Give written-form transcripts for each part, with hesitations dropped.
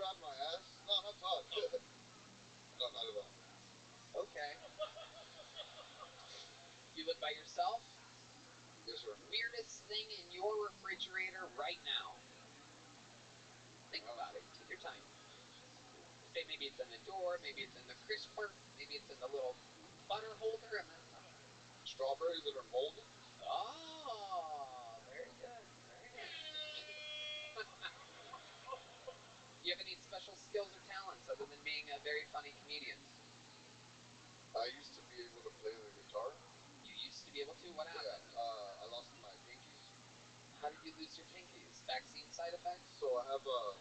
grab my ass. No, not touch. No, not at all. Okay. You live by yourself? Yes, sir. Weirdest thing in your refrigerator right now? Think about it. Take your time. Say maybe it's in the door, maybe it's in the crisper, maybe it's in the little butter holder. Strawberries that are molded. Oh, very good. Very good. Do you have any special skills or talents other than being a very funny comedian? I used to be able to play the guitar. You used to be able to? What happened? Yeah, I lost my pinkies. How did you lose your pinkies? Vaccine side effects? So I have a.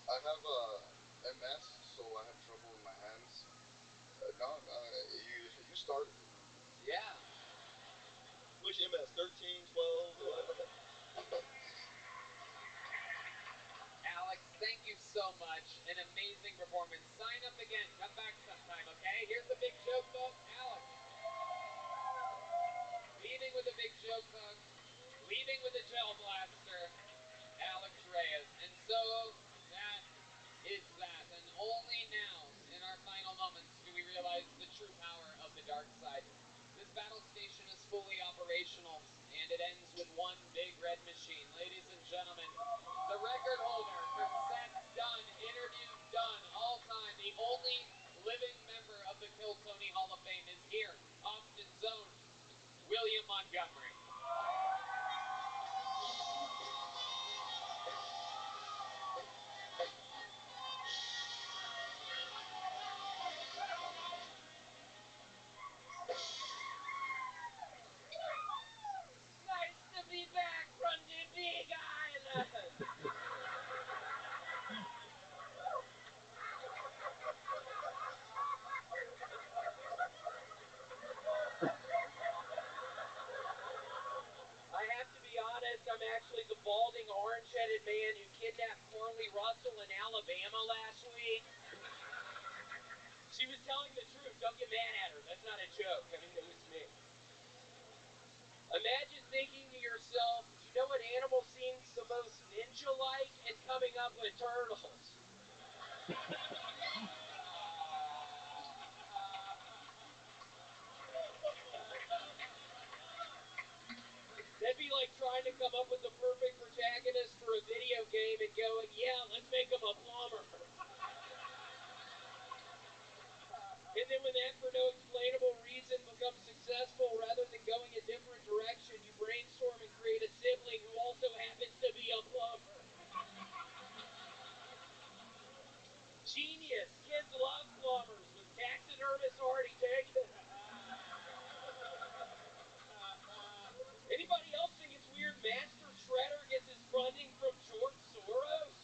I have MS, so I have trouble with my hands. No, you started. Yeah. Which MS? 13, 12? Alex, thank you so much. An amazing performance. Sign up again. Come back sometime, okay? Here's the big joke book. Alex. Leaving with a big joke book. Leaving with a gel blaster. Alex Reyes. And so that is that. And only now, in our final moments, do we realize the true power of the dark side. This battle station is fully operational, and it ends with one big red machine. Ladies and gentlemen, the record holder for sets done, interviews done, all time, the only living member of the Kill Tony Hall of Fame is here, Austin's own William Montgomery. Nice to be back from the Big Island. I have to be honest, I'm actually the balding, orange-headed man who kidnapped Carly Russell in Alabama last week. She was telling the truth. Don't get mad at her. That's not a joke. I mean, it was me. Imagine thinking to yourself, you know what animal seems the most ninja-like? And coming up with turtles. That'd be like trying to come up with the perfect protagonist for a video game and going, yeah, let's make him a plumber. And then when that, for no explainable reason, becomes successful, rather than going a different direction, you brainstorm and create a sibling who also happens to be a plumber. Genius. Kids love plumbers. Was taxidermist already taken? Anybody else think it's weird Master Shredder gets his funding from George Soros?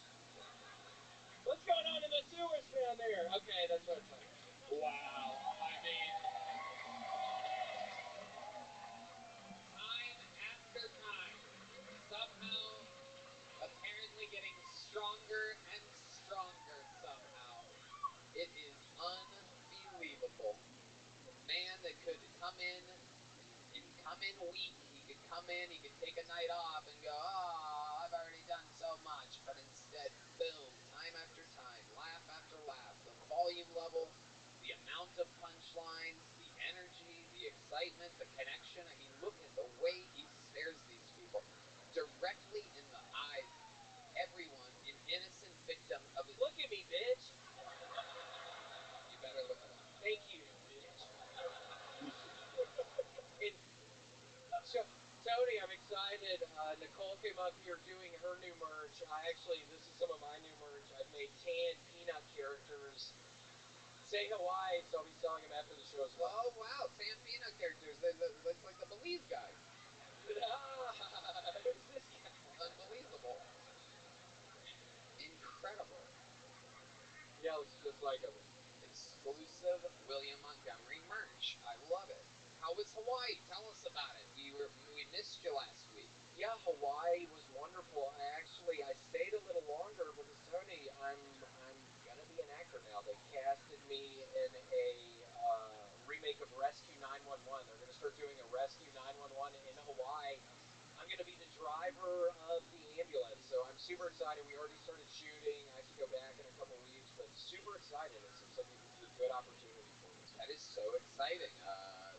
What's going on in the sewers down there? Okay, that's what I'm talking about. Wow. I mean, time after time, somehow, apparently getting stronger and stronger somehow. It is unbelievable. The man that could come in weak, he could come in, he could take a night off and go, oh, I've already done so much, but instead, boom, time after time, laugh after laugh, the volume level, the amount of punchlines, the energy, the excitement, the connection. I mean, look at the way he stares these people directly in the eyes. Everyone, an innocent victim of his... Look at me, bitch! You better look at him. Thank you, bitch. So, Tony, I'm excited. Nicole came up here doing her new merch. This is some of my new merch. I've made tan peanut characters. Say Hawaii, so I'll be selling them after the show as well. Oh, wow, tan peanut characters. That's like the Belize guy. Who's this guy? Unbelievable. Incredible. Yeah, looks just like him. Exclusive William Montgomery merch. I love it. How was Hawaii? Tell us about it. We missed you last week. Yeah, Hawaii was wonderful. I stayed a little longer because Tony, I'm gonna be an actor now. They casted me in start doing a rescue 911 in Hawaii. I'm going to be the driver of the ambulance, so I'm super excited. We already started shooting. I have to go back in a couple weeks, but super excited. It seems like it could be a good opportunity for me. That is so exciting.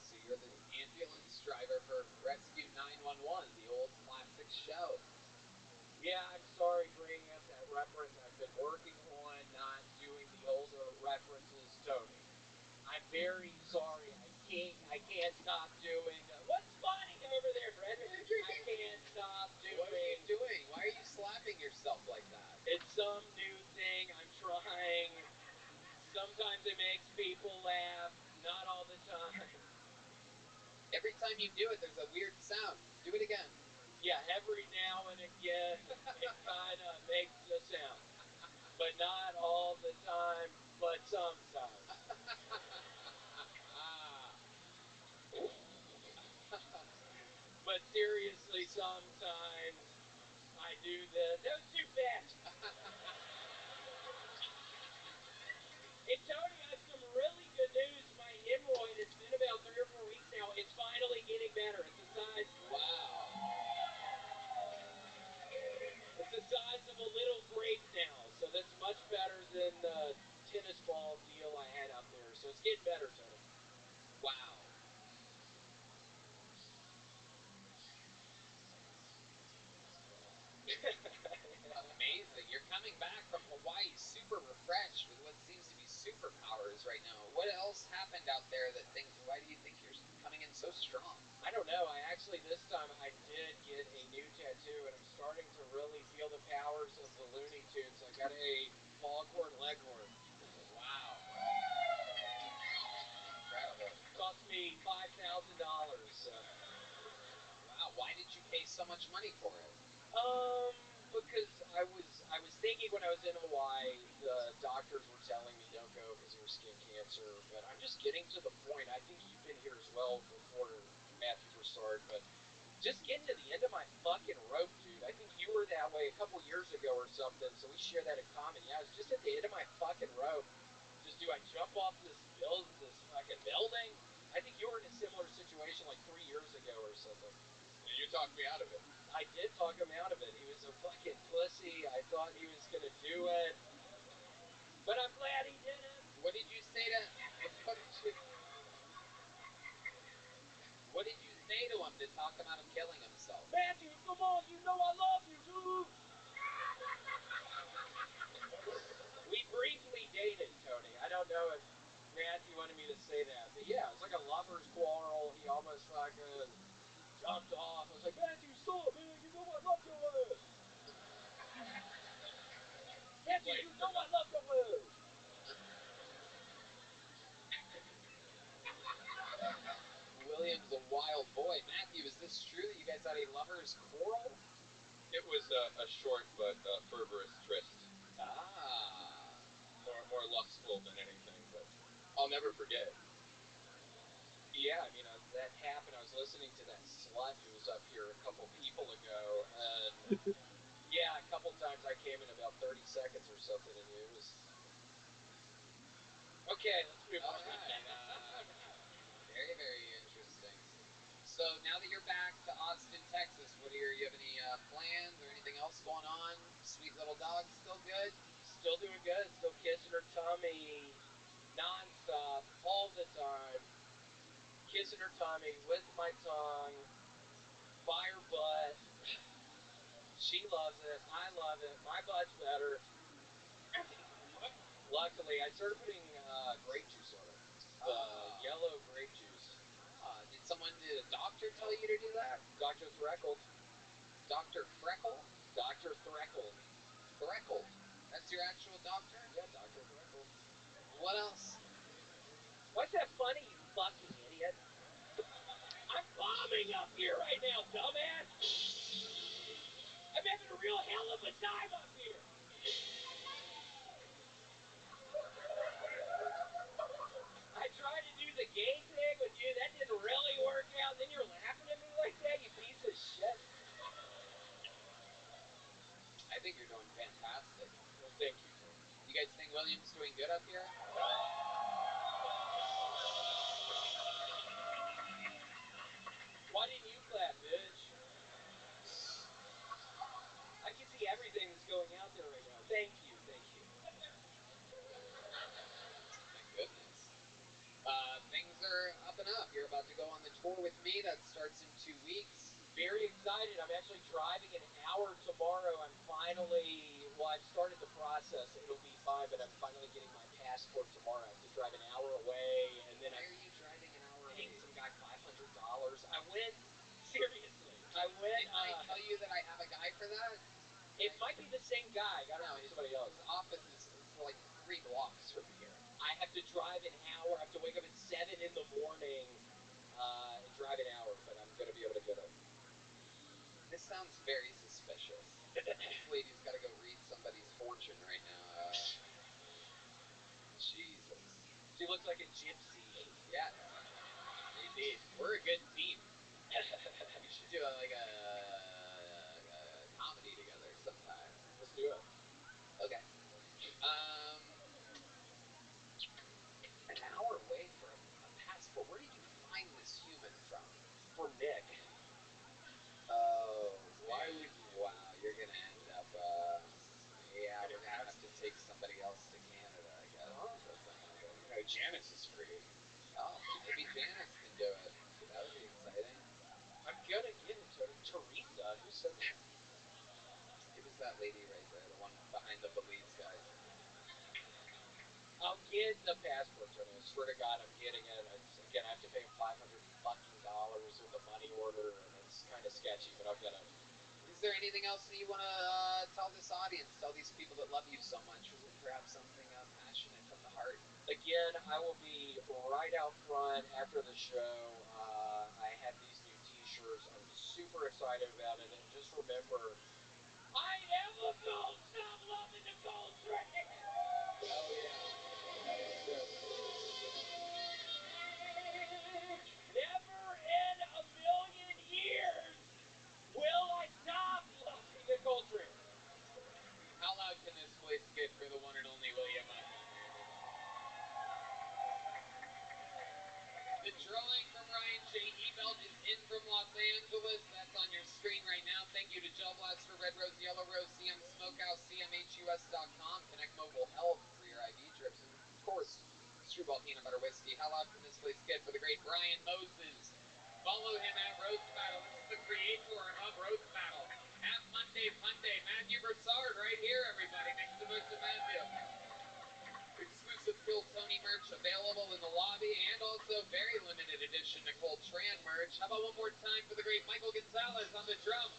So you're the ambulance driver for Rescue 911, the old classic show. Yeah, I'm sorry bringing up that reference. I've been working on not doing the older references, Tony. I'm very sorry. I can't stop doing. What's funny over there, Frederick? I can't stop doing. What are you doing? Why are you slapping yourself like that? It's some new thing I'm trying. Sometimes it makes people laugh. Not all the time. Every time you do it, there's a weird sound. Do it again. Yeah, every now and again, it kind of makes a sound. But not all the time, but sometimes. But seriously, sometimes I do this. That was too fast. Hey, Tony, I have some really good news. My hemorrhoid, it's been about 3 or 4 weeks now. It's finally getting better. It's the size. Wow. It's the size of a little grape now. So that's much better than the tennis ball deal I had out there. So it's getting better, Tony. Wow. Amazing. You're coming back from Hawaii super refreshed with what seems to be superpowers right now. What else happened out there why do you think you're coming in so strong? I don't know. This time I did get a new tattoo, and I'm starting to really feel the powers of the Looney Tunes. I got a foghorn leghorn. Wow. Incredible. Cost me $5,000. Wow. Why did you pay so much money for it? Because I was thinking when I was in Hawaii, the doctors were telling me don't go because of your skin cancer. But I'm just getting to the point. I think you've been here as well before Matthew Broussard, but just getting to the end of my fucking rope, dude. I think you were that way a couple years ago or something, so we share that in common. Yeah, I was just at the end of my fucking rope. Just do I jump off this fucking building? I think you were in a similar situation like 3 years ago or something. And you talked me out of it. I did talk him out of it. He was a fucking pussy. I thought he was gonna do it, but I'm glad he didn't. What did you say to him to talk him out of killing himself? Matthew, come on, you know I love you, dude. We briefly dated, Tony. I don't know if Matthew wanted me to say that, but yeah, it was like a lover's quarrel. He almost fucking jumped off. I was like, Matthew, stop, man. You know I love your ass. Matthew, you know I love your ass. William's a wild boy. Matthew, is this true that you guys had a lover's quarrel? It was a short but fervorous tryst. Ah. More lustful than anything, but I'll never forget. Yeah, I mean, that happened. I was listening to that slut who was up here a couple people ago, and yeah, a couple times I came in about 30 seconds or something, and it was... Okay, let's move on. All right. Very, very interesting. So now that you're back to Austin, Texas, you have any plans or anything else going on? Sweet little dog, still good? Still doing good. Still kissing her tummy nonstop, all the time. Kissing her tummy with my tongue, by her butt. She loves it. I love it. My butt's better. Luckily, I started putting grape juice on it. Yellow grape juice. Did a doctor tell you to do that? Dr. Threckle. Dr. Freckle? Dr. Threckle. Threckle. That's your actual doctor? Yeah, Dr. Threckle. What else? Why's that funny, you fucking idiot? I'm bombing up here right now, dumbass! I'm having a real hell of a time up here! I tried to do the gay thing with you, that didn't really work out, then you're laughing at me like that, you piece of shit. I think you're doing fantastic. Well, thank you. You guys think William's doing good up here? Why didn't you clap, bitch? I can see everything that's going out there right now. Thank you, thank you. My goodness. Things are up and up. You're about to go on the tour with me. That starts in 2 weeks. Very excited. I'm actually driving an hour tomorrow. I'm finally, well, I've started the process. It'll be fine, but I'm finally getting my passport tomorrow. I have to drive an hour away, and then Why I'm are you driving an hour paying away? some guy $500. I went, seriously, I went, Didn't I tell you that I have a guy for that? it might be the same guy. I got it No, from his somebody else. office is like 3 blocks from here. I have to drive an hour. I have to wake up at 7 in the morning and drive an hour, but I'm going to be able to get it. This sounds very suspicious. This lady's got to go read somebody's fortune right now. Jesus. She looks like a gypsy. Yes. Indeed. We're a good team. We should do a comedy together sometime. Let's do it. Okay. An hour away for a passport. Where did you find this human from? For Nick. Oh, Why man. would you? Wow, you're gonna end up. Yeah, Gonna we're gonna have have to take somebody else to Canada, I guess. Huh? That's not happening. No, Janice is free. Oh, maybe Janice can do it. That would be exciting. I'm gonna get it, Tony. Teresa, who said that? It was that lady right there, the one behind the Belize guy. I'll get the passport, Tony. I swear to God, I'm getting it. Again, I have to pay him $500 with the money order, and it's kind of sketchy, but I'll get it. Is there anything else that you want to tell this audience, tell these people that love you so much? Perhaps something passionate from the heart? Again, I will be right out front after the show. I have these new T-shirts. I'm super excited about it, and just remember, I never gonna stop loving the gold train. Oh yeah. Never in a million years will I stop loving the gold train. How loud can this place get for the one and only William Montgomery? The drawing from Ryan J. Ebelt is in from Los Angeles. That's on your screen right now. Thank you to Gel Blaster, Red Rose, Yellow Rose, CM Smokehouse, CMHUS.com, Connect Mobile Health for your IV drips, and of course, Screwball Peanut Butter Whiskey. How loud can this place get for the great Brian Moses? Follow him at Roast Battle. This is the creator of Roast Battle. At Monday Punday, Matthew Broussard right here, everybody. Make some noise to Matthew. Exclusive Kill Tony merch available in the lobby, and also very limited edition Nicole Tran merch. How about one more time for the great Michael Gonzalez on the drum?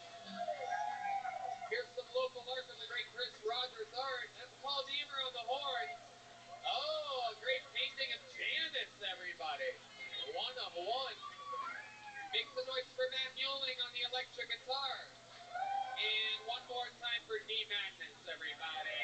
Here's some local art from the great Chris Rogers art. That's Paul Deemer on the horns. Oh, a great painting of Janice, everybody. One of one. Make some noise for Matt Mueling on the electric guitar. And one more time for D Madness, everybody.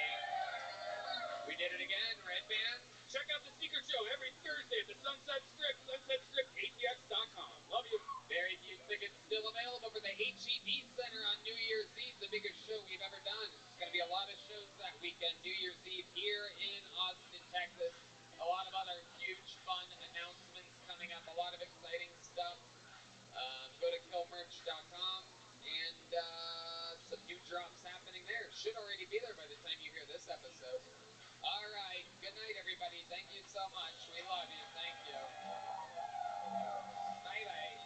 We did it again, Red Band. Check out the secret show every Thursday at the Sunset Strip, sunsetstripatx.com. Love you. Very few tickets still available for the HEB Center on New Year's Eve, the biggest show we've ever done. It's going to be a lot of shows that weekend, New Year's Eve here in Austin, Texas. A lot of other huge, fun announcements coming up, a lot of exciting stuff. Go to killmerch.com and some new drops happening there. Should already be there by the time you hear this episode. All right. Good night, everybody. Thank you so much. We love you. Thank you. Bye-bye.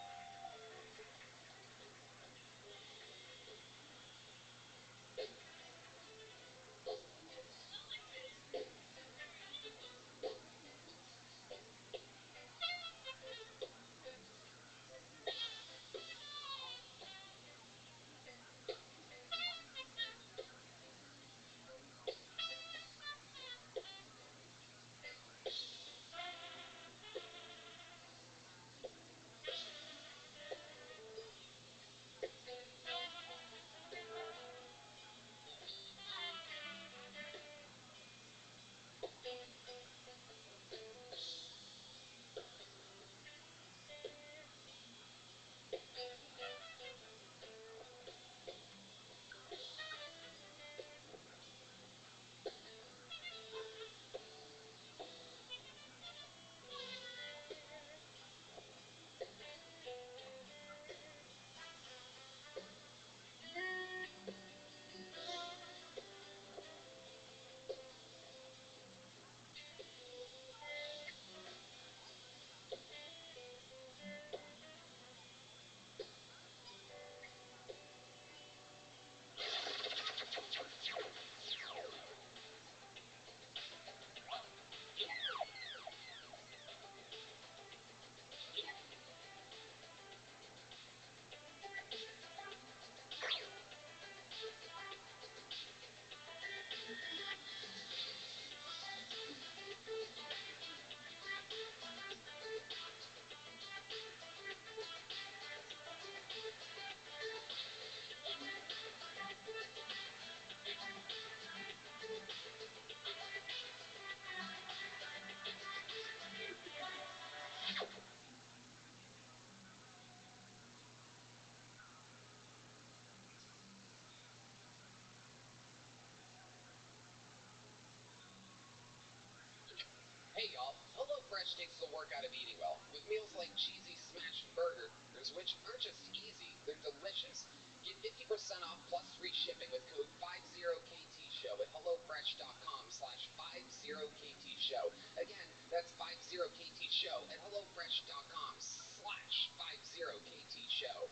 HelloFresh takes the work out of eating well, with meals like cheesy smashed burgers, which aren't just easy, they're delicious. Get 50% off plus free shipping with code 50KTShow at HelloFresh.com/50KTShow. Again, that's 50KTShow at HelloFresh.com/50KTShow.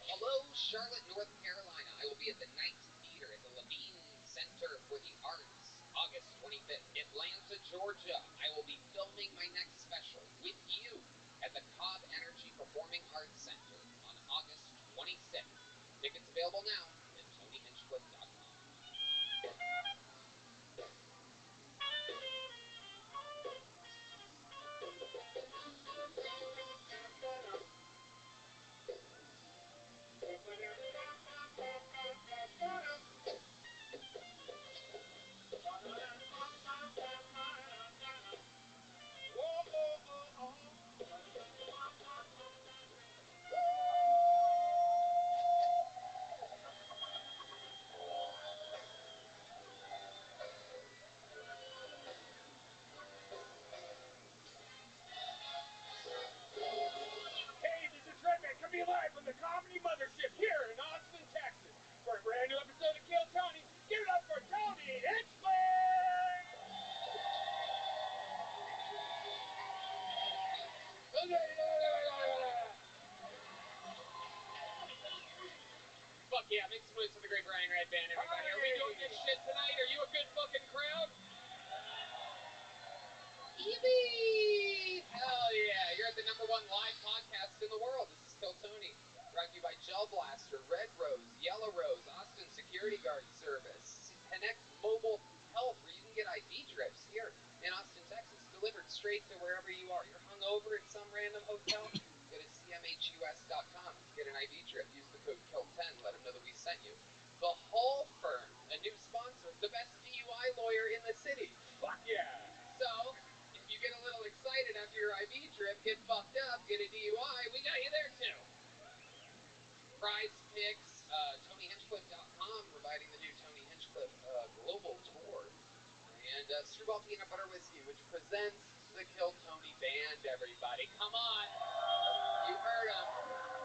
Hello, Charlotte, North Carolina. I will be at the Night Theater at the Levine Center for the Arts, August 25th. Atlanta, Georgia. I will be filming my next special with you at the Cobb Energy Performing Arts Center on August 26th. Tickets available now at TonyHinchcliffe.com. Hey, this is Redman coming live from the Comedy Mothership here in Austin, Texas. For a brand new episode of Kill Tony, give it up for Tony Hinchcliffe! Fuck yeah, make some noise for the great Brian Redband, everybody. Are we doing this shit tonight? Are you a good fucking crowd? Eevee! Hell yeah, you're at the #1 live podcast in the world. This is Kill Tony, brought to you by Gel Blaster, Red Rose, Yellow Rose, Austin Security Guard Service, Connect Mobile Health, where you can get IV drips here in Austin, Texas, delivered straight to wherever you are. You're hungover at some random hotel, go to CMHUS.com to get an IV drip. Use the code KILL10, let them know that we sent you. The Hall Firm, a new sponsor, the best DUI lawyer in the city. Fuck yeah! So, if you get a little excited after your IV drip, get fucked up, get a DUI, we got you there too. Prize Picks, TonyHinchcliffe.com, providing the new Tony Hinchcliffe global tour. And Screwball Peanut Butter Whiskey, which presents the Kill Tony Band, everybody. Come on! You heard him.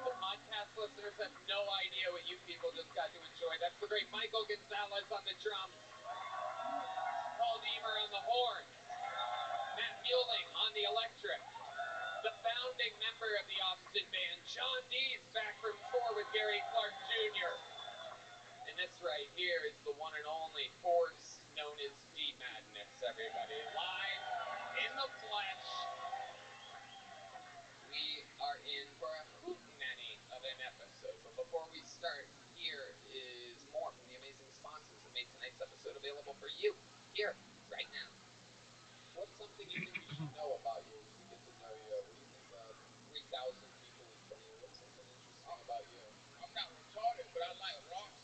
The podcast listeners have no idea what you people just got to enjoy. That's the great Michael Gonzalez on the drums, Paul Deemer on the horns, Matt Mueling on the electric, the founding member of the Austin band, John Dees, back from tour with Gary Clark Jr. And this right here is the one and only force known as D-Madness, everybody. Live in the flesh. We are in for a hootenanny of an episode. But before we start, here is more from the amazing sponsors that made tonight's episode available for you, here, right now. What's something you think we should know about you when we get to know you? What do you think 3,000 people in front of you? What's something interesting about you? I'm not retarded, but I like rocks.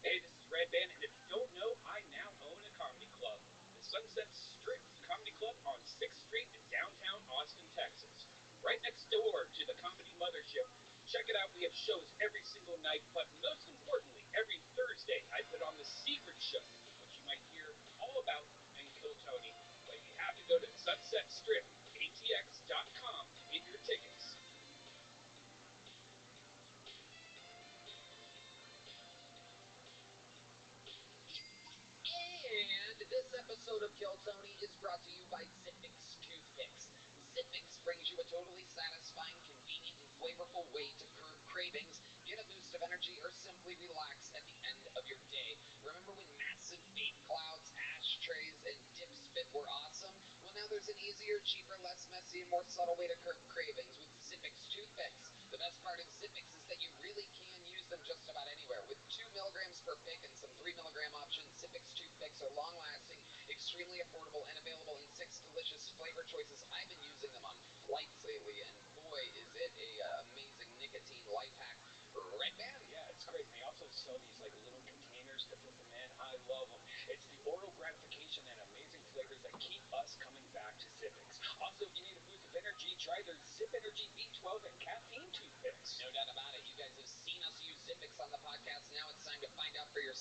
Hey, this is Red Band, and if you don't know, I now own a comedy club, the Sunset Strip Comedy Club on 6th Street in downtown Austin, Texas. Right next door to the Comedy Mothership. Check it out, we have shows every single night, but most importantly, every Thursday I put on the Secret Show, which you might hear all about in Kill Tony. But you have to go to SunsetStripATX.com to get your tickets. And this episode of Kill Tony is brought to you by Zippix Toothpicks. Zippix brings you a totally satisfying, convenient, and flavorful way to curb cravings, get a boost of energy, or simply relax at the end of your day. Remember when massive vape clouds, ashtrays, and dip spit were awesome? Well, now there's an easier, cheaper, less messy, and more subtle way to curb cravings with Zippix Toothpicks. The best part of Zippix is that you really can use them just about anywhere. With 2 milligrams per pick and some 3 milligram options, Zippix Toothpicks are long-lasting, extremely affordable, and available in 6 delicious flavor choices. I've been using them on flights lately, and boy, is it a amazing nicotine life hack. Red Band. Yeah, it's great. And they also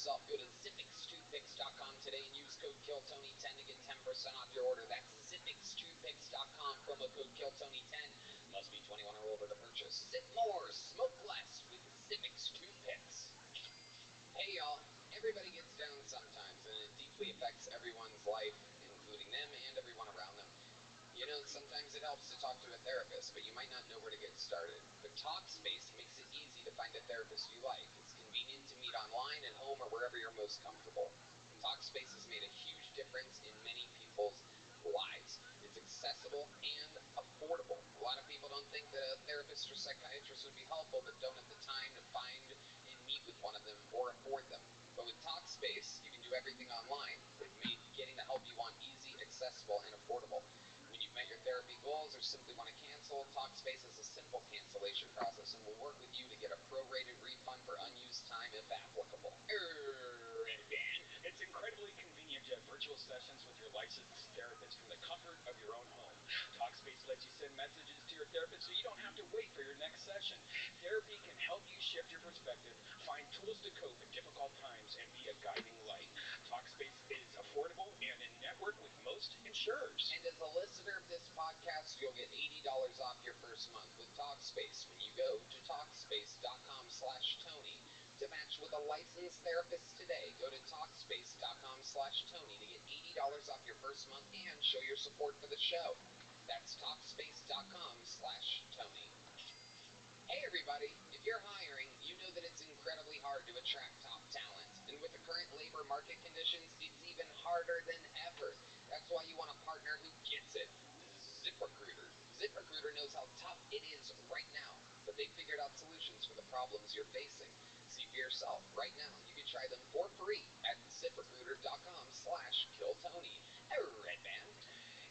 yourself. Go to ZipXToothpicks.com today and use code KillTony10 to get 10% off your order. That's ZipXToothpicks.com, promo code KillTony10. Must be 21 or older to purchase. Zip more, smoke less with ZipX Toothpicks. Hey y'all, everybody gets down sometimes, and it deeply affects everyone's life, including them and everyone around them. You know, sometimes it helps to talk to a therapist, but you might not know where to get started. But Talkspace makes it easy to find a therapist you like. It's convenient to meet online, at home, or wherever you're most comfortable. Talkspace has made a huge difference in many people's lives. It's accessible and affordable. A lot of people don't think that a therapist or psychiatrist would be helpful, but don't have the time to find and meet with one of them or afford them. But with Talkspace, you can do everything online. They've made getting the help you want easy, accessible, and affordable. When you've met your therapy goals or simply want to cancel, Talkspace has a simple cancellation process and will work with you to get a prorated refund for unused time if applicable. It's incredibly convenient to have virtual sessions with your licensed therapist from the comfort of your own home. Talkspace lets you send messages to your therapist so you don't have to wait for your next session. Therapy can help you shift your perspective, find tools to cope in difficult times, and be a guiding light. Talkspace is affordable and in network with most insurers. And as a listener of this podcast, you'll get $80 off your first month with Talkspace when you go to Talkspace.com/Tony. To match with a licensed therapist today, go to Talkspace.com/Tony to get $80 off your first month and show your support for the show. That's Talkspace.com/Tony. Hey everybody, if you're hiring, you know that it's incredibly hard to attract top talent. And with the current labor market conditions, it's even harder than ever. That's why you want a partner who gets it. ZipRecruiter. ZipRecruiter knows how tough it is right now, but they figured out solutions for the problems you're facing. See for yourself right now. You can try them for free at ZipRecruiter.com/KillTony. Red Band.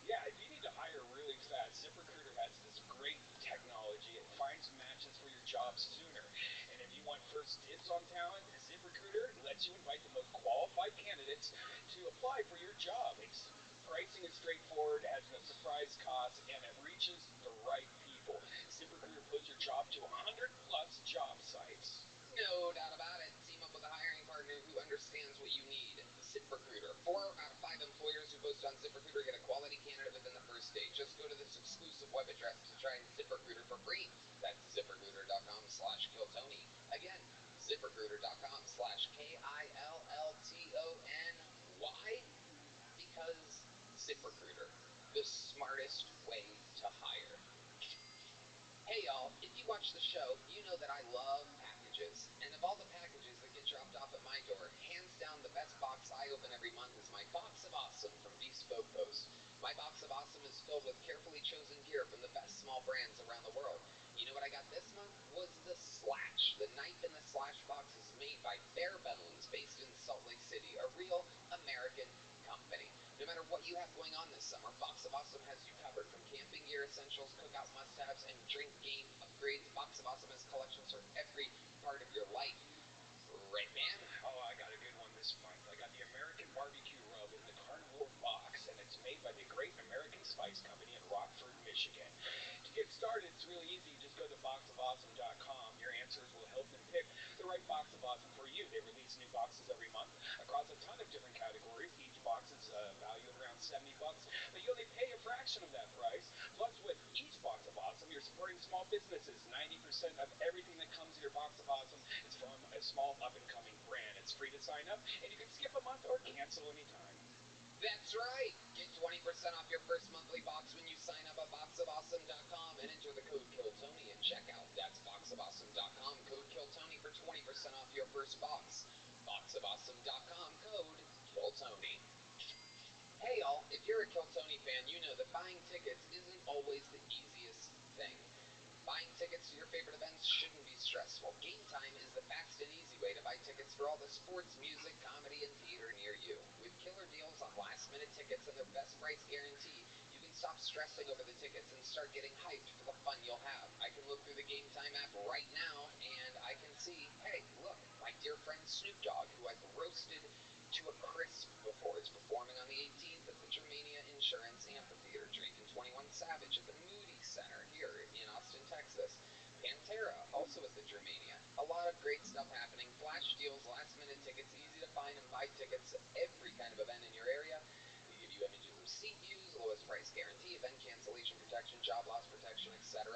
Yeah, if you need to hire really fast, ZipRecruiter has this great technology. It finds matches for your job sooner. And if you want first dibs on talent, ZipRecruiter lets you invite the most qualified candidates to apply for your job. Its pricing is straightforward, has no surprise costs, and it reaches the right people. ZipRecruiter puts your job to 100+ job sites. No doubt about it. Team up with a hiring partner who understands what you need. ZipRecruiter. 4 out of 5 employers who post on ZipRecruiter get a quality candidate within the first day. Just go to this exclusive web address to try ZipRecruiter for free. That's ZipRecruiter.com/KillTony. Again, ZipRecruiter.com/KillTony. Because ZipRecruiter, the smartest way to hire. Hey y'all, if you watch the show, you know that I love packages. And of all the packages that get dropped off at my door, hands down the best box I open every month is my Box of Awesome from Bespoke Post. My Box of Awesome is filled with carefully chosen gear from the best small brands around the world. You know what I got this month? Was the Slash. The knife in the Slash box is made by Bare Bones, based in Salt Lake City, a real American company. No matter what you have going on this summer, Box of Awesome has you covered. From camping gear essentials, cookout must-haves, and drink game upgrades, Box of Awesome has collections for every part of your life. Red Band? Oh, I got a good one this month. I got the American Barbecue Rub in the Carnivore box, and it's made by the Great American Spice Company in Rockford, Michigan. To get started, it's really easy. Just go to boxofawesome.com. Your answers will help them pick the right Box of Awesome for you. They release new boxes every month across a ton of different categories. Each box is valued around $70, but you only pay a fraction of that price. Plus, with each Box of Awesome, you're supporting small businesses. 90% of everything that comes in your Box of Awesome is from a small up-and-coming brand. It's free to sign up, and you can skip a month or cancel anytime. That's right! Get 20% off your first monthly box when you sign up at boxofawesome.com and enter the code KillTony at checkout. That's boxofawesome.com, code KillTony for 20% off your first box. Boxofawesome.com, code KillTony. Hey y'all, if you're a KillTony fan, you know that buying tickets isn't always the easiest thing. Buying tickets to your favorite events shouldn't be stressful. Game Time is the fast and easy way to buy tickets for all the sports, music, comedy, and theater near you. With killer deals on last-minute tickets and their best price guarantee, you can stop stressing over the tickets and start getting hyped for the fun you'll have. I can look through the Game Time app right now, and I can see, hey, look, my dear friend Snoop Dogg, who I've roasted to a crisp before, is performing on the 18th at the Germania Insurance Amphitheater. Drake and 21 Savage at the Moody Center here in Austin, Texas. Pantera, also at the Germania. A lot of great stuff happening. Flash deals, last minute tickets, easy to find and buy tickets to every kind of event in your area. They give you images of seat views, lowest price guarantee, event cancellation protection, job loss protection, etc.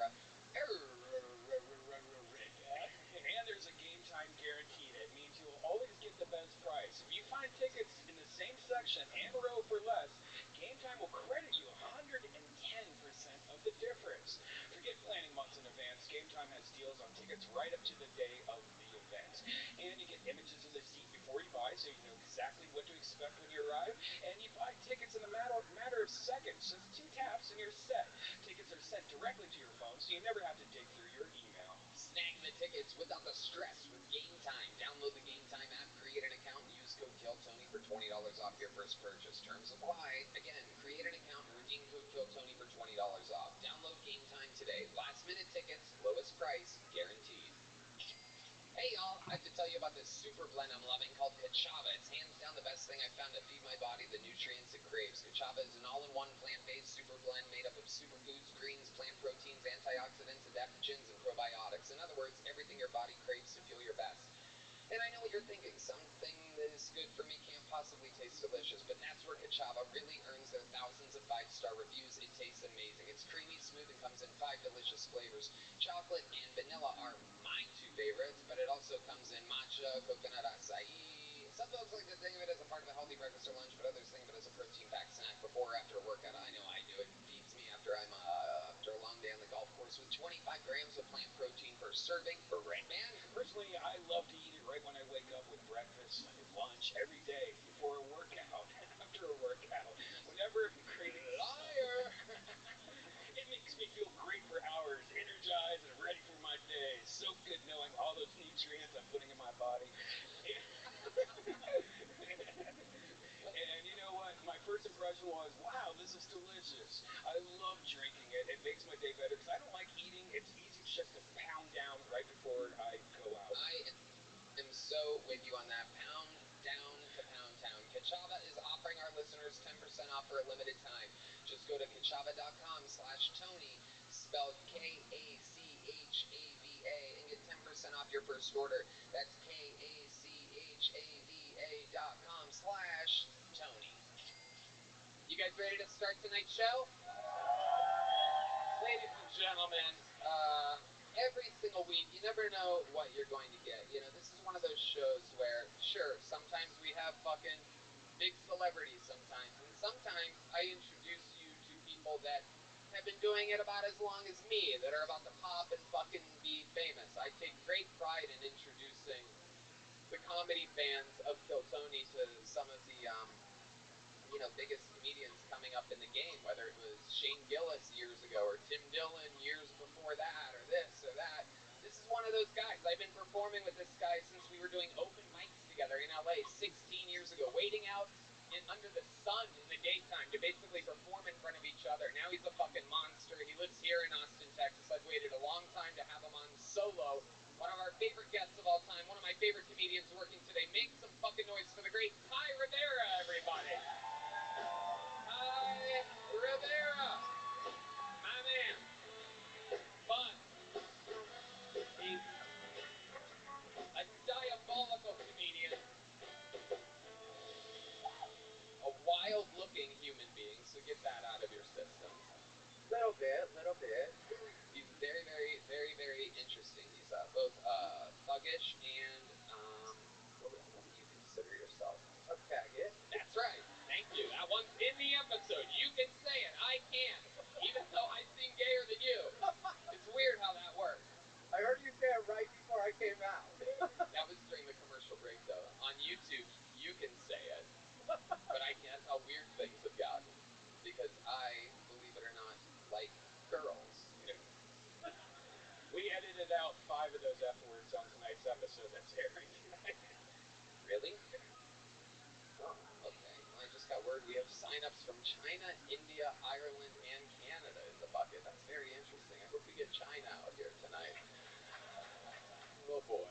And there's a game time guarantee. That means you'll always get the best price. If you find tickets in the same section and row for less, Game Time will credit you 110% of the difference. Forget planning months in advance. Game Time has deals on tickets right up to the day of the event. And you get images of the seat before you buy, so you know exactly what to expect when you arrive. And you buy tickets in a matter of seconds. Just 2 taps and you're set. Tickets are sent directly to your phone, so you never have to dig through your email. Snag the tickets without the stress with Game Time. Download the Game Time app, create an account, and use code KILLTONY for $20 off your first purchase. Terms apply. Again, create an account and redeem code KILLTONY for $20 off. Download Game Time today. Last minute tickets, lowest price, guaranteed. Hey y'all, I have to tell you about this super blend I'm loving called Kachava. It's hands down the best thing I've found to feed my body the nutrients it craves. Kachava is an all-in-one plant-based super blend made up of superfoods, greens, plant proteins, antioxidants, adaptogens, and probiotics. In other words, everything your body craves to feel your best. And I know what you're thinking. Something that is good for me can't possibly taste delicious, but that's where Kachava really earns their thousands of 5-star reviews. It tastes amazing. It's creamy, smooth, and comes in 5 delicious flavors. Chocolate and vanilla are my 2 favorites, but it also comes in matcha, coconut acai. Some folks like to think of it as a part of a healthy breakfast or lunch, but others think of it as a protein-packed snack before or after a workout. I know I do. It feeds me after after a long day on the golf course with 25 grams of plant protein per serving for Red Man. Personally, I love to eat it right when I wake up with breakfast, lunch, every day, before a workout, after a workout, whenever I'm craving Liar! It makes me feel great for hours, energized and ready for my day. So good knowing all those nutrients I'm putting in my body. And you know what? My first impression was, wow, this is delicious. I love drinking it. It makes my day better because I don't like eating. It's easy just to pound down right before I go out. I am so with you on that. Pound down to Pound Town. Kachava is offering our listeners 10% off for a limited time. Just go to kachava.com/Tony, spelled Kachava, and get 10% off your first order. That's Kachava.com/Tony. You guys ready to start tonight's show? Ladies and gentlemen, every single week, you never know what you're going to get. You know, this is one of those shows where, sure, sometimes we have fucking big celebrities sometimes, and sometimes I introduce you to people that have been doing it about as long as me, that are about to pop and fucking be famous. I take great pride in introducing the comedy fans of Kill Tony to some of the, biggest comedians coming up in the game, whether it was Shane Gillis years ago or Tim Dillon years before that or this or that. This is one of those guys. I've been performing with this guy since we were doing open mics together in LA 16 years ago, waiting out under the sun in the daytime to basically perform in front of each other. Now he's a fucking monster. He lives here in Austin, Texas. I've waited a long time to have him on solo. One of our favorite guests of all time, one of my favorite comedians working today. Make some fucking noise for the great Ty Rivera, everybody. Ty Rivera, my man. Fun. He's a diabolical comedian, a wild-looking human being, so get that out of your system. Little bit. He's very, very, very, very interesting. He's both thuggish and, what do you consider yourself? A faggot. That's right. Thank you. That one's in the episode. You can say it. I can't. Even though I seem gayer than you. It's weird how that works. I heard you say it right before I came out. That was during the commercial break, though. On YouTube, you can say it. But I can't. That's how weird things have gotten. Because I, believe it or not, like girls. We edited out 5 of those F words on tonight's episode that's airing tonight. Really? Oh, okay. Well, I just got word we have sign-ups from China, India, Ireland, and Canada in the bucket. That's very interesting. I hope we get China out here tonight. Oh, boy.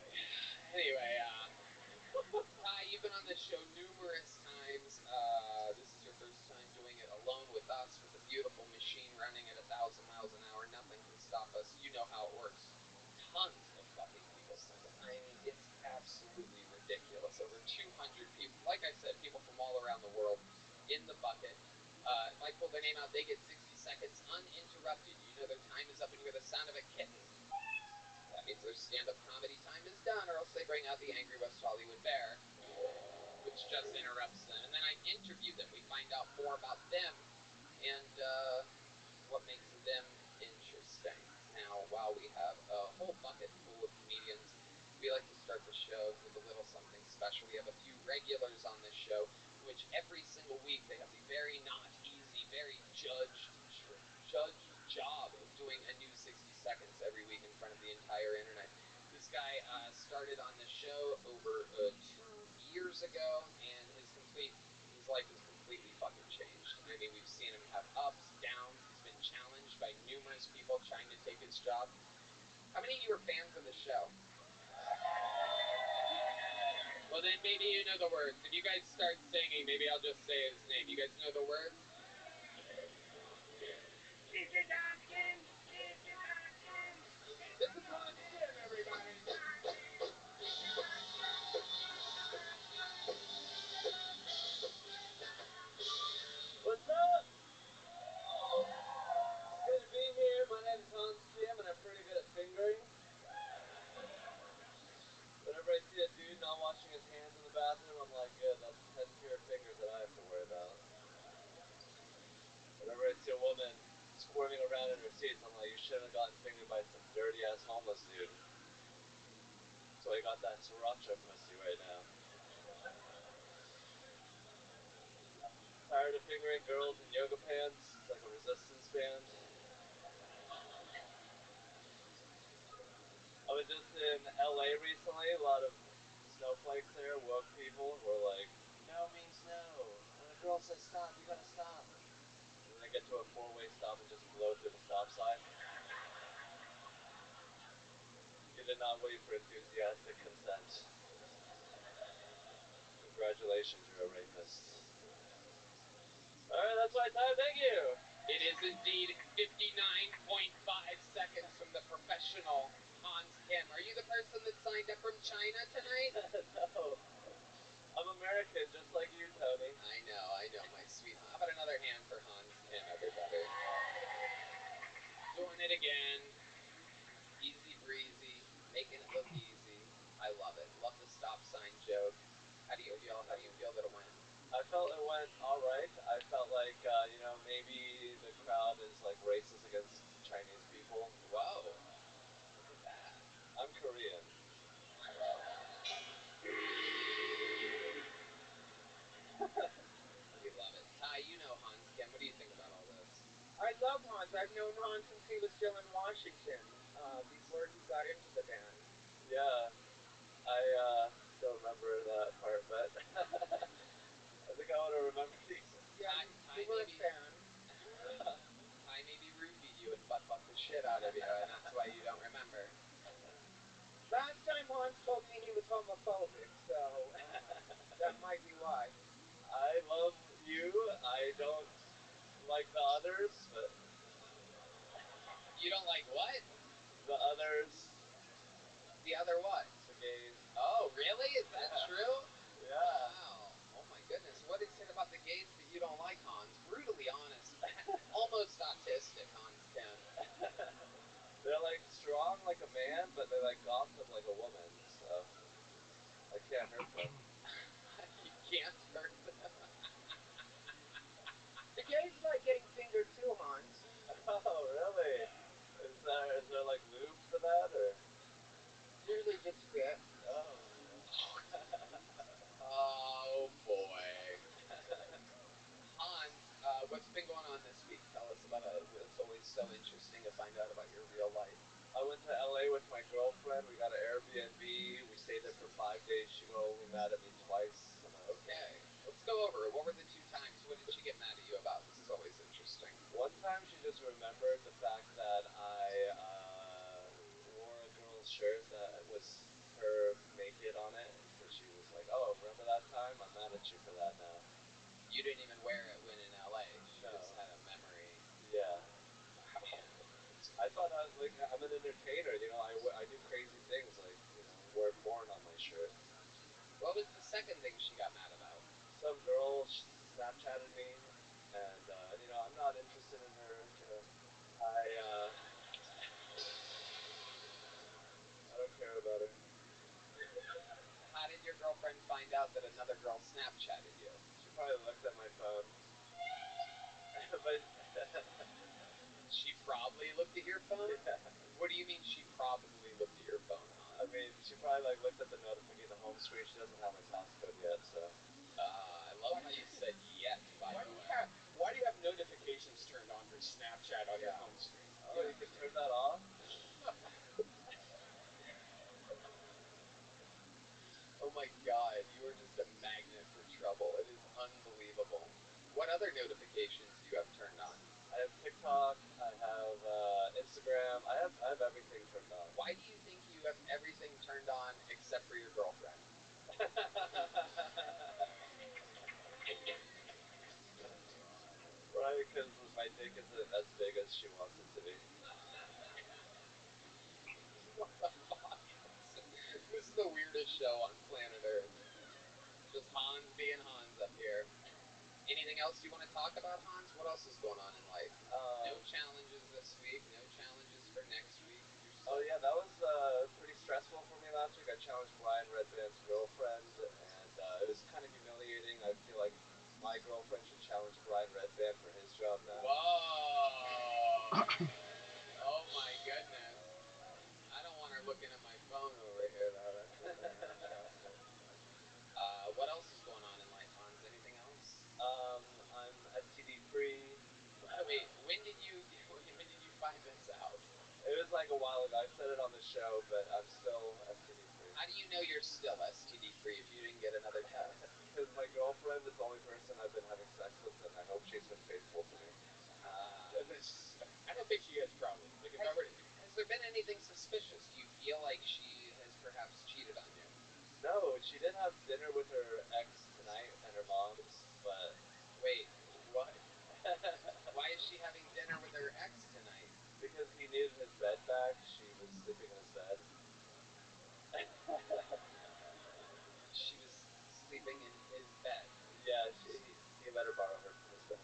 Anyway, Ty, you've been on this show numerous times. This is your first time doing it alone with us, with the beautiful machine running at 1,000 miles an hour. Nothing can stop us. You know how it works. Tons of fucking people send in the bucket. If I pull their name out, they get 60 seconds uninterrupted. You know their time is up when you hear the sound of a kitten. That means their stand-up comedy time is done, or else they bring out the angry West Hollywood bear, which just interrupts them. And then I interview them. We find out more about them and what makes them interesting. Now, while we have a whole bucket full of comedians, we like to start the show with a little something special. We have a few regulars on this show, which every single week they have the very not easy, very judged job of doing a new 60 seconds every week in front of the entire internet. This guy started on this show over 2 years ago, and his life is completely fucking changed. I mean, we've seen him have ups, downs. He's been challenged by numerous people trying to take his job. How many of you are fans of the show? Well, then maybe you know the words. If you guys start singing, maybe I'll just say his name. You guys know the words? This is Hans Kim. This is Hans Kim. This is Hans Kim, everybody. What's up? Good to be here. My name is Hans Kim, and I'm pretty good at fingering. Whenever I see a dude not washing his hands in the bathroom, I'm like, good, that's 10 fewer fingers that I have to worry about. Whenever I see a woman squirming around in her seats, I'm like, you shouldn't have gotten fingered by some dirty-ass homeless dude. So I got that sriracha pussy right now. Tired of fingering girls in yoga pants? It's like a resistance band. I was just in LA recently, a lot of snowflakes there, woke people who are like, no means no. When a girl says stop, you gotta stop. And then they get to a four-way stop and just blow through the stop sign. You did not wait for enthusiastic consent. Congratulations, you're a rapist. Alright, that's my time, thank you! It is indeed 59.5 seconds from the professional Hans Kim. Are you the person that signed up from China tonight? No. I'm American, just like you, Tony. I know, my sweet. How about another hand for Hans Kim, everybody? Doing it again. Easy breezy, making it look easy. I love it. Love the stop sign joke. How do you feel? How do you feel that it went? I felt it went alright. I felt like, maybe the crowd is like racist against Chinese people. Whoa. Look at that. I'm Korean. We love it. Ty, you know Hans Kim. What do you think about all this? I love Hans. I've known Hans since he was still in Washington, before he got into the band. Yeah, I don't remember that part, but I think I want to remember these. Yeah, Ty you were a maybe, fan. Ty maybe roofied you and butt-fucked the shit out of you, and that's why you don't remember. Last time Hans told me he was homophobic, so that might be why. I love you. I don't like the others, but You don't like what? the others, The other what? the gays. Oh, really? Is that Yeah. true? Yeah. Wow. Oh my goodness. What is it about the gays that you don't like, Hans? Brutally honest. Almost autistic, Hans Kim. They're like strong like a man, but they're like gossip like a woman, so I can't hurt them. You can't hurt them. The gays like getting fingered too, Hans. Oh, really? Is there like lube for that, or? Usually just spit. Oh. Oh boy. Hans, what's been going on this week? Tell us about it. It's always so interesting to find out about your real life. I went to LA with my girlfriend. We got an Airbnb. We stayed there for 5 days. She got only mad at me twice. Okay, let's go over it. What were the 2 times? What did she get mad at you about? This is always interesting. One time she just remembered the fact that I wore a girl's shirt that was her naked on it. So she was like, oh, remember that time? I'm mad at you for that now. You didn't even wear it when in LA. She No. just had a memory. Yeah. Wow. I thought I'm an entertainer, I do crazy things like, wear porn on my shirt. What was the second thing she got mad about? Some girl Snapchatted me interested in her. I don't care about her. How did your girlfriend find out that another girl Snapchatted you? She probably looked at my phone. But She probably looked at your phone? yeah. What do you mean she probably looked at your phone, I Hans? mean, she probably like looked at the notification, the home screen. She doesn't have my passcode yet, so. I love how you said yet, by Why the do you way. have Why do you have notifications turned on for Snapchat on your Yeah. home screen? Oh, you can turn that off. Oh my god, you are just a magnet for trouble. It is unbelievable. What other notifications do you have turned on? I have TikTok. I have Instagram. I have everything turned on. Why do you think you have everything turned on except for your girlfriend? Probably because my dick isn't as big as she wants it to be. What the fuck? This is the weirdest show on planet Earth. Just Hans being Hans up here. Anything else you want to talk about, Hans? What else is going on in life? No challenges this week. No challenges for next week. Oh yeah, that was pretty stressful for me last week. I challenged Brian Redband's girlfriend, and it was kind of humiliating. I feel like my girlfriend should challenge Brian Redband for his job now. Whoa! Oh my goodness! I don't want her looking at my phone over here, though. That's just very interesting. What else is going on in life, Hans? Anything else? I'm STD free. Wait, when did you find this out? It was like a while ago. I said it on the show, but I'm still STD free. How do you know you're still STD free if you didn't get another test? Because my girlfriend is the only person I've been having sex with, and I hope she's been faithful to me. I don't think she is, probably. Like if I were to, Has there been anything suspicious? Do you feel like she has perhaps cheated on you? No, she did have dinner with her ex tonight and her mom's, but Wait, what? Why is she having dinner with her ex tonight? because he needed his bed back, she was sleeping in his bed. She was sleeping in his bed. Yeah, he let her borrow his bed.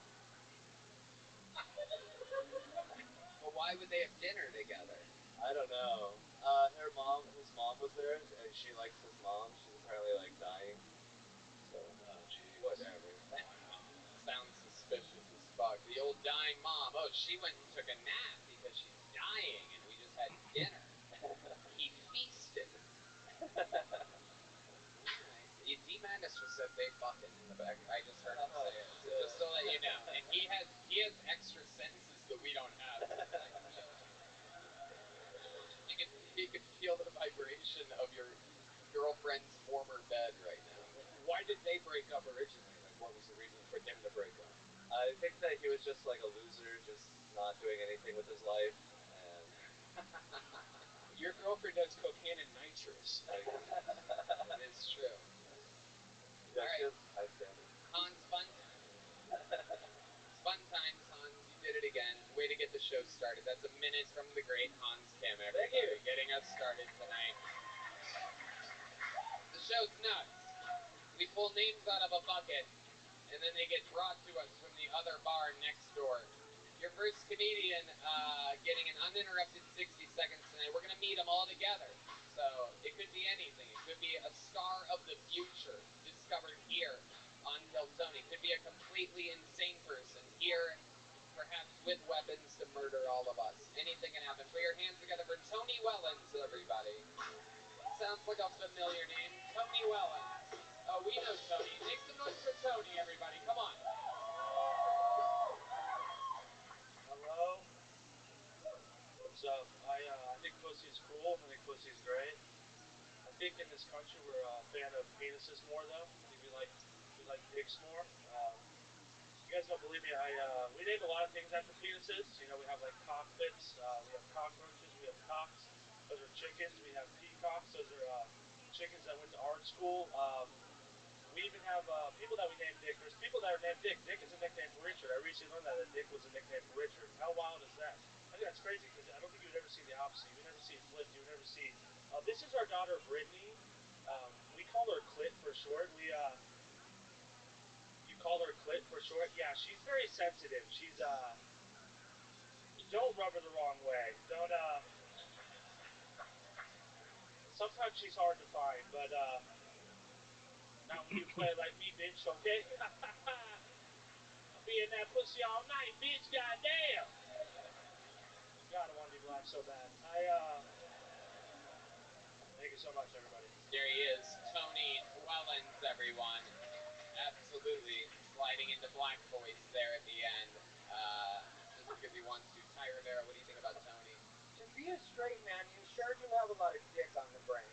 But why would they have dinner together? I don't know. His mom was there, and she likes his mom. She's apparently like dying. So, Whatever. Sounds suspicious as fuck. The old dying mom. Oh, she went and took a nap because she's dying, and we just had dinner. He feasted. D-Madness just said they fucking in the back. I just heard him say it. So just so that you know. And he has extra sentences that we don't have. He can feel the vibration of your girlfriend's former bed right now. why did they break up originally? Like, what was the reason for them to break up? I think that he was just like a loser, just not doing anything with his life. And Your girlfriend does cocaine and nitrous. Like, That is true. yeah, All she right. has high standards. Hans, fun times, Hans. You did it again. Way to get the show started. That's a minute from the great Hans Kim, everybody. Thank you. Getting us started tonight. The show's nuts. We pull names out of a bucket, and then they get brought to us from the other bar next door. Your first comedian getting an uninterrupted 60 seconds tonight. We're going to meet them all together. So it could be anything. It could be a star of the future discovered here on Kill Tony. It could be a completely insane person here, perhaps with weapons to murder all of us. Anything can happen. Put your hands together for Tony Wellens, everybody. Sounds like a familiar name. Tony Wellens. Oh, we know Tony. Make some noise for Tony, everybody. Come on. Hello. What's up? I think pussy's cool. I think pussy's great. I think in this country we're a fan of penises more though. I think we like dicks more. You guys don't believe me? We name a lot of things after penises. You know, we have like cockpits. We have cockroaches. We have cocks. Those are chickens. We have peacocks. Those are chickens that went to art school. We even have people that we name Dick. There's people that are named Dick. Dick is a nickname for Richard. I recently learned that Dick was a nickname for Richard. How wild is that? I think that's crazy because I don't think you would ever see the opposite. You would never see it flipped. You would never see. This is our daughter Brittany. We call her Clit for short. You call her clit for short. Yeah, she's very sensitive. She's don't rub her the wrong way. Don't Sometimes she's hard to find, but not when you play like me, bitch. Okay. I'll be in that pussy all night, bitch. Goddamn. God, I want to be blind so bad. Thank you so much, everybody. There he is, Tony Wellens, everyone. Absolutely sliding into black voice there at the end. Just because he wants to. Ty Rivera, what do you think about Tony? To be a straight man, you sure do have a lot of dick on the brain.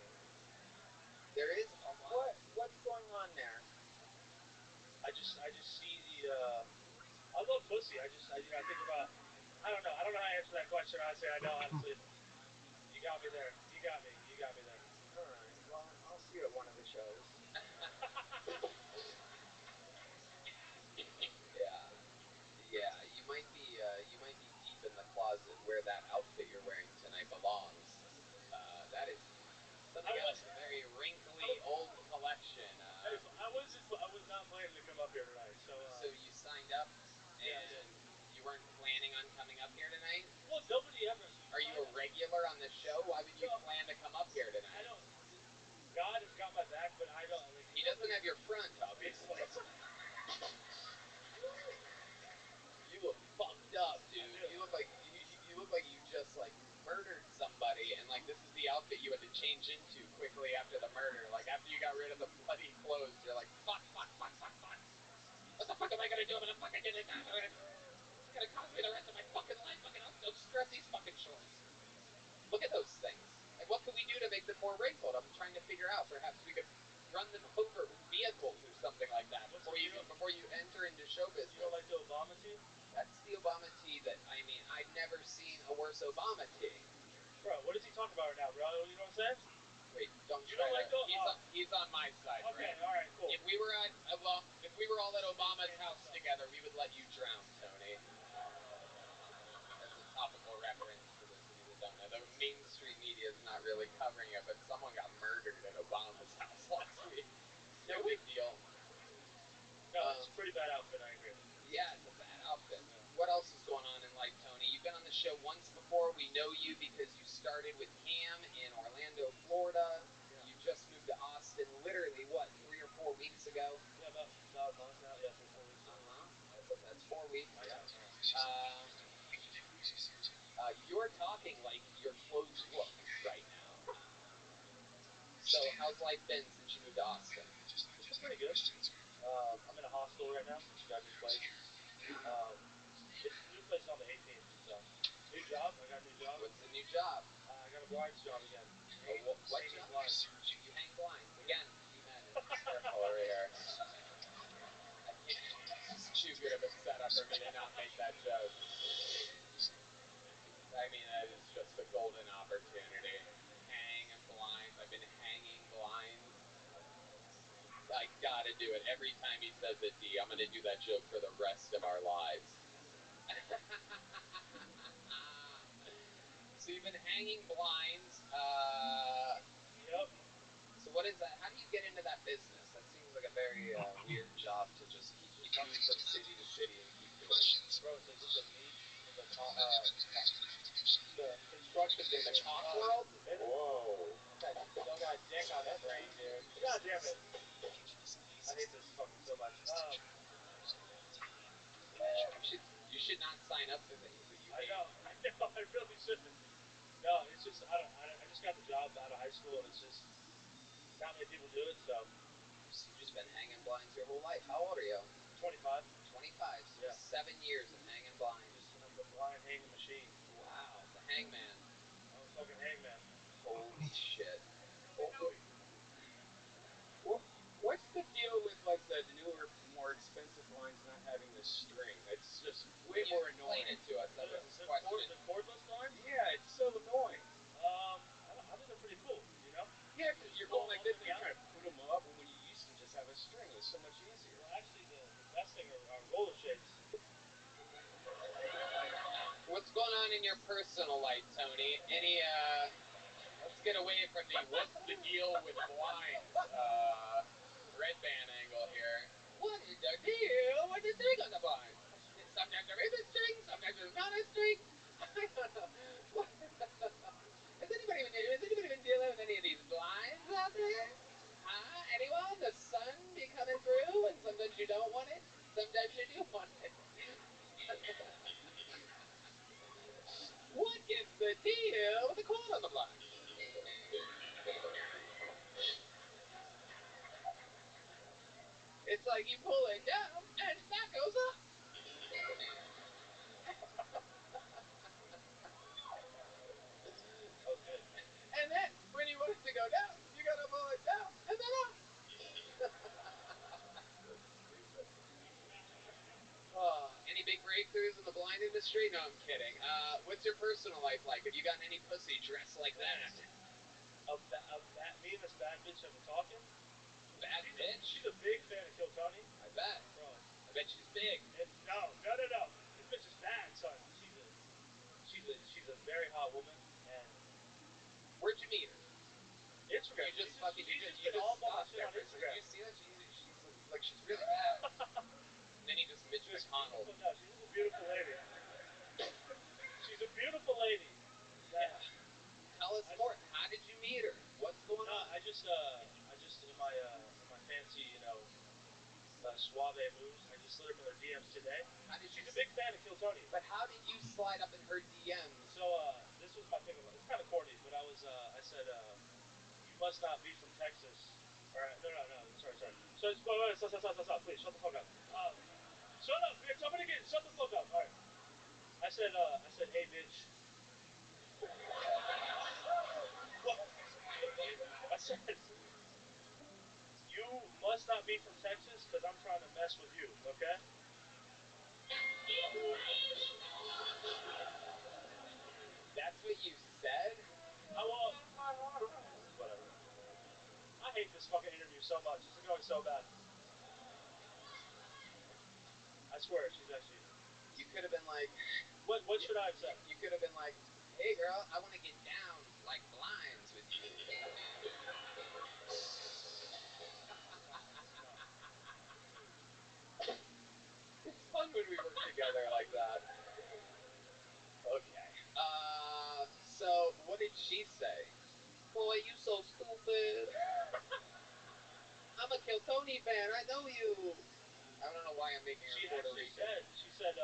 There is a lot. What's going on there? I just see the. I love pussy. I think about. I don't know. I don't know how to answer that question. Honestly, I know. Honestly, you got me there. You got me there. All right. Well, I'll see you at one of the shows. Yeah. You might be deep in the closet where that outfit you're wearing tonight belongs. That is something else. A very wrinkly old collection. I was not planning to come up here tonight. So you signed up, and you weren't planning on coming up here tonight? Well, nobody ever. Are you a regular on the show? Why would you plan to come up here tonight? I don't. God has got my back, but I don't. Like, he doesn't have your front, obviously. You look fucked up, dude. You look like you just like murdered somebody, and like this is the outfit you had to change into quickly after the murder. Like after you got rid of the bloody clothes, you're like, fuck. What the fuck am I gonna do? I'm gonna fucking get it. It's gonna cost me the rest of my fucking life. Fucking, I'll scrub these fucking shorts. Look at those things. Like, what could we do to make them more wrinkled? I'm trying to figure out. Perhaps we could run them over vehicles or something like that before you enter into show business. You don't like the Obama tee? That's the Obama tee that, I mean, I've never seen a worse Obama tee. Bro, what is he talking about right now, bro? You know what I'm saying? Wait, don't you try don't to. Like the, he's on my side, okay, right? all right, cool. If we were all at Obama's house together, we would let you drown, Tony. That's a topical reference for those of you that don't know. The mainstream media is not really covering it, but someone got murdered at Obama's house last week. No big deal. No, it's a pretty bad outfit, I agree. Yeah, it's a bad outfit. Yeah. What else is going on in life, Tony? You've been on the show once before. We know you because you started with Cam in Orlando, Florida. Yeah. You just moved to Austin literally, 3 or 4 weeks ago? Yeah, about a month now. Yeah, 3 or 4 weeks. That's 4 weeks. Yeah. You're talking like your clothes look right now. So, how's life been since you moved to Austin? It's been pretty good. I'm in a hospital right now. Got a new place. It's a new place on the 18th. So, new job. I got a new job. What's the new job? I got a blinds job again. What job? Blinds. You hang blinds. Again, D-Man is careful over here. It's too good of a setup for me to not make that joke. I mean, that is just a golden opportunity. Hang blinds. I've been hanging blinds. I gotta do it. Every time he says it, D, I'm gonna do that joke for the rest of our lives. So you've been hanging blinds. Yep. So what is that? How do you get into that business? That seems like a very weird job to just keep moving from city to city and keep doing. Bro, it's a niche in the construction in the cock world. Whoa. Still got dick on the brain, dude. God damn it. I hate this fucking so much. You should not sign up for things that you hate. I know, I really shouldn't. No, it's just, I just got the job out of high school, and it's just, not many people do it, so. You've just been hanging blinds your whole life. How old are you? 25. 25, so yeah. 7 years of hanging blinds. I'm the blind hanging machine. Wow, the hangman. I'm a fucking hangman. Holy shit. What's the deal with like the newer, more expensive blinds not having the string? It's just way more annoying. Explain it to us. That was his question. The cordless blinds? Yeah, it's so annoying. I think they're pretty cool, you know? Yeah, because you're going like this and you're trying to put them up, and when you used to just have a string, it was so much easier. Well, actually, the best thing are roller shades. What's going on in your personal life, Tony? Let's get away from the what's the deal with blinds red band angle here. What is the deal the sun be coming through, and sometimes you don't want it, sometimes you do want it. What is the deal with the cord on the block? It's like you pull it down, and that goes up. That was good. And then, when you want it to go down, you gotta pull it down, and then up. Stupid. Any big breakthroughs in the blind industry? No, I'm kidding. What's your personal life like? Have you gotten any pussy dressed like that? Me and this bad bitch have been talking. Bad bitch? She's a big fan of Kill Tony. I bet. Bro. I bet she's big. No. This bitch is bad, son. She's a very hot woman, and Where'd you meet her? Instagram. You just stopped there on Instagram. Did you see that? She's really bad. And then he just Mitch McConnell. No, she's a beautiful lady. She's a beautiful lady. Yeah. Tell us more. How did you meet her? What's going on? I just in my fancy, suave moves, I just slid up in their DMs today. She's a big fan of Kill Tony. But how did you slide up in her DMs? So this was my pickup. It's kind of corny, but I said, you must not be from Texas. All right, no, sorry. So it's stop, please, shut the fuck up. Shut up, bitch. I'm gonna shut the fuck up. All right. I said, hey, bitch. I said, you must not be from Texas because I'm trying to mess with you, okay? That's what you said? Whatever. I hate this fucking interview so much. This is going so bad. I swear, she's actually... You could have been like... What should I have said? You could have been like, hey, girl, I want to get down like blinds with you. It's fun when we work together like that. Okay. So, what did she say? Boy, you so stupid. I'm a Kill Tony fan. I know you. I don't know why I'm making her Puerto Rican. She said,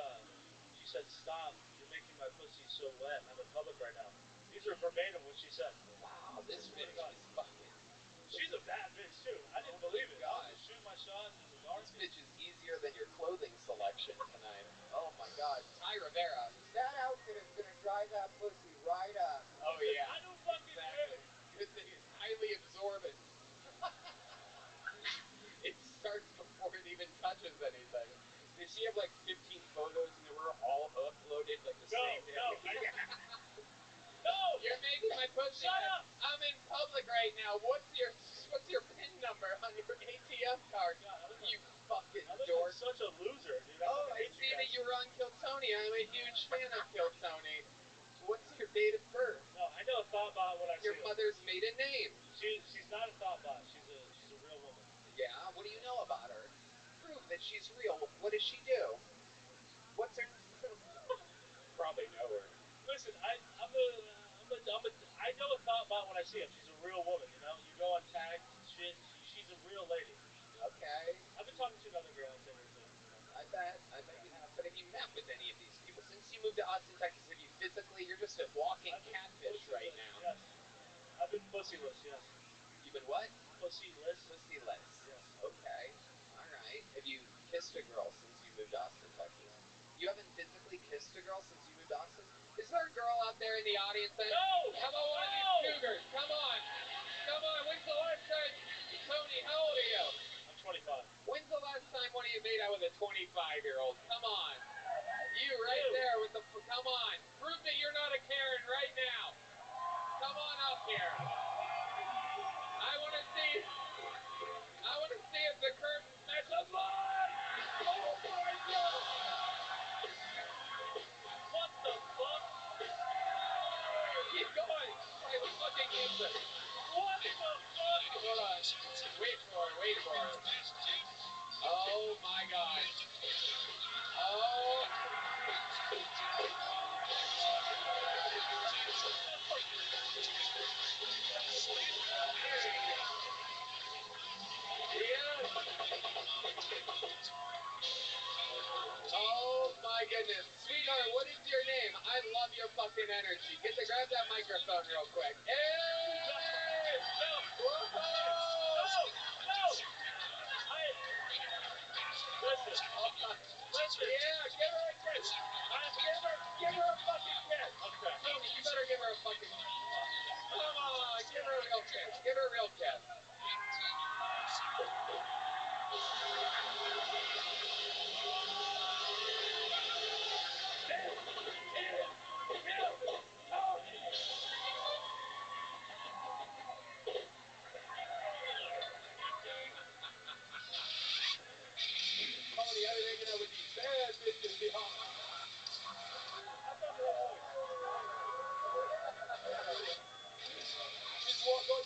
stop. You're making my pussy so wet. I'm in public right now. These are verbatim what she said. Wow, this bitch is fucking... She's a bad bitch, too. I didn't believe it. God. I was just shooting my shot in the dark. This bitch is easier than your clothing selection tonight. Oh, my God. Ty Rivera. That outfit is going to dry that pussy right up. Oh, yeah. I don't fucking exactly. Good thing it's highly absorbent. It starts before it even touches anything. Did she have like 15 photos and they were all uploaded like the same day? No! You're making my pussy. Shut up! I'm in public right now. What's your PIN number on your ATM card? God, you fucking dork. dork. Such a loser, dude. I see that you were on Kill Tony. I'm a huge fan of Kill Tony. What's your date of birth? No, I know a thought bot when I see your mother's maiden name. She's not a thought bot. She's a real woman. Yeah, what do you know about her? Prove that she's real. What does she do? What's her... Probably know her. Listen, I know a thought bot when I see him. She's a real woman, you know? You go on tags and shit. She's a real lady. Okay. I've been talking to another girl on Tinder, too. I bet you have. But have you met with any of these people? Since you moved to Austin, Texas, have you physically... You're just a walking catfish right now. Yes. I've been pussyless, yes. You've been what? Pussyless. Pussyless. Yes. Okay. All right. Have you kissed a girl since you moved to Austin, Texas? You haven't physically kissed a girl since you moved to Austin? Is there a girl out there in the audience that... No! How about one of these cougars? Come on. Come on. When's the last time... Tony, how old are you? I'm 25. When's the last time one of you made out with a 25-year-old? Come on. You right there with the... Come on. Prove that you're not a Karen right now. Come on up here. I want to see if the curtains match up. Oh my God! What the fuck? Keep going. Play the fucking music. What the fuck? Hold on. Wait for it. Oh my God. Oh. Yeah. energy. Grab that microphone real quick. Hey! No! Whoa! Listen. Yeah, give her a kiss. Give her a fucking kiss. Okay. Tony, you better give her a fucking kiss. Come on, give her a real kiss. Give her a real kiss. Tony, I've been hanging out with these bad bitches.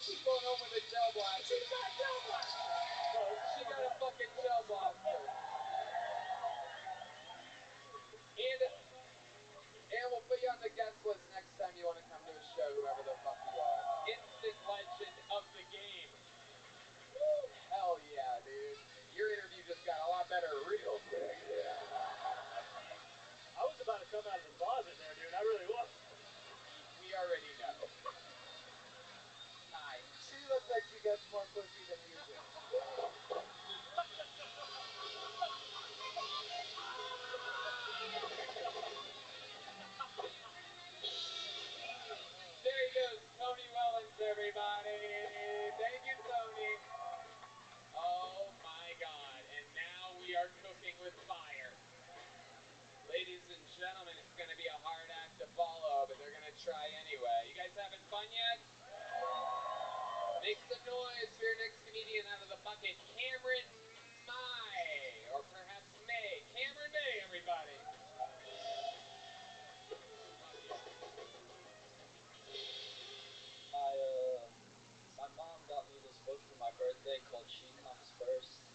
She's going home with a gel blaster. She got a gel blaster. She got a fucking gel blaster. And we'll put you on the guest list next time you want to come to a show, whoever the fuck you are. Instant legend of the game. Woo! Hell yeah, dude. Your interview just got a lot better real quick. I was about to come out of the closet there, dude. I really was. We already know. Hi. She looks like she gets more pussy than you do. There he goes, Tony Wellens, everybody. Thank you, Tony. Oh my God. And now we are cooking with fire. Ladies and gentlemen, it's going to be a hard act to follow, but they're going to try anyway. You guys having fun yet? Make some noise for your next comedian out of the bucket, Cameron May, or perhaps May. Cameron May, everybody. My mom got me this book for my birthday called She Comes First.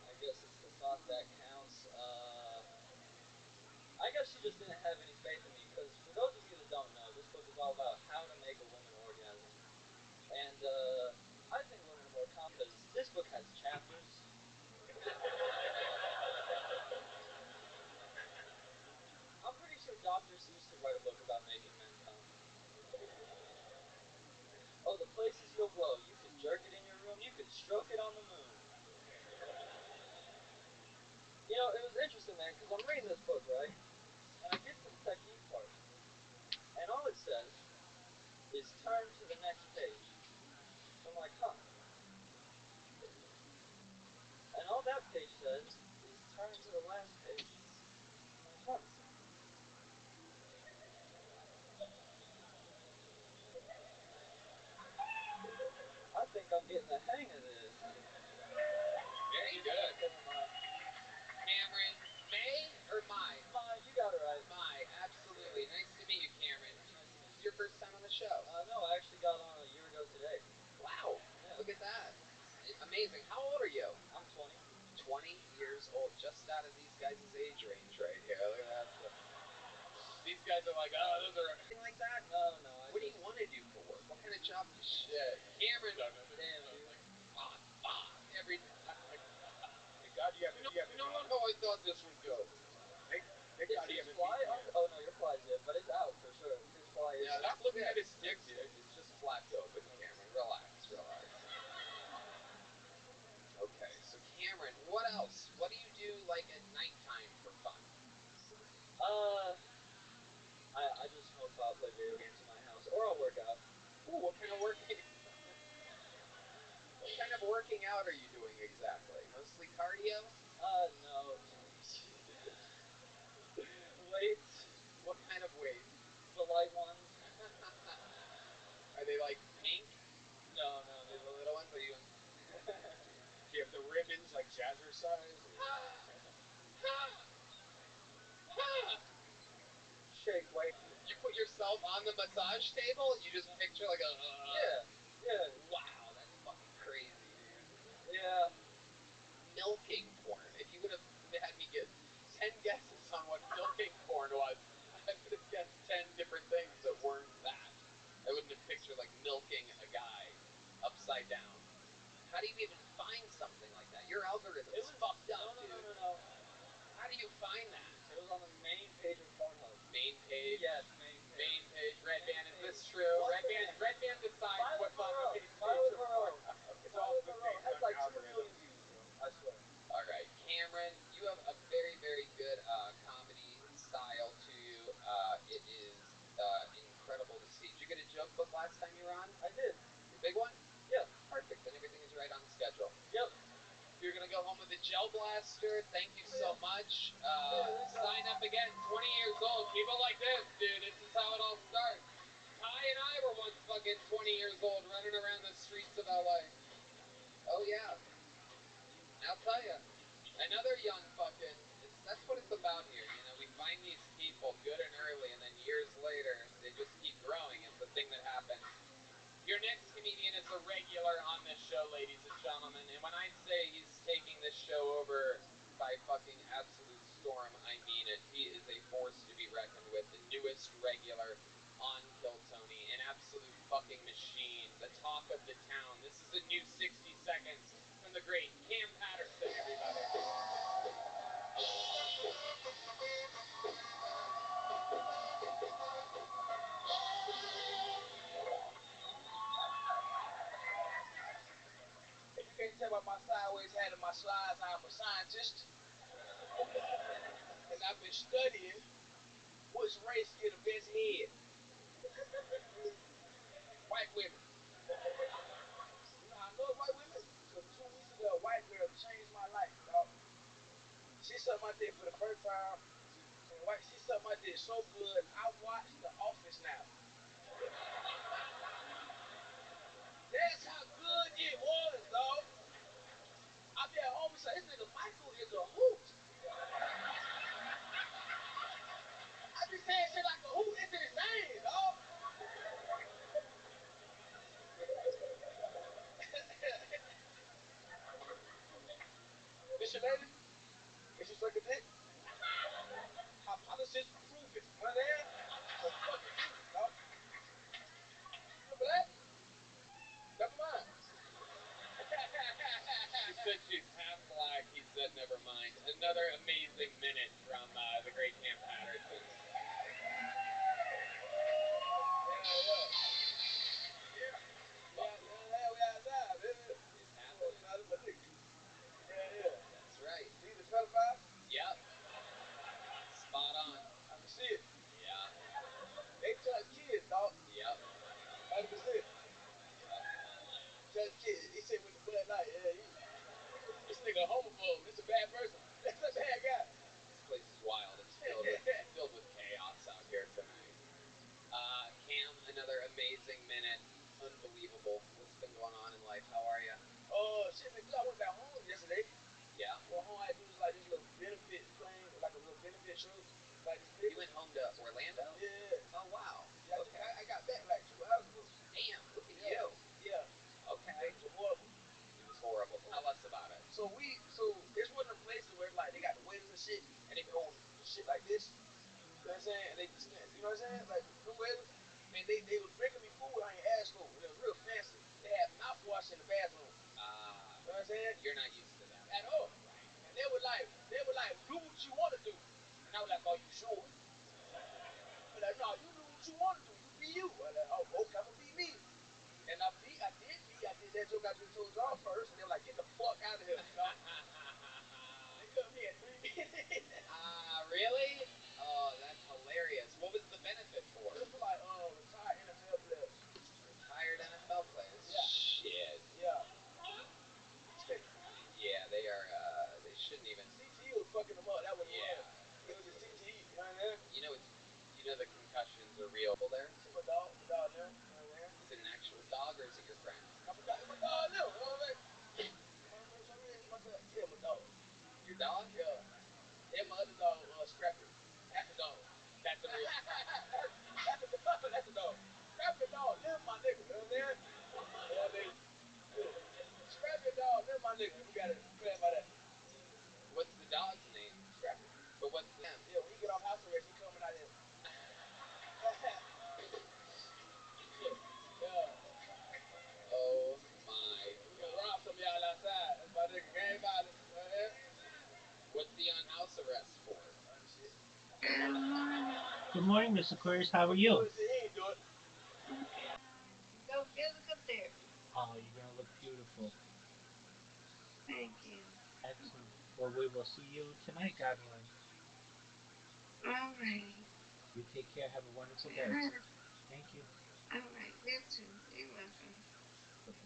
I guess it's the thought that counts. I guess she just didn't have any faith in me because for those of you that don't know, this book is all about how to make a woman orgasm. And I think women are more confident because this book has chapters. I'm pretty sure doctors used to write a book about making men come. Oh, the places you'll blow. You can jerk it in your room. You can stroke it on the moon. You know, it was interesting, man, because I'm reading this book, right? And I get to the technique part. And all it says is turn to the next page. So I'm like, huh. And all that page says is turn to the last page. I'm like, huh. I think I'm getting the hang of this. Very good. Cameron May or Mai? Mai, you got it right. Mai, absolutely. Nice to meet you, Cameron. Nice to meet This is you. your first time on the show? No, I actually got on a year ago today. Wow. Yeah. Look at that. Amazing. How old are you? I'm 20. 20 years old. Just out of these guys' age range right here. Look at that stuff. These guys are like, oh, those are anything like that? No. What do you want to do for work? What kind of job? Shit. Cameron. Damn, dude. Every. Thank God you have. No, I thought this would go. Thank Is God you his haven't fly beat me on? yet. Oh no, your fly's in, but it's out for sure. His fly is. Yeah, stop looking at his dick, dude. It's just flapped open, Cameron. Relax. Okay, so Cameron, what else? What do you do like at nighttime for fun? I just smoke pot, play video games in my house, or I'll work out. Ooh, what kind of working? What kind of working out are you doing exactly? Mostly cardio? No. Weights. What kind of weights? The light ones. Are they like pink? No. The little ones? Are you? Do you have the ribbons like jazzercise? Shake weight. You put yourself on the massage table? You just picture like a. Yeah. Wow, that's fucking crazy, dude. Yeah. Milking porn. If you would have had me get 10 guesses on what milking porn was, I would have guessed 10 different things that weren't that. I wouldn't have pictured like milking a guy upside down. How do you even find something like that? Your algorithm is fucked up, dude. No. How do you find that? It was on the main page of Pornhub. Main page. Yes, main page. Main page. Red Main Band, is page. this true? What Red Band. the- Red Band decides Violent what's on the Monroe. main page Violent of Monroe. Pornhub. It's all Violent for Monroe based has on like 2 algorithm. million views, bro. I swear. All right, Cameron, you have a very, very good comedy style to you. It is incredible to see. Did you get a joke book last time you were on? I did. Your big one? Yeah. Perfect. Then everything is right on schedule. Yep. You're gonna go home with a gel blaster. Thank you so much. Yeah, Sign up again. 20 years old. Keep it like this, dude. This is how it all starts. Ty and I were once fucking 20 years old, running around the streets of LA. Oh yeah. I'll tell you. Another young fucking. That's what it's about here. You know, we find these people good and early, and then years later, they just keep growing. It's a thing that happens. Your next comedian is a regular on this show, ladies and gentlemen. And when I say he's taking this show over by fucking absolute storm, I mean it. He is a force to be reckoned with. The newest regular on Kill Tony. An absolute fucking machine. The talk of the town. This is a new 60 seconds from the great Cam Patterson, everybody. If you can't tell by my sideways hat and my slides, I'm a scientist. And I've been studying which race get the best head. White women. You know how I know it's white women? Because 2 weeks ago, a white girl changed my life, dog. She sucked my dick for the first time. She sucked my dick so good, I watched The Office now. That's how good it was, dog. I be at home and say, this nigga Michael is a hoot. I be saying shit like a hoot. It's insane, dog. This your lady? Is she suck a dick? Hypothesis proven. You know what I'm saying? So fucking use it, dog. Remember that? Never mind. She said she's half black. He said never mind. Another amazing minute from the great Cam Patterson. Yeah, we outside, baby. It's happening. Nothing but niggas. Yeah. That's right. See the pedophile? Yep. Spot on. I can see it. Yeah. They touch kids, dog. Yep. 100%. Yep. Touch kids. He said with the Bud Light, this nigga a homophobe. This a bad person. That's a bad guy. This place is wild. It's filled with chaos out here tonight. Cam, another amazing minute. Unbelievable. What's been going on in life? How are you? Shit been good. I went back home yesterday. Yeah. Well, home I do is like this little benefit thing, like a little benefit show. Like this big. You went home to Orlando? Yeah. Oh wow. Yeah, Okay. I got back like 2 hours ago. Damn. Look at you. Yeah. Okay. It was horrible. It was horrible. Tell us about it. So it's one of them places where like they got the waiters and shit, and they be holding shit like this. You know what I'm saying? And they be stand, you know what I'm saying? Like the waiters, and they was bringing me food I ain't asked for, and it was real fancy. They had mouthwash in the bathroom. You know what I'm saying? You're not used to that At all. Right. And they were like, do what you want to do. And I was like, are you sure? But like, no, you do what you want to do. You be you. I was like, oh, okay, I'm gonna be me. And I did that joke I just told y'all first, and they were like, get the fuck out of here, y'all. They cut me at 3 minutes. Really? Oh, that's hilarious. What was the benefit for? It was for like retired NFL players. Retired NFL players? Yeah. Shit. Yeah. Yeah, they are, they shouldn't even. CTE was fucking them up. That was Yeah. It was just CTE. You know what I mean? You know the concussions are real there? It's my dog there. You know what I mean? Is it an actual dog or is it your friend? It's my dog there. You know what I mean? Yeah, my dog. Your dog? Yeah. And my other dog, Scrappy. That's the dog. That's a real. That's the dog. Scrappy the dog, live my nigga. You know what I mean? Yeah, nigga. Yeah. Scrappy the dog, live my nigga. We gotta clarify that. What's the dog's name? Scrappy. But what's the name? Yeah, when he get off house arrest, he coming out here. Yeah. Oh my We gonna god. rob some of y'all outside. That's my nigga. Gang violence. You know what I mean? What's he on house arrest for? Shit. morning, Mr. Aquarius. How are you? He ain't do it. Go physical therapy. Oh, you're gonna look beautiful. Thank you. Excellent. Well, we will see you tonight, God willing. All righty. You take care. Have a wonderful day. Thank you. All right. You too. You're welcome. Bye-bye.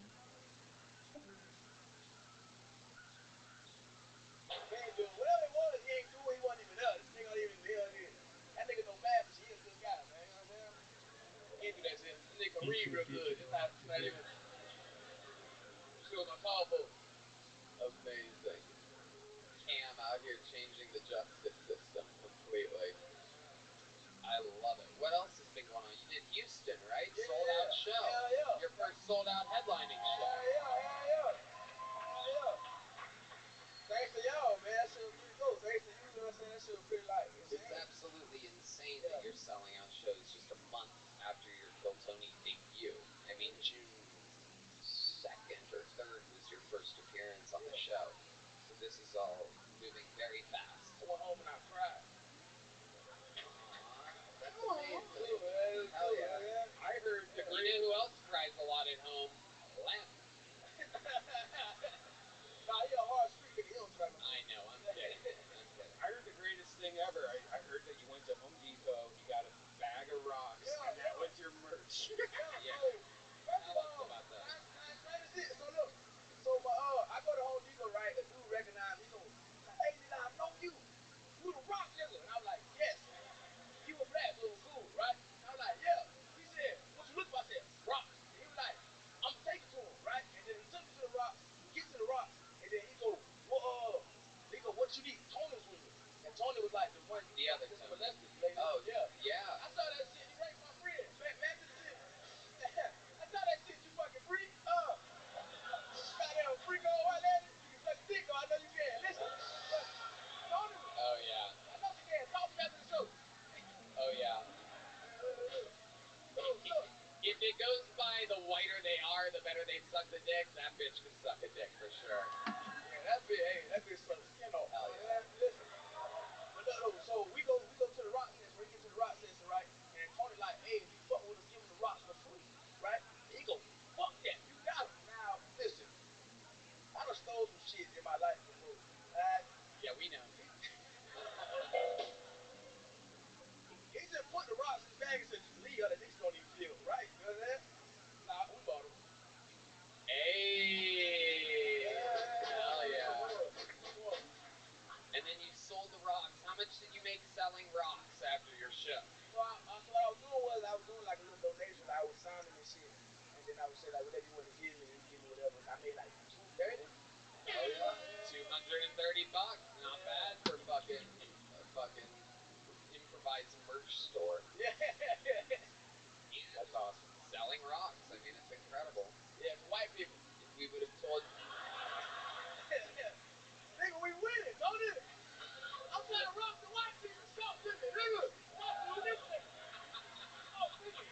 He ain't do it. Whatever it was, he ain't do it. He wasn't even there. This nigga don't even hear it. That nigga know math and shit. He a good guy, man. You know what I'm saying? He ain't do that shit. This nigga can read real good. It's not even. This shit was on call for. Amazing. Cam out here changing the justice system completely. I love it. What else has been going on? You did Houston, right? Yeah. Sold out show. Hell yeah. Your first sold out headlining show. Hell yeah. Hell yeah. Thanks to y'all, man. That shit was pretty dope. Thanks to you, you know what I'm saying? That shit was pretty, like, insane. It's absolutely insane Yeah. that you're selling out shows just a month after your Kill Tony debut. I mean, June 2nd or 3rd was your first appearance on the show. So this is all moving very fast. I went home and I cried. That's amazing. Cool, man. Hell Cool, yeah. man. I heard the You know who else cries a lot at home? Lem. Nah, he a hard street nigga. He don't cry no more. I know, I'm kidding. I'm kidding. I heard the greatest thing ever. I heard that you went to Home Depot, you got a bag of rocks, and that was your merch. Yeah. So, first Tell of us all, about that. I explained this shit. So look, I go to Home Depot, right? A dude recognized me. He goes, "Hey, nigga, I know you. You the rock nigga." And I was like, "Yes." He was black, so it was cool, right? And I was like, "Yeah." He said, "What you looking for?" I said, "Rocks." And he was like, "I'm gonna take you to him, right?" And then he took me to the rocks. We get to the rocks, and then he go, "Well, he go, what you need?" Tony was with me, and Tony was like the one The other just Tony. molested the lady. Oh, yeah. yeah. I saw that shit. He raped my friend. Back to the shit. I saw that shit. You fucking freak. Goddamn freak old white lady. You can suck a dick though. I know you can. Listen. But Tony, Oh, yeah. I know she can. Talk to me after the show. Oh, yeah. So look. If it goes by the whiter they are, the better they suck the dick, that bitch can suck a dick for sure. Yeah, that bitch sucks skin off. Hell yeah. Listen. But no, so we go to the rock session. We get to the rock session, right? And Tony like, "Hey, if you fuck with us, give him the rocks for free, right?" And he go, "Fuck that, you got him." Now, listen, I done stole some shit in my life before. Alright? Yeah, we know. He just put the rocks in the bag and said, "Just leave, other niggas don't even feel right." You know what I'm saying? Nah, we bought them. Hey! Hell yeah. We bought 'em. And then you sold the rocks. How much did you make selling rocks after your show? So what I was doing was I was doing like a little donation. Like I would sign them and shit, and then I would say like whatever you want to give me, you give me whatever. I made like $230. Oh yeah. $230. Not bad for fucking improvised merch store. Yeah. That's awesome. Selling rocks. I mean, it's incredible. Yeah, for white people. If we would have told Nigga, we winning, don't it? I'm trying to rock the white people. Talk to me, nigga. Talk to this nigga. Talk to me.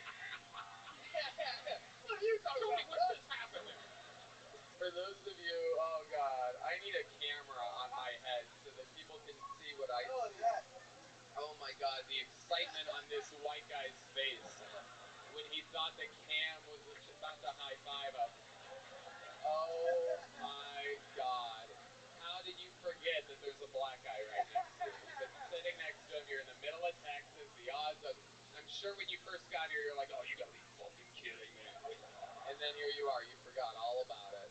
What are you talking Tony, about? what's just happened there? For those of you, oh god, I need a camera on my head so that people can see what I Oh, see. that. Oh my god, the excitement on this white guy's face when he thought that Cam was about to high five him. Oh my god. How did you forget that there's a black guy right next to you? You've been sitting next to him, you're in the middle of Texas, the odds of... I'm sure when you first got here, you're like, oh, you gotta be fucking kidding me. And then here you are, you forgot all about it.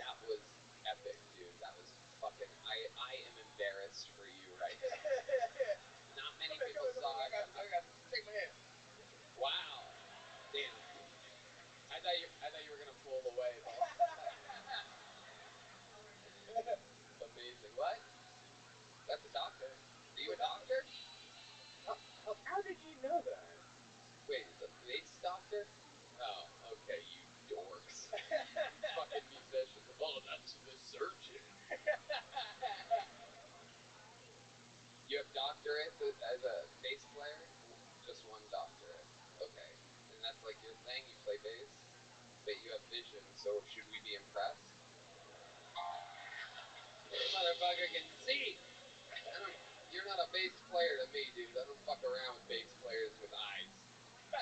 That was epic, dude. That was fucking... I am embarrassed for you right now. Not many people saw it. I got you. Take my hand. Wow. Damn. I thought you were gonna pull away, but... Amazing. What? That's a doctor. Are you a doctor? How did you know that? Wait, the bass doctor? Oh, okay, you dorks. Fucking musicians. Oh, that's the surgeon. You have doctorate as a bass player? Just one doctorate. Okay. And that's like your thing? You play bass? But you have vision, so should we be impressed? This motherfucker can see. You're not a bass player to me, dude. I don't fuck around with bass players with eyes. I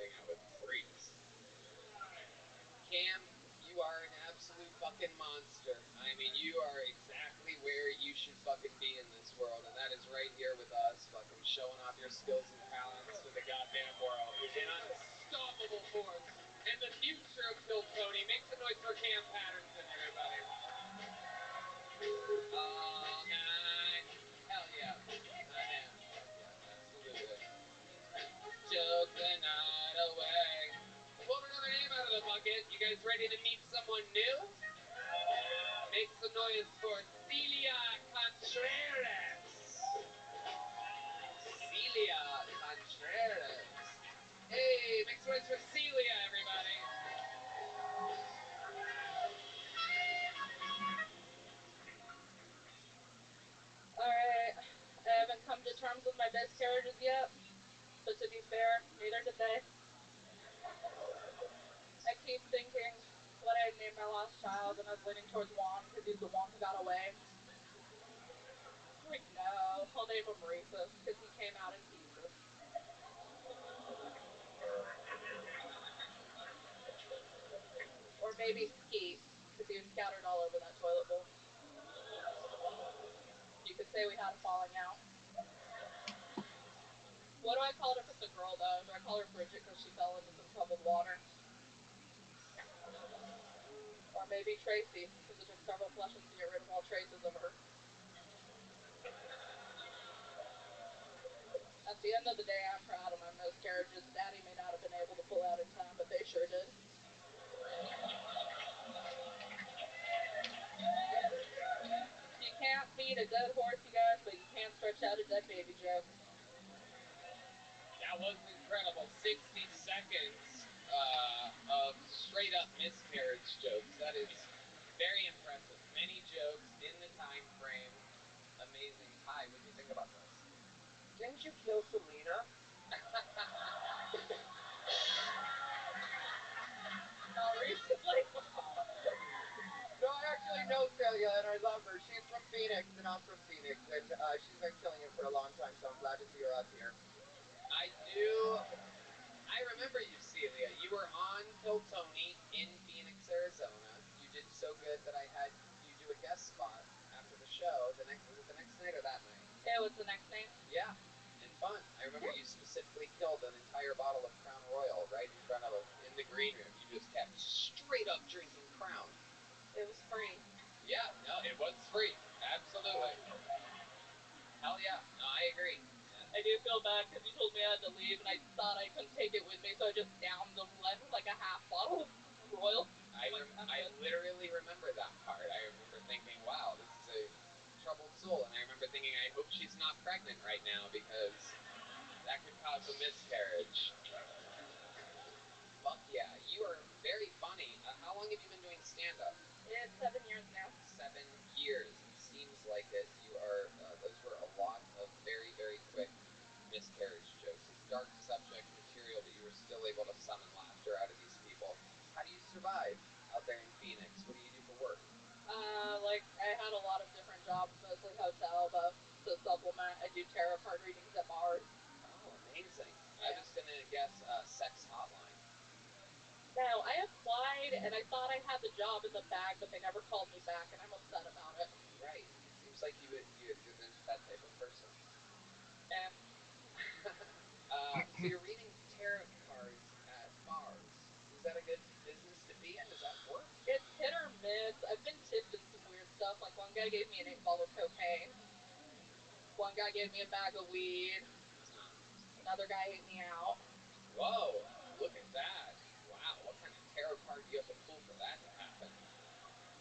hang out with freaks. Cam, you are an absolute fucking monster. I mean, you are exactly where you should fucking be in this world, and that is right here with us, fucking showing off your skills and talents to the goddamn world in unstoppable force. And the future of Phil Tony. Make some noise for Cam Patterson, everybody. All night. Hell yeah. I am. Yeah, absolutely. Joke the night away. Pulled another name out of the bucket. You guys ready to meet someone new? Make some noise for Celia Contreras. Celia Contreras. Hey, make some noise for Celia, everybody. Alright, I haven't come to terms with my miscarriages yet, but to be fair, neither did they. I keep thinking what I'd name my last child, and I was leaning towards Juan because he's the one who got away. Like, no, I'll name him Rufus because he came out in pieces. Or maybe Skeet because he was scattered all over that toilet bowl. You could say we had a falling out. What do I call it if it's a girl, though? Do I call her Bridget because she fell into some troubled water? Or maybe Tracy because it took several flushes to get rid of all traces of her. At the end of the day, I'm proud of my miscarriages. Daddy may not have been able to pull out in time, but they sure did. You can't beat a dead horse, you guys, but you can stretch out a dead baby joke. That was incredible. 60 seconds of straight up miscarriage jokes. That is very impressive. Many jokes in the time frame. Amazing. Hi, what do you think about this? Didn't you kill Selena? Not recently. No, I actually know Celia and I love her. She's from Phoenix and I'm from Phoenix, and she's been killing it for a long time, so I'm glad to see her out here. I remember you, Celia. You were on Phil Tony in Phoenix, Arizona. You did so good that I had you do a guest spot after the show. Was it the next night or that night? It was the next night. Yeah, and fun. I remember you specifically killed an entire bottle of Crown Royal right in front of us in the green room. You just kept straight up drinking Crown. It was free. Yeah, no, it was free. Absolutely. Hell yeah. No, I agree. I do feel bad because you told me I had to leave, and I thought I couldn't take it with me, so I just downed them like a half bottle of Royal. I literally remember that part. I remember thinking, wow, this is a troubled soul. And I remember thinking, I hope she's not pregnant right now because that could cause a miscarriage. Fuck yeah. You are very funny. How long have you been doing stand-up? It's 7 years now. 7 years. Seems like it. You are, those were a lot of very, very quick miscarriage jokes. It's dark subject material, but you were still able to summon laughter out of these people. How do you survive out there in Phoenix? What do you do for work? I had a lot of different jobs, mostly hotel, but to supplement, I do tarot card readings at bars. Oh, amazing. Yeah. I was gonna guess sex hotline. No, I applied, and I thought I had the job in the bag, but they never called me back, and I'm upset about it. Right. Seems like you're that type of person. Yeah. So you're reading tarot cards at bars. Is that a good business to be in? Does that work? It's hit or miss. I've been tipped in some weird stuff. Like, one guy gave me an 8 ball of cocaine. One guy gave me a bag of weed. Another guy ate me out. Whoa, look at that. Wow, what kind of tarot card do you have to pull for that to happen?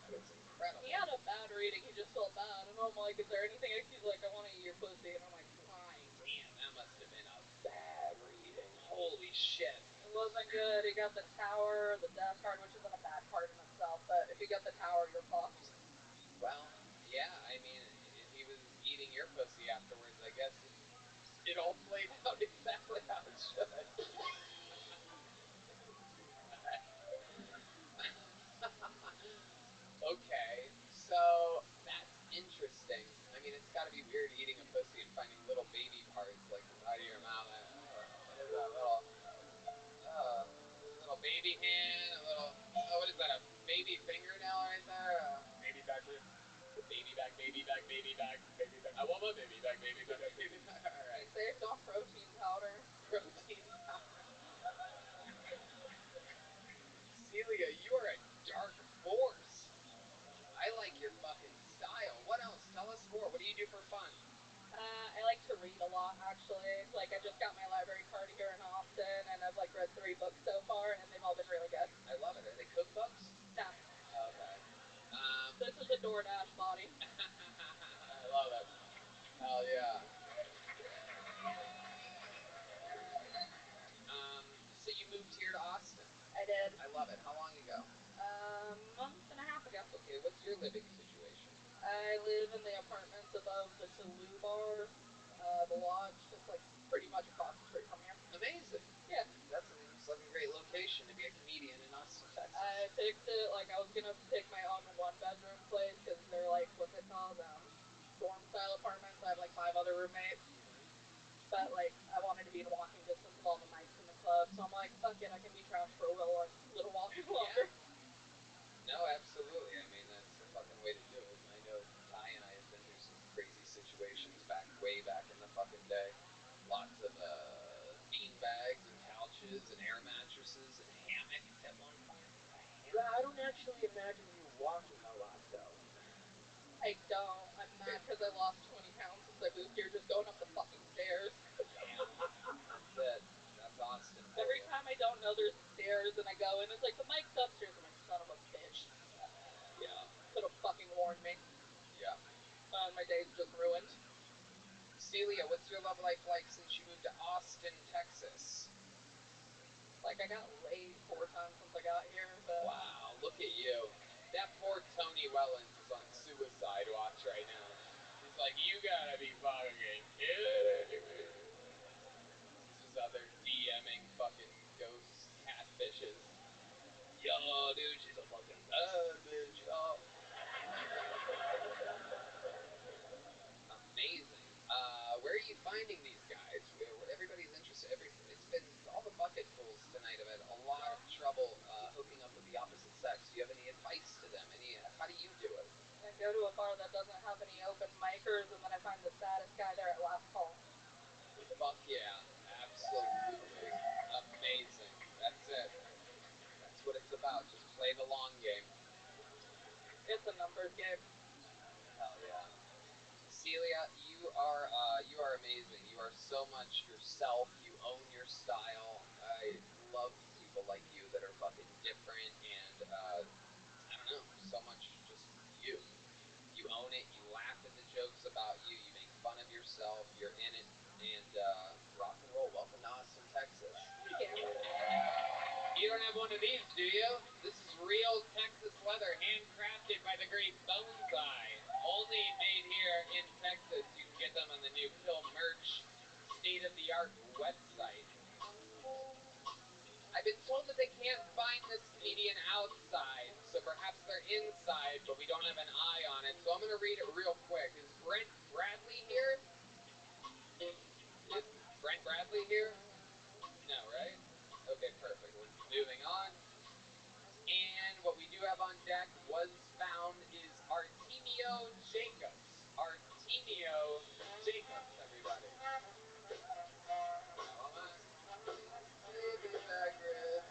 That is incredible. He had a bad reading. He just felt bad. And I'm like, is there anything? He's like, I want to eat your pussy. And I'm like, fine. Damn, that must have been a bad reading. Holy shit. It wasn't good. He got the tower, the death card, which isn't a bad card in itself, but if you get the tower, you're fucked. Well, yeah, I mean, if he was eating your pussy afterwards, I guess it all played out exactly how it should. Okay, so do you do for fun? I like to read a lot, actually. Like, I just got my library card here in Austin, and I've, like, read 3 books so far, and they've all been really good. I love it. Are they cookbooks? No. Okay. This is a DoorDash body. I love it. Hell yeah. So you moved here to Austin. I did. I love it. How long ago? A month and a half ago. Okay, what's your living situation? I live in the apartments above the Tulu bar, the lodge, just like pretty much across the street from here. Amazing. Yeah. That seems like a great location to be a comedian in Austin, Texas. I picked it, like I was gonna pick my own 1-bedroom place because they're like, what's it called? Dorm style apartments. I have like 5 other roommates. But like, I wanted to be in walking distance of all the mics in the club, so I'm like, fuck it, I can be trash for a little while longer. Yeah. No, absolutely. I mean, that's the fucking way to do it. I know Ty and I have been through some crazy situations way back in the fucking day. Lots of bean bags and couches and air mattresses and hammocks at one point. Yeah, I don't actually imagine you walking a lot, though. I don't. I'm mad because I lost 20 pounds since I moved here just going up the fucking stairs. That's it. That's Austin for Every you. time I don't know there's stairs and I go in, it's like, the mic's upstairs. I'm like, son of a bitch. Yeah. Could have fucking warned me. Yeah. My day's just ruined. Celia, what's your love life like since you moved to Austin, Texas? Like, I got laid 4 times since I got here, but... Wow, look at you. That poor Tony Wellens is on suicide watch right now. He's like, you gotta be fucking kidding me. He's just out there DMing fucking ghost catfishes. Yo, dude, she's a fucking bad bitch, yo. Amazing. Where are you finding these guys? Everybody's interested. It's been all the bucket fools tonight have had a lot of trouble hooking up with the opposite sex. Do you have any advice to them? How do you do it? I go to a bar that doesn't have any open micers, and then I find the saddest guy there at last call. Fuck yeah. Absolutely. Amazing. That's it. That's what it's about. Just play the long game. It's a numbers game. Hell yeah. Celia, you are amazing. You are so much yourself. You own your style. I love people like you that are fucking different and I don't know, so much just you. You own it. You laugh at the jokes about you. You make fun of yourself. You're in it. And rock and roll. Welcome to Austin, Texas. Thank you. You don't have one of these, do you? This is real Texas leather, handcrafted by the great Bonsai. Only made here in Texas. You can get them on the new Pill Merch state-of-the-art website. I've been told that they can't find this comedian outside, so perhaps they're inside, but we don't have an eye on it. So I'm going to read it real quick. Is Brent Bradley here? Is Brent Bradley here? No, right? Okay, perfect. We're moving on. And what we do have on deck was found is Artemio Jacobs. Artemio Jacobs, everybody.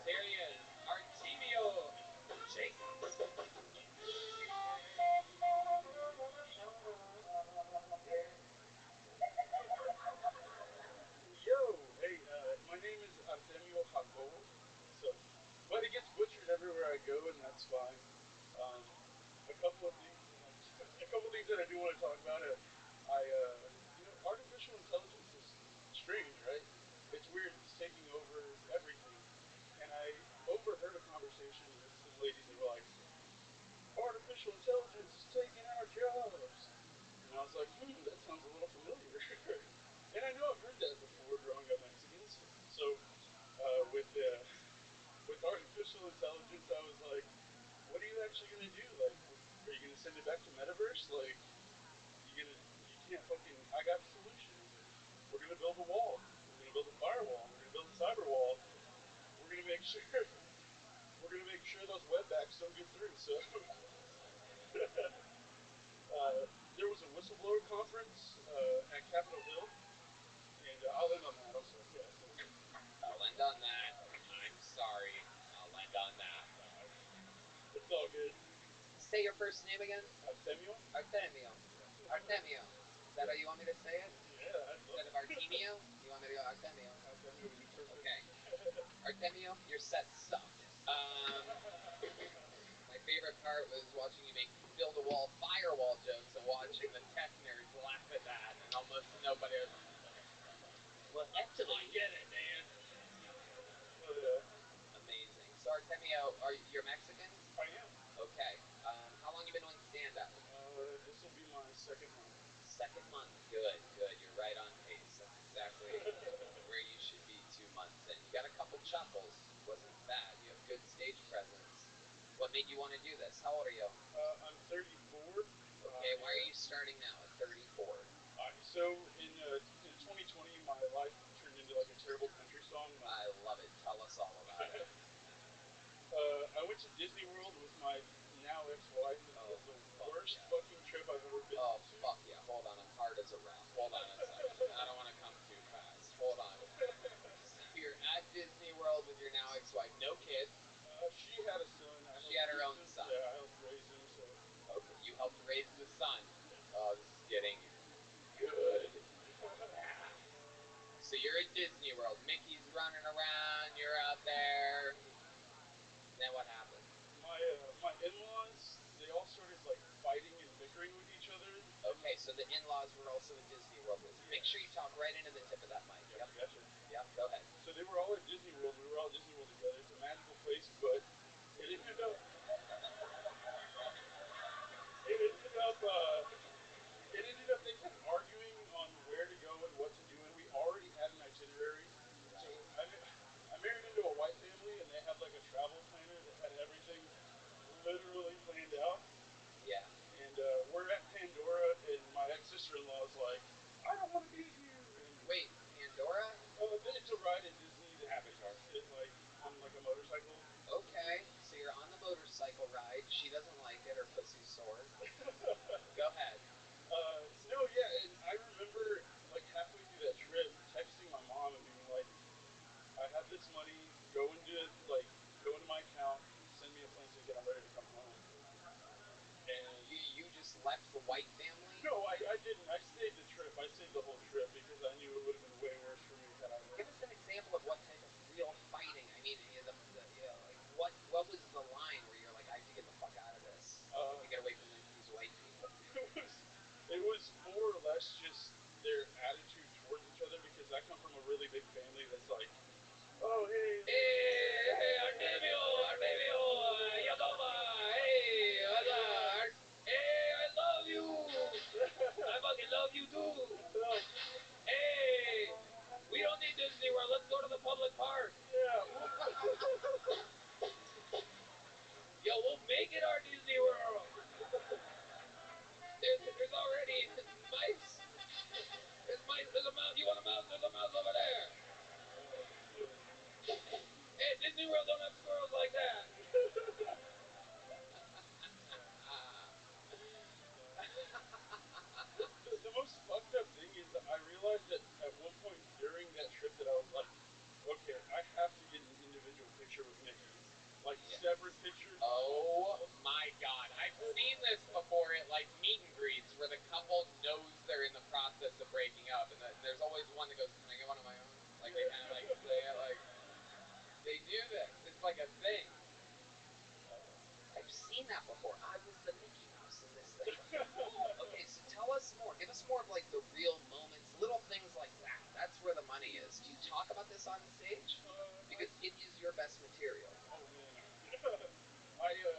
There he is. Artemio Jacobs. Yo, hey, my name is Artemio Jacobo, but it gets butchered everywhere I go, and that's fine. Um, a couple of things that I do want to talk about. Artificial intelligence is strange, right? It's weird. It's taking over everything. And I overheard a conversation with some ladies that were like, artificial intelligence is taking our jobs. And I was like, that sounds a little familiar. And I know I've heard that before growing up Mexicans. So with artificial intelligence, I was like, what are you actually gonna do? Like, are you gonna send it back to metaverse? Like, you can't fucking. I got solutions. We're gonna build a wall. We're gonna build a firewall. We're gonna build a cyber wall. We're gonna make sure. We're gonna make sure those wetbacks don't get through. So. There was a whistleblower conference at Capitol Hill, and I'll end on that. I'm sorry. Yeah, thank you. I'll end on that. I'm sorry. I'll end on that. It's all good. Say your first name again. Artemio? Artemio. Artemio. that how you want me to say it? Yeah, I'd love Instead of Artemio? You want me to go Artemio? Artemio would be perfect. Okay. Artemio, your set sucked. My favorite part was watching you make build-a-wall firewall jokes and watching the tech nerds laugh at that, and almost nobody was. Well, actually, I get it, man. Oh, yeah. Amazing. So Artemio, you're Mexican? I am. Okay. How long you been doing stand-up? This will be my second month. Second month. Good, good. You're right on pace. That's exactly where you should be 2 months in. You got a couple chuckles. Wasn't bad. You have good stage presence. What made you want to do this? How old are you? I'm 34. Okay, why are you starting now at 34? So in 2020, my life turned into like a terrible country song. I love it. Tell us all about it. I went to Disney World with my now ex-wife, and it was the worst fucking trip I've ever been Oh, to. fuck yeah. Hold on. I'm hard as a rock. Hold on a second. I don't want to come too fast. Hold on. So you're at Disney World with your now ex-wife. No kids. She had a son. She had her own son. Yeah, I helped raise him, so. Okay, you helped raise the son. Oh, this is getting good. So you're at Disney World. Mickey's running around. You're out there. Then what happened? My in-laws, they all started like fighting and bickering with each other. Okay, so the in-laws were also at Disney World with you. Make sure you talk right into the tip of that mic. Yep. Gotcha. Yep, go ahead. So they were all at Disney World. We were all at Disney World together. It's a magical place, but it ended up. They kept arguing on where to go and what to do, and we already had an itinerary. Right. So I married into a white family, and they had like a travel planner that had everything literally planned out. Yeah. And we're at Pandora, and my ex-sister-in-law is like, I don't want to be here. And, wait, Pandora? It's a ride in Disney that Avatar. you sit like on like a motorcycle. Okay, so you're on the motorcycle ride. She doesn't like it. Her pussy's sore. Go ahead. No, yeah, and I remember like halfway through that trip texting my mom and being like, I have this money, go into my account, send me a plane ticket, I'm ready to come home. And You just left the white family? no, I didn't. I stayed the trip. I stayed the whole trip because I knew it would have been way worse for me had I left. Give us an example of what type of real fighting. I mean, like what was the line where you're like, I have to get the fuck out of this. I have to get away from these white people. It was more or less just their attitude towards each other because I come from a really big family that's like, oh Hey, Artemio, Yadova, hey, I love you. I fucking love you too. Hey, we don't need Disney World. Let's go to the public park. yeah. Yo, we'll make it our Disney World. There's already mice. There's mice. There's a mouse. You want a mouse? There's a mouse over there. Hey, Disney World don't have squirrels like that. The most fucked up thing is that I realized that at one point during that trip that I was like, okay, I have to get an individual picture with Mickey. Like separate pictures. Oh my god. I've seen this before at like meet and greets where the couple knows they're in the process of breaking up and there's always one that goes, can I get one of my own? Like they kind of like say it like, they do this. It's like a thing. I've seen that before. I was the Mickey Mouse in this thing. Okay, so tell us more. Give us more of like the real moments, little things like that. That's where the money is. Do you talk about this on stage? Because it is your best material. Oh man.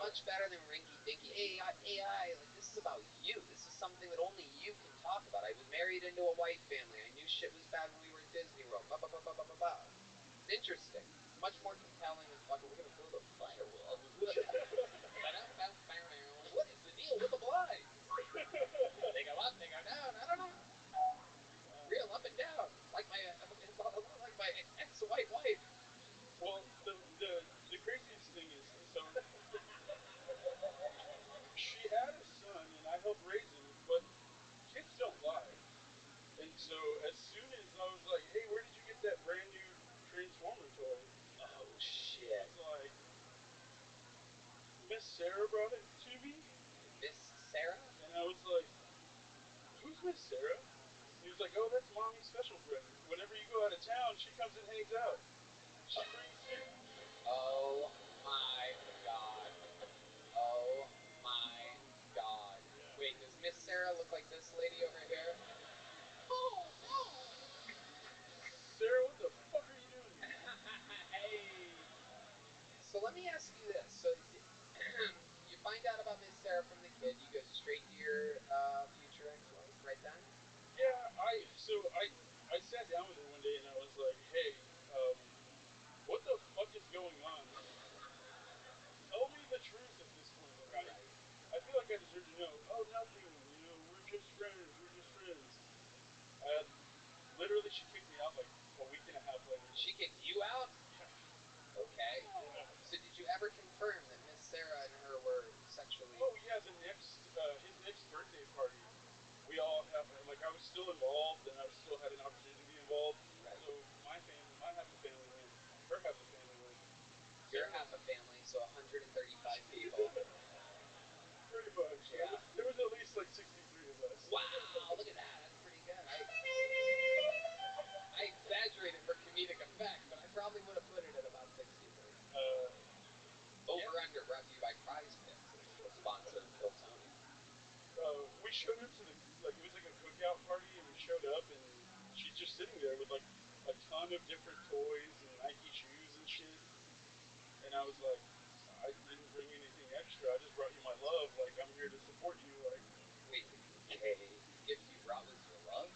Much better than rinky dinky AI. Like this is about you. This is something that only you can talk about. I was married into a white family. I knew shit was bad when we were at Disney World. Blah blah blah blah blah blah blah. It's interesting. Much more compelling than fucking. We're gonna build a firewall. What is the deal with the blinds? They go up. They go down. I don't know. Real up and down. Like my like my ex-white wife. Well, the craziest thing is, so she had a son and I helped raise him, but kids don't lie. And so as soon as I was like, hey, where did you get that brand new Transformer toy? Oh shit. It's like, Miss Sarah brought it to me. Miss Sarah? And I was like, who's Miss Sarah? like, oh, that's mommy's special friend. Whenever you go out of town, she comes and hangs out. She brings food. Oh my god. Oh my god. Yeah. Wait, does Miss Sarah look like this lady over here? Sarah, what the fuck are you doing here? Hey. So let me ask you this. So you find out about Miss Sarah from the kid. You go straight to your future ex-wife right then? Yeah, I sat down with her one day and I was like, hey, what the fuck is going on? Tell me the truth at this point. Like, I feel like I deserve to know. Oh, nothing. You know, we're just friends. We're just friends. Literally, she kicked me out like a week and a half later. She kicked you out? Yeah. Okay. Yeah. So did you ever confirm that Miss Sarah and her were sexually? Oh yeah, his next birthday party, we all have like I was still involved and I still had an opportunity to be involved. Right. So my half the family went, her half the family went. Your half a family, so 135 people. Pretty much. Yeah. There was at least like 63 of us. Wow, look at that. That's pretty good. I exaggerated for comedic effect, but I probably would have put it at about 63. Over Yeah. Under brought to you by Prize Picks, a sponsor of Phil Tony. We showed up to it was like a cookout party and we showed up and she's just sitting there with like a ton of different toys and Nike shoes and shit. And I was like, I didn't bring anything extra. I just brought you my love. Like, I'm here to support you. Like, Wait, the gift you brought was your love?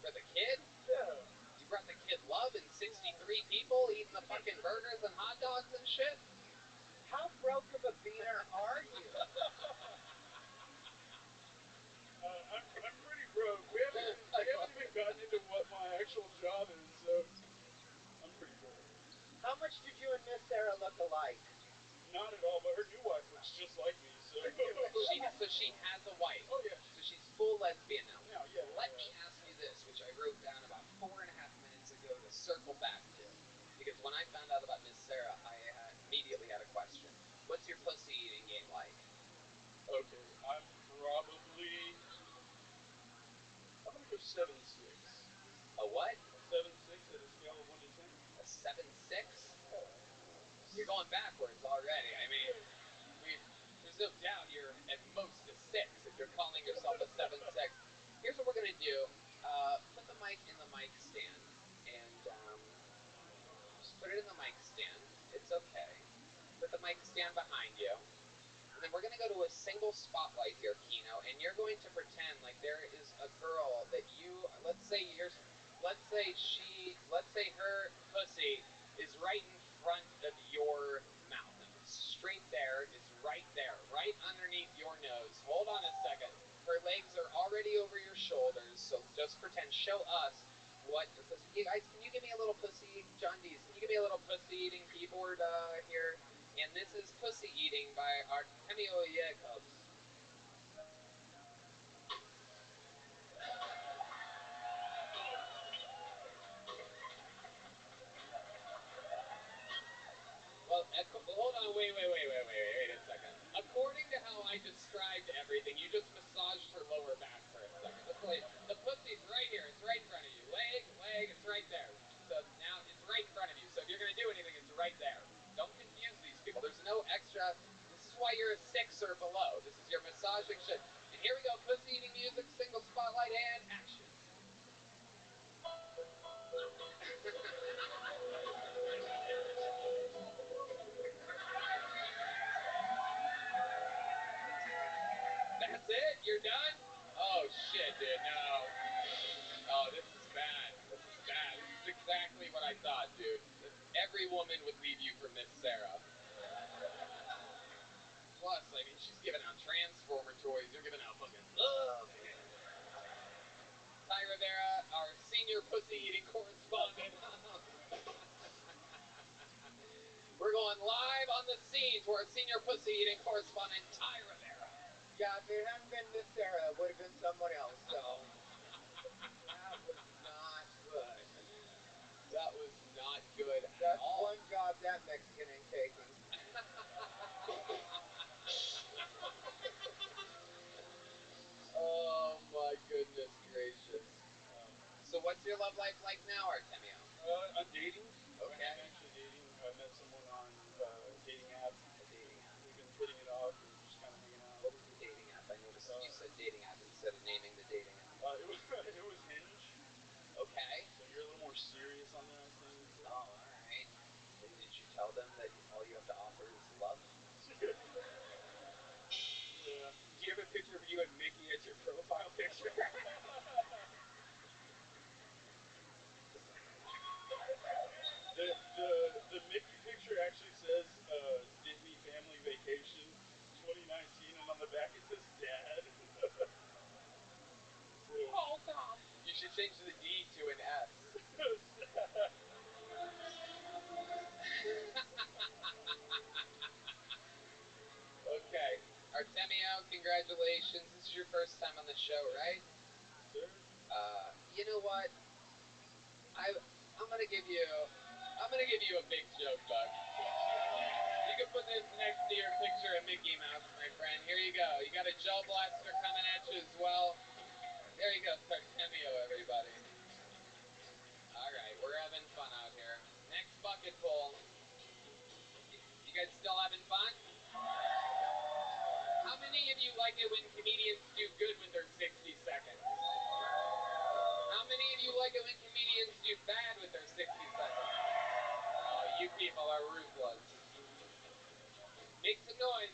For the kid? yeah. You brought the kid love and 63 people eating the fucking burgers and hot dogs and shit? How broke of a beaner are you? I'm pretty broke. We haven't even gotten into what my actual job is, so I'm pretty broke. How much did you and Miss Sarah look alike? Not at all, but her new wife looks just like me, so. So she has a wife. Oh, yeah. So she's full lesbian now. No, yeah. Let me ask you this, which I wrote down about 4.5 minutes ago to circle back to. Because when I found out about Miss Sarah, I immediately had a question. What's your pussy eating game like? Okay, I'm gonna go 7-6. A what? A 7-6 at a scale of 1 to 10. A 7-6? Yeah. You're going backwards already. I mean, there's no doubt you're at most a 6 if you're calling yourself a 7-6. Here's what we're going to do. Put the mic in the mic stand and just put it in the mic stand. It's okay. Put the mic stand behind you. And then we're going to go to a single spotlight here, Kino, and you're going to pretend like there is a girl that let's say her pussy is right in front of your mouth. Straight there, it's right there, right underneath your nose. Hold on a second. Her legs are already over your shoulders, so just pretend. Show us what your pussy. You guys, can you give me a little pussy, John Dees? Can you give me a little pussy eating keyboard here? And this is Pussy Eating by Artemio Jacobs. Well, hold on, wait a second. According to how I described everything, you just massaged her lower back for a second. The pussy's right here, it's right in front of you. Leg, it's right there. So now it's right in front of you. So if you're going to do anything, it's right there. Don't confuse these people. There's no extra. This is why you're a 6 or below. This is your massaging shit. And here we go, pussy eating music, single spotlight, and action. That's it? You're done? Oh shit, dude, no. Oh, this is bad. This is exactly what I thought, dude. Every woman would leave you for Miss Sarah. Plus, I mean, she's giving out Transformer toys. You're giving out fucking love. Ty Rivera, our senior pussy-eating correspondent. We're going live on the scene to our senior pussy-eating correspondent, Ty Rivera. Yeah, if it hadn't been Miss Sarah, it would have been someone else, so. That was not good. That was not good at That's all. one job that Mexican ain't taking. Oh my goodness gracious. love life like now, Artemio? I'm dating. Okay. I'm actually dating. I met someone on a dating app. A dating app. We've been hitting it off and just kind of hanging out. What is the dating app? I noticed you said dating app instead of naming the dating app. It was Hinge. Okay. So you're a little more serious on there, I think. Oh, all right. And did you tell them that all you have to offer is love? Yeah. Do you have a picture of you and Mickey as your profile picture? The Mickey picture actually says Disney Family Vacation 2019, and on the back it says Dad. Oh, God. You should change the D to an S. Okay. Artemio, congratulations. This is your first time on the show, right? Sir? You know what? I'm gonna give you a big joke, Doug. You can put this next to your picture of Mickey Mouse, my friend. Here you go. You got a gel blaster coming at you as well. There you go, Artemio, everybody. All right, we're having fun out here. Next bucket full. You guys still having fun? How many of you like it when comedians do good with their 60 seconds? How many of you like it when comedians do bad with their 60 seconds? Oh, you people are ruthless. Make some noise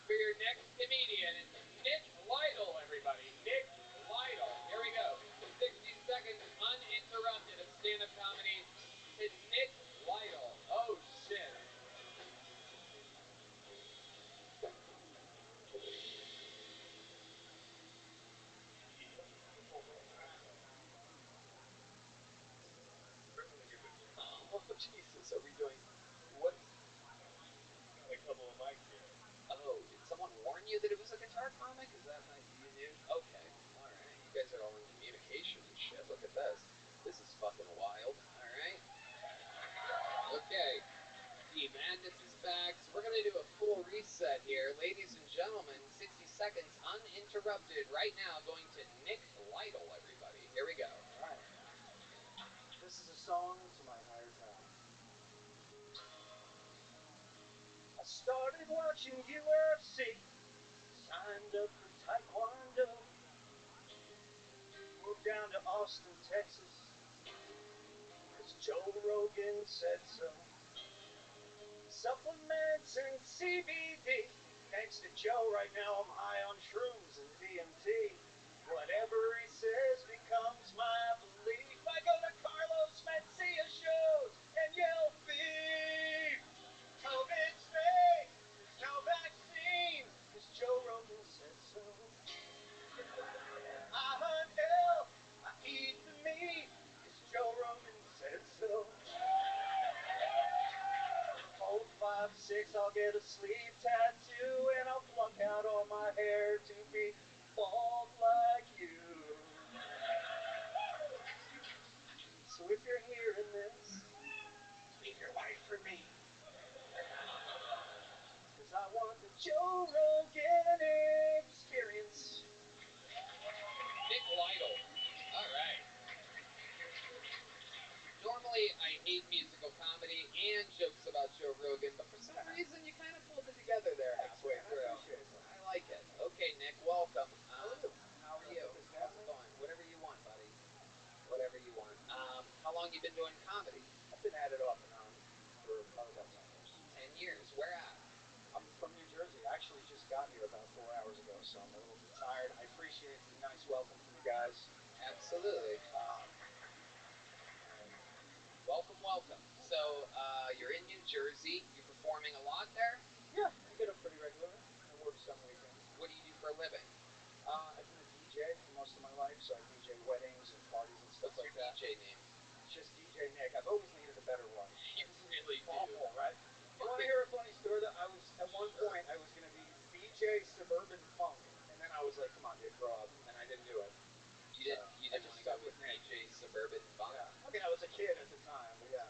for your next comedian, Nick Lytle, everybody. Nick Lytle. Here we go. 60 seconds uninterrupted of stand-up comedy to Nick Lytle. Oh, shit. Oh, Jesus. Are we doing... What? Got a couple of mics here. Oh, did someone warn you that it was a guitar comic? Is that not you knew? Okay, all right. You guys are all in communication and shit. Look at this. This is fucking wild. All right. Okay. The madness is back. So we're gonna do a full reset here, ladies and gentlemen. 60 seconds uninterrupted. Right now, going to Nick Lytle. Everybody, here we go. All right. This is a song to my higher power. I started watching UFC, signed up for Taekwondo, moved down to Austin, Texas, cause Joe Rogan said so. Supplements and CBD, thanks to Joe right now I'm high on shrooms and DMT. Whatever he says becomes my belief. I go to Carlos Mencia shows and yell beef. COVID's fake, there's no vaccine, cause Joe Rogan said so. I hunt elk, I eat the meat, cause Joe Rogan said so. Hold 5'6", I'll get a sleeve tattoo, and I'll pluck out all my hair to be bald like you. So if you're hearing this, leave your wife for me. Cause I want the Joe Rogan experience. Nick Lytle. All right. Normally, I hate musical comedy and jokes about Joe Rogan, but for some reason, you kind of pulled it together there halfway through. I appreciate it. I like it. Okay, Nick, welcome. How are you? How are you? How's it going? Whatever you want, buddy. Whatever you want. How long you been doing comedy? I've been at it off and on for probably about 10 years. 10 years. Where at? I'm from New Jersey. I actually just got here about 4 hours ago, so I'm a little bit tired. I appreciate the nice welcome from you guys. Absolutely. Welcome, welcome. So, you're in New Jersey. You're performing a lot there? Yeah, I get up pretty regularly. I work some weekends. What do you do for a living? I've been a DJ for most of my life, so I DJ weddings and parties and stuff What's like your that. DJ name? It's just DJ Nick. I've always needed a better one. You really do. Awful, right? You want to hear a funny story? That I was at one point I was going to be DJ Suburban Funk, and then I was like, "Come on, Nick, grow up," and I didn't do it. You didn't want to go with DJ Suburban Funk? Yeah. I mean, I was a kid at the time, but yeah.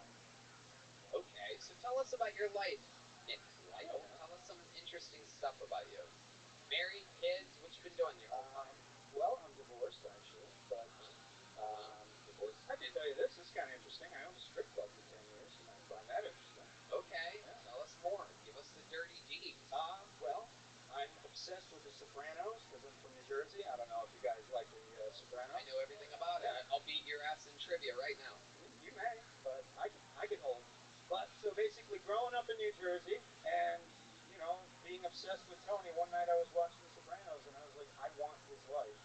Okay, so tell us about your life, Nick Lytle. Tell us some interesting stuff about you. Married, kids, what you been doing your whole time? Well, I'm divorced actually, but Divorced? I have a tell you this. This is kind of interesting. I owned a strip club for 10 years. You might find that interesting. Okay, Yeah. tell us more. Give us the dirty deeds. Well, I'm obsessed with The Sopranos because I'm from New Jersey. I don't know if you guys like The Sopranos. I know everything about it. I'll beat your ass in trivia right now. You may, but I can hold. But so basically, growing up in New Jersey and being obsessed with Tony. One night I was watching The Sopranos and I was like, I want his life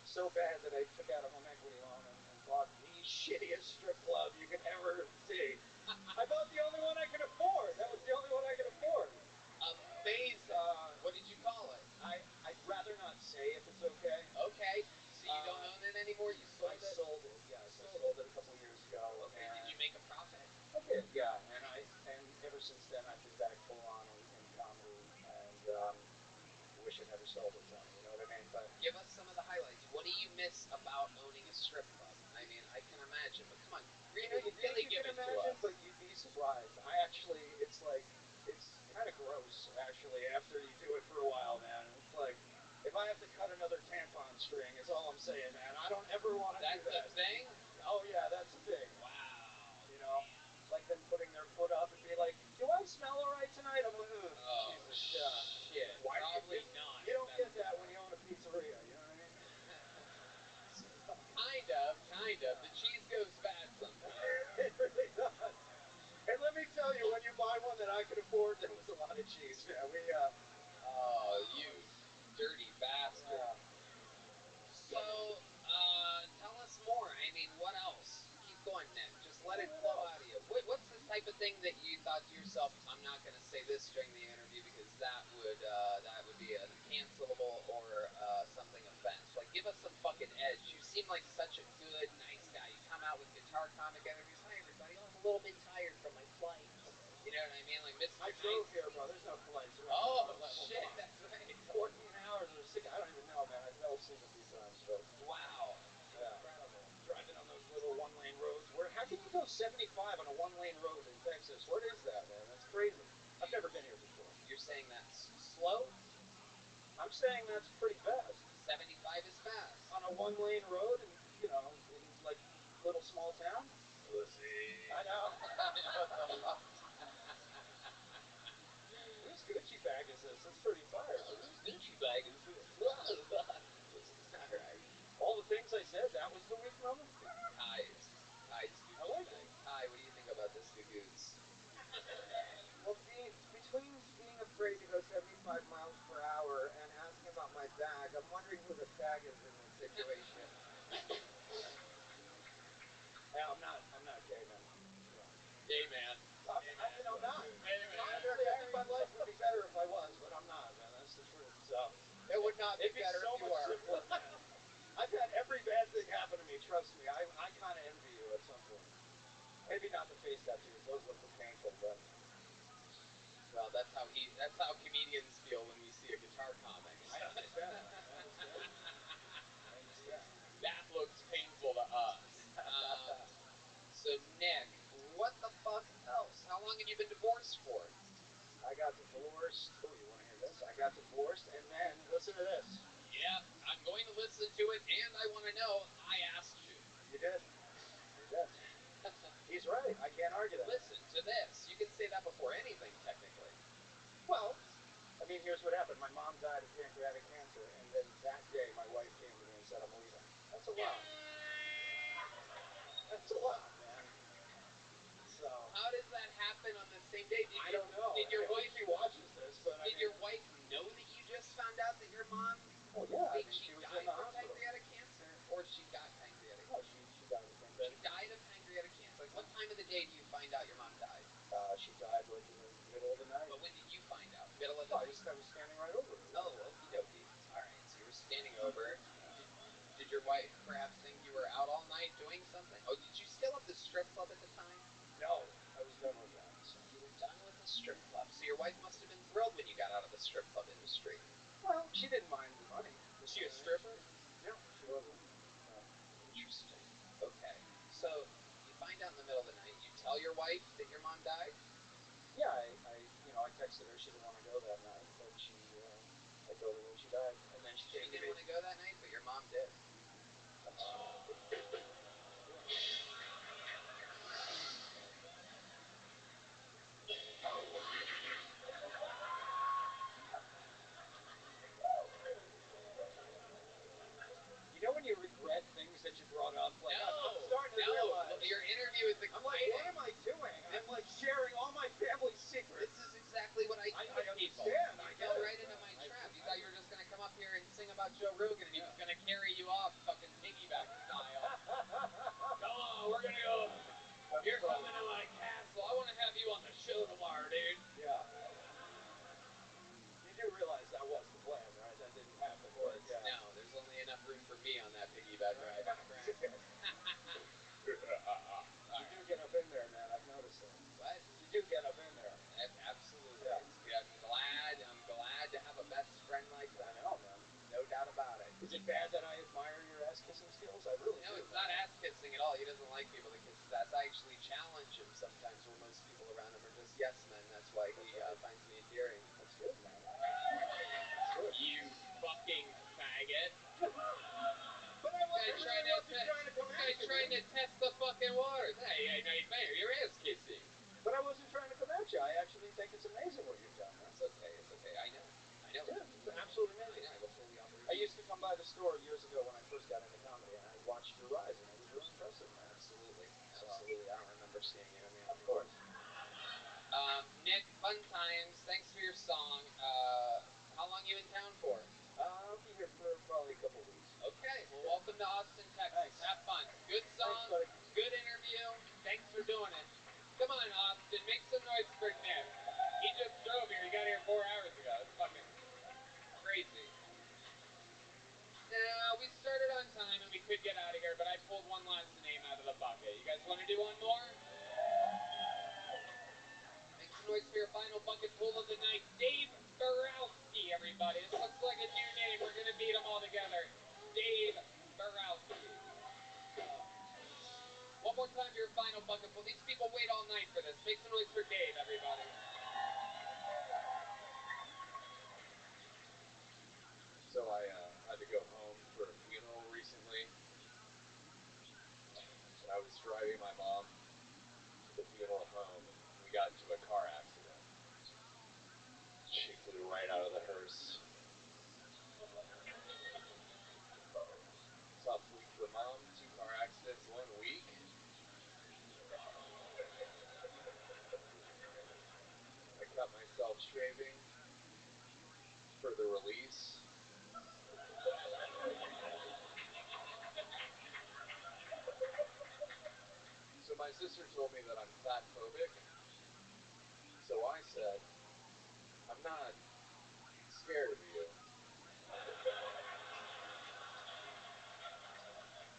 so bad that I took out a home equity loan and bought the shittiest strip club you could ever see. I bought the only one I could afford. That was the only one I could afford. Amazing. What did you call it? I'd rather not say if it's okay. Okay. So you don't own it anymore? You sold it? I sold it, yes. I sold it a couple years ago. Okay. Did you make a profit? I did, yeah. And ever since then I've been back full on in comedy and wish I never sold it, Tony. You know what I mean? But give us some of the highlights. What do you miss about owning a strip club? I mean, I can imagine, but come on, really, really give it to us. But you'd be surprised. It's kind of gross, actually, after you do it for a while, man. It's like, if I have to cut another tampon string, is all I'm saying, man. I don't ever want to do that. That's a thing? Oh, yeah, that's a thing. Wow. Like them putting their foot up and be like, do I smell all right tonight? I'm like, oh, Jesus. Shit. Why probably not. You don't get that when you own a pizzeria, you know what I mean? Kind of. The cheese goes bad sometimes. It really does. And let me tell you, when you buy one that I could afford, there was a lot of cheese, man. Oh, you dirty bastard. Yeah. So, tell us more. I mean, what else? Keep going, Nick. Just let it flow out of you. What's the type of thing that you thought to yourself, I'm not going to say this during the interview because that would be a cancelable or something offense. Like, give us some fucking edge. You seem like such a good, nice guy. You come out with guitar comic interviews. Hi, everybody. Oh, I'm a little bit tired from my flight. You know what I mean? Like, Mr. I drove here, bro. There's no flights. Oh, shit. That's right. 14 hours or 6. I don't even know, man. I fell asleep a few times, but wow. Yeah. Incredible. Driving on those little one-lane roads. How can you go 75 on a one-lane road in Texas? What is that, man? That's crazy. I've never been here before. You're saying that's slow? I'm saying that's pretty fast. 75 is fast. On a one-lane road in like little small town? Pussy. I know. Whose Gucci bag is this? It's pretty fire. Whose Gucci bag is this? Alright. All the things I said, that was the weak moment? Tides Gucci I like bag. it. Ty, what do you think about this Gugus? Well, between being afraid to go 75 miles per hour and asking about my bag, I'm wondering who the fag is in this situation. Yeah, I'm not gay, man. Gay man. I'm not. Hey, man. Honestly, I think my life would be better if I was, but I'm not, man. That's the truth. So It would not be it'd be better so if you much were. simpler, man. I've had every bad thing happen to me. Trust me. I kind of envy you at some point. Maybe not the face tattoos; those look painful, but. Well, that's how comedians feel when we see a guitar comic. I understand. That looks painful to us. So Nick, what the fuck else? How long have you been divorced for? I got divorced. Oh, you want to hear this? I got divorced, and then listen to this. Yeah, I'm going to listen to it, and I want to know. I asked you. You did. He's right. I can't argue that. Listen to this. You can say that before anything, technically. Well, I mean, here's what happened. My mom died of pancreatic cancer, and then that day my wife came to me and said, I'm leaving. That's a lot. That's a lot, man. So. How does that happen on the same day? I don't know. Did your wife watches this? But did your wife know that you just found out that your mom? Oh yeah. Wait, she was died in the from hospital. pancreatic cancer, or she got pancreatic? No, she died of pancreatic. She died of pancreatic cancer. Like, what time of the day do you find out your mom died? She died like in the middle of the night. But when did you find out? Middle of the night. I was standing right over her. Oh, okie dokie. All right, so you were standing over. Did your wife perhaps think you were out all night doing something? Oh, did you still have the strip club at the time? No, I was done with that. So. You were done with the strip club. So your wife must have been thrilled when you got out of the strip club industry. Well, she didn't mind the money. Was she a stripper? No, she wasn't. No. Interesting. Okay. So you find out in the middle of the night. You tell your wife that your mom died? Yeah, I texted her. She didn't want to go that night, but I told her that she died, and then she came to me. Didn't want to go that night, but your mom did. you on the show tomorrow, dude. Yeah. You do realize that was the plan, right? That didn't happen. Of course. But, yeah. No, there's only enough room for me on that piggyback ride, my friend. You do get up in there, man. I've noticed that. What? You do get up in there. Absolutely. Yeah. I'm glad to have a best friend like that. I know, man. No doubt about it. Is it bad that I admire your ass kissing skills? I really No, do. it's not ass kissing at all. He doesn't like people that kiss his ass. I actually challenge him sometimes where most people around him are just yes men. That's why he finds me endearing. That's good, man. That's good. You fucking faggot. But I wasn't trying to test the fucking waters. Hey, you're ass kissing. But I wasn't trying to come at you. I actually think it's amazing what you've done, man. It's okay. I know. Yeah, it's absolutely amazing. I will fully operate. I used to come by the store years ago when I first got into comedy, and I watched your rise, and it was really impressive, man. Absolutely. So, I don't remember seeing you. of course. Nick, fun times. Thanks for your song. How long you in town for? I'll be here for probably a couple weeks. Okay. Well, welcome to Austin, Texas. Thanks. Have fun. Good song. Thanks, buddy. Good interview. Thanks for doing it. Come on, Austin. Make some noise for Nick. He just drove here. He got here 4 hours ago. It's fucking crazy. Now, we started on time and we could get out of here, but I pulled one last name out of the bucket. You guys want to do one more? Make some noise for your final bucket pull of the night. Dave Borowski, everybody. This looks like a new name. We're going to meet them all together. Dave Borowski. One more time, your final bucket pull. These people wait all night for this. Make some noise for Dave, everybody. So I had to go home for a funeral recently, and I was driving my mom to the funeral home, and we got into a car accident. She flew right out of the hearse. Tough week for mom, 2 car accidents, 1 week. I cut myself shaving for the release. So my sister told me that I'm fat phobic. So I said, I'm not scared of you.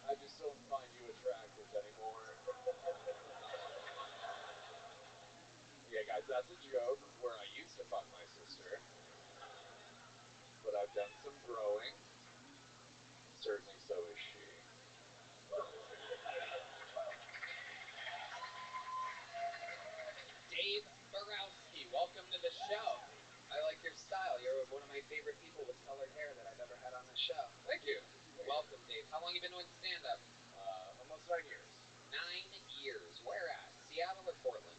I just don't find you attractive anymore. Yeah, guys, that's a joke where I used to fuck my sister. But I've done some growing. Certainly so is she. Dave Borowski, welcome to the show. I like your style. You're one of my favorite people with colored hair that I've ever had on this show. Thank you. Welcome, Dave. How long you been doing stand-up? Almost 9 years. 9 years. Where at? Seattle or Portland?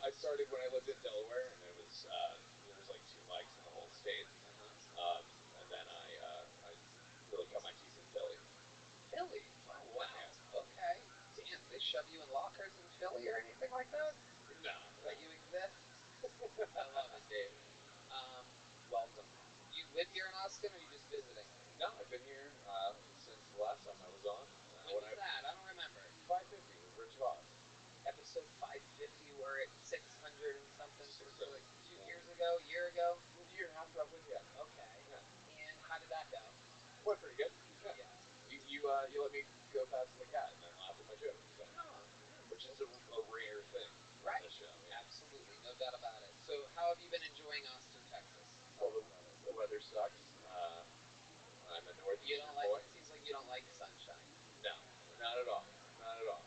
I started when I lived in Delaware, and there was like 2 mics in the whole state. And then I really cut my teeth in Philly. Philly? Oh, wow. Yeah. Okay. Damn, they shove you in lockers in Philly or anything like that? No. That you exist? I love it, Dave. Welcome. You live here in Austin, or are you just visiting? No, I've been here since the last time I was on. When was that? I don't remember. 550 with Rich Voss. Episode 550, we're at 600 and something, so it's like 2 years ago, a year ago? A year and a half, roughly, yeah. Okay. Yeah. And how did that go? Went pretty good. Yeah. You let me go past the cat and then laugh at my jokes. So. Which is a rare thing on this show. Yeah. Absolutely, no doubt about it. So how have you been enjoying Austin, Texas? Well, the weather sucks. I'm a northeastern boy. It seems like you don't like sunshine. No, not at all. Not at all.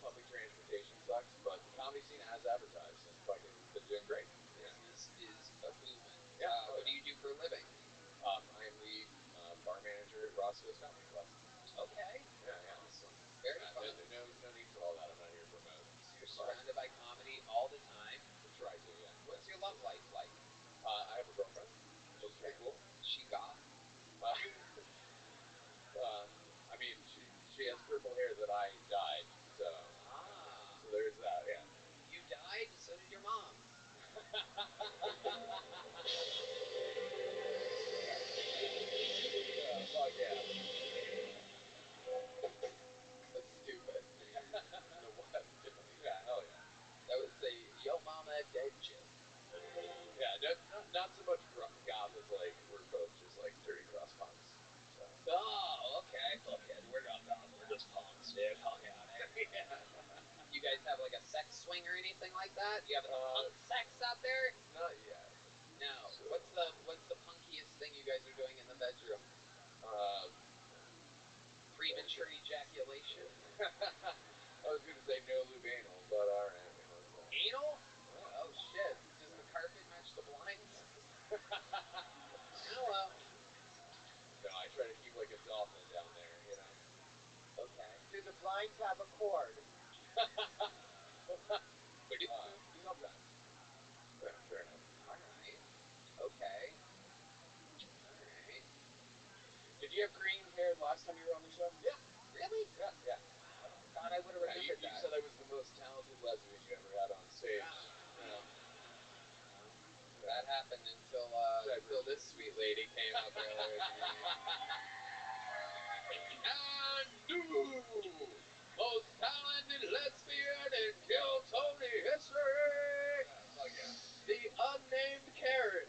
Public transportation sucks, but the comedy scene has advertised and fucking been doing great. Business is a booming. Yeah. What do you do for a living? I am the bar manager at Roscoe's Comedy Club. Okay. Yeah. Awesome. Very fun. No need for all that. I'm not here to promote. So you're surrounded by comedy all the time. I try to, yeah. What's your love life like? I have a girlfriend. She's pretty cool. Is she goth? I mean, she has purple hair that I dyed, so there's that, yeah. You died, so did your mom. Fuck yeah. That's stupid. guys have like a sex swing or anything like that? You have punk sex out there? Not yet. No. So- What's the punkiest thing you guys are doing in the bedroom? Premature ejaculation? I was gonna say no lube anal, but alright, you know, so. Anal? Yeah. Oh shit. Does the carpet match the blinds? Oh well. No, I try to keep like a dolphin down there, you know. Okay. Do the blinds have a cord? Sometimes. Yeah, fair enough. Alright. Okay. Alright. Did you have green hair last time you were on the show? Yeah. Really? Yeah, yeah. Thought I would have Yeah, you remembered that. said I was the most talented lesbian you ever had on stage. Yeah. Yeah. That happened until this sweet lady came up earlier tonight. And new most talented lesbian in Kill Tony history, Fuck yeah. the unnamed Karen.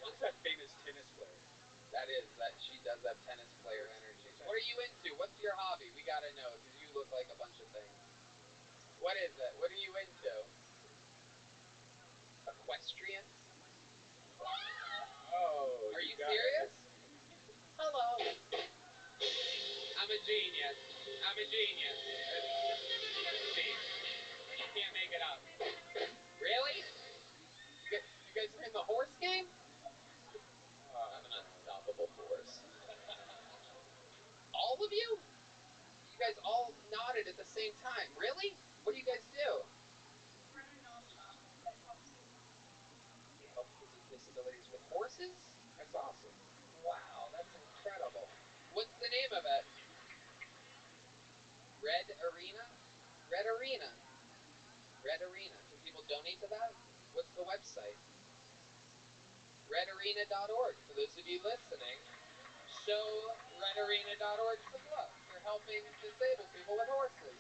What's that famous tennis player? That is that she does have tennis player energy. What are you into? What's your hobby? We gotta know because you look like a bunch of things. What is it? What are you into? Equestrian? Oh, Are you got serious? Hello. I'm a genius. I'm a genius. See, you can't make it up. Really? You guys are in the horse game? I'm an unstoppable force. All of you? You guys all nodded at the same time. Really? What do you guys do? You help kids with disabilities with horses? That's awesome. Wow, that's incredible. What's the name of it? Red Arena? Red Arena. Red Arena. Can people donate to that? What's the website? RedArena.org. For those of you listening, show RedArena.org some love. They're helping disabled people with horses.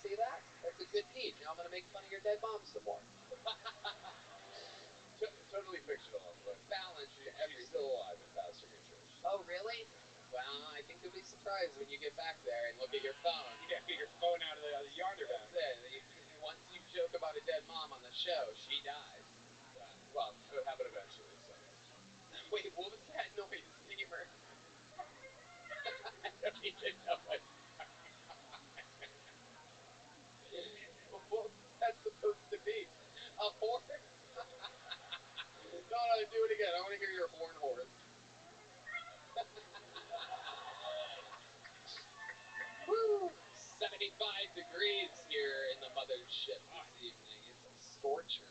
See that? That's a good deed. Now I'm going to make fun of your dead mom some more. Totally fictional, but Balance she's everything. still alive and pastoring your church. Oh, really? Well, I think you'll be surprised when you get back there and look at your phone. Yeah, get your phone out of the yonder bag. That's it. Once you joke about a dead mom on the show, she dies. Well, it would happen eventually, so. Wait, what was that noise, Steamer? I don't even know what what was that supposed to be? A horse? No, do it again. I want to hear your horn horse. Woo! 75 degrees here in the mothership this evening. It's a scorcher.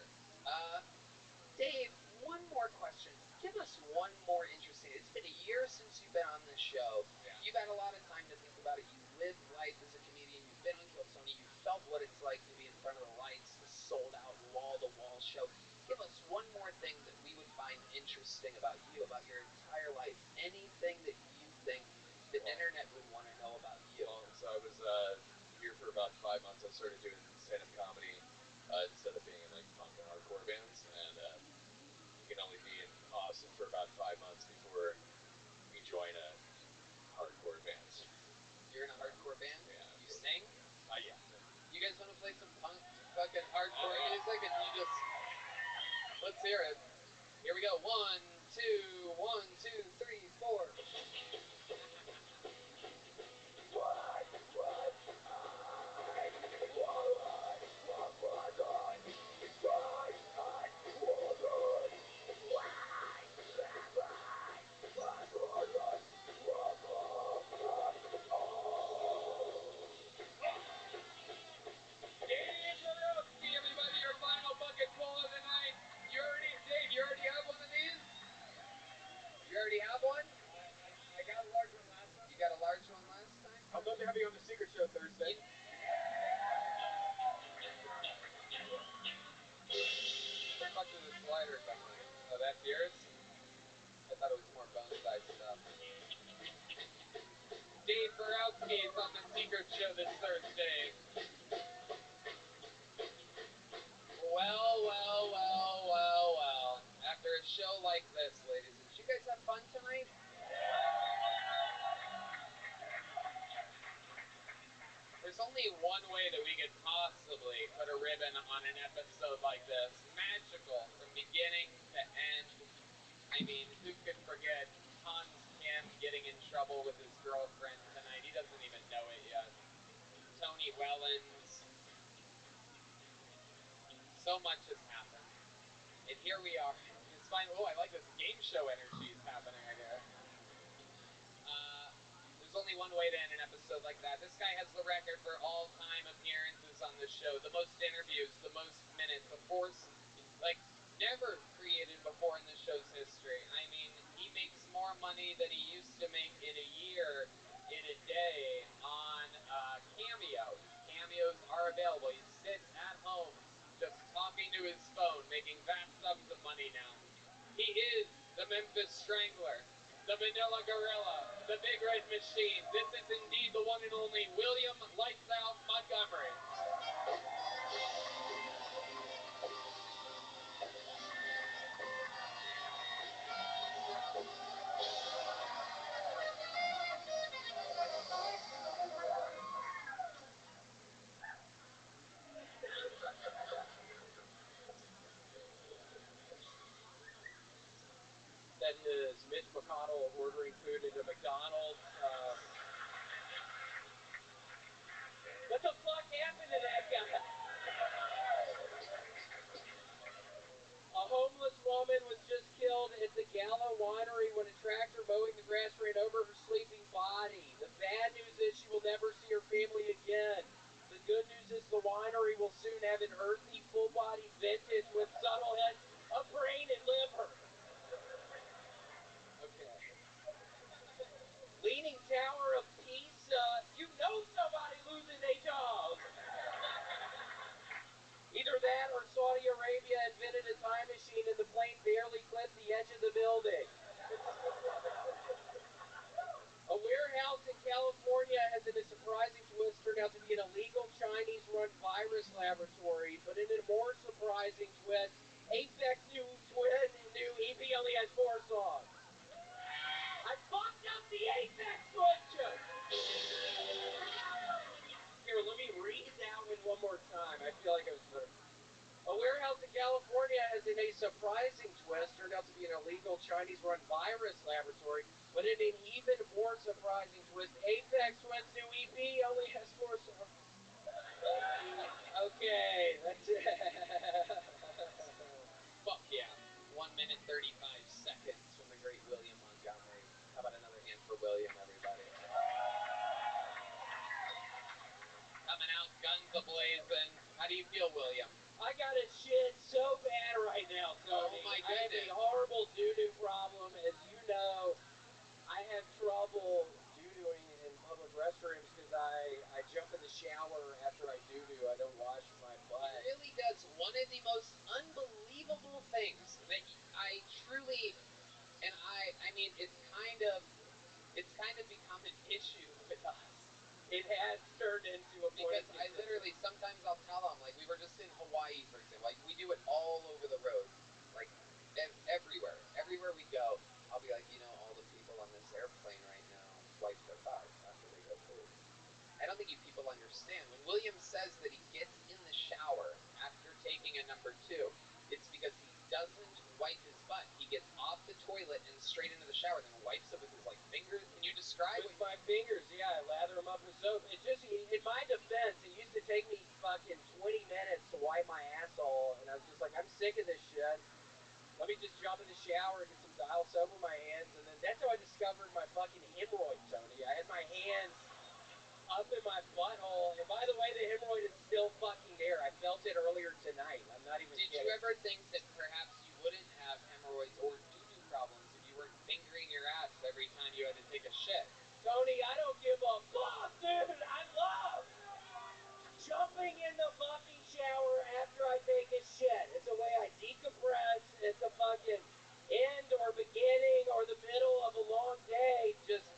Dave, one more question. Give us one more interesting. It's been a year since you've been on this show. Yeah. You've had a lot of time to think about it. You lived life as a comedian. You've been on Kill Tony. You felt what it's like to be in front of the lights, the sold-out wall-to-wall show. Give us one more thing that we would find interesting about you, about your entire life. Anything that you think the internet would want to know about you. Well, so I was here for about 5 months. I started doing stand-up comedy instead of being in like punk and hardcore bands, and you can only be in Austin for about 5 months before you join a hardcore band. You're in a hardcore band? Yeah. You sing? Yeah. You guys want to play some punk fucking hardcore music and you just... Let's hear it. Here we go. 1, 2, 1, 2, 3, 4. Dave Zarowski, everybody, your final bucket full of the night. Dave, you already have one of these? only one way that we could possibly put a ribbon on an episode like this. Magical from beginning to end. I mean, who could forget Hans Kim getting in trouble with his girlfriend tonight? He doesn't even know it yet. Tony Wellens. So much has happened. And here we are. It's fine. Oh, I like this game show energy is happening right here. There's only one way to end an episode like that. This guy has the record for all-time appearances on the show. The most interviews, the most minutes, the force, like, never created before in the show's history. I mean, he makes more money than he used to make in a year, in a day, on Cameo. Cameos are available. He sits at home just talking to his phone, making vast sums of money now. He is the Memphis Strangler, the Manila Gorilla, the Big Red Machine. This is indeed the one and only William Lights Out Montgomery. That is Mitch McConnell ordering food into McDonald's. What the fuck happened to that guy? A homeless woman was just killed at the Gallo Winery when a tractor mowing the grass ran over her sleeping body. The bad news is she will never see her family again. The good news is the winery will soon have an earthy, full-body vintage with subtle heads of brain and liver. Okay. Leaning Tower of Pisa. You know somebody losing their job. Either that or Saudi Arabia invented a time machine and the plane barely clipped the edge of the building. A warehouse in California has, in a surprising twist, turned out to be an illegal Chinese-run virus laboratory. But in a more surprising twist, Aphex new EP only has 4 songs. I fucked up the Aphex question! Here, let me read that one more time. I feel like it was better. A warehouse in California has, in a surprising twist, turned out to be an illegal Chinese-run virus laboratory. But in an even more surprising twist, Aphex Twin's new EP only has 4 songs. Okay, that's it. Fuck yeah. 1 minute 35 seconds from the great William Montgomery. How about another hand for William, everybody? Coming out guns a-blazing. How do you feel, William? I got a shit so bad right now, Tony. Oh my I have goodness. a horrible doo-doo problem. As you know, I have trouble doo-dooing in public restrooms because I jump in the shower after I doo-doo. I don't wash my butt. He really does one of the most unbelievable things that I truly, and I mean, it's kind of become an issue with us. It has turned into a point Because I literally, sometimes I'll tell them, like, we were just in Hawaii, for example, like, we do it all over the road, like, everywhere we go, I'll be like, you know, all the people on this airplane right now wipe their butts after they go poop. I don't think you people understand. When William says that he gets in the shower after taking a number 2, it's because he doesn't wipe his butt. He gets off the toilet and straight into the shower, then wipes it with his, like, fingers. Can you describe with my fingers? Yeah, I lather them up with soap. It's just, in my defense, it used to take me fucking 20 minutes to wipe my asshole, and I was just like, I'm sick of this shit. Let me just jump in the shower, get some dial soap in my hands, and then that's how I discovered my fucking hemorrhoid, Tony. I had my hands up in my butthole, and by the way, the hemorrhoid is still fucking there. I felt it earlier tonight. I'm not even kidding. Did you ever think that perhaps you wouldn't have hemorrhoids or doo-doo problems if you weren't fingering your ass every time you had to take a shit? Tony, I don't give a fuck, dude. I love jumping in the fucking shower after I take a shit. It's a way I decompress. It's a fucking end or beginning or the middle of a long day. Just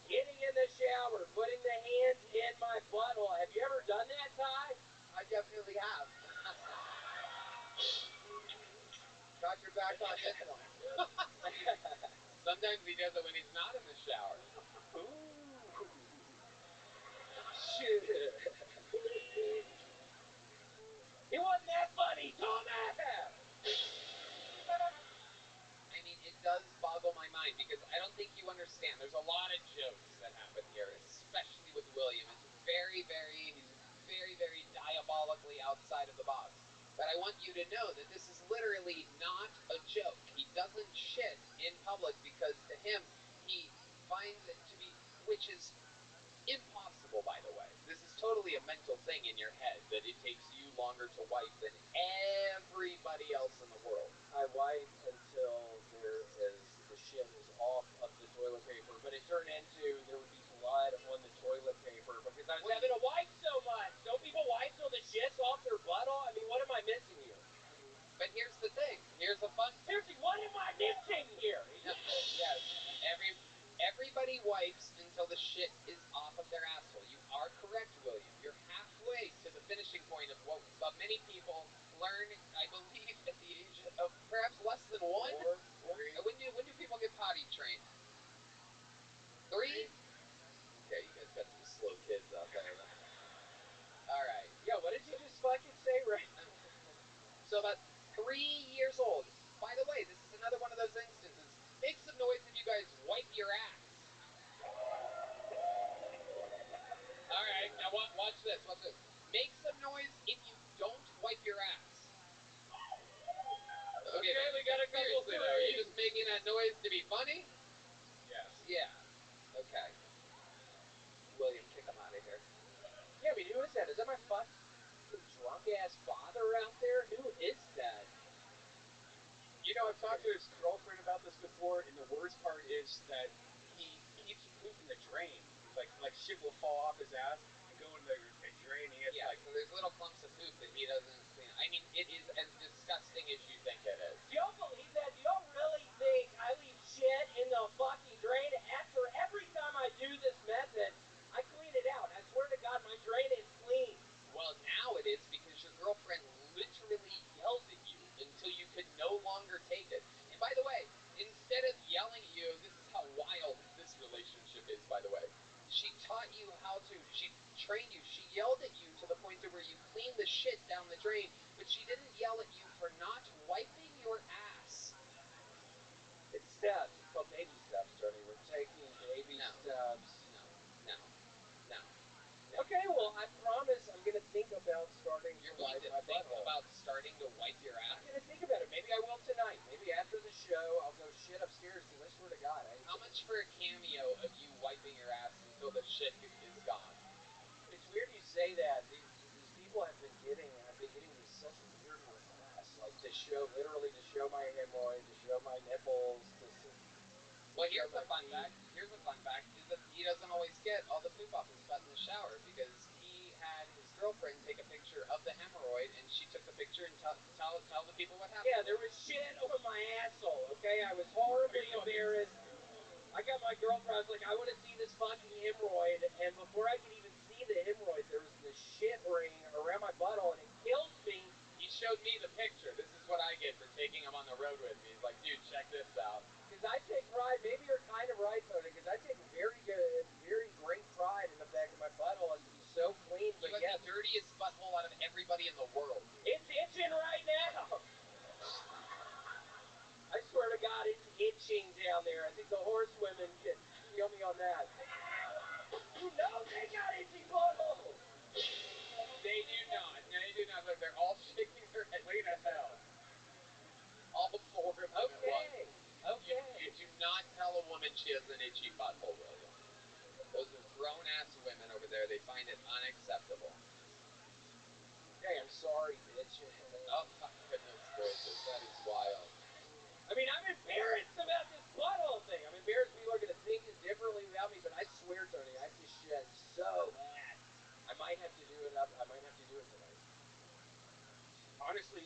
getting in the shower, putting the hands in my butthole. Have you ever done that, Ty? I definitely have. Got your back on this one. Sometimes he does it when he's not in the shower. Ooh. Shit. symbolically outside of the box. But I want you to know that this is literally not a joke. He doesn't shit in public because to him, he finds it to be, which is impossible, by the way. This is totally a mental thing in your head, that it takes you longer to wipe than everybody else in the world. I wipe until the shit is off of the toilet paper, but it turned into there would be blood on the toilet paper because I was having to wipe so much. Don't people wipe till the shit's off their butthole? I mean, what am I missing here? But here's the thing. Here's a fun. Seriously, what am I missing here? Yes, everybody wipes until the shit is off of their asshole. You are correct, William. You're halfway to the finishing point of what many people learn, I believe, at the age of perhaps less than 1. Or When do people get potty trained? 3? Okay, you guys got some slow kids out there. All right. Yeah, what did you just fucking say right now? So about 3 years old. By the way, this is another one of those instances. Make some noise if you guys wipe your ass. All right, now watch this. Watch this. Make some noise if you don't wipe your ass. Okay, we got a couple seriously, though, are you just making that noise to be funny? Yes. Yeah. Okay. William, kick him out of here. Yeah, I mean, who is that? Is that my fucking drunk-ass father out there? Who is that? You know, I've talked to his girlfriend about this before, and the worst part is that he keeps pooping the drain. Like shit will fall off his ass and go in the drain. He has So there's little clumps of poop that he doesn't clean. I mean, it is as disgusting as you think it is. Do y'all believe that? Do y'all really think I leave shit in the fucking drain after every time I do this method? I clean it out. I swear to God, my drain is clean. Well, now it is because your girlfriend literally yelled at you until you could no longer take it. And by the way, instead of yelling at you, this is how wild this relationship is, by the way. She taught you she trained you, she yelled at you to the point to where you cleaned the shit down the drain, but she didn't yell at you for not wiping your ass. It's steps. It's called baby steps, Tony. We're taking baby steps. No. Okay, well, I promise I'm going to think about starting You're to going wipe to my think butthole. about starting to wipe your ass? I'm going to think about it. Maybe I will tonight. Maybe after the show, I'll go shit upstairs because I swear to God. How much for a cameo of you wiping your ass until the shit is gone? It's weird you say that. These people I've been getting these such weird requests, like to show my hemorrhoid, to show my nipples, Well, here's a fun fact. Is that he doesn't always get all the poop off his butt in the shower because he had his girlfriend take a picture of the hemorrhoid and she took the picture and tell the people what happened. Yeah, there was shit on my asshole, okay? I was horribly embarrassed. I got my girlfriend, I was like, I want to see this fucking hemorrhoid, and before I could even see the hemorrhoid, there was this shit ring around my butthole, and it killed me. He showed me the picture. This is what I get for taking him on the road with me. He's like, dude, check this out. Because I take pride, maybe you're kind of right, Tony, because I take very great pride in the fact that my butthole has to be so clean. You have the dirtiest butthole out of everybody in the world. It's itching right now. I swear to God, it's itching down there. I think the horsewomen can feel me on that. You know they got itchy buttholes. They do not. Look, they're all shaking their head. clean as hell. All 4 of them at once. Okay. You do not tell a woman she has an itchy butthole, William. Those are grown-ass women over there. They find it unacceptable. Hey, I'm sorry, bitch. Oh, my goodness gracious. That is wild. I mean, I'm embarrassed about this butthole thing. I'm embarrassed people are going to think differently about me, but I swear, Tony, I just shed so bad. I might have to do it tonight. Honestly,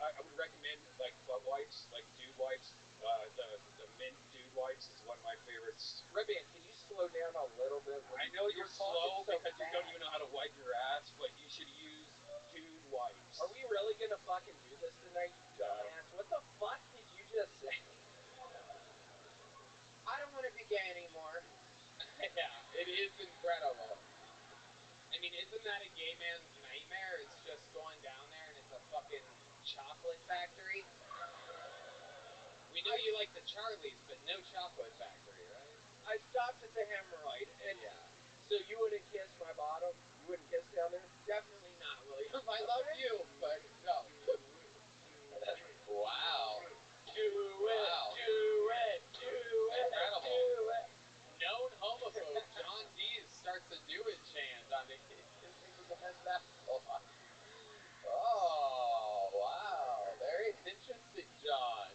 I would recommend like butt wipes, like dude wipes. The mint dude wipes is one of my favorites. Rabbi, can you slow down a little bit? I know you're slow so because you fast. don't even know how to wipe your ass, but you should use dude wipes. Are we really going to fucking do this tonight, you dumbass? What the fuck did you just say? I don't want to be gay anymore. Yeah, it is incredible. I mean, isn't that a gay man's nightmare? It's just going down there and it's a fucking chocolate factory. We know you like the Charlies, but no chocolate factory, right? I stopped at the hemorrhoid, and Yeah. so you wouldn't kiss my bottom? You wouldn't kiss down there? Definitely not, William. I love you, but no. Wow. Do it, Wow. do it, do it, Incredible. do it. Known homophobe John Dees starts a new it chant on the Oh, wow. Very interesting, John.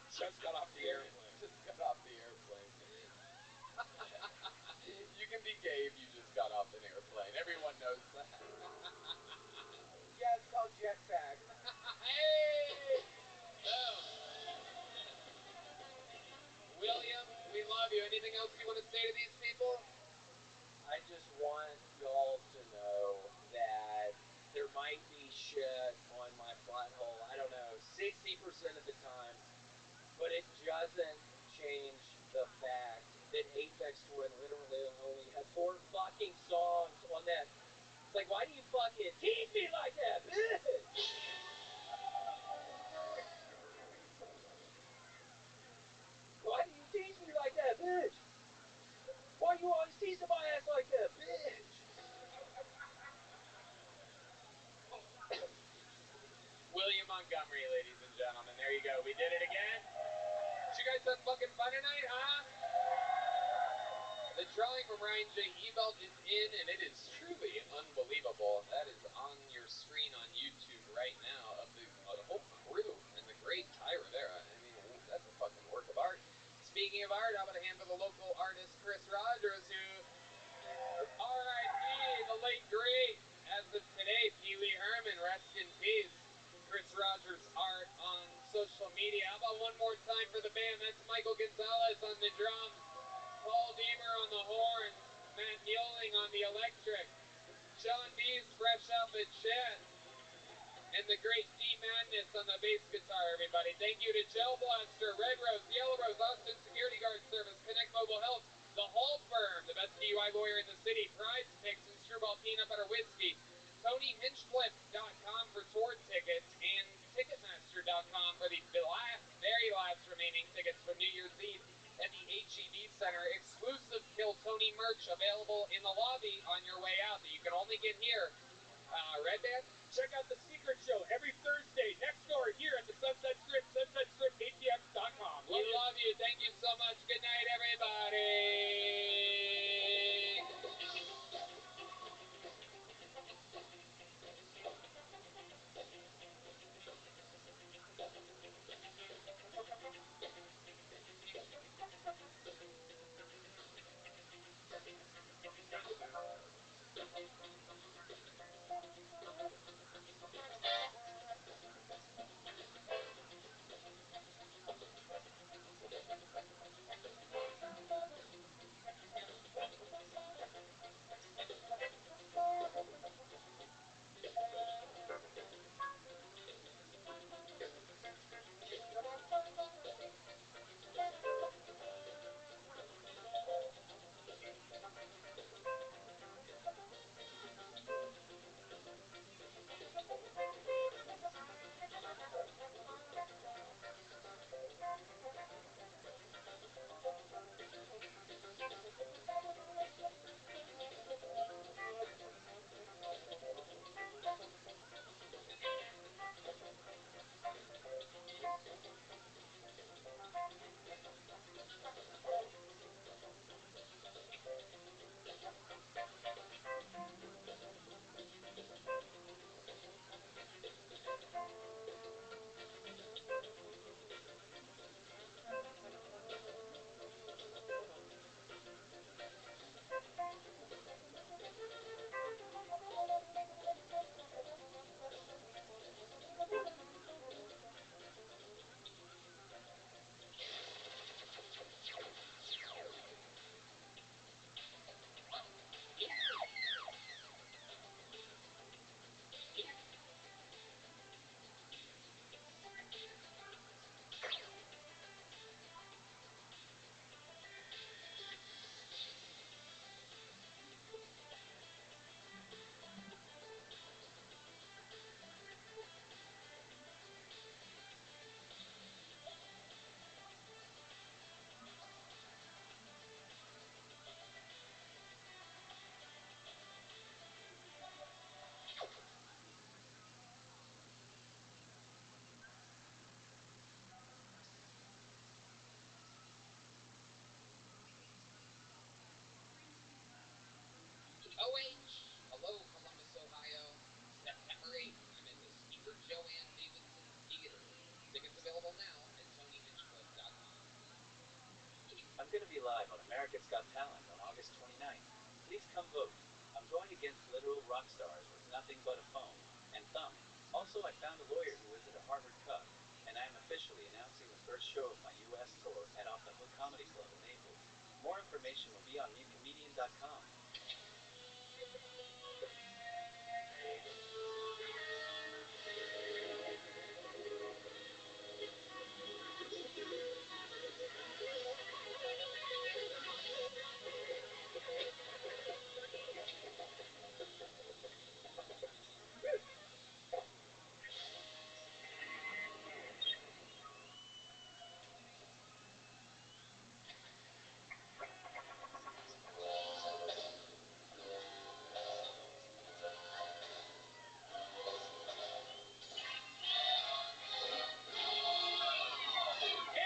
Just got off the airplane. Just got off the airplane. You can be gay if you just got off an airplane. Everyone knows that. Yeah, it's called jetpack. Hey! Boom. William, we love you. Anything else you want to say to these people? I just want y'all to know that there might be shit on my butthole, I don't know, 60% of the time, but it doesn't change the fact that Aphex Twin literally only had 4 fucking songs on that. It's like, why do you fucking tease me like that, bitch? Why do you tease me like that, bitch? Why you always teasing my ass like that, bitch? William Montgomery, ladies and gentlemen. There you go. We did it again. Did you guys have fucking fun tonight, huh? The drawing from Ryan J. Ebelt is in, and it is truly unbelievable. That is on your screen on YouTube right now of the whole crew and the great Tyra there. I mean, that's a fucking work of art. Speaking of art, how about a hand for the local artist Chris Rogers, who R.I.P. the late great as of today, Pee Wee Herman, rest in peace. Chris Rogers art on social media. How about one more time for the band? That's Michael Gonzalez on the drums, Paul Deemer on the horns, Matt Mueling on the electric, John Dees fresh off a jet, and the great D Madness on the bass guitar, everybody. Thank you to Gel Blaster, Red Rose, Yellow Rose, Austin Security Guard Service, Connect Mobile Health, The Hall Firm, the best DUI lawyer in the city, Prize Picks and Screwball Peanut Butter Whiskey, TonyHinchcliffe.com for tour tickets, and Ticketmaster.com for the very last remaining tickets from New Year's Eve at the HEB Center. Exclusive Kill Tony merch available in the lobby on your way out that you can only get here. Red Band? Check out The Secret Show every Thursday next door here at the Sunset Strip, sunsetstripatx.com. We love you. Thank you so much. Good night, everybody. nothing but a phone and thumb. Also, I found a lawyer who isn't a Harvard Cup, and I am officially announcing the first show of my U.S. tour at Off the Hook Comedy Club in Naples. More information will be on newcomedian.com.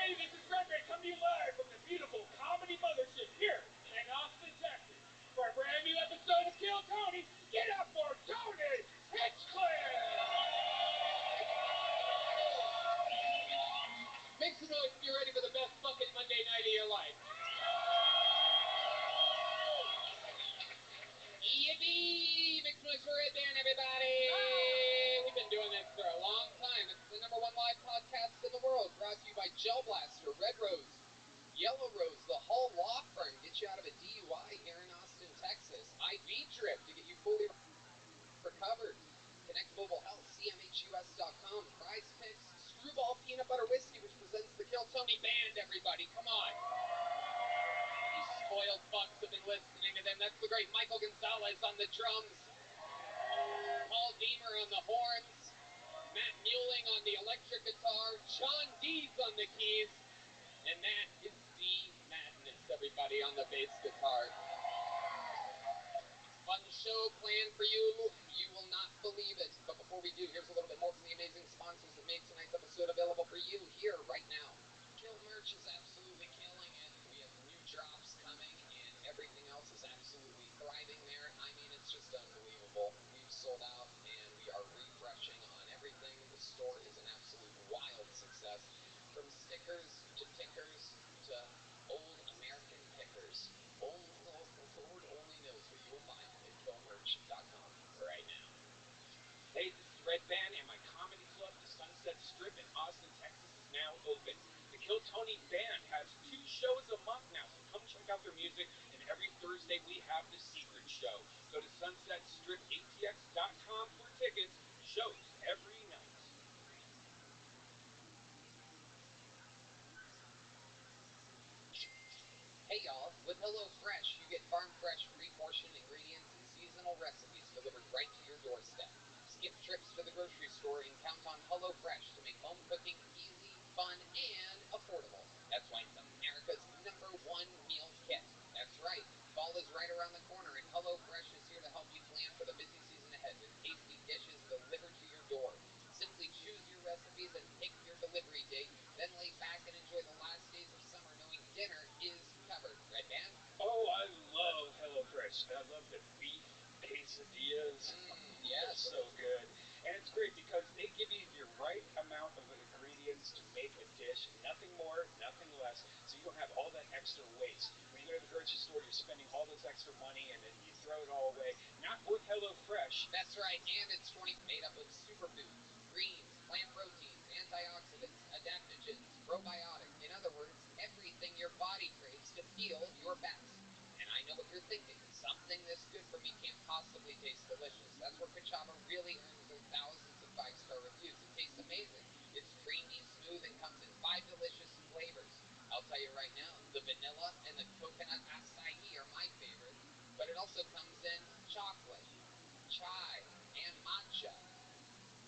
Hey, this is Frederick coming to you live from the beautiful comedy mothership here in Austin, Texas, for a brand new episode of Kill Tony. Get up for Tony Hinchcliffe! Make some noise if you're ready for the best fucking Monday night of your life. Yippee! Make some noise for Red Band, everybody! We've been doing this for a long time. It's the #1 live podcast in the world, brought to you by Gel Blaster, Red Rose, Yellow Rose, the Hull Law Firm, get you out of a DUI here in Austin, Texas. IV Drip to get you fully recovered. Connect Global Health, CMHUS.com, Prize Picks, Screwball Peanut Butter Whiskey, which presents the Kill Tony Band, everybody. Come on. You spoiled fucks have been listening to them. That's the great Michael Gonzalez on the drums, Paul Deemer on the horns, Matt Muelling on the electric guitar, John Dees on the keys, and that is D Madness, everybody, on the bass guitar. Fun show planned for you. You will not believe it. But before we do, here's a little bit more from the amazing sponsors that made tonight's episode available for you here right now. Kill Merch is absolutely killing it. We have new drops coming, and everything else is absolutely thriving there. I mean, it's just unbelievable. We've sold out, and we are refreshing on everything. The store is an absolute wild success. From stickers to tickers to old American pickers. Lord only knows what you will find at killmerch.com right now. Hey, this is Red Band, and my comedy club, the Sunset Strip in Austin, Texas, is now open. The Kill Tony Band has 2 shows a month now, so come check out their music, and every Thursday we have the secret show. Go to sunsetstripaTX.com for tickets. Shows every night. Hey y'all, with HelloFresh, you get farm fresh, pre-portioned ingredients and seasonal recipes delivered right to your doorstep. Skip trips to the grocery store and count on HelloFresh to make home cooking easy, fun, and affordable. That's why it's America's #1 meal kit. That's right, fall is right around the corner, and HelloFresh is here to help you plan for the busy season ahead with tasty dishes delivered to your door. Simply choose your recipes and pick your delivery date, then lay back and enjoy the last days of summer knowing dinner is covered. Red Band? Oh, I love HelloFresh. I love the beef quesadillas. Yes. So good. And it's great because they give you your right amount of ingredients to make a dish. Nothing more, nothing less. So you don't have all that extra waste. When you go to the grocery store, you're spending all this extra money and then you throw it all away. Not with HelloFresh. That's right, and it's 20 made up of superfoods, greens, plant proteins, antioxidants, adaptogens, probiotics. In other words, everything your body craves to feel your best. And I know what you're thinking. Something this good for me can't possibly taste delicious. That's where Kachava really earns their thousands of 5-star reviews. It tastes amazing. It's creamy, smooth, and comes in 5 delicious flavors. I'll tell you right now, the vanilla and the coconut acai are my favorite, but it also comes in chocolate, chai, and matcha.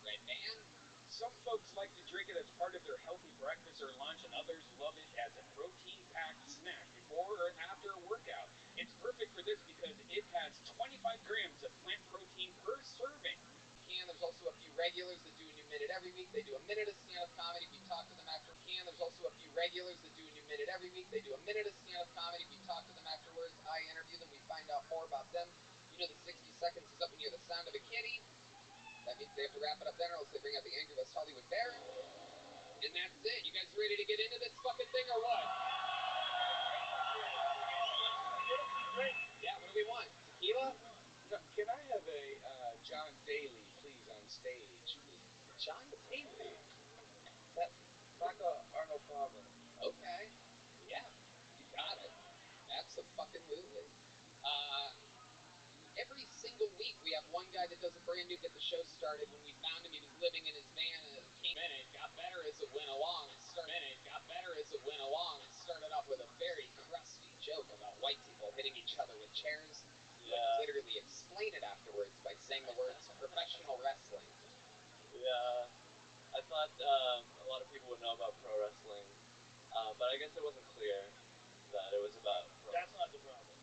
Red Band? Some folks like to drink it as part of their healthy breakfast or lunch, and others love it as a protein-packed snack before or after a workout. It's perfect for this because it has 25 grams of plant protein per serving. There's also a few regulars that do a new minute every week. They do a minute of stand-up comedy. If you talk to them after there's also a few regulars that do a new minute every week. They do a minute of stand-up comedy. If you talk to them afterwards, I interview them. We find out more about them. You know that 60 seconds is up when you hear the sound of a kitty. That means they have to wrap it up then, or else they bring out the angry West Hollywood Bear. And that's it. You guys ready to get into this fucking thing or what? Yeah, what do we want? Tequila? No, can I have a John Daly, please, on stage. John Daly. Taco Arnold Palmer. Okay. Yeah, you got it. Absolutely. Every single week we have one guy that does a brand new get the show started. When we found him, he was living in his van. Got better as it went along. Started off with a very crusty joke about white people hitting each other with chairs. Yeah. Literally explain it afterwards by saying the words professional wrestling. Yeah. I thought a lot of people would know about pro wrestling, but I guess it wasn't clear that it was about pro That's not the problem.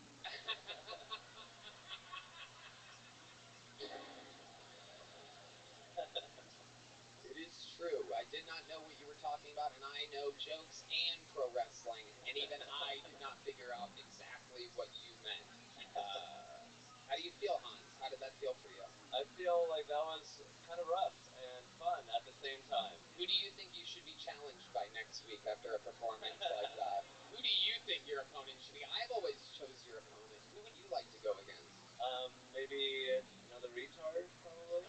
It is true. I did not know what you were talking about, and I know jokes and pro wrestling, and even I did not figure out exactly what you meant. How do you feel, Hans? How did that feel for you? I feel like that was kind of rough and fun at the same time. Who do you think you should be challenged by next week after a performance like that? Who do you think your opponent should be? I've always chose your opponent. Who would you like to go against? Maybe another retard, probably.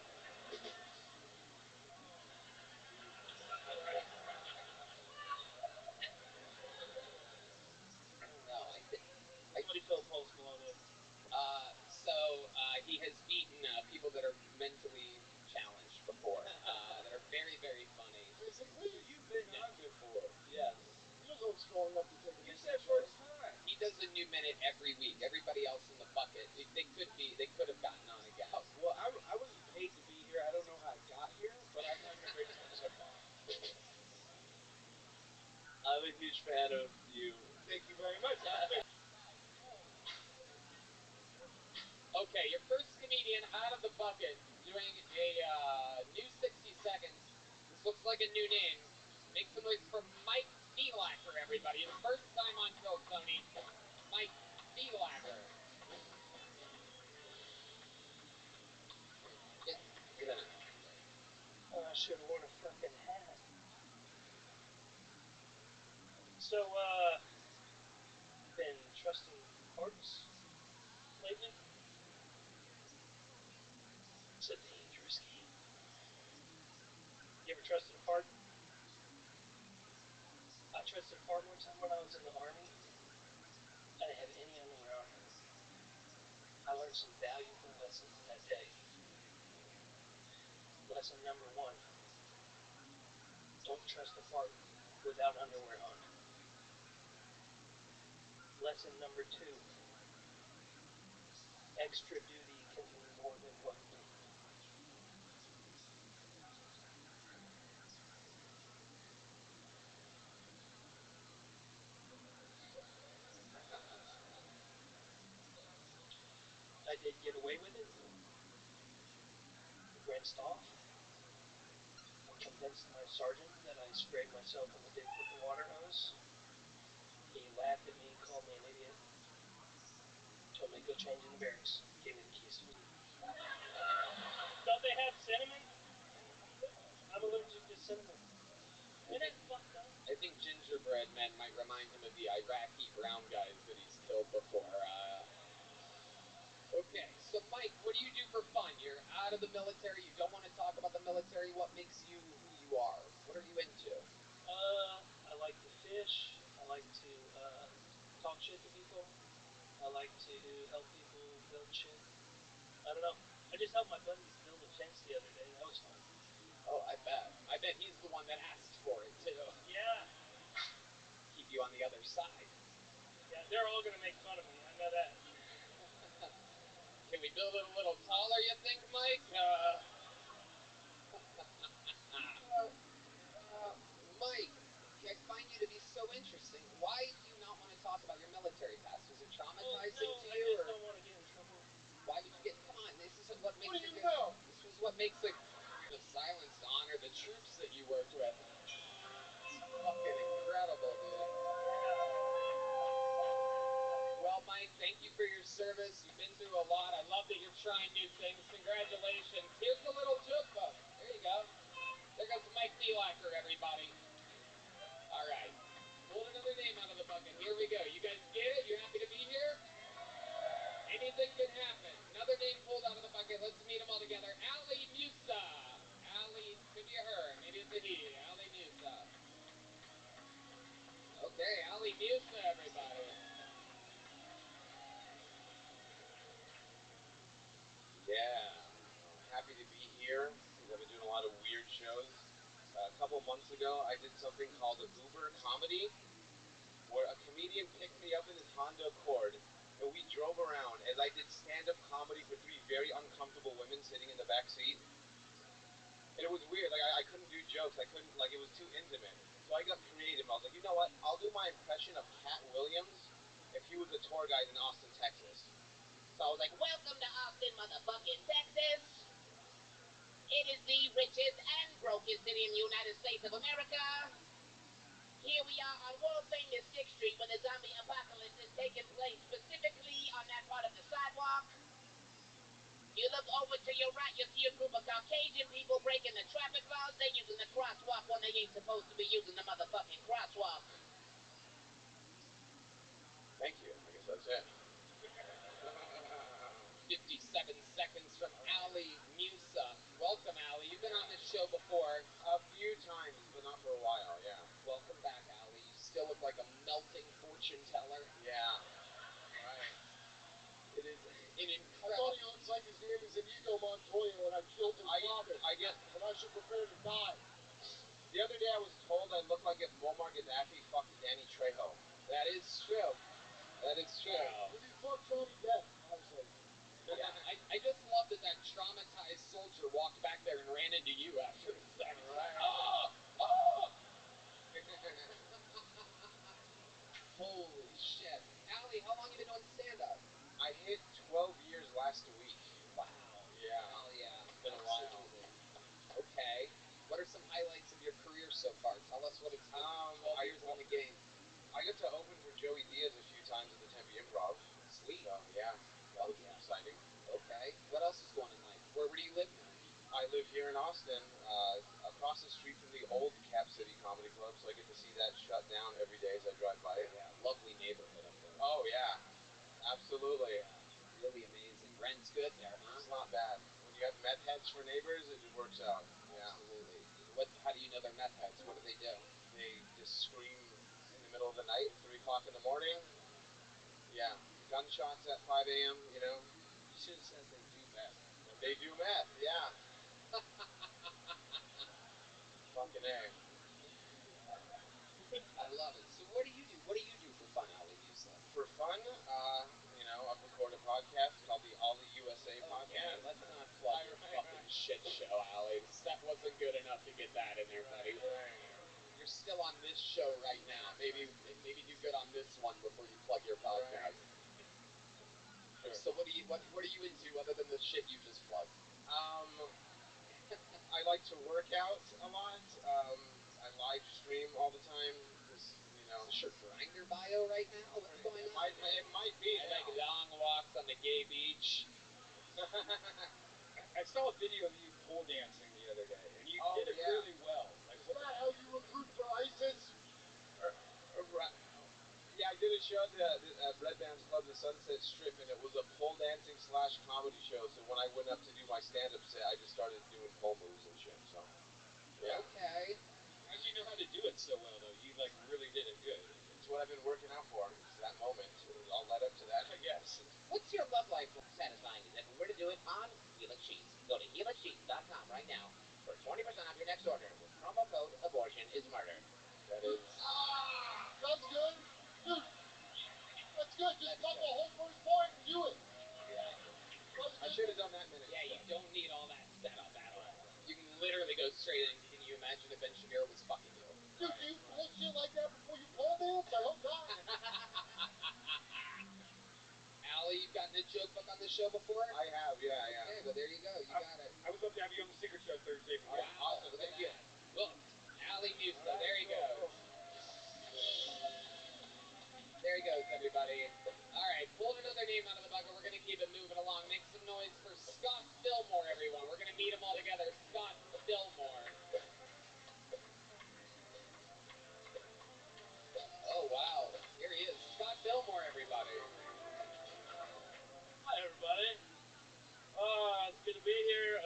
No, I think. Somebody fill Post Malone in. He has beaten people that are mentally challenged before, that are very, very funny. Physically, you've been on before. Yes. You look strong enough to take a You minute. said first time. He does a new minute every week. Everybody else in the bucket, they could have gotten on again. Well, I wasn't paid to be here. I don't know how I got here, but I'm having a great time so far. I'm a huge fan of you. Thank you very much. Okay, your first comedian out of the bucket doing a new 60 seconds. This looks like a new name. Make some noise for Mike Feelacker, everybody. His first time on Kill Tony. Mike Feelacker. Get in it. Oh, I should have worn a fucking hat. So, been trusting parts lately? It's a dangerous game. You ever trusted a part? I trusted a part one time when I was in the Army. I didn't have any underwear on. I learned some valuable lessons that day. Lesson number one, don't trust a part without underwear on. Lesson number two, extra duty can mean more than one thing. I did get away with it. Rinsed off. I convinced my sergeant that I sprayed myself in the dick with the water hose. He laughed at me, called me an idiot, told me to go change in the barracks, gave me the keys. Don't they have cinnamon? I'm allergic to cinnamon. Isn't that fucked up? I think gingerbread men might remind him of the Iraqi brown guys that he's killed before. Okay, so Mike, what do you do for fun? You're out of the military. You don't want to talk about the military. What makes you who you are? What are you into? I like to fish. I like to talk shit to people. I like to help people build shit. I don't know. I just helped my buddies build a fence the other day. That was fun. Oh, I bet. I bet he's the one that asked for it, too. Yeah. Keep you on the other side. Yeah, they're all going to make fun of me. I know that. Can we build it a little taller, you think, Mike? Mike, I find you to be so interesting. Why do you not want to talk about your military past? Was it traumatizing to you? I just don't want to get in trouble. Why would you get? Come on, this is what makes. What do you know? This was what makes the silence to honor the troops that you worked with. It's fucking incredible, dude. Well, Mike, thank you for your service. You've been through a lot. I love that you're trying new things. Congratulations. Here's the little joke book. There you go. There goes Mike Feelacker, everybody. All right. Pull another name out of the bucket. Here we go. You guys get it? You happy to be here? Anything can happen. Another name pulled out of the bucket. Let's meet them all together. months ago, I did something called a Uber comedy, where a comedian picked me up in his Honda Accord, and we drove around as I did stand-up comedy for 3 very uncomfortable women sitting in the back seat. And it was weird. Like, I couldn't do jokes. I couldn't, like, it was too intimate. So I got creative. I was like, you know what? I'll do my impression of Cat Williams if he was a tour guide in Austin, Texas. So I was like, welcome to Austin, motherfucking Texas. It is the richest and brokest city in the United States of America. Here we are on world famous 6th Street where the zombie apocalypse is taking place, specifically on that part of the sidewalk. You look over to your right, you see a group of Caucasian people breaking the traffic laws. They're using the crosswalk when they ain't supposed to be using the motherfucking crosswalk. Thank you. I guess that's it. 57 seconds from Ali Musa. Welcome, Ali. You've been on this show before. A few times, but not for a while, yeah. Welcome back, Ali. You still look like a melting fortune teller. Yeah. Right. It is an I incredible... thought he looks like his name is Inigo Montoya and I killed his father. I guess... And I should prepare to die. The other day I was told I looked like if Muammar Gaddafi fucked Danny Trejo. That is true. That is true. If he fucked Johnny Depp, honestly. Yeah, I just love that traumatized soldier walked back there and ran into you after the fact. Right. Oh! Oh! Holy shit. Ali, how long have you been doing stand-up? I hit 12 years last week. Wow. Yeah. Hell yeah. It's been a while. Okay. What are some highlights of your career so far? Tell us what it's been 12 years in the game. I got to open for Joey Diaz a few times at the Tempe Improv. Sweet. So, yeah. That was exciting. Okay. What else is going on in life? Where do you live now? I live here in Austin, across the street from the old Cap City Comedy Club, so I get to see that shut down every day as I drive by it. Yeah, lovely neighborhood up there. Oh, yeah. Absolutely. Yeah, really amazing. Rent's good there, huh? It's not bad. When you have meth heads for neighbors, it works out. Yeah. Absolutely. How do you know they're meth heads? What do they do? They just scream in the middle of the night, 3 o'clock in the morning. Yeah. Gunshots at 5 a.m., you know? You should have said they do meth. They do meth, yeah. Fucking A. I love it. So what do you do? What do you do for fun, Ali Musa? For fun, you know, I've recorded a podcast called the Ollie USA podcast. Let's not plug your fucking shit show, Ali. That wasn't good enough to get that in there, buddy. Right. You're still on this show right now. Maybe do good on this one before you plug your podcast. Sure. So what are you into other than the shit you just plugged? I like to work out a lot. I live stream all the time. Just, you know. Is this your Grindr bio right now? What's going on? It might be. I like long walks on the gay beach. I saw a video of you pole dancing the other day, and you did it really well. Like, Is that how you recruit for ISIS? Yeah, I did a show at Red Band's Club, the Sunset Strip, and it was a pole dancing / comedy show. So when I went up to do my stand-up set, I just started doing pole moves and shit. So, yeah. Okay. how'd you know how to do it so well, though? You, like, really did it good. It's what I've been working out for. It's that moment. I'll let up to that, I guess. What's your love life satisfying as if we were to do it on Helix Sheets? Go to helixsheets.com right now for 20% off your next order with promo code abortionismurder. That is... That's good. Dude, that's good. Just cut the whole first part and do it. I should have done that minute. Yeah, you don't need all that setup at all. You can literally go straight in. Can you imagine if Ben Shapiro was fucking you? Dude, do you bullshit like that before you pole dance? I hope not. Ali, you've gotten a joke book on the show before? I have, yeah. Okay, well there you go. You got it. I would love to have you on the Secret Show Thursday. Wow, awesome. look at Thank you. that. Well, Ali Musa, there he goes. There he goes, everybody. All right, pulled another name out of the bucket. We're going to keep it moving along. Make some noise for Scott Fillmore, everyone. We're going to meet them all together. Scott Fillmore. Oh, wow. Here he is. Scott Fillmore, everybody. Hi, everybody. It's good to be here.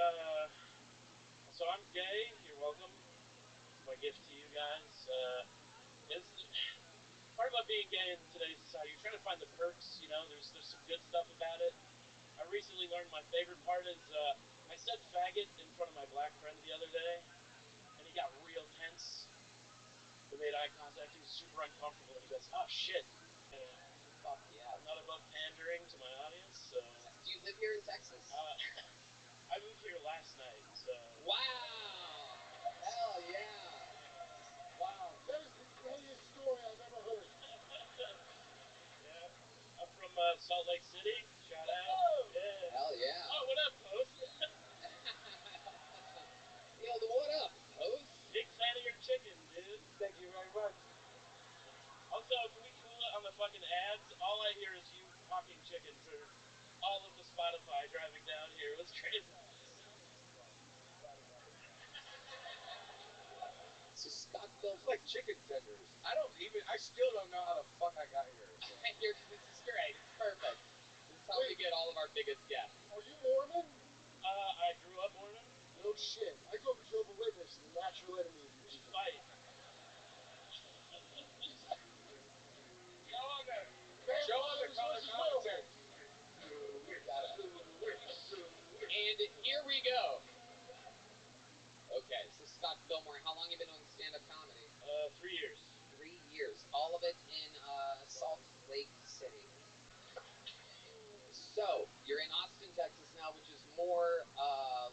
So I'm gay. You're welcome. It's my gift to you guys. It's part about being gay in today's society. You're trying to find the perks. You know, there's some good stuff about it. I recently learned my favorite part is I said faggot in front of my black friend the other day, and he got real tense. We made eye contact. He was super uncomfortable. He goes, "Oh shit." Fuck yeah. I'm not above pandering to my audience, so. Do you live here in Texas? I moved here last night, so. Wow. Hell yeah. Wow, that is the gayest story I've ever heard. Yeah. I'm from Salt Lake City. Shout out. Oh! Yeah. Hell yeah. Oh, what up, Post? Yo, what up, Post? Big fan of your chicken, dude. Thank you very much. Also, can we cool it on the fucking ads? All I hear is you hawking chicken for all of the Spotify driving down here. It was crazy. So Scott Bill, It's like chicken tenders. I still don't know how the fuck I got here. So. this is great. It's perfect. This is how we get all of our biggest guests. Are you Mormon? I grew up Mormon. No shit. I grew up a Jehovah's Witness, the natural enemy of We should Jesus. fight. Show on the color commentary. And here we go. Okay, so Scott Fillmore, how long have you been doing stand-up comedy? 3 years. 3 years. All of it in Salt Lake City. So, you're in Austin, Texas now, which is more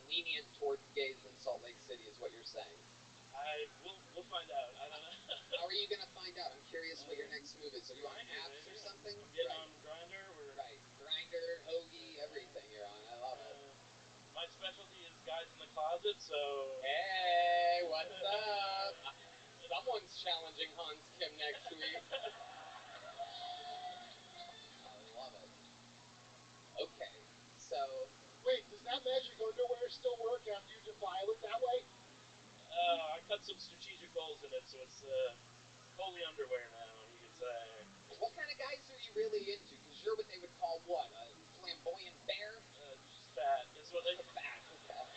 lenient towards gays than Salt Lake City, is what you're saying. We'll find out. I don't know. How are you going to find out? I'm curious what your next move is. Are you on apps or something? I'm getting on Grindr. Right. Grindr, Hoagie, everything you're on. I love it. My specialty is guys in the closet, so... Hey, what's up? Someone's challenging Hans Kim next week. I love it. Okay, so... Wait, does that magic underwear still work after you defile it that way? I cut some strategic holes in it, so it's holy underwear now, you could say. What kind of guys are you really into? Because you're what they would call what? A flamboyant bear? Just fat. Is what they... Fat, okay.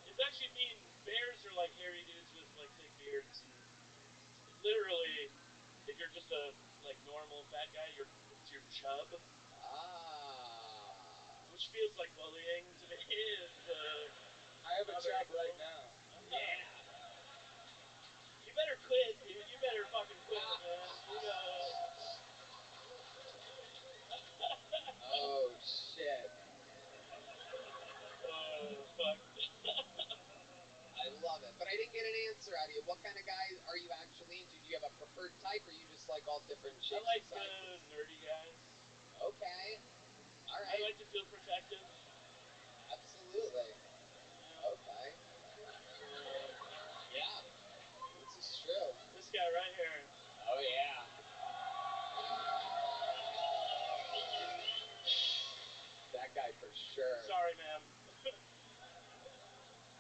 It's actually mean. Bears are like hairy dudes with like thick beards. And literally, if you're just a like normal fat guy, it's your chub. Which feels like bullying to me. I have a chub right now. Yeah. You better quit, dude. You better fucking quit, man. You know. Oh, shit. Oh, fuck. I love it. But I didn't get an answer out of you. What kind of guy are you actually into? Do you have a preferred type, or you just like all different shapes I like and sizes? nerdy guys. Okay. All right. I like to feel protected. Absolutely. Yeah. Okay. Yeah. This is true. This guy right here. Oh, yeah. That guy for sure. Sorry, ma'am.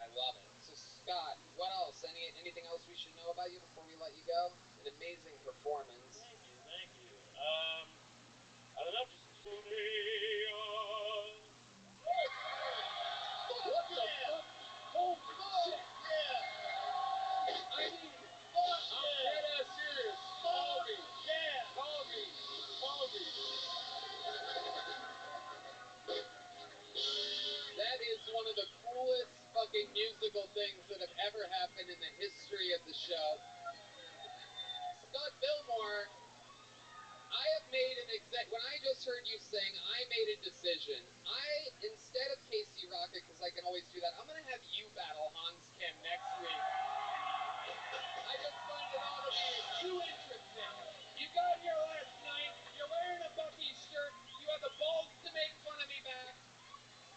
I love it. So, Scott, what else? Anything else we should know about you before we let you go? An amazing performance. Thank you. I don't know, just tune me on. What the fuck? Holy shit! I mean, I'm dead ass serious. Call me. Yeah. Call me. Call me. That is one of the coolest fucking musical things that have ever happened in the history of the show. Scott Fillmore, I have made when I just heard you sing, I made a decision. Instead of Casey Rocket, because I can always do that, I'm going to have you battle Hans Kim next week. I just find it all to be too interesting. You got here last night, you're wearing a Bucky shirt, you have the balls to make fun of me back.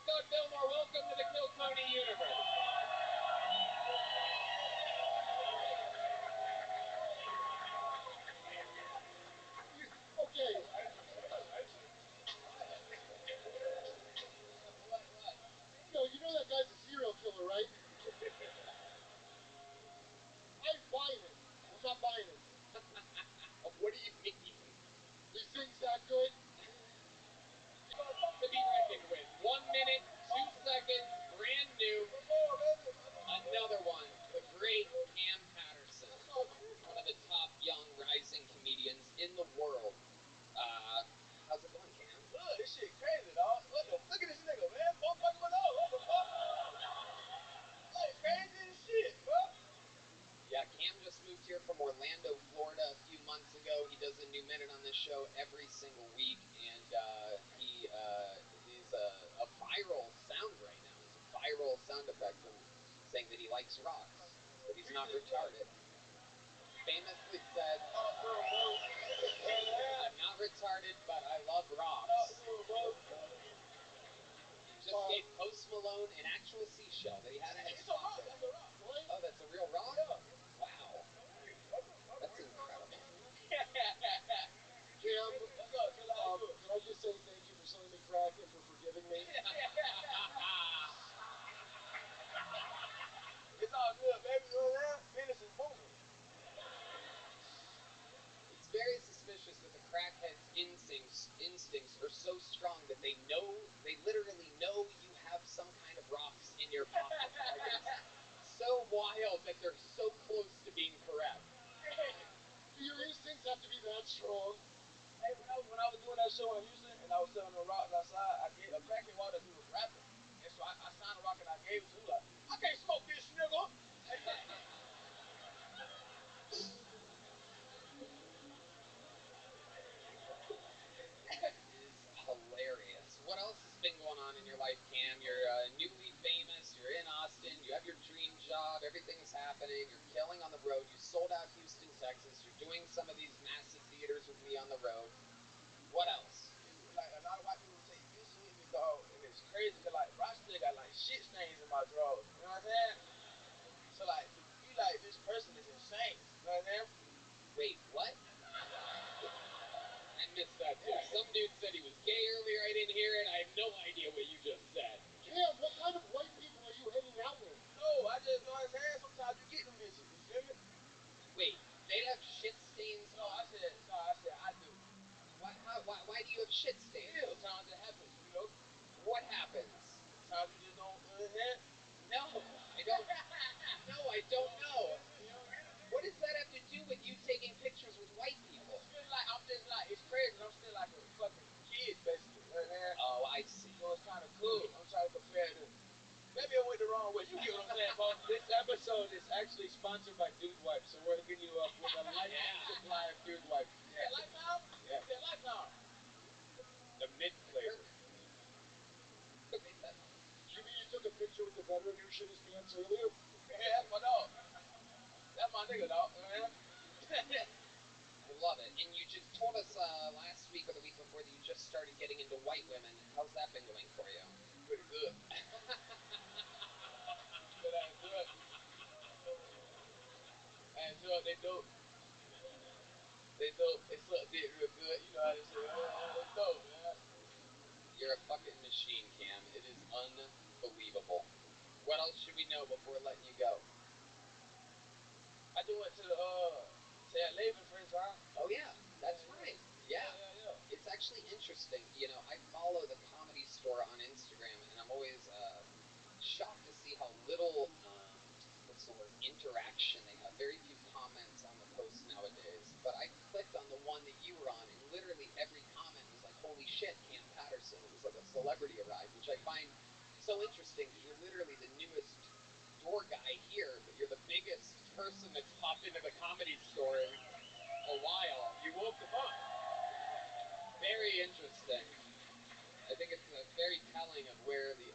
Scott Fillmore, welcome to the Kill Tony universe. Okay. Yo, you know that guy's a serial killer, right? I'm buying it. I'm not buying it. What do you mean? He sings that good? To be reckoned with. 1 minute, 2 seconds, brand new. likes rocks, but he's not retarded. Famously said, I'm not retarded, but I love rocks. He just gave Post Malone an actual seashell that he had in his pocket. Oh, that's a real rock? Wow. That's incredible. Cam, can I just say thank you for selling me crack and for forgiving me? It's all good, baby. You know that? Business is booming. It's very suspicious that the crackhead's instincts are so strong that they literally know you have some kind of rocks in your pocket. Like, it's so wild that they're so close to being correct. Do your instincts have to be that strong? Hey, when I was doing that show in Houston and I was selling the rocks outside, I gave a crackhead water. He was rapping, and so I signed a rock and I gave it to him. Like, I can't smoke this, nigga. Hilarious. What else has been going on in your life, Cam? You're newly famous. You're in Austin. You have your dream job. Everything's happening. You're killing on the road. You sold out Houston, Texas. You're doing some of these massive theaters with me on the road. What else? Like, a lot of white people say, you used to hit me, dog, and it's crazy because, like, bro, I still got, like, shit stains in my drawers. You know what I'm saying? So, like, to be like this person is insane. You know what I'm saying? Wait, what? I missed that, too. Some dude said he was gay earlier. I didn't hear it. I have no idea what you just said. Cam, what kind of white people are you hanging out with? No, I just know what I'm saying. Sometimes you get them bitches. You feel me? Wait, they'd have shit stains? No, I said I do. Why do you have shit stains? Yeah, sometimes it happens, you know? What happens? Sometimes you just don't, you know what I'm saying? No, I don't. No, I don't know. What does that have to do with you taking pictures with white people? I'm just like, it's crazy. I'm still like a fucking kid, basically. You know what I'm saying? Oh, I see. So it's kind of cool. I'm trying to compare it to. Maybe I went the wrong way. You get what I'm saying, Paul? This episode is actually sponsored by Dude Wipes, so we're hooking you up with a lifetime supply of Dude Wipes. Yeah, Lifetime? Yeah. Yeah, Lifetime. The mint flavor. Okay, You mean you took a picture with the veteran who shit his pants earlier? Yeah, that's my dog. That's my nigga, dog. You know what I'm saying? I love it. And you just told us last week or the week before that you just started getting into white women. How's that been going for you? Pretty good. But I enjoy it. They dope. They dope. They suck dick real good. You know how they say, they dope, man. You're a fucking machine, Cam. It is unbelievable. What else should we know before letting you go? I just went to LA for the first time. Oh, yeah. That's Yeah, right. Yeah. Yeah. It's actually interesting. You know, I follow the Comedy Store on Instagram, and I'm always shocked to see how little, what's the word, interaction they have. Very few comments on the posts nowadays. But I clicked on the one that you were on, and literally every comment was like, holy shit, Cam Patterson. It was like a celebrity arrived, which I find so interesting because you're literally the newest door guy here, but you're the biggest person that's popped into the Comedy Store in a while. You woke them up. Very interesting. I think it's very telling of where the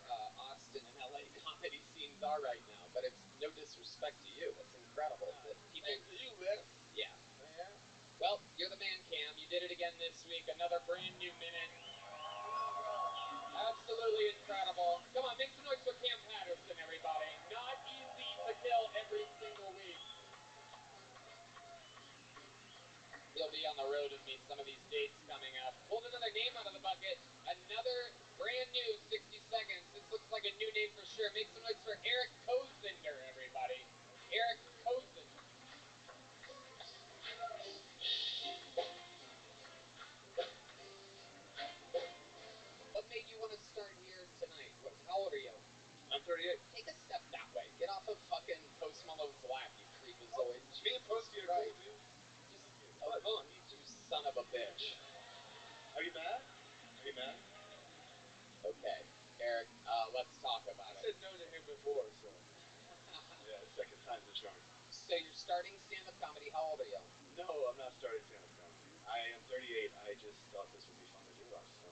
Austin and LA comedy scenes are right now. But it's no disrespect to you. It's incredible that people. Thanks to you, man. Yeah. Man. Well, you're the man, Cam. You did it again this week. Another brand new minute. Absolutely incredible. Come on, make some noise for Cam Patterson, everybody. Not easy to kill every single week. He'll be on the road with me some of these dates coming up. Pulled another name out of the bucket. Another brand new 60 seconds. This looks like a new name for sure. Make some noise for Eric Kozinder, everybody. Eric Kozinder. What made you want to start here tonight? How old are you? I'm 38. Take a step that way. Get off of fucking Post Malone's lap, you freakazoid. Me and Posty are cool, dude. You son of a bitch. Are you mad? Are you mad? Okay, Eric, let's talk about I it. said no to him before, so. Yeah, second time's the charm. So you're starting stand-up comedy. How old are you? No, I'm not starting stand-up comedy. I am 38. I just thought this would be fun to do. So.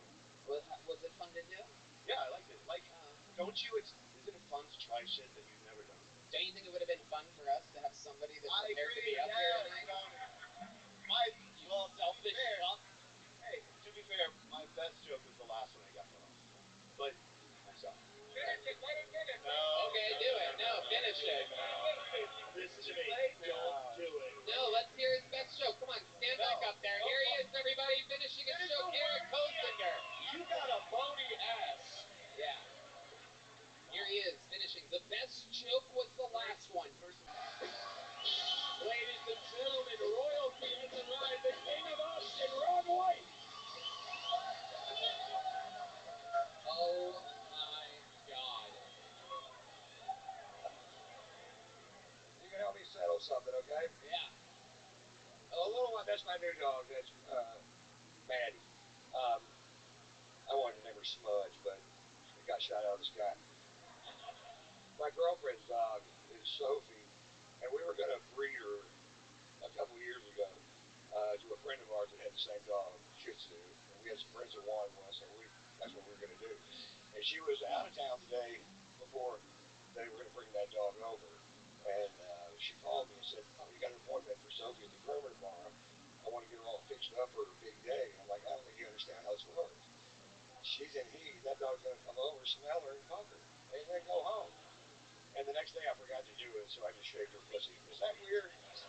Was it fun to do? Yeah, I liked it. Like, don't you? Isn't it fun to try shit that you've never done? Don't you think it would have been fun for us to have somebody that's I prepared to agree. be up here tonight? You selfish fuck. Hey, to be fair, my best joke was the last one I got cut off. But I'm sorry. Finish it, let him finish. No, okay, do it. No, finish it. Listen to me. Don't do it. No, let's hear his best joke. Come on, stand back up there. Here he is, everybody, finishing his joke. Eric Kosinger. You got a bony ass. Yeah. Here he is, finishing. The best joke was the last one. Ladies and gentlemen, royalty has arrived. The king of Austin, Ron White. Oh my God. You can help me settle something, okay? Yeah. A little one, that's my new dog. That's Maddie. I wanted to name her Smudge, but it got shot out of the sky. My girlfriend's dog is Sophie, and we were going to breed her a couple years ago to a friend of ours that had the same dog, Shih Tzu. And we had some friends that wanted one, so that's what we were going to do. And she was out of town today before they were going to bring that dog over. And she called me and said, "Oh, you got an appointment for Sophie at the groomer tomorrow. I want to get her all fixed up for her big day." And I'm like, "I don't think you understand how this works. She's in heat. That dog's going to come over, smell her, and fuck her, and then go home." And the next day I forgot to do it, so I just shaved her pussy. Is that weird? Thanks.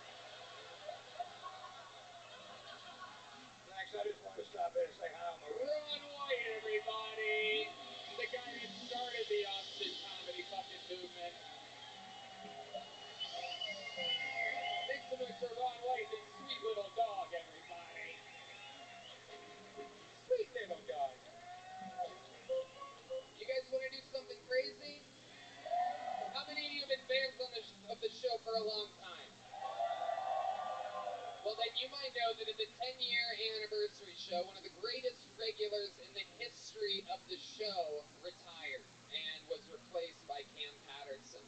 I just want to stop in and say hi. Ron White, everybody. The guy that started the Austin comedy fucking movement. Thanks so much for Ron White, the sweet little dog, everybody. Sweet little dog. You guys want to do something crazy? How many of you have been fans of the show for a long time? Well, then you might know that at the 10-year anniversary show, one of the greatest regulars in the history of the show retired and was replaced by Cam Patterson.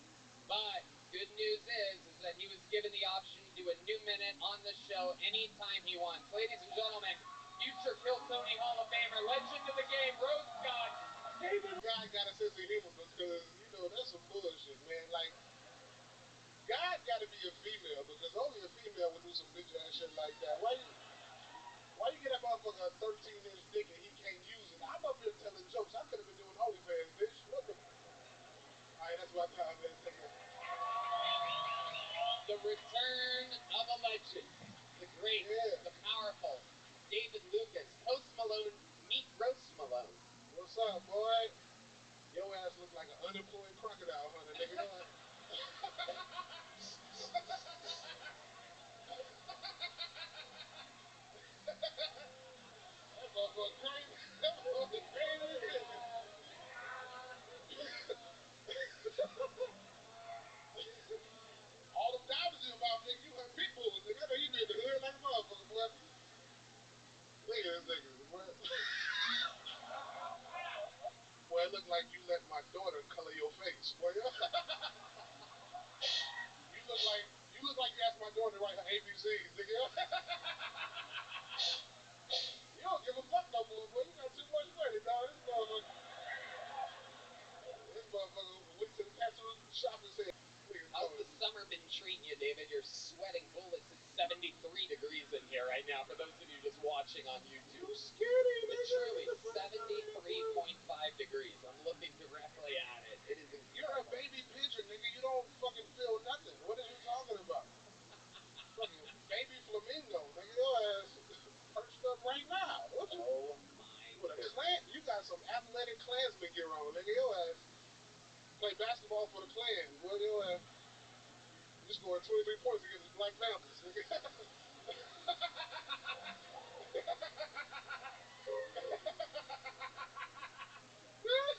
But good news is that he was given the option to do a new minute on the show anytime he wants. Ladies and gentlemen, future Kill Tony Hall of Famer, legend of the game, Rose God, David. God got a sense of humor because, that's some bullshit, man. Like, God got to be a female because only a female would do some bitch ass shit like that. Why you get that motherfucker a 13-inch dick and he can't use it? I'm up here telling jokes. I could have been doing OnlyFans, bitch. What the? Alright, that's my time, man. Take it. The return of a legend. The great, the powerful, David Lucas. Post Malone, meet Roast Malone. What's up, boy? Your ass look like an unemployed crocodile hunter, nigga. That motherfucker crazy. That motherfucker crazy as shit. All them diamonds in your mouth, nigga. You hunt pit bulls, nigga. I know you be in the hood like a motherfucker, boy. Look at this nigga, boy. Boy, it look like you let my daughter color your face, boy. You look like you asked my daughter to write her ABCs, nigga. You don't give a fuck no more, boy. You got too much money, dog. This motherfucker went to the tattoo shop and said, "How's the summer been treating you, David? You're sweating bullets. It's 73 degrees in here right now for those of you just watching on YouTube. You skinny, It's truly 73.5 degrees. I'm looking directly at it. It is incredible. You're a baby pigeon, nigga. You don't fucking feel nothing. What are you talking about? Fucking baby flamingo, nigga. Your ass perched up right now. What you? Oh my With a clan? You got some athletic Klansman gear on, nigga. Your ass play basketball for the Klan. Boy, your ass. You scored 23 points against the Black Panthers, nigga.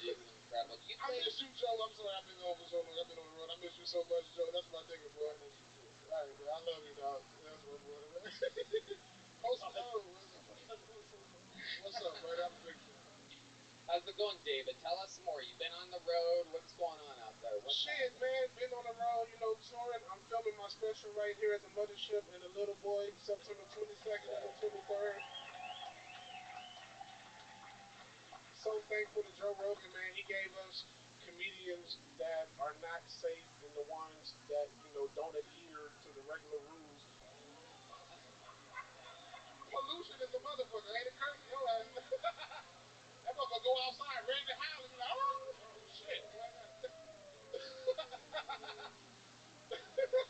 It is incredible. Do you I miss you, Joe. I'm sorry I've been gone for so long. I've been on the road. I miss you so much, Joe. That's my nigga, boy. Alright, man. I love you, dog. That's my boy, man. Post Malone. What's up, buddy? I'm a big fan. How's it going, David? Tell us more. You've been on the road. What's going on out there? Shit, man. Been on the road, touring. I'm filming my special right here at the Mothership in the Little Boy, September 22nd and the 23rd. So thankful to Joe Rogan, man. He gave us comedians comedians that are not safe and the ones that don't adhere to the regular rules. Pollution is a motherfucker, ain't it, Kurt? Yo, that motherfucker go outside, ready to howl, and be like, oh shit.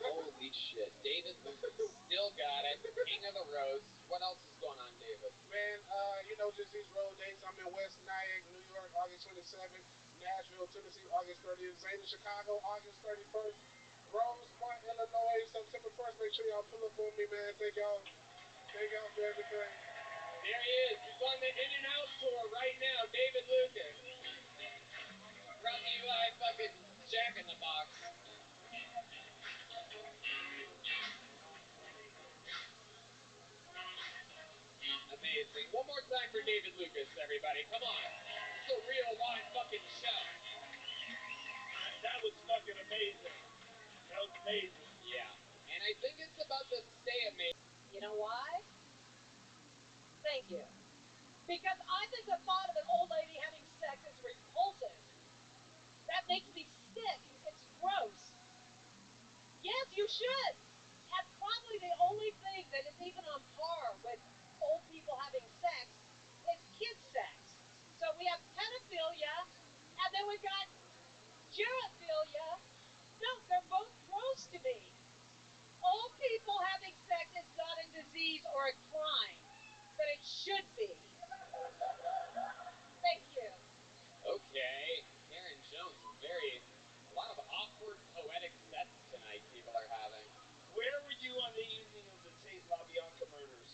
Holy shit. David Lucas still got it. King of the roast. What else is going on, David? Man, just these road dates. I'm in West Nyack, New York, August 27th. Nashville, Tennessee, August 30th. Zane, Chicago, August 31st. Rosemont, Illinois, September 1st. Make sure y'all pull up on me, man. Thank y'all. Thank y'all for everything. There he is. He's on the In and Out tour right now. David Lucas. Brought to you by fucking Jack in the Box. Amazing. One more time for David Lucas, everybody. Come on. It's a real live fucking show. That was fucking amazing. That was amazing. Yeah. And I think it's about to stay amazing. You know why? Thank you. Because I think the thought of an old lady having sex is repulsive. That makes me sick. It's gross. Yes, you should. And probably the only thing that is even on par with old people having sex is kid sex. So we have pedophilia, and then we've got gerophilia. No, they're both gross to me. Old people having sex is not a disease or a crime, but it should be. Thank you. Okay. Karen Jones, a lot of awkward poetic sets tonight people are having. Where were you on the evening of the Tate LaBianca murders?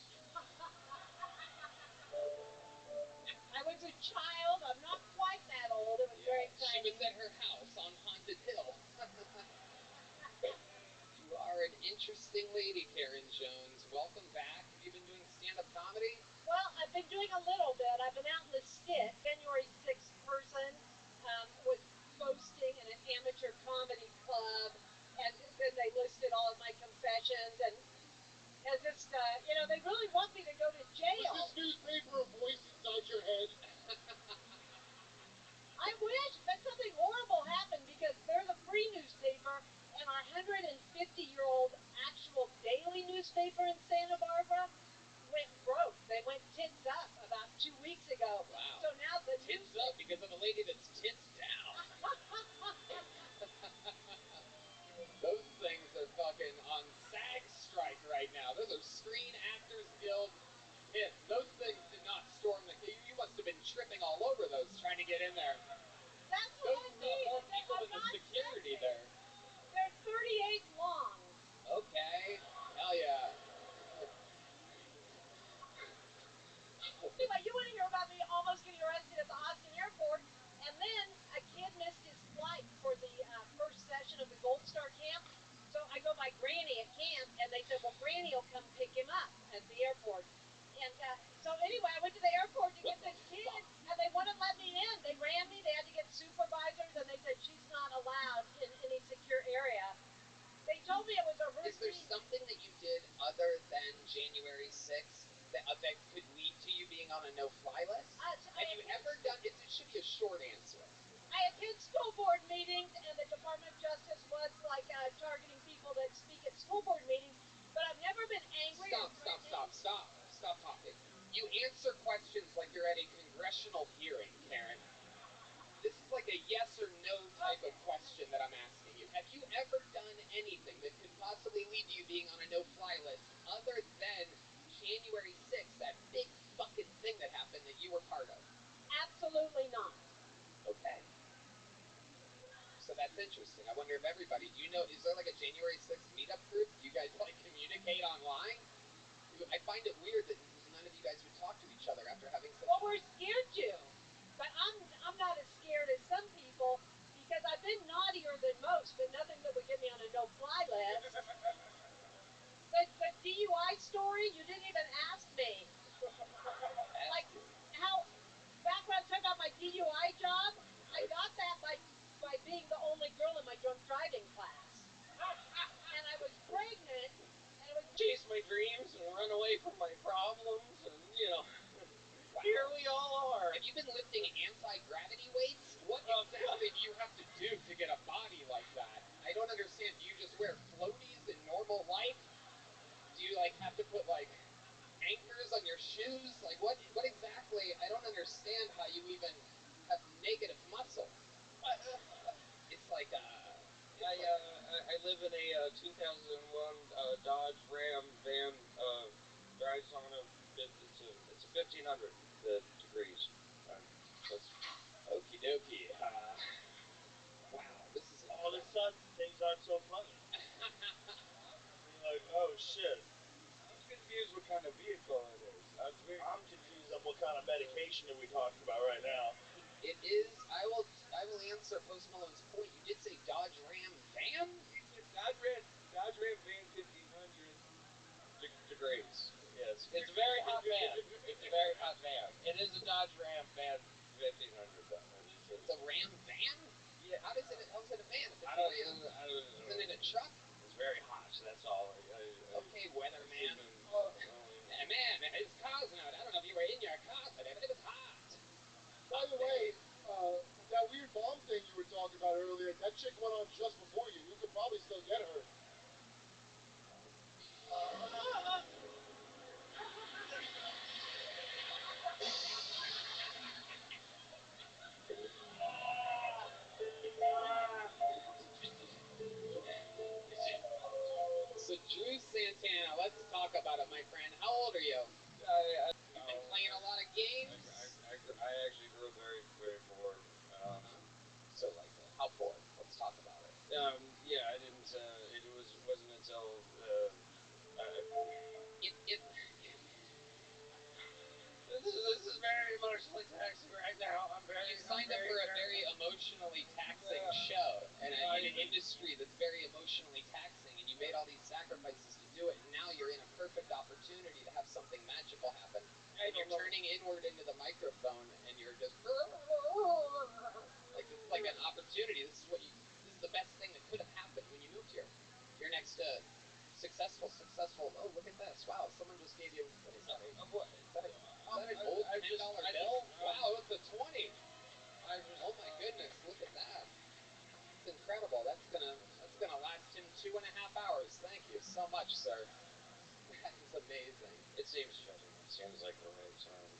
I was a child. I'm not quite that old. It was very exciting. She was at her house on Haunted Hill. You are an interesting lady, Karen Jones. Welcome back. Have you been doing stand-up comedy? Well, I've been doing a little bit. I've been out in the stick. January 6th person was boasting in an amateur comedy club, and then they listed all of my confessions, and just, they really want me to go to jail. Was this newspaper a voice inside your head? I wish, but something horrible happened because they're the free newspaper, and our 150-year-old actual daily newspaper in Santa Barbara went broke. They went tits up about 2 weeks ago. Wow. So now the tits up because of a lady that's tits down. Those things are fucking on SAG strike right now. Those are Screen Actors Guild hits. Those things did not storm the... You must have been tripping all over those trying to get in there. That's what those I mean. More people than the security sexy. there. They're 38 long. Okay. Hell yeah. Anyway, you want to hear about me almost getting arrested at the Austin airport, and then a kid missed his flight for the first session of the Gold Star camp. So I go by Granny at camp, and they said, well, Granny will come pick him up at the airport. And so anyway, I went to the airport to get this kid, and they wouldn't let me in. They ran me. They had to get supervisors, and they said she's not allowed in any secure area. They told me it was a routine. Is there something that you did other than January 6th that could lead to you being on a no-fly list? Have you ever done... It should be a short answer. I attend school board meetings, and the Department of Justice was targeting people that speak at school board meetings, but I've never been angry. Stop talking. You answer questions like you're at a congressional hearing, Karen. This is like a yes or no type of question that I'm asking you. Have you ever done anything that could possibly lead to you being on a no-fly list other than January 6th, that big fucking thing that happened that you were part of? Absolutely not. Okay. So that's interesting. I wonder if everybody, is there like a January 6th meetup group? Do you guys communicate online? I find it weird that none of you guys would talk to each other after having such... Well, we're scared to. But I'm not as scared as some people because I've been naughtier than most, but nothing that would get me on a no-fly list. The DUI story, you didn't even ask me. Like, back when I was talking about my DUI job, I got that by being the only girl in my drunk driving class. And I was pregnant, and it was... Chase my dreams and run away from my problems, and, Here we all are. Have you been lifting anti-gravity weights? What exactly do you have to do to get a body like that? I don't understand. Do you just wear floaties in normal life? Do you like have to put like anchors on your shoes? Like what exactly? I don't understand how you even have negative muscle. It's like I live in a 2001 Dodge Ram van. Drives on it's a 1500 degrees. That's okie dokie. Wow, this is All of a sudden, things aren't so funny. You're like, oh shit. I'm confused what kind of vehicle it is. I'm confused on what kind of medication are we talking about right now. It is. I will answer Post Malone's point. You did say Dodge Ram van. Dodge Ram van 1500 degrees. Yes, it's a very hot van. It's a very hot van. It is a Dodge Ram van 1500 though. It's a Ram van. Yeah. How's it a van? If it's I a don't Ram, know. isn't it a truck? It's very hot, so that's all. Okay, weatherman. Man, it's cars out. I don't know if you were in your car today, but it was hot. By the way, that weird bomb thing you were talking about earlier, that chick went on just before you. You could probably still get her. So Drew Santana, let's talk about it, my friend. How old are you? You've been playing a lot of games. I actually grew up very, very poor. So like, how poor? Let's talk about it. Yeah, I didn't. It wasn't until This is very emotionally taxing right now. You signed up for a very emotionally taxing show and in an industry that's very emotionally taxing, and you made all these sacrifices to do it, and now you're in a perfect opportunity to have something magical happen. And you're turning inward into the microphone, and you're just like it's like an opportunity. This is the best thing that could have happened when you moved here. You're next to successful. Oh, look at this! Wow, someone just gave you what is that? Is that an old $10 bill? Wow, it's a 20. Oh my goodness, look at that! It's incredible. That's gonna last him 2.5 hours. Thank you so much, sir. That is amazing. It seems fitting. It seems like the right time.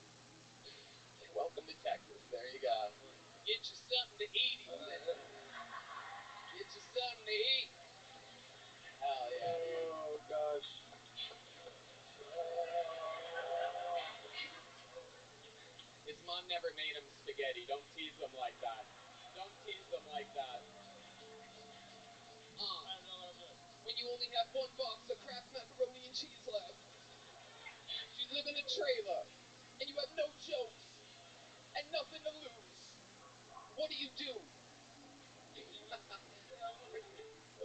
Welcome to Texas. There you go. Get you something to eat, even. Get you something to eat. Hell yeah, dude. Oh gosh. His mom never made him spaghetti. Don't tease him like that. Don't tease him like that. When you only have one box of Kraft macaroni and cheese left, you live in a trailer, and you have no jokes, and nothing to lose. What do you do?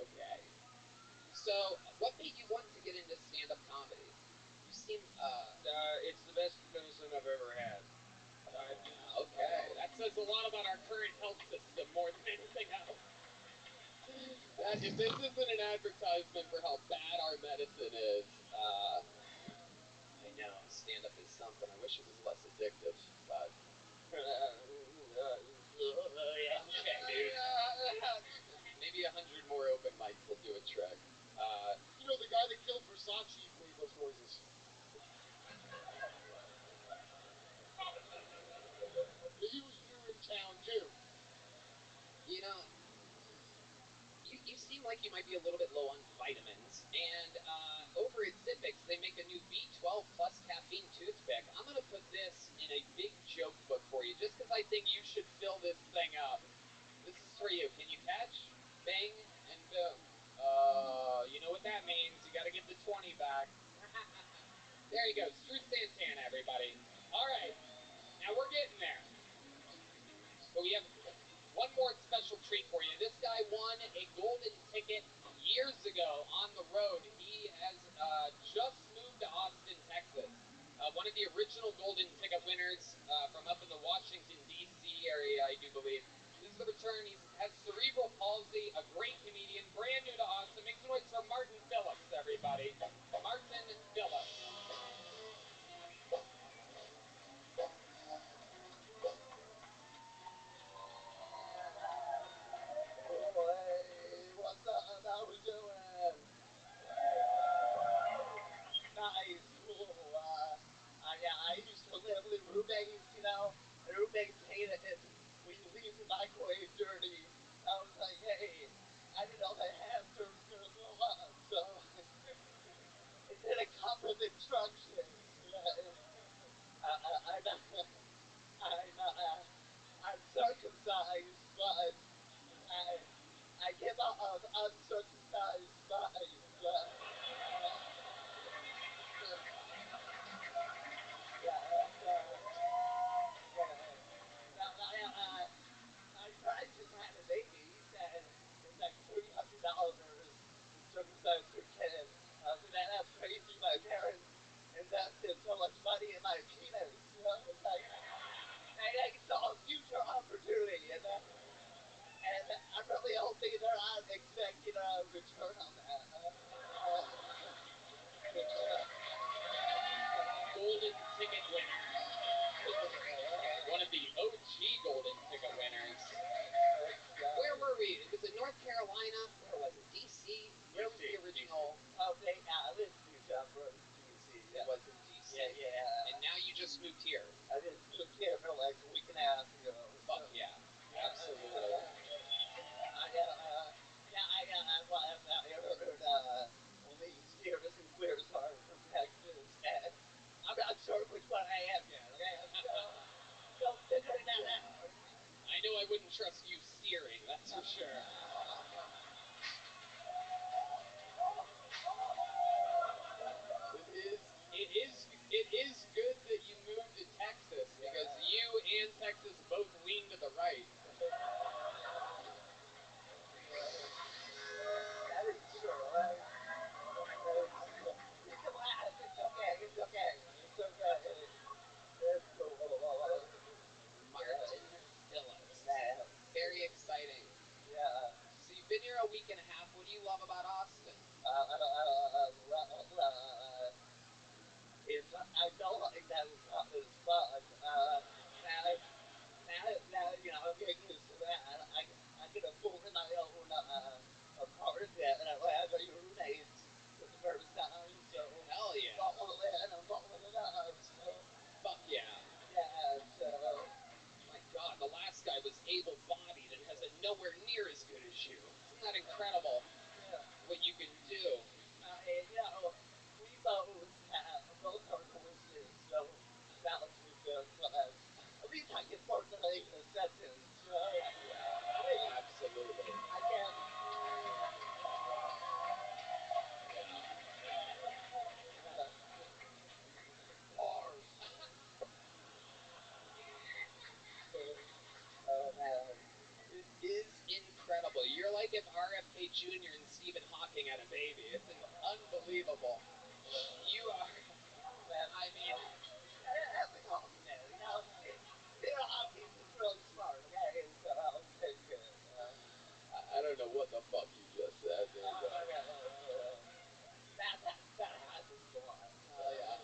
Okay. So, what made you want to get into stand-up comedy? You seem, It's the best medicine I've ever had. Okay, that says a lot about our current health system more than anything else. If this isn't an advertisement for how bad our medicine is, I know, stand-up is something. I wish it was less addictive, but... Okay, dude. Maybe 100 more open mics will do a trick. You know, the guy that killed Versace made those noises. He was new in town, too. You know, you seem like you might be a little bit low on vitamins, and over at Zippix, they make a new B12 plus caffeine toothpick. I'm going to put this in a big joke book for you, just because I think you should fill this thing up. This is for you. Can you catch? Bang and boom. You know what that means. You got to give the 20 back. There you go. Drew Santana, everybody. All right. Now we're getting there. But we have one more special treat for you. This guy won a golden ticket years ago on the road. He has just moved to Austin, Texas. One of the original golden ticket winners from up in the Washington, D.C. area, I do believe. This is the return. He has cerebral palsy, a great comedian, brand new to Austin. Make some noise for Martin Phillips, everybody. Martin Phillips. uncircumcised thighs. My friend just had a baby. He said it's like $300 to circumcise her kid. That's crazy. My parents invested so much money in my penis. It's like they saw a future opportunity, and I'm really hoping they're not expecting a return on that. Golden ticket winner. One of the OG golden ticket winners. Where were we? Was it North Carolina? Where was it? DC? Where was the original? Okay, this new job was DC. It was in DC. Yeah. And now you just moved here. I just moved here for like a week and a half ago. Fuck yeah. Absolutely. I heard only steers and queers are from Texas, and I'm not sure which one I am yet. Okay, I'm still figuring that out. I know I wouldn't trust you steering, that's for sure. It is good that you moved to Texas, because you and Texas both lean to the right. That is true, right? You can laugh. It's okay. It's cool. Martin Phillips. Man. Very exciting. Yeah. So you've been here a week and a half. What do you love about Austin? I felt like that was not as fun. Now, I'm getting used to that. I can afford my own apartment, and I have my roommates for the first time, so Hell yeah. I'm balling it up, so. Fuck yeah. Yeah, so. My God, the last guy was able-bodied and has it nowhere near as good as you. Isn't that incredible? Yeah. What you can do. We both our voices don't sound too good, but at least I can formulate a sentence. Absolutely. I can. Bars. Oh man. It is incredible. You're like if RFK Jr. and Stephen Hawking had a baby. It's unbelievable. You are. I mean, That's a compliment. Stephen Hawking is really smart, okay? So I'll take it. I don't know what the fuck you just said, dude. That happens a lot. Oh, yeah.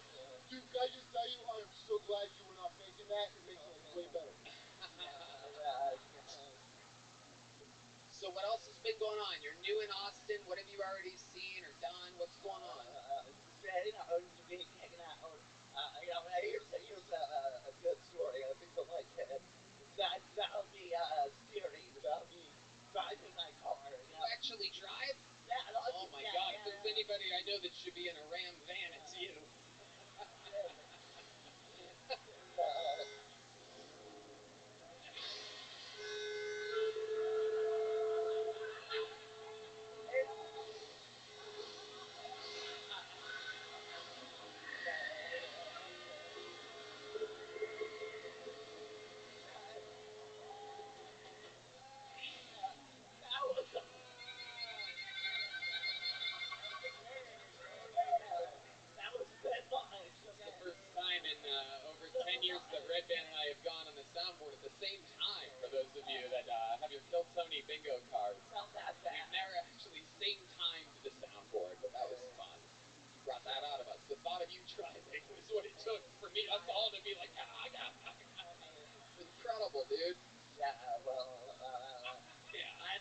Dude, can I just tell you, I am so glad you were not faking that. It makes it way better. So what else has been going on? You're new in Austin. What have you already seen or done? What's going on? Just being hanging out. Here's a good story. I think you'll like it. It's about me steering, about me driving my car. You actually drive? Yeah. Oh my God! If there's anybody I know that should be in a Ram van, it's you. That was a good line. It's the first time in over 10 years that Red Band and I have gone on the soundboard at the same time, for those of you that have your Kill Tony bingo cards. We've never actually same time to the soundboard, but that was fun. You brought that out of us. The thought of you driving was what it took for me, us all to be like, it's incredible, dude. Yeah, well, Yeah. I'm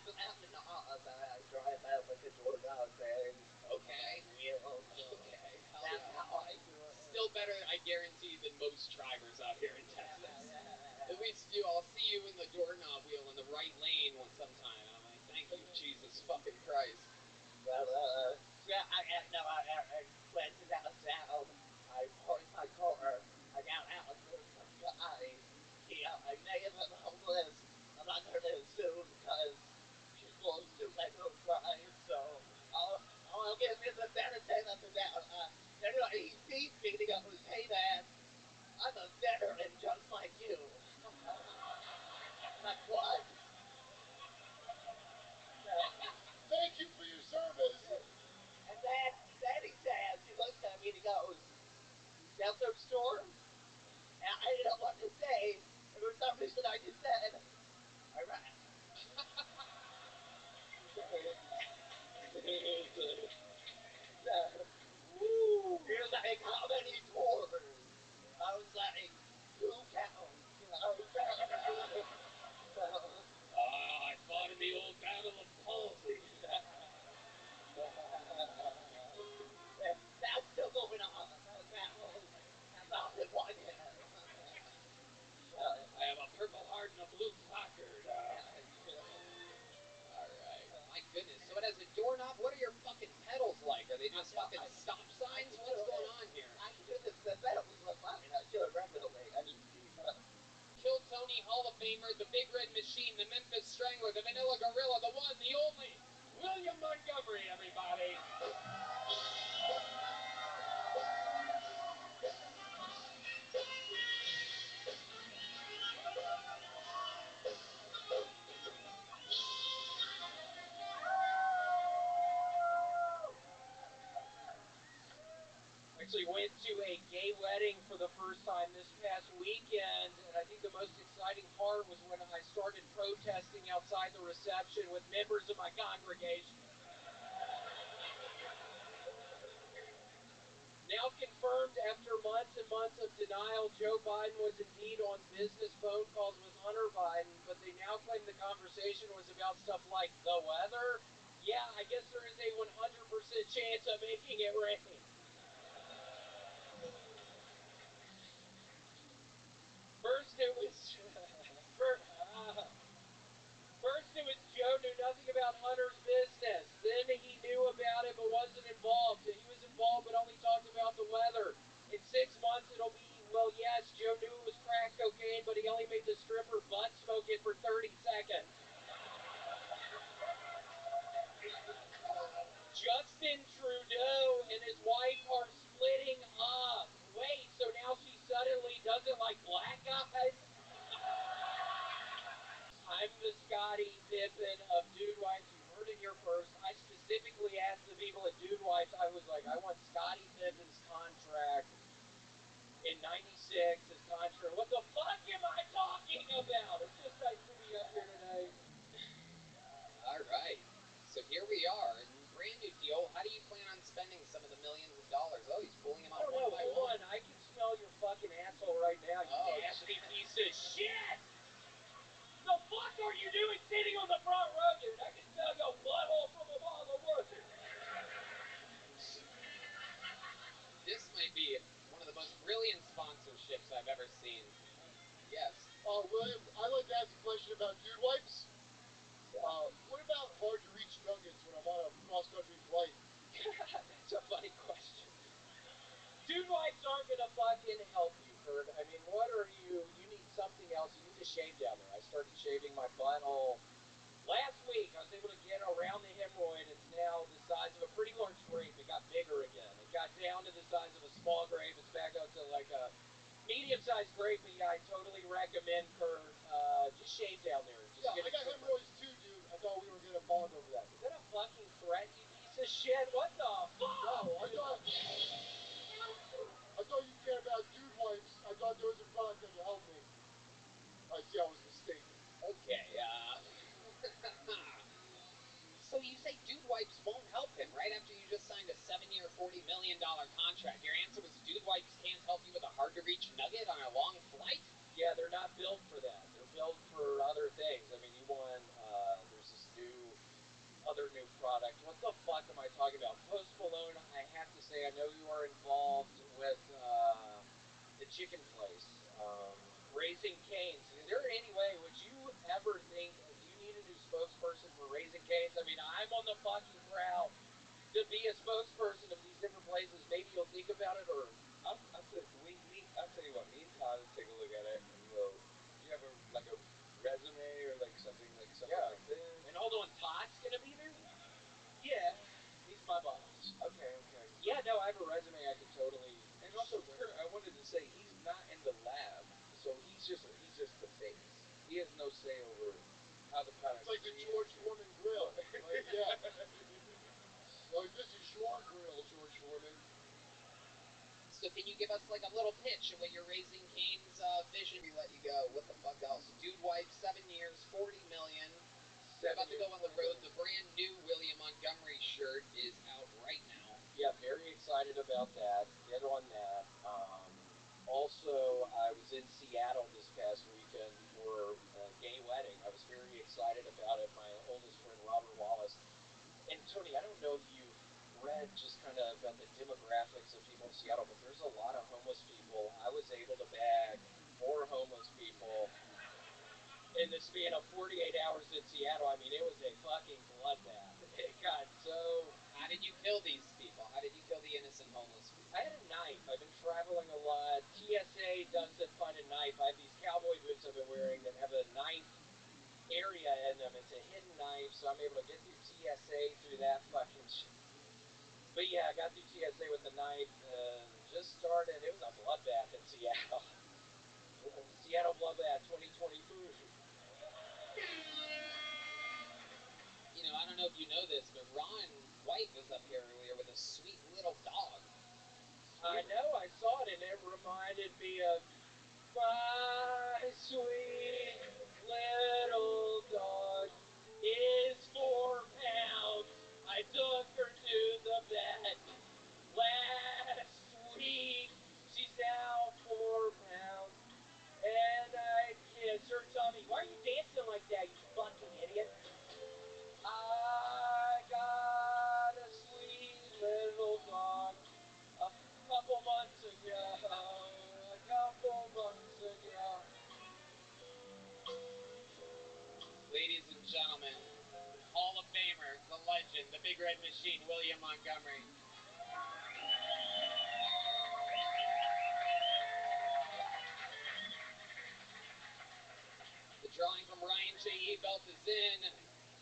not I drive out like a DoorDash thing. Okay. Wheels. Okay. That's how I do it. Still better, I guarantee, than most drivers out here in Texas. Yeah. At least I'll see you in the doorknob wheel in the right lane sometime, and I'm like, thank you, Jesus fucking Christ. Well, I went downtown. I parked my car. I got out. There was some guy. I may have been homeless. I'm not going to assume because people assume I don't drive. Fucking stop signs? What's going on here? I can do this. The setup was fine. I do it regularly. I just Kill Tony Hall of Famer, the Big Red Machine, the Memphis Strangler, the Vanilla Gorilla, the one, the only, William Montgomery, everybody. Actually went to a gay wedding for the first time this past weekend, and I think the most exciting part was when I started protesting outside the reception with members of my congregation. Now confirmed after months and months of denial, Joe Biden was indeed on business phone calls with Hunter Biden, but they now claim the conversation was about stuff like the weather. Yeah, I guess there is a 100% chance of making it rain. First it was Joe knew nothing about Hunter's business. Then he knew about it but wasn't involved. He was involved but only talked about the weather. In 6 months it'll be, well, yes, Joe knew it was crack cocaine, but he only made the stripper butt smoke it for 30 seconds. Justin Trudeau and his wife are splitting up. Wait, so now she suddenly doesn't like black guys? I'm the Scottie Pippen of Dude Wipes. You heard it here first. I specifically asked the people at Dude Wipes, I was like, I want Scottie Pippen's contract in 96, his contract. What the fuck am I talking about? It's just nice to be up here today. All right. So here we are. Brand new deal. How do you plan on spending some of the millions of dollars? Oh, he's pulling them out one by one. I can smell your fucking asshole right now, you nasty piece of shit! The fuck are you doing sitting on the front row, dude? I can smell your butthole from a mile away. This might be one of the most brilliant sponsorships I've ever seen. Yes. William, I'd like to ask a question about Dude Wipes. What about hard-to-reach nuggets when I'm on a cross-country flight? That's a funny question. Dude Wipes aren't gonna fucking help you, Kurt. I mean, what are you? You need something else. You need to shave down there. I started shaving my butthole last week. I was able to get around the hemorrhoid. It's now the size of a pretty large grape. It got bigger again. It got down to the size of a small grape. It's back up to like a medium-sized grape. But yeah, I totally recommend, Kurt, just shave down there. Just I got hemorrhoids too, dude. I thought we were gonna bond over that. Is that a fucking threat, you piece of shit? What the fuck? No, I thought you cared about Dude Wipes. I thought there was a product that could help me. I see I was mistaken. Okay, So you say Dude Wipes won't help him right after you just signed a 7-year, $40 million contract. Your answer was Dude Wipes can't help you with a hard-to-reach nugget on a long flight? Yeah, they're not built for that. They're built for other things. I mean, you want, there's this other new product. What the fuck am I talking about? Post Malone, I have to say, I know you are involved with the chicken place, Raising Cane's. Is there any way, would you ever think, do you need a new spokesperson for Raising Cane's? I mean, I'm on the fucking prowl to be a spokesperson of these different places. Maybe you'll think about it, or I'll tell you what, me and Todd will take a look at it, and we'll, do you have a resume or something like this? And hold on, Todd's gonna be there? Yeah. He's my boss. Okay. Yeah, no, I have a resume I could totally. And also, Kurt, I wanted to say, he's not in the lab, so he's just the face. He has no say over how the product. It's like the George Foreman grill. Yeah. Well, this is your grill, George Foreman. So can you give us like a little pitch of what your Raising Cane's vision? We let you go. What the fuck else? Dude Wipes, 7 years, $40 million. You're about to go on the road. The brand new William Montgomery shirt is out right now. Yeah, very excited about that. Get on that. Also, I was in Seattle this past weekend for a gay wedding. I was very excited about it. My oldest friend, Robert Wallace. And Tony, I don't know if you've read just kind of about the demographics of people in Seattle, but there's a lot of homeless people. I was able to bag 4 homeless people in the span of 48 hours in Seattle. I mean, it was a fucking bloodbath. It got so... How did you kill these people? How did you anybody doesn't find a knife, I have these cowboy boots I've been wearing that have a knife area in them. It's a hidden knife, so I'm able to get through TSA through that fucking shit. But yeah, I got through TSA with the knife. Just started. It was a bloodbath in Seattle. Seattle bloodbath 2023. You know, I don't know if you know this, but Ron White was up here earlier with a sweet little dog. I know, I saw it, and it reminded me of my sweet little dog is 4 pounds. I took her to the vet last week. She's now 4 pounds. And I kissed her tummy. Why are you dancing like that, you fucking idiot? I got a sweet little dog a couple months ago. Ladies and gentlemen, Hall of Famer, the legend, the Big Red Machine, William Montgomery. The drawing from Ryan J. Belt is in.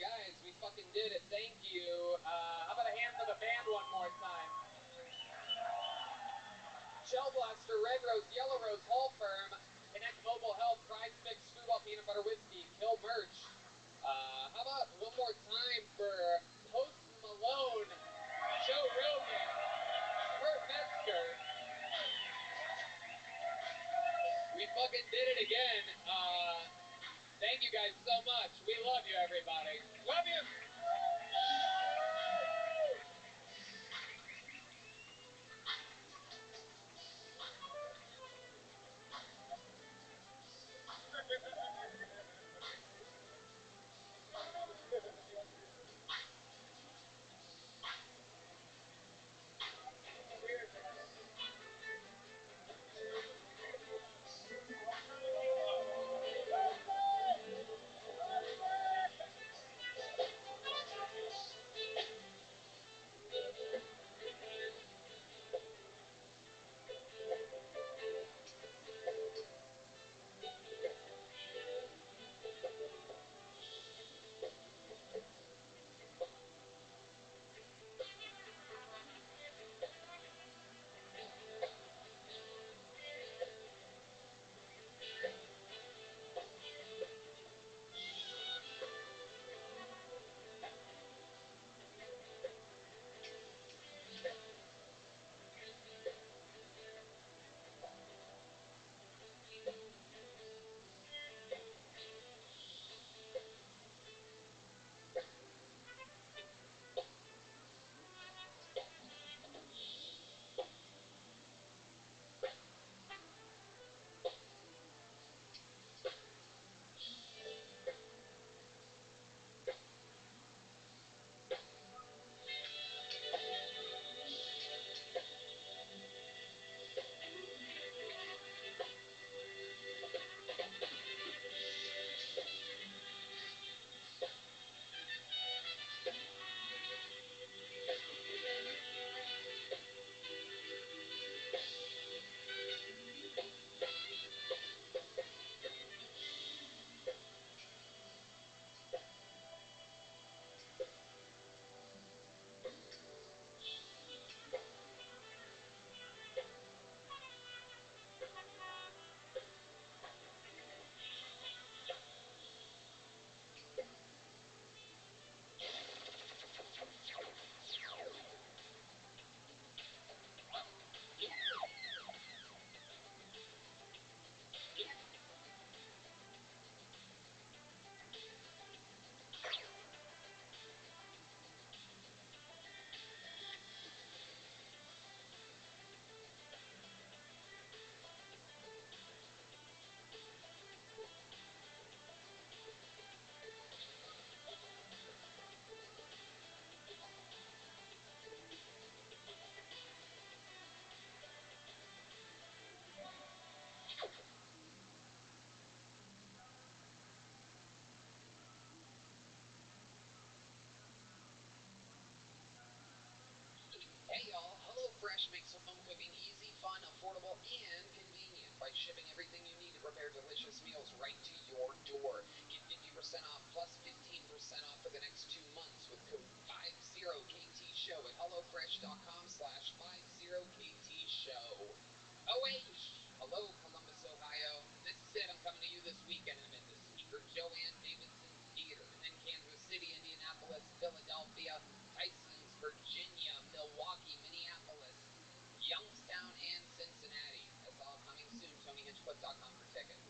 Guys, we fucking did it. Thank you. How about a hand for the band one more time? Shell Blaster, Red Rose, Yellow Rose, Hall Firm, Connect Mobile Health, Prize Picks, Screwball Peanut Butter Whiskey, Kill Merch. How about one more time for Post Malone, Joe Rogan, Kurt Metzger. We fucking did it again. Thank you guys so much. We love you, everybody. Love you. by shipping everything you need to prepare delicious meals right to your door. Get 50% off plus 15% off for the next 2 months with code 50KTShow at HelloFresh.com/50KTShow. OH! Hello, Columbus, Ohio. This is it. I'm coming to you this weekend. I'm at the Speaker Joanne Davidson Theater. Then Kansas City, Indianapolis, Philadelphia, Tysons, Virginia, Milwaukee, Minneapolis, Youngstown, and Cincinnati. That's all coming soon. TonyHinchcliffe.com for tickets.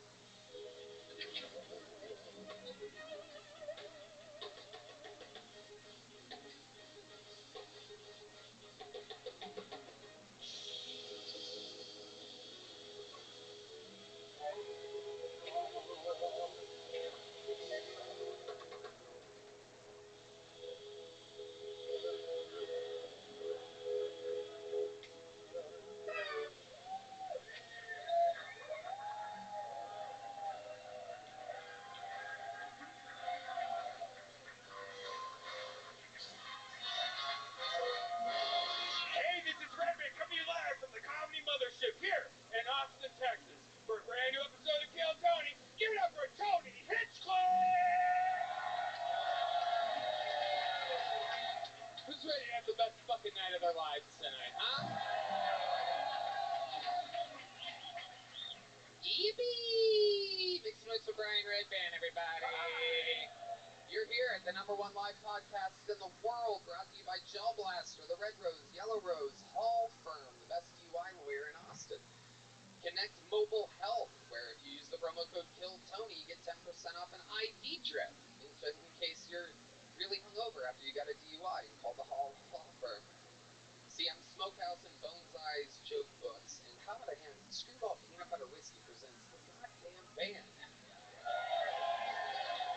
Hey, this is Redman coming to you live from the Comedy Mothership here in Austin, Texas, for a brand new episode of Kill Tony. Give it up for Tony Hinchcliffe! Who's ready to have the best fucking night of their lives tonight, huh? Yippee! Make some noise for Brian Redband, everybody. You're here at the #1 live podcast in the world, brought to you by Gel Blaster, the Red Rose, Yellow Rose Hall Firm, the best DUI lawyer in Austin. Connect Mobile Health, where if you use the promo code KILLTONY, you get 10% off an IV drip, in case you're really hungover after you got a DUI and call the Hall Law Firm. CM Smokehouse and Bone's Joke Books, and how about a hand? Screwball Peanut Butter Whiskey presents the goddamn band.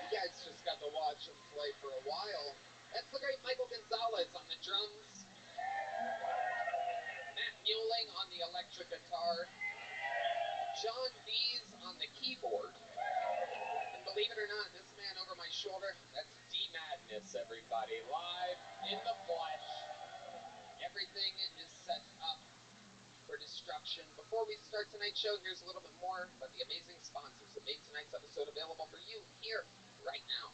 You guys just got to watch them play for a while. That's the great Michael Gonzalez on the drums, Matt Mueling on the electric guitar, John Dees on the keyboard, and believe it or not, this man over my shoulder, that's D-Madness, everybody, live in the flesh. Everything is set up for destruction. Before we start tonight's show, here's a little bit more about the amazing sponsors that made tonight's episode available for you here, right now.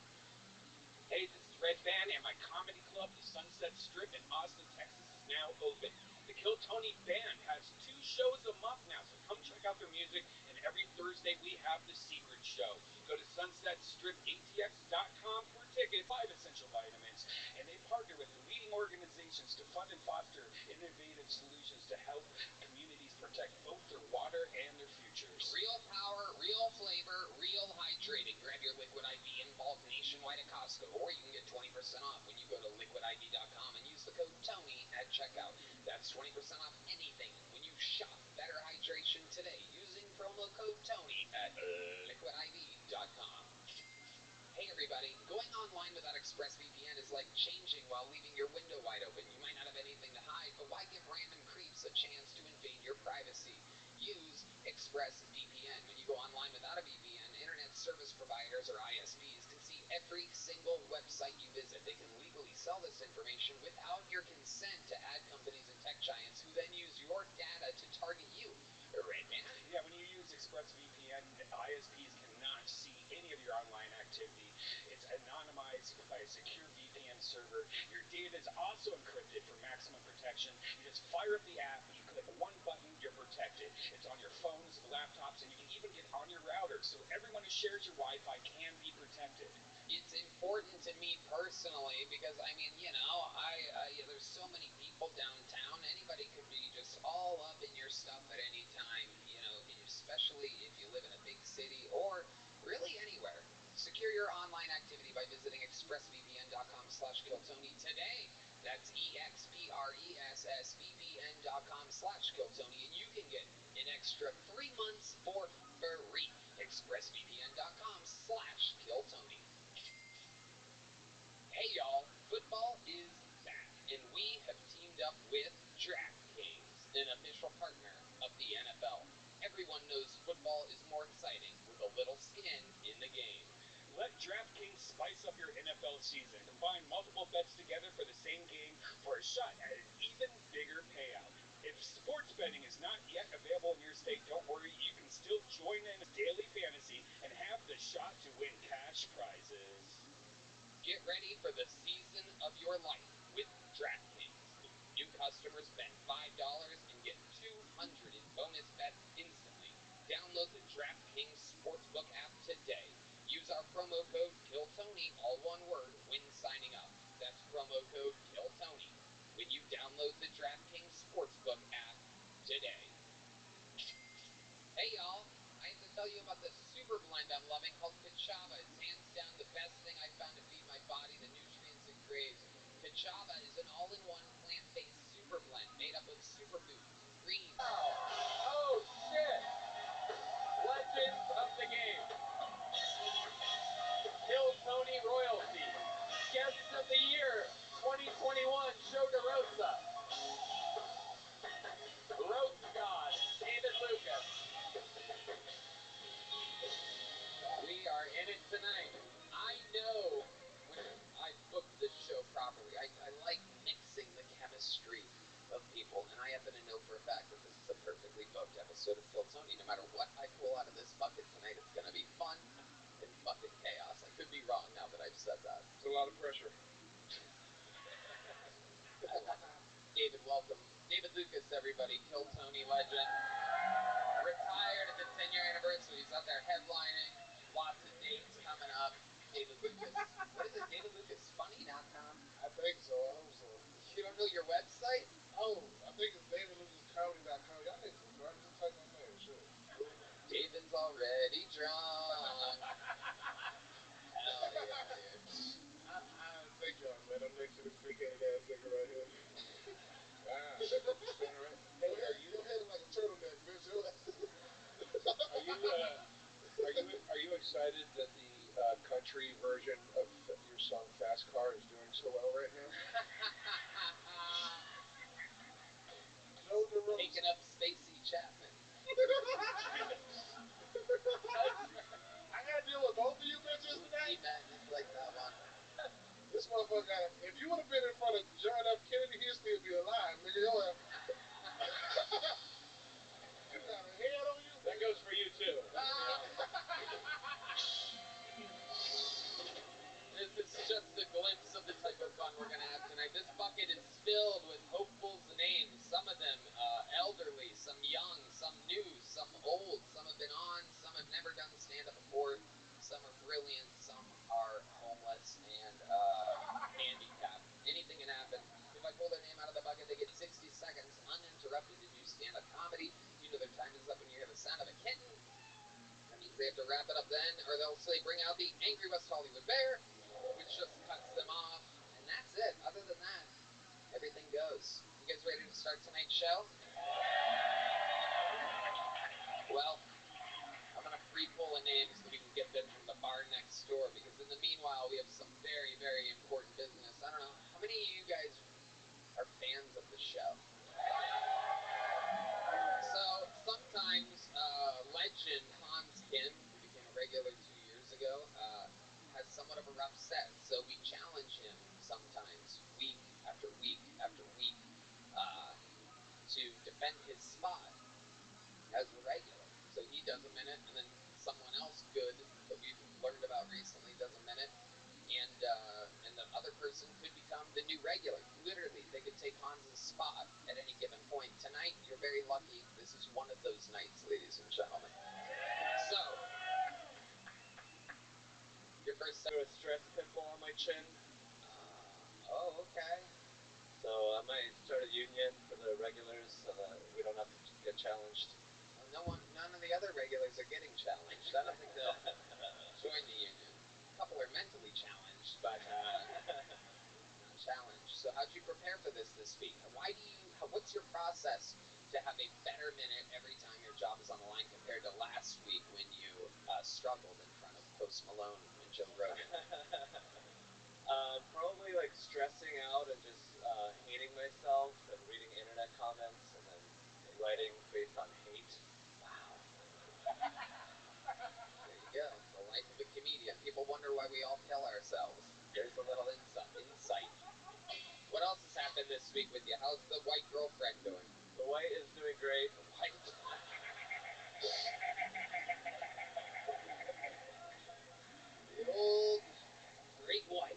Hey, this is Red Band, and my comedy club, the Sunset Strip in Austin, Texas, is now open. The Kill Tony Band has 2 shows a month now, so come check out their music, and every Thursday we have The Secret Show. Go to sunsetstripatx.com for tickets, 5 essential vitamins, and they partner with leading organizations to fund and foster innovative solutions to help communities protect both their water and their futures. Real power, real flavor, real hydrating. Grab your Liquid IV in bulk nationwide at Costco, or you can get 20% off when you go to liquidiv.com and use the code TONY at checkout. That's 20% off anything when you shop Better Hydration today using promo code TONY at liquidiv.com. Hey everybody, going online without ExpressVPN is like changing while leaving your window wide open. You might not have anything to hide, but why give random creeps a chance to invade your privacy? Use ExpressVPN. When you go online without a VPN, internet service providers or ISPs can see every single website you visit. They can legally sell this information without your consent to ad companies and tech giants who then use your data to target you. Redman? Yeah, when you use ExpressVPN, ISPs cannot see any of your online activity. It's anonymized by a secure VPN server. Your data is also encrypted for maximum protection. You just fire up the app, you click one button, you're protected. It's on your phones, laptops, and you can even get on your router, so everyone who shares your Wi-Fi can be protected. It's important to me personally because, I mean, you know, there's so many people downtown. Anybody could be just all up in your stuff at any time, you know, especially if you live in a big city or really anywhere. Secure your online activity by visiting expressvpn.com/killtony today. That's expressvpn.com/killtony, and you can get an extra 3 months for free. expressvpn.com/killtony. Hey y'all, football is back, and we have teamed up with DraftKings, an official partner of the NFL. Everyone knows football is more exciting with a little skin in the game. Let DraftKings spice up your NFL season. Combine multiple bets together for the same game for a shot at an even bigger payout. If sports betting is not yet available in your state, don't worry, you can still Get ready for the season of your life with DraftKings. New customers bet $5 and get $200 in bonus bets instantly. Download the DraftKings Sportsbook app today. Use our promo code KILLTONY, all one word, when signing up. That's promo code KILLTONY when you download the DraftKings Sportsbook app today. Hey y'all, I have to tell you about the super blend I'm loving called Kachava. It's hands down the best thing I found to feed my body the nutrients it craves. Kachava is an all-in-one plant-based super blend made up of superfoods, greens. Oh shit! Legends of the game. Kill Tony Royalty. Guests of the Year 2021 Show DeRosa. Roast God, David Lucas. We are in it tonight. I know when I booked this show properly, I like mixing the chemistry of people, and I happen to know for a fact that this is a perfectly booked episode of Kill Tony. No matter what I pull out of this bucket tonight, it's going to be fun and fucking chaos. I could be wrong now that I've said that. It's a lot of pressure. David, welcome. David Lucas, everybody, Kill Tony legend. Retired at the 10-year anniversary. He's out there headlining. Lots of dates coming up. David Lucas. What is it? DavidLucasFunny.com? I think so. I hope so. You don't know your website? Oh, I think it's DavidLucasComedy.com. Y'all niggas are drunk. Just type my name. Shit. David's already drunk. Hell yeah, dude. Thank y'all, man. I'm next to this big-headed ass nigga right here. Ah, that doesn't spin right. Hey, Your head is like a turtleneck, bitch. are you excited that the country version of your song Fast Car is doing so well right now? Joe DeRosa. Taking up Spacey Chapman. I gotta deal with both of you bitches tonight. Madness like that one. This motherfucker got if you would have been in front of John F. Kennedy, he'd still be alive, nigga. You got a head on you? That goes for you too. This is just a glimpse of the type of fun we're going to have tonight. This bucket is filled with hopefuls' names. Some of them elderly, some young, some new, some old. Some have been on, some have never done stand-up before. Some are brilliant, some are homeless and handicapped. Anything can happen. If I pull their name out of the bucket, they get 60 seconds uninterrupted to do stand-up comedy. You know their time is up when you hear the sound of a kitten. That means they have to wrap it up then, or they'll say bring out the Angry West Hollywood Bear, which just cuts them off, and that's it. Other than that, everything goes. You guys ready to start tonight's show? Well, I'm going to pre-pull a name so we can get them from the bar next door, because in the meanwhile, we have some very, very important business. I don't know, how many of you guys are fans of the show? So, sometimes legend Hans Kim, who became a regular 2 years ago, has somewhat of a rough set, so we challenge him sometimes, week after week after week, to defend his spot as a regular. So he does a minute, and then someone else good that we've learned about recently does a minute, and the other person could become the new regular. Literally, they could take Hans's spot at any given point. Tonight, you're very lucky. This is one of those nights, ladies and gentlemen. So, your first I have a stress pimple on my chin. Oh, okay. So I might start a union for the regulars so that we don't have to get challenged. None of the other regulars are getting challenged. I don't think they'll join the union. A couple are mentally challenged, but not challenged. So how'd you prepare for this week? What's your process to have a better minute every time your job is on the line compared to last week when you struggled in front of Post Malone and Joe Rogan? Probably like stressing out and just hating myself and reading internet comments and then writing based on hate. Wow. There you go. The life of a comedian. People wonder why we all kill ourselves. There's a little insight. What else has happened this week with you? How's the white girlfriend doing? The white is doing great. The white. The old great white.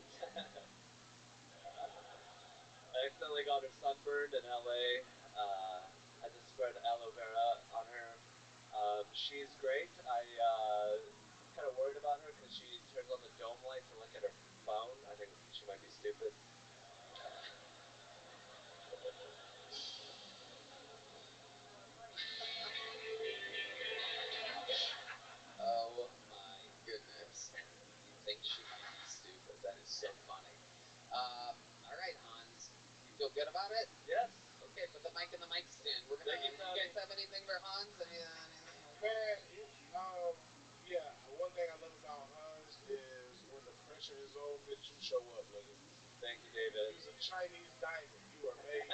daughter sunburned in LA. I just spread aloe vera on her. She's great. I'm kind of worried about her because she turns on the dome light to look at her phone. I think she might be stupid. Oh my goodness. You think she might be stupid. That is so funny. All right, Hans. You feel good about it? Yes. Okay, put the mic in the mic stand. We're gonna. Thank you, You guys have anything for Hans? Anything? Man, yeah. One thing I love about Hans is when the pressure is on, bitch, you show up, nigga. Thank you, David. He's a Chinese diamond. You are made.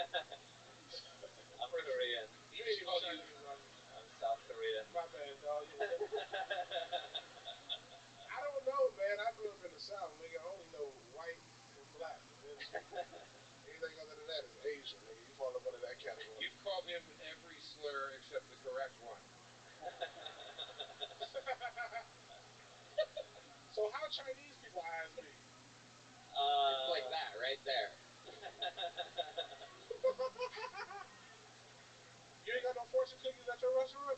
I'm Korean. You ain't even Chinese, right? I'm South Korean. My bad, dog. I don't know, man. I grew up in the South, nigga. I only know white and black, bitch. Anything other than that is Asian, nigga. You fall up under that category. You've called him every slur except the correct one. So how Chinese people eyes me? It's like that, right there. You ain't got no fortune cookies at your restaurant?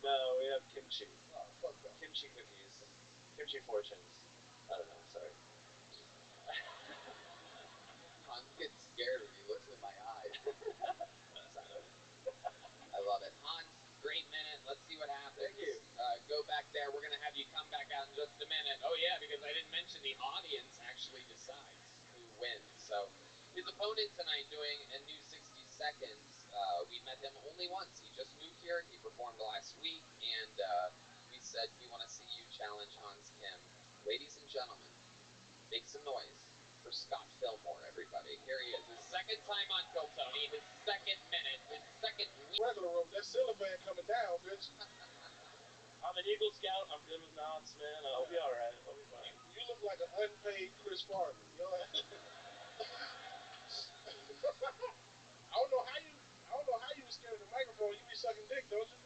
No, we have kimchi. Oh, fuck that. Kimchi cookies. Kimchi fortunes. I don't know, sorry. Hans gets scared when he looks in my eyes. I love it. Hans, great minute. Let's see what happens. Thank you. Go back there. We're going to have you come back out in just a minute. Oh, yeah, because I didn't mention the audience actually decides who wins. So his opponent tonight doing a new 60 seconds. We met him only once. He just moved here. He performed last week. And we said we want to see you challenge Hans Kim. Ladies and gentlemen, make some noise for Scott Fillmore, everybody. Here he is. His second time on Kill Tony. His second minute. His second week. Regular rope. That ceiling fan coming down, bitch. I'm an Eagle Scout. I'm good with knots, man. I'll be all right. I'll be fine. You look like an unpaid Chris Farley. You know? I don't know how you was scared of the microphone. You be sucking dick, don't you?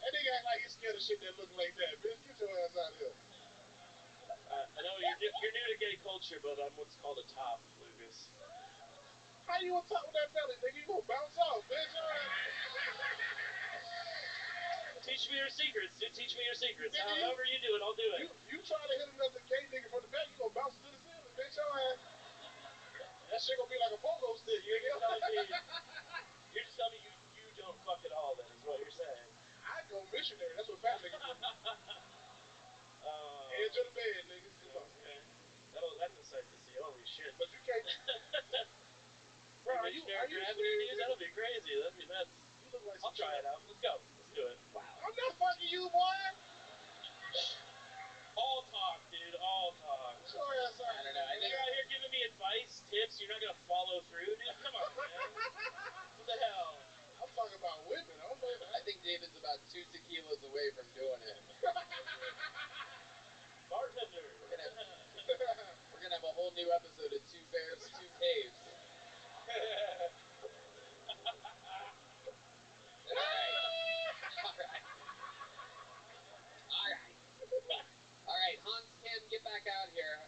That nigga act like he's scared of shit that look like that. Bitch, get your ass out of here. I know you're new to gay culture, but I'm what's called a top, Lucas. How you on top with that belly, nigga? You gonna bounce off, bitch. Teach me your secrets, dude. Teach me your secrets. Nigga, However you do it, I'll do it. You try to hit another gay nigga from the back, you gonna bounce to the ceiling, bitch. Your ass. That shit gonna be like a pogo stick, You're nigga. just telling me you don't fuck at all, then, is what you're saying. I go missionary. That's what fat niggas do. Edge of the bed, nigga. Okay. That's a sight to see. Holy shit. But you can't. Bro, are you gravity, serious? dude? That'll be crazy. You look like I'll try it out. Let's go. Let's do it. Wow. I'm not fucking you, boy. All talk, dude. All talk. Show ass out. I don't know. I think You're out here giving me advice, tips. You're not gonna follow through, dude. Come on, man. What the hell? I'm talking about women. I don't know. I think David's about 2 tequilas away from doing it. Bartender. We're gonna have a whole new episode of Two Bears, Two Caves. All right, Hans Kim, get back out here.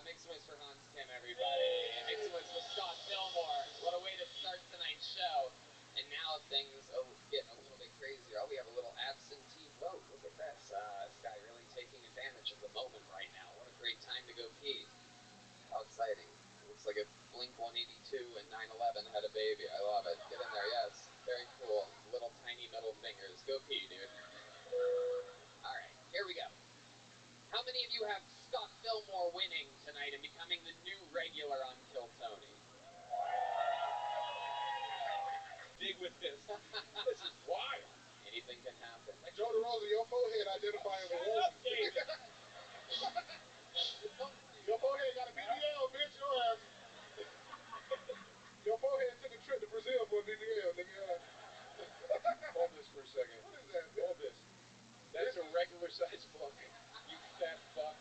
Make some noise for Hans Kim, everybody. Make some noise for Scott Fillmore. What a way to start tonight's show. And now things get a little bit crazier. Oh, we have a little absentee vote. Look at this. This guy really taking advantage of the moment right now. What a great time to go pee. How exciting. Looks like if Blink-182 and 9/11 had a baby. I love it. Get in there, yes. Very cool. Little tiny middle fingers. Go pee, dude. All right, here we go. How many of you have Scott Fillmore winning tonight and becoming the new regular on Kill Tony? Dig with this. This is wild. Anything can happen. Like Joe DeRosa, your forehead identifies as a woman. Up, David. Your forehead got a BBL, bitch. Your ass. Your forehead took a trip to Brazil for a BBL, nigga. Hold this for a second. What is that, bitch? Hold this. That's a regular size book. You fat fuck.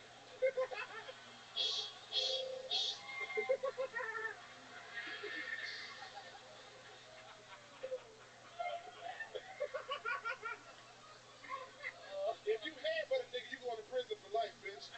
If you headbutt a nigga, you going to prison for life, bitch.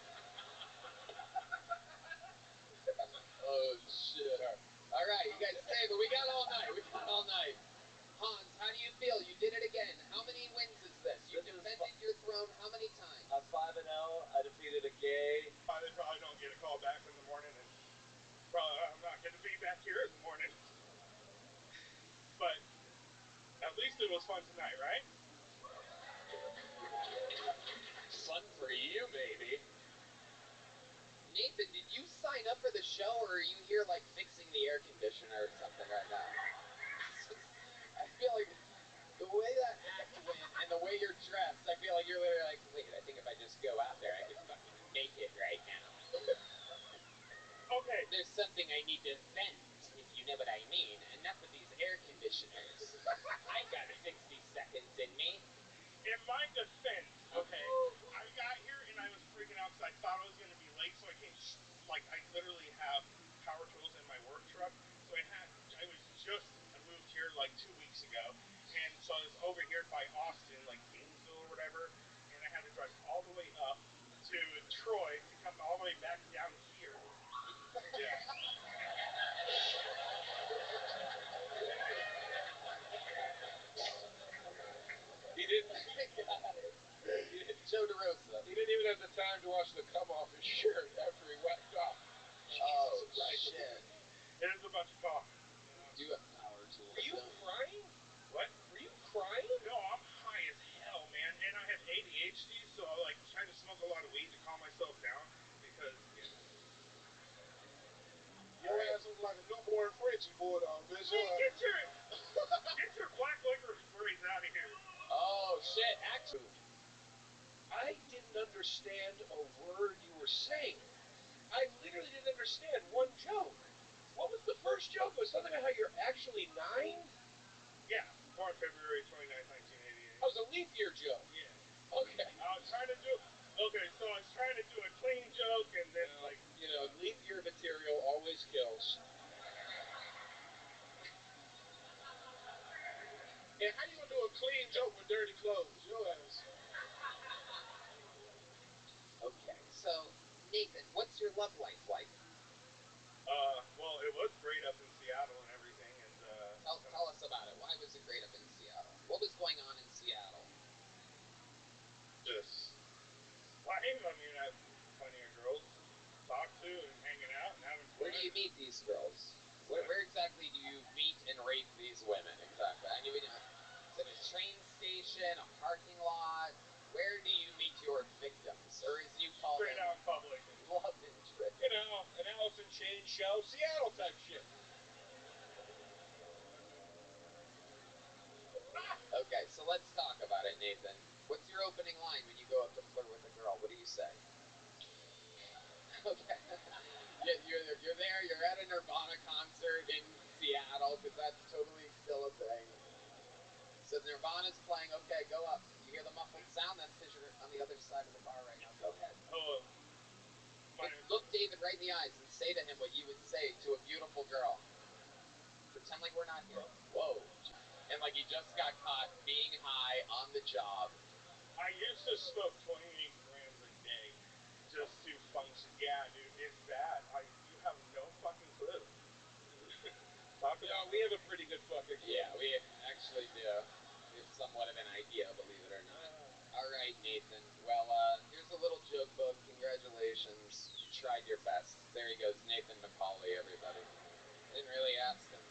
was fun tonight, right? Fun for you, baby. Nathan, did you sign up for the show, or are you here like fixing the air conditioner or something right now? I feel like the way that act went and the way you're dressed, I feel like you're literally like, wait, I think if I just go out there, I could fucking make it right now. Okay. There's something I need to vent, if you know what I mean. Enough of these air conditioners. I got 60 seconds in me. In my defense, okay, I got here and I was freaking out because I thought I was going to be late, so I came, I literally have power tools in my work truck, so I moved here like 2 weeks ago, and so I was over here by Austin, like Gainesville or whatever, and I had to drive all the way up to Troy to come all the way back down here. Yeah. He didn't. Joe DeRosa. He didn't even have the time to wash the cum off his shirt after he wiped off. Oh, shit. It is a bunch of coffee. You have power tools. Were you crying? What? Were you crying? No, I'm high as hell, man, and I have ADHD, so I like trying to smoke a lot of weed to calm myself down because, Your ass looks like a newborn Frenchie bulldog, bitch. Get your black licorice sprays out of here. Oh, shit. Actually, I didn't understand a word you were saying. I literally didn't understand one joke. What was the first joke? Was something about how you're actually 9? Yeah, born February 29th, 1988. That was a leap year joke. Yeah. Okay. I was trying to do a clean joke, and then, leap year material always kills. And how you gonna do a clean joke with dirty clothes? Your ass. Okay, so, Nathan, what's your love life like? well, it was great up in Seattle and everything, and, Tell us about it. Why was it great up in Seattle? What was going on in Seattle? just life. I mean, I have plenty of girls to talk to and hanging out and having fun. Where do you meet these girls? Where exactly do you meet and rape these women, exactly? I mean, is it a train station, a parking lot? Where do you meet your victims? Or as you call Straight them, out in public. love interest. An Alice in Chains show, Seattle type shit. Okay, so let's talk about it, Nathan. What's your opening line when you go up to flirt with a girl? What do you say? Okay. You're there, you're at a Nirvana concert in Seattle, because that's totally still a thing. So Nirvana's playing, okay, go up. You hear the muffled sound, that's because you're on the other side of the bar right now. Go ahead. Oh, Look David right in the eyes and say to him what you would say to a beautiful girl. Pretend like we're not here. Whoa. And like he just got caught being high on the job. I used to smoke 28 grams a day just to function. Yeah, dude, it's bad. You have no fucking clue. We have a pretty good fucking clue. Yeah, we actually do. We have somewhat of an idea, believe it or not. All right, Nathan. Well, here's a little joke book. Congratulations. You tried your best. There he goes, Nathan McCauley, everybody. I didn't really ask him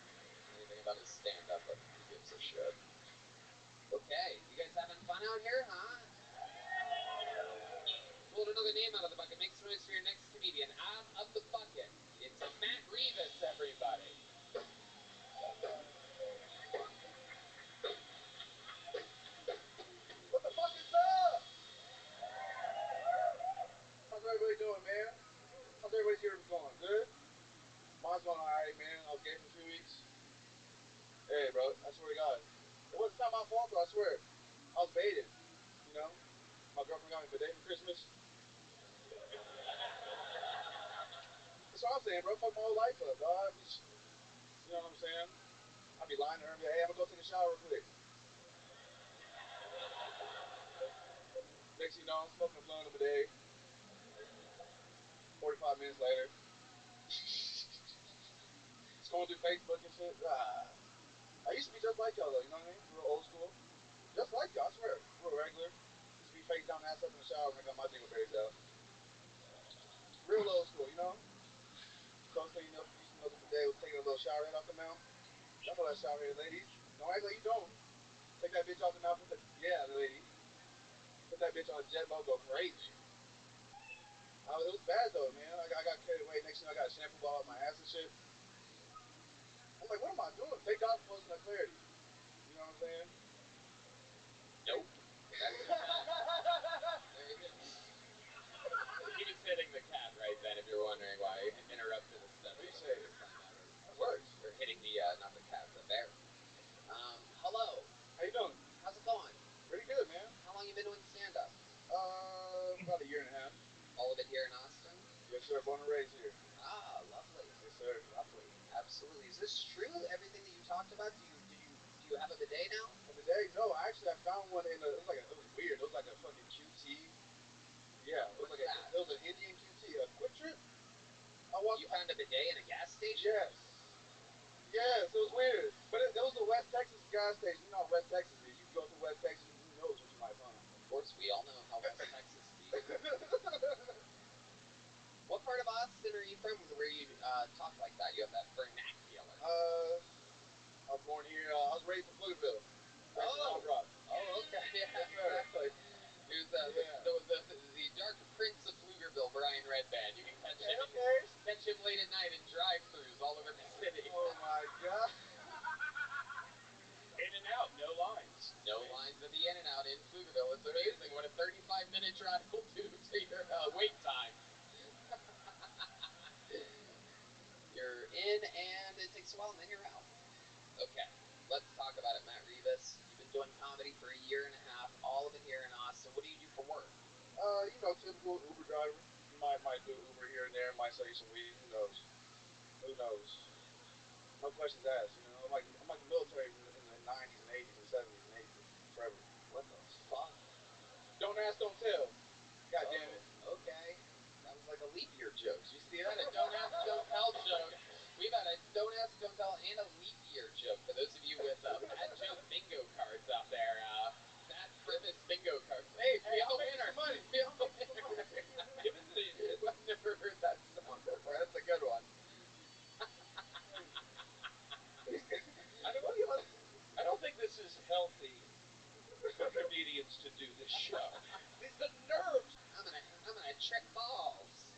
anything about his stand-up, but he gives a shit. Okay, you guys having fun out here, huh? Pulled another name out of the bucket. Make some noise for your next comedian. Out of the bucket. It's Matt Revis, everybody. What the fuck is up? How's everybody doing, man? How's everybody's year going? Good? Mine's going alright, man. I was gay for 2 weeks. Hey, bro, I swear to God. It's not my fault, though, I swear. I was baited, you know? My girlfriend got me a bidet for Christmas. That's what I'm saying, bro. Fuck my whole life up, dog. You know what I'm saying? I'd be lying to her and be like, hey, I'm gonna go take a shower real quick. Next thing you know, I'm smoking a blunt of a bidet. 45 minutes later. Going through Facebook and shit. I used to be just like y'all, though, you know what I mean? Real old school. Just like y'all, I swear. Real regular. Used to be face down, ass up in the shower when I got my dingleberries out. Real old school, you know? Close thing, used to know the bidet was taking a little shower head off the mouth. Y'all know that shower head, ladies. Don't act like you don't. Take that bitch off the mouth. Yeah, the lady. Put that bitch on a jet boat, go crazy. It was bad though, man. I got carried away. Next thing I got a shampoo ball up my ass and shit. I'm like, what am I doing? Thank God for emotional clarity. You know what I'm saying? Nope. He was hitting the cat right then, if you're wondering why I interrupted instead of the first time ever. That works. Or hitting the, not the cat, the bear. Hello. How you doing? How's it going? Pretty good, man. How long you been doing stand-up? About a year and a half. All of it here in Austin? Yes, sir. Born and raised here. Ah, lovely. Yes, sir. Lovely. Absolutely. Is this true? Everything that you talked about? Do you have a bidet now? A bidet? No, actually, I found one in a. It was weird. It was like a fucking QT. Yeah, it was What's like that? It was an Indian QT, a Quick Trip. You found a bidet in a gas station? Yes. Yes, it was weird. But it was a West Texas gas station. You know how West Texas is. You go through West Texas, who knows what you might find. Of course, we all know how West Texas be. What part of Austin are you from where you talk like that? You have that vernacular. I was born here. I was raised in Pflugerville. Oh, okay. Yeah, exactly. Here's the dark prince of Pflugerville, Brian Redband. You can catch him late at night in drive-thrus all over the city. Oh my God. In and out, no lines. No lines at the In and Out in Pflugerville. It's amazing what a 35-minute drive will do to your wait time. You're in and it takes a while and then you're out. Okay, let's talk about it, Matt Rivas. You've been doing comedy for a year and a half, all of it here in Austin. What do you do for work? Typical Uber driver. Might do Uber here and there. Might sell you some weed. Who knows? Who knows? No questions asked. You know, I'm like the military in the 90s and 80s and 70s and 80s forever. What the fuck? Don't ask, don't tell. God damn it. Okay. That was like a leap year joke. You see that? A don't ask, don't tell joke. We've had a don't ask, don't tell and a leap year joke. For those of you with bad joke bingo cards out there, bad premise bingo cards. Hey, we have a winner. We have a winner. I've never heard that song before. That's a good one. I don't think this is healthy for comedians to do this show. The nerves. I'm gonna trip balls.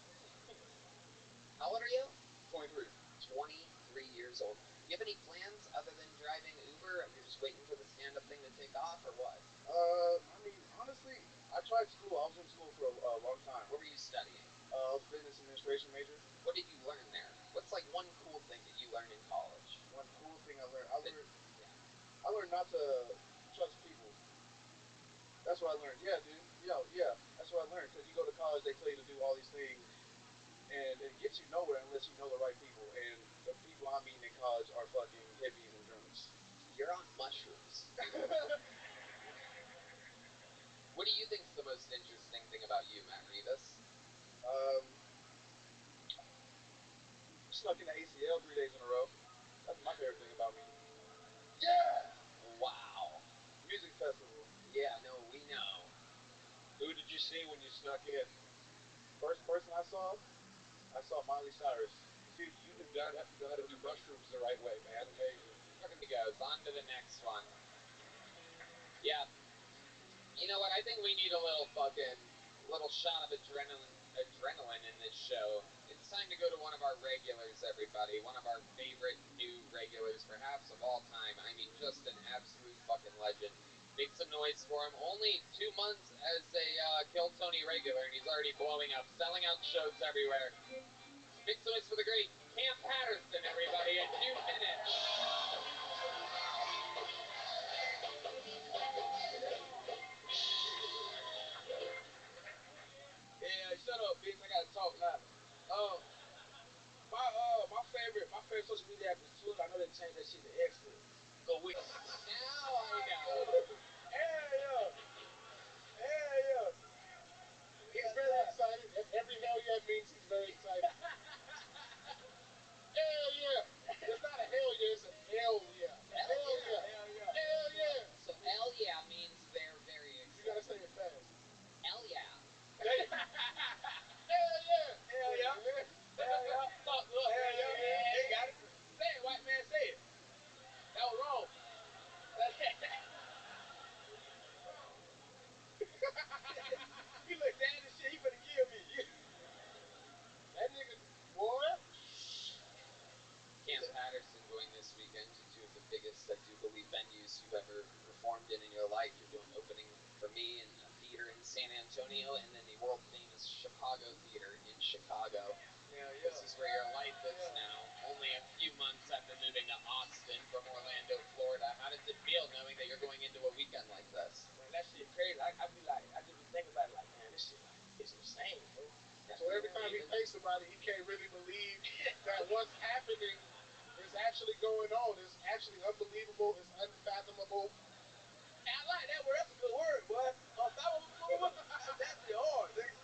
How old are you? 23. 23 years old. Do you have any plans other than driving Uber? You're just waiting for the stand-up thing to take off, or what? Honestly, I tried school. I was in school for a long time. What were you studying? I was a business administration major. What did you learn there? What's like one cool thing that you learned in college? One cool thing I learned. I learned not to trust people. That's what I learned. Yeah, dude. Yeah. That's what I learned. Because you go to college, they tell you to do all these things, and it gets you nowhere unless you know the right people. And the people I'm meeting in college are fucking hippies and drunks. You're on mushrooms. What do you think is the most interesting thing about you, Matt Rivas? Snuck in the ACL 3 days in a row. That's my favorite thing about me. Yeah! Wow. Music festival. Yeah, no, we know. Who did you see when you snuck in? First person I saw Miley Cyrus. Dude, you do not have to know how to do mushrooms the right way, man. Amazing. He goes on to the next one. Yeah. You know what? I think we need a little shot of adrenaline in this show. It's time to go to one of our regulars, everybody. One of our favorite new regulars, perhaps of all time. I mean, just an absolute fucking legend. Make some noise for him. Only 2 months as a Kill Tony regular, and he's already blowing up, selling out shows everywhere. Make some noise for the great Cam Patterson, everybody, in 2 minutes. Yeah, shut up, bitch. I gotta talk now. My favorite social media app is Twitter. I know they changed that shit to X. Go with. Now I know. Hell yeah. He's very excited. Every hell yeah means he's very excited. Hell yeah. It's not a hell yeah, it's a hell yeah. Hell yeah. Hell yeah. So hell yeah means they're very excited. You gotta say it fast. Hell yeah. Hell yeah. Hell yeah. Hell yeah. Fuck, look, hell yeah. They got it. Say it, white man, say it. That was wrong. famous Chicago theater in Chicago. Yeah, This is where your life is now, only a few months after moving to Austin from Orlando, Florida. How does it feel knowing that you're going into a weekend like this? Man, that shit crazy. I be like, I just be thinking about it like, man, this shit like, it's insane, bro. So every time he thinks about it, he can't really believe that what's happening is actually going on. It's actually unbelievable. It's unfathomable. I like that word. That's a good word, boy. Unfathomable. That's actually hard, nigga.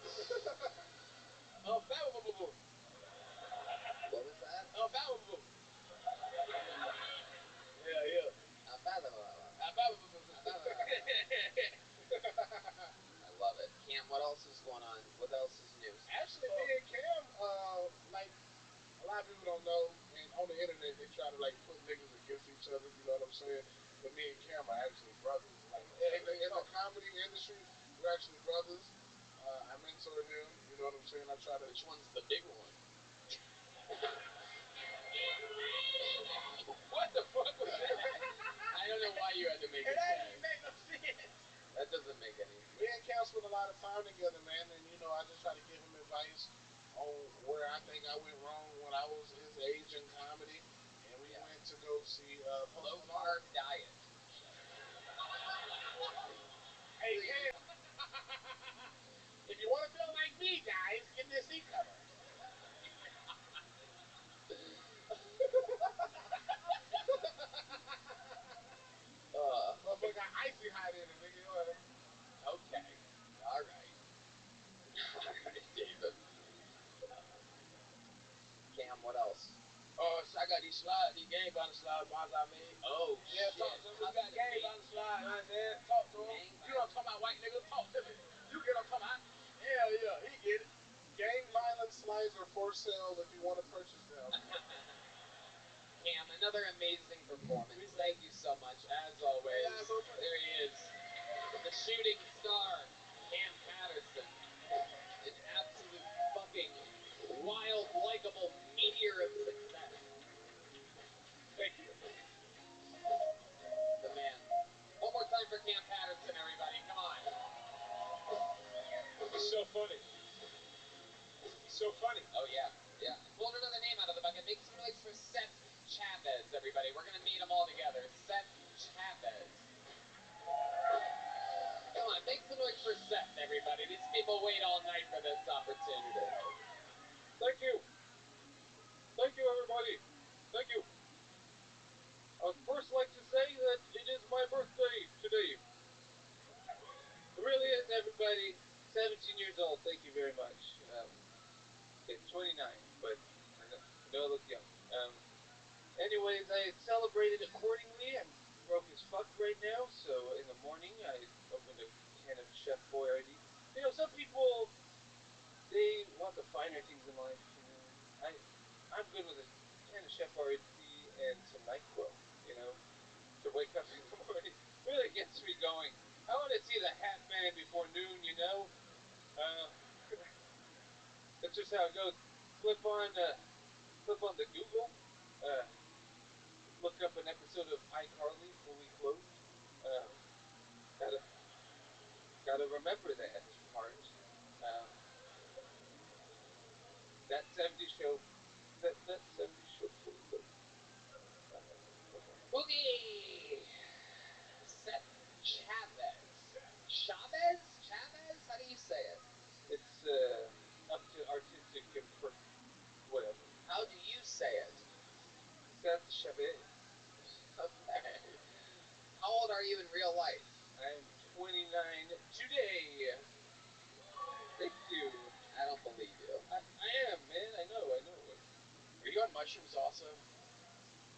Unfathomable. What was that? Unfathomable. Yeah. I love it. Cam, what else is going on? What else is new? Actually, me and Cam, like, a lot of people don't know, and on the internet, they try to, like, put niggas against each other, you know what I'm saying? But me and Cam are actually brothers. Like, in the comedy industry, we're actually brothers. I mentor him, you know what I'm saying? I try to... Which one's the big one? What the fuck was that? I don't know why you had to make it. That didn't make no sense. That doesn't make any sense. Me and Cam spend a lot of time together, man, and, you know, I just try to give him advice on where I think I went wrong when I was his age in comedy, and we went to go see Low carb diet. Hey, Cam, if you want to feel like me, guys, get this seat cover. Motherfucker got icy hot in it, nigga. Okay. All right. All right, David. Cam, what else? So I got these slides, these game violence slide bonds I made. Oh, Yeah, shit. talk to him. We got the game violence slide, you know what I'm saying? Talk to him. You know what I'm talking about, white nigga? Talk to me. You get what I'm talking about? Yeah, he get it. Gang violence slides are for sale if you want to purchase them. Cam, another amazing performance. Thank you so much, as always. There he is, the shooting star, Cam Patterson. An absolute fucking wild, likable meteor of success. Thank you. The man. One more time for Cam Patterson, everybody. Come on. He's so funny. He's so funny. Oh, yeah. Pulled another name out of the bucket. Make some noise for Seth Chavez, everybody. We're going to meet them all together. Seth Chavez. Come on, make some noise for Seth, everybody. These people wait all night for this opportunity. Thank you. Thank you, everybody. Thank you. I would first like to say that it is my birthday today. It really is, everybody. 17 years old. Thank you very much. Okay, 29, but I know I look young. Anyways, I celebrated accordingly. I'm broke as fuck right now, so in the morning I opened a can of Chef Boyardee. You know, some people, they want the finer things in life. You know, I'm good with a can of Chef Boyardee and some NyQuil. You know, to wake up in the morning really gets me going. I want to see the Hat Man before noon. You know, that's just how it goes. Flip on the Google. Look up an episode of iCarly when we close. Um, gotta remember that part. Um, that 70s show. That 70s show before we close. Boogie! Seth Chavez. Chavez? How do you say it? It's up to artistic whatever. How do you say it? Seth Chavez. Okay. How old are you in real life? I'm 29 today. Thank you. I don't believe you. I am, man. I know. Are you on mushrooms also?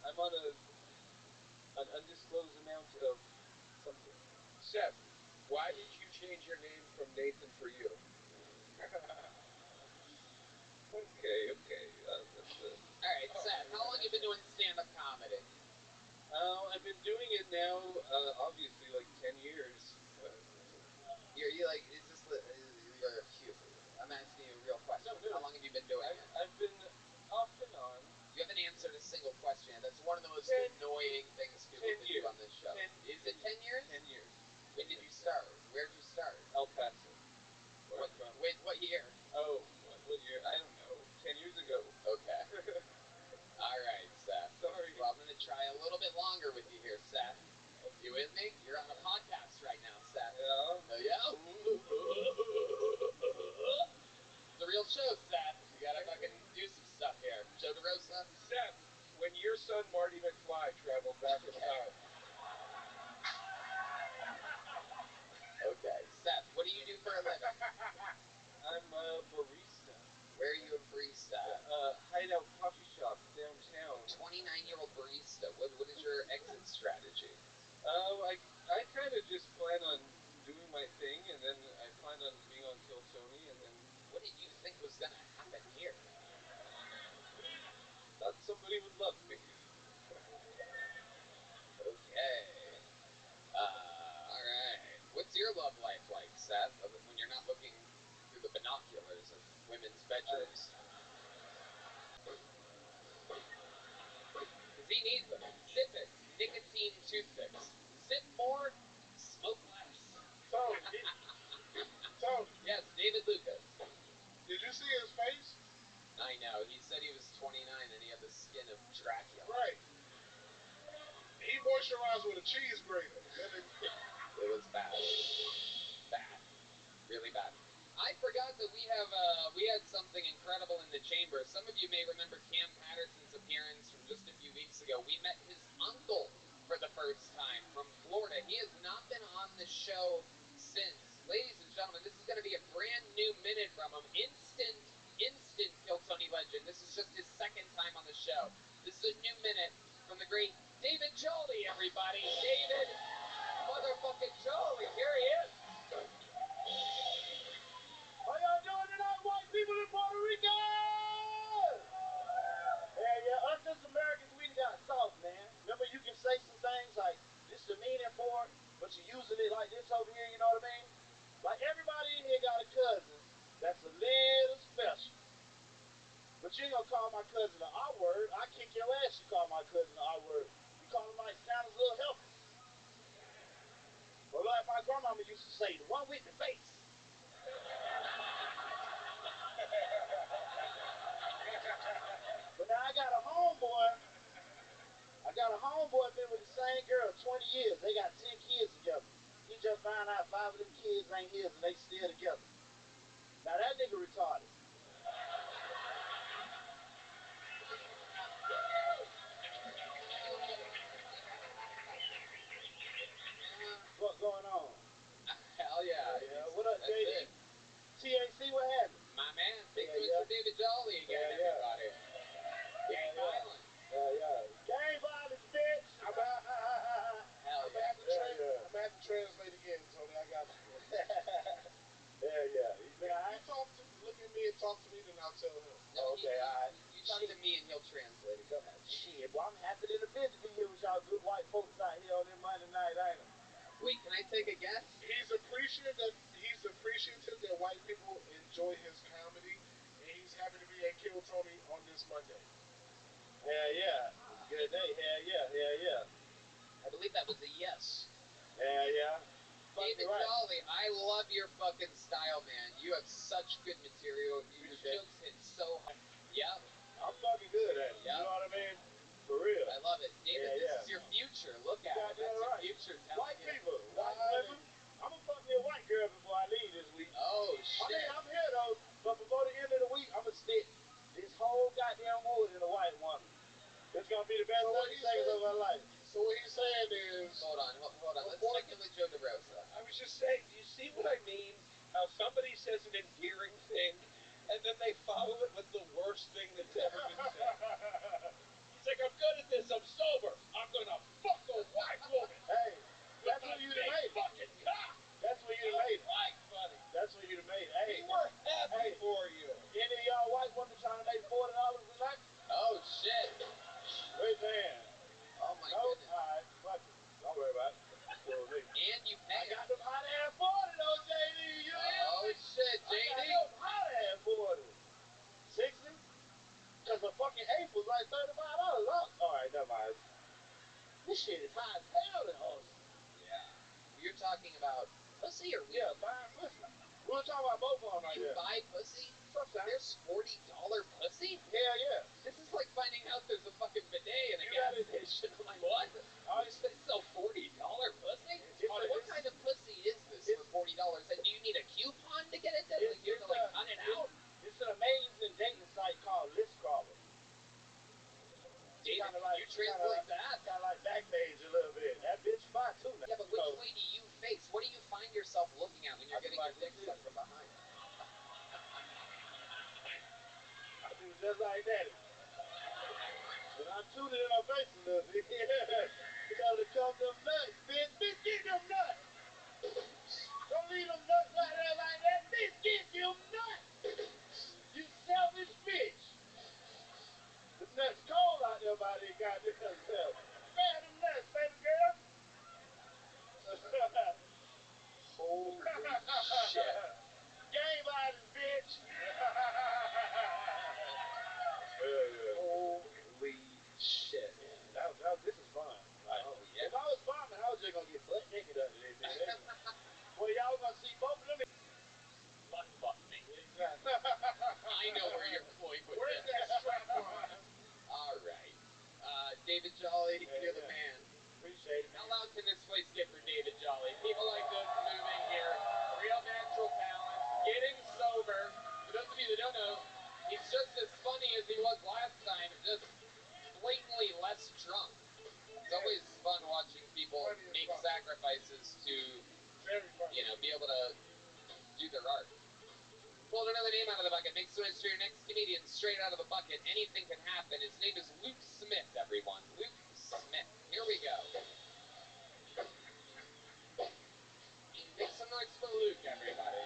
I'm on an undisclosed amount of something. Seth, why did you change your name from Nathan for you? Okay. Alright, Seth, how long have you been doing stand-up comedy? I've been doing it now, obviously, like 10 years. I'm asking you a real question. No. How long have you been doing it? I've been off and on. You haven't answered a single question. That's one of the most 10 annoying things people can do on this show. Is it 10 years? 10 years. When did you start? Where did you start? El Paso. Where I'm from. What son Marty McFly traveled back in time. Okay, Seth, what do you do for a living? I'm a barista. Where are you a barista at? Hideout coffee shop downtown. 29-year-old barista. What is your exit strategy? I kind of just plan on doing my thing, and then I plan on being on Kill Tony, and then... What did you think was going to happen here? Thought somebody would love me. Okay. Alright. What's your love life like, Seth, when you're not looking through the binoculars of women's bedrooms? Because he needs them. Sip it. Nicotine toothpicks. Sip more, smoke less. Tony. Tony. Yes, David Lucas. Did you see his face? I know. He said he was 29 and he had the skin of Dracula. Right. He moisturized with a cheese grater. It was bad. Bad. Really bad. I forgot that we had something incredible in the chamber. Some of you may remember Cam Patterson's appearance from just a few weeks ago. We met his uncle for the first time from Florida. He has not been on the show since. Ladies and gentlemen, this is going to be a brand new minute from him. Instant Kill Tony legend. This is just his second time on the show. This is a new minute from the great David Jolly, everybody. David motherfucking Jolly. Here he is. How y'all doing tonight, white people in Puerto Rico? Yeah, us as Americans, we got soft, man. Remember, you can say some things like, this is the meaning for it, but you're using it like this over here, you know what I mean? Like, everybody in here got a cousin that's a little special. But you ain't gonna call my cousin the R-word. I kick your ass, you call my cousin the R-word. You call him like Santa's little helper. Or like my grandmama used to say, the one with the face. But now I got a homeboy been with the same girl 20 years. They got 10 kids together. He just found out 5 of them kids ain't his and they still together. Now that nigga retarded. What's going on? Hell yeah. What up, JD? TAC, what happened? My man, big Mr. David Jolly again, everybody. Gang violence. Gang violence, bitch! I'm Hell gonna yeah. have to translate again, Tony. I got you. Yeah. You been alright? Look at me and talk to me, then I'll tell him. No, Okay, alright. You talk to me and he'll translate it. Go ahead. Shit, well, I'm happy than a bitch to be here with y'all good white folks out here on this Monday night, ain't it? Wait, can I take a guess? He's appreciative that white people enjoy his comedy, and he's happy to be at Kill Tony on this Monday. Hell yeah. Good day. Hell yeah. I believe that was a yes. Hell yeah. David Jolly, I love your fucking style, man. You have such good material. Your jokes hit so hard. Yep. I'm fucking good at it. Yep. You know what I mean? For real. I love it. David, this is your future. Look at it. That's your future. White people. White women. I'm gonna fuck me a white girl before I leave this week. Oh, shit. I mean, I'm here, though. But before the end of the week, I'm gonna stick this whole goddamn wood in a white woman. It's gonna be the best 30 seconds of my life. So what he's saying is... Hold on. Let's check in with Joe DeRosa. I was just saying, do you see what I mean? How somebody says an endearing thing, and then they follow it with the worst thing that's ever been said. He's like, I'm good at this, I'm sober. I'm gonna fuck a white woman. Hey, that's what you done made. Fucking cock. That's what you done made. Right, buddy. That's what you done made. Hey, We were happy for you. Any of y'all white women trying to make $40 a night? Oh, shit. Raise your hand. Oh, my No? goodness. Alright, fuck it. Don't worry about it. It's cool with me. And you pay I got them hot ass 40 though, JD. You hear Oh, me? shit, JD. I got them hot ass 40. 60? Because the fucking eighth was like $35. Alright, never mind. This shit is hot as hell in Austin. Yeah. You're talking about pussy or weed? Yeah, buying pussy. We were talking about both of them right You there. buy pussy? Sometimes. There's $40 pussy? Hell yeah. This is like finding out there's a fucking bidet in a You gas gotta- station. I'm like, what? You sell $40 pussy? What kind of pussy is this for $40? And do you need a coupon to get it? Like, you have to like cut it out? It's an amazing dating site called List Crawler. David, Kinda can like- you translate Just like that. And I tooted in her face a little bit. Tell her to come them nuts, bitch. Bitch, get them nuts. Don't leave them nuts out there like that. Bitch, get them nuts. You selfish bitch. The nuts cold out there by their goddamn self. Grab them nuts, baby girl. Holy shit. Game violence, bitch. Holy shit. This is fun. Like, Oh, yeah. if I was farming, I was just gonna get butt naked under this bitch. Well, y'all gonna see both of them. Butt me. Exactly. I know where you're going with Where's this. that strap on? All right. David Jolly, you're the man. Appreciate it, How man. loud can this place get for David Jolly? People like this moving here. Real natural talent. Getting sober. For those of you that don't know, he's just as funny as he was last time, just blatantly less drunk. It's always fun watching people make sacrifices to, you know, be able to do their art. Pulled another name out of the bucket. Makes sense for your next comedian straight out of the bucket. Anything can happen. His name is Luke Smith, everyone. Luke Smith. Here we go. Make some noise for Luke, everybody.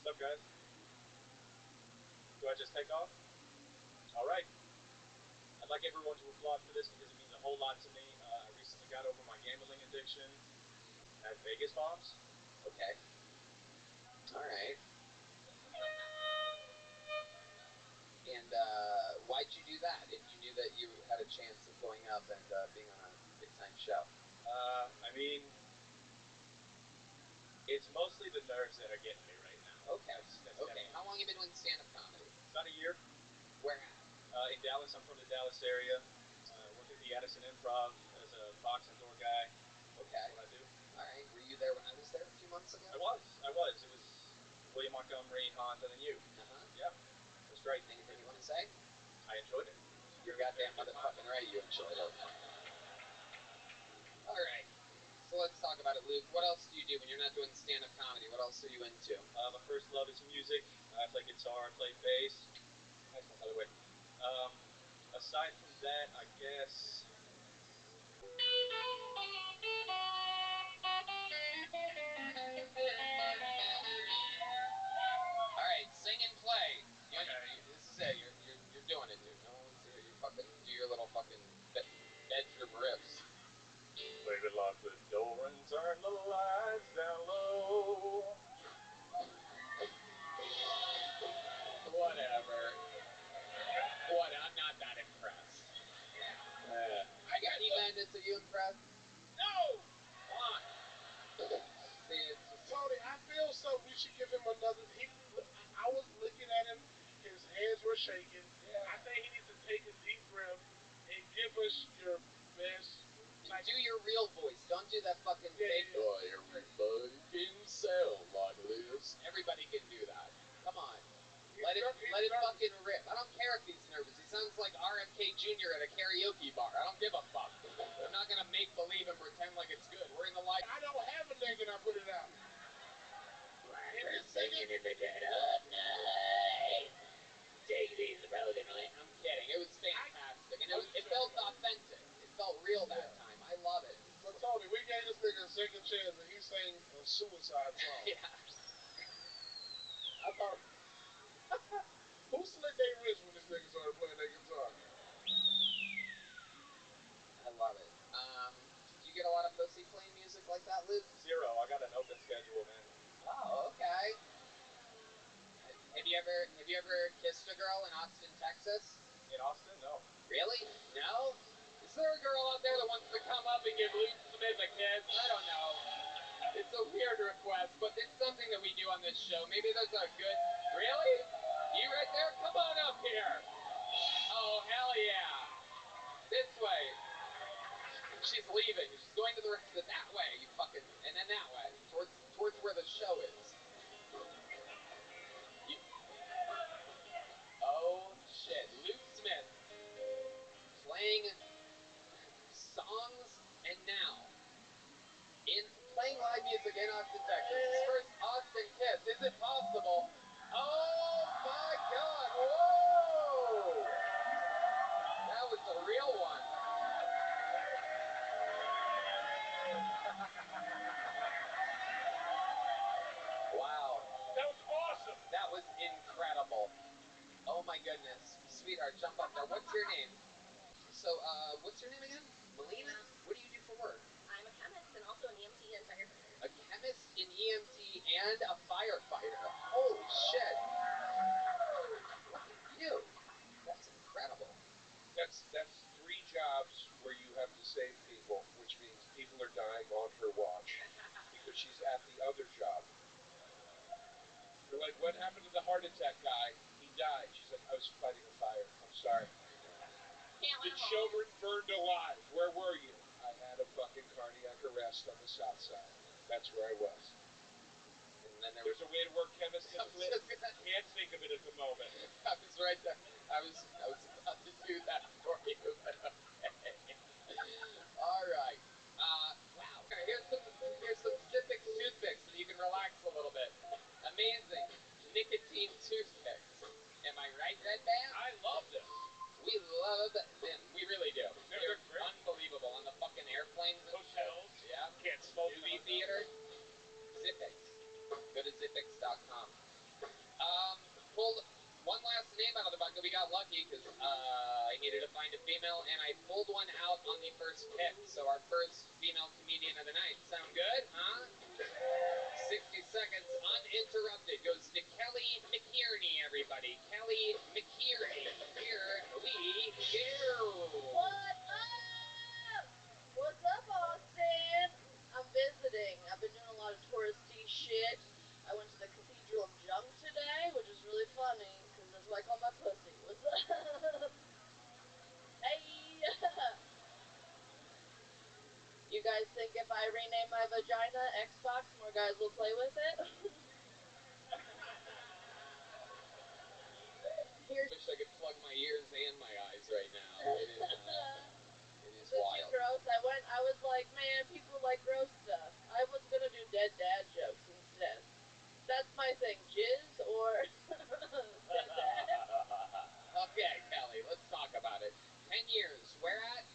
What's up, guys? Do I just take off? All right. I'd like everyone to applaud for this because it means a whole lot to me. I recently got over my gambling addiction at Vegas bombs. Okay. All right. And why'd you do that if you knew that you had a chance of going up and being on a big-time show? I mean, it's mostly the nerves that are getting me right now. Okay. That's Okay. How long have you been doing stand-up comedy? About a year. Where at? In Dallas. I'm from the Dallas area. Work at the Addison Improv as a box and door guy. Okay. That's what I do. All right. Were you there when I was there a few months ago? I was. It was William Montgomery, Hans, and then you. Yeah. It was great. Anything you want to say? I enjoyed it. You're goddamn motherfucking right. You enjoyed it. All right. So let's talk about it, Luke. What else do you do when you're not doing stand-up comedy? What else are you into? My first love is music. I play guitar. I play bass. Nice one, by the way. Aside from that, I guess. All right, sing and play. Okay. This is it. You're doing it, dude. No one's here. You fucking do your little fucking bedroom riffs. Baby, lock the door and turn the lights down low. Whatever. What? I'm not that impressed. I got Any madness, are you impressed? No! Why? See, it's just... Tony, I feel so we should give him another. I was looking at him, his hands were shaking. Yeah. I think he needs to take a deep breath and give us your best. Like, do your real voice. Don't do that fucking fake. Yeah. Oh, everybody can sound like this. Everybody can do that. Come on. Let it fucking rip. I don't care if he's nervous. He sounds like RFK Jr. at a karaoke bar. I don't give a fuck. I'm not gonna make believe and pretend like it's good. We're in the light. I don't have a neck and I put it out. We're singing in the dead of night. Take it easy, brother. I'm kidding. It was fantastic, and it felt authentic. It felt real that time. I love it. But Tony, we gave this nigga a second chance and he sang a suicide song. Yeah. I thought, who slit their wrist when this nigga started playing that guitar? I love it. Do you get a lot of pussy playing music like that, Luke? Zero. I got an open schedule, man. Oh, okay. Have you ever kissed a girl in Austin, Texas? In Austin? No. Really? No? Is there a girl out there that wants to come up and give Luke Smith a kiss? I don't know. It's a weird request, but it's something that we do on this show. Maybe there's a good... Really? You right there? Come on up here. Oh, hell yeah. This way. She's leaving. She's going to the rest of that way, you fucking... And then that way. Towards where the show is. Oh, shit. Luke Smith. Playing songs and now. Playing live music in Austin, Texas. His first Boston kiss. Is it possible? Oh my God! Whoa! That was the real one. Wow. That was awesome. That was incredible. Oh my goodness. Sweetheart, jump up there. What's your name? So, what's your name again? Melina? What do you do for work? I'm a chemist and also an EMT and firefighter. A chemist, an EMT, and a firefighter. Holy shit. Look at you. That's incredible. That's 3 jobs where you have to save people, which means people are dying on her watch because she's at the other job. They're like, what happened to the heart attack guy? He died. She's like, I was fighting a fire. I'm sorry. The children burned alive. Where were you? I had a fucking cardiac arrest on the south side. That's where I was. And then There's a way to work chemist in flip. Can't think of it at the moment. I was right there. I was about to do that for you, but okay. All right. Wow. Here's some Zippix toothpicks so you can relax a little bit. Amazing. Nicotine toothpicks. Am I right, Red Band? I love this. We love them. We really do. They're great. Unbelievable. On the fucking airplanes and Hotels. shit. Yeah. Can't smoke Movie theater. Zippix. Go to zippix.com. Pulled one last name out of the bucket. We got lucky because I needed to find a female, and I pulled one out on the first pick. So our first female comedian of the night. Sound good, huh? 60 seconds uninterrupted goes to Kelly McKierney, everybody. Kelly McKierney. Here we go. What up? What's up, Austin? I'm visiting. I've been doing a lot of touristy shit. I went to the Cathedral of Junk today, which is really funny, because that's what I call my pussy. What's up? Hey! You guys think if I rename my vagina Xbox, more guys will play with it? I wish I could plug my ears and my eyes right now. It is Is it wild. too gross? I was like, man, people like gross stuff. I was gonna do dead dad jokes instead. That's my thing, jizz or dead dad. Okay, Kelly, let's talk about it. 10 years. Where at?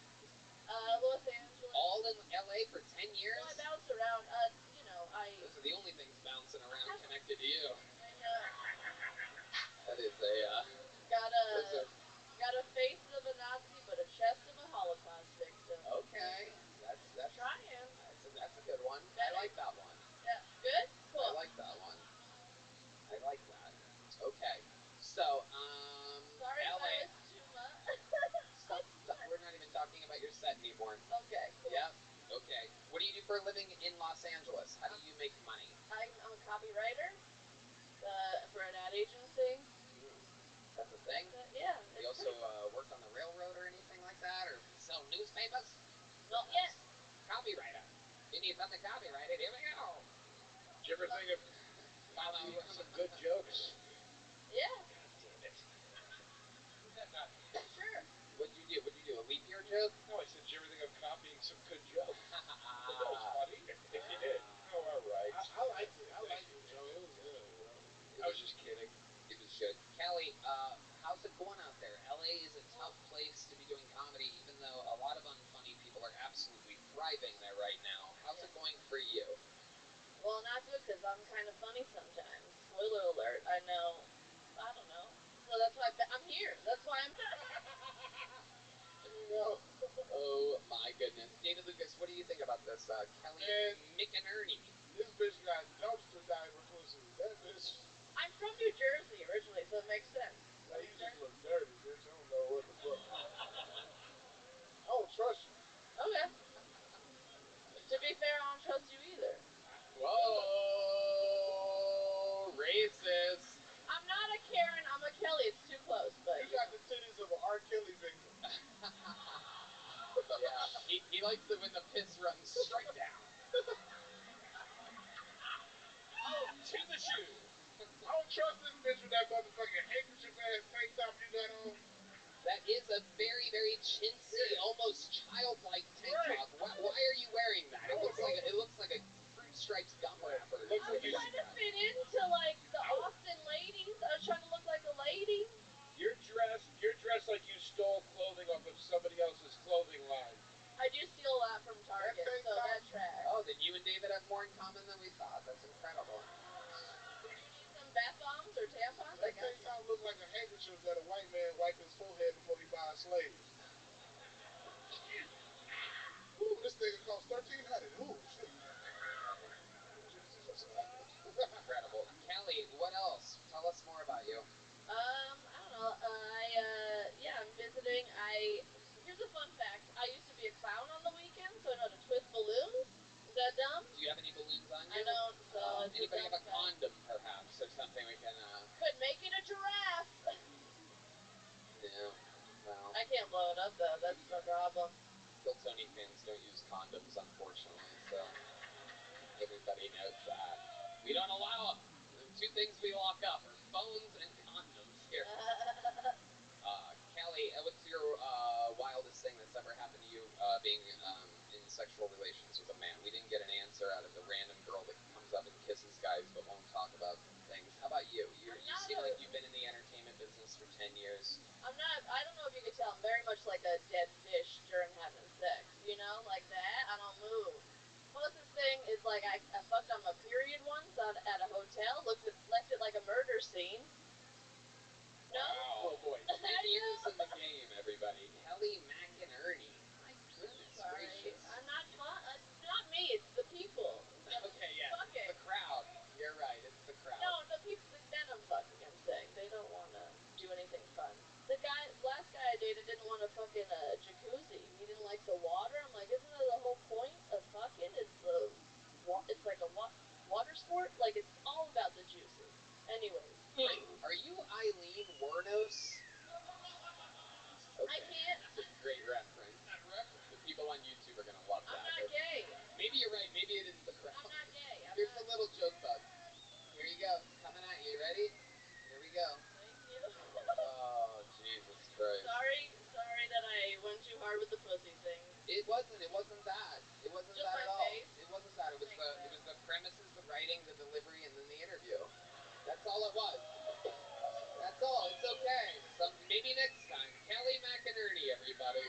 Los Angeles. All in LA for 10 years? Well, I bounce around. Those are the only things bouncing around connected to you. I know. That is a, Got a face of a Nazi, but a chest of a Holocaust victim. Okay. That's trying. That's a good one. I like that one. Yeah, good? Cool. I like that one. I like that. Okay. So, Sorry LA. if I was too much. We're not even talking about your set anymore. Okay, cool. Yep. Okay. What do you do for a living in Los Angeles? How do you make money? I'm a copywriter for an ad agency. That's a thing? Yeah. Do you also work on the railroad or anything like that? Or sell newspapers? Not yet. Copywriter. You need something copyrighted. Here we go. Did you ever think of some good jokes? Yeah. God damn it. Sure. What'd you do? A leap year joke? No, I said, did you ever think of copying some good jokes? That was Ah. funny. If you did. Oh, all right. I liked it. I liked it, Joe. It was good, bro. I was just kidding. It was good. Kelly, how's it going out there? LA is a tough place to be doing comedy, even though a lot of unfunny people are absolutely thriving there right now. How's it going for you? Well, not good, because I'm kind of funny sometimes. Spoiler alert. I know. I don't know. So that's why I'm here. That's why I'm... No. Oh, my goodness. David Lucas, what do you think about this? Kelly Man. McInerney. This bitch got dumpster diver pussy. That bitch. I'm from New Jersey originally, so it makes sense. Now you just look dirty, bitch. I don't know what the fuck. I don't trust you. Okay. To be fair, I don't trust you either. Whoa, racist. I'm not a Karen, I'm a Kelly. It's too close, but You got the titties of an R. Kelly victim. Yeah, he likes it when the piss runs straight down. To the shoe. I don't trust this bitch with that motherfucking handkerchief ass tank top you got on. That is a very, very chintzy, almost childlike tank top. Why are you wearing that? It looks like a Fruit Stripes gum wrapper. Looks I'm like trying to fit more in common than we thought. That's incredible. Do you need some bath bombs or tampons? I That got tank you. top look like a handkerchief that a white man wipe his forehead before he buys slaves. Ooh, this thing costs $1,300. Ooh, shit. Jesus. Incredible. Kelly, what else? Tell us more about you. I don't know. I'm visiting. Here's a fun fact. I used to be a clown on the weekend, so I know how to twist balloons. Is that dumb? Do you have any balloons on you? I don't. So it's Anybody have a dumb fact. condom, perhaps, or something we can? Could make it a giraffe. Yeah. Well, I can't blow it up though. That's the problem. Still, Tony fans don't use condoms, unfortunately. So everybody knows that we don't allow them. The two things we lock up are phones and condoms here. Kelly, what's your wildest thing that's ever happened to you being in sexual relations with a man? We didn't get an answer out of the random girl that comes up and kisses guys but won't talk about things. How about you? You seem like you've been in the entertainment business for 10 years. I don't know if you could tell, I'm very much like a dead fish during having sex. You know, like that, I don't move. Closest thing is like I fucked on my period once at a hotel, left it like a murder scene. No? Wow. Oh boy, 10 years in the game, everybody. Kelly McInerney. My goodness gracious. I'm not not me, it's the people. Okay, yeah, Fucking. it's the crowd. You're right, it's the crowd. No, the men I'm fucking, I'm saying. They don't want to do anything fun. The last guy I dated didn't want to fucking jacuzzi. He didn't like the water. I'm like, isn't that the whole point of fucking? It's like a water sport. Like, it's all about the juices. Anyways. Are you Eileen Warnos? Okay. I can't. That's a great reference. The people on YouTube are going to love that. I'm not gay. Maybe you're right. Maybe it is the crowd. I'm not gay. Here's a little joke bug. Here you go. It's coming at you. Ready? Here we go. Thank you. Oh, Jesus Christ. Sorry that I went too hard with the pussy thing. It wasn't that. It wasn't Just that my at all. face? It wasn't that. It was the premises, the writing, the delivery, and then the interview. That's all it was. That's all. It's okay. Maybe next time. Kelly McInerney, everybody.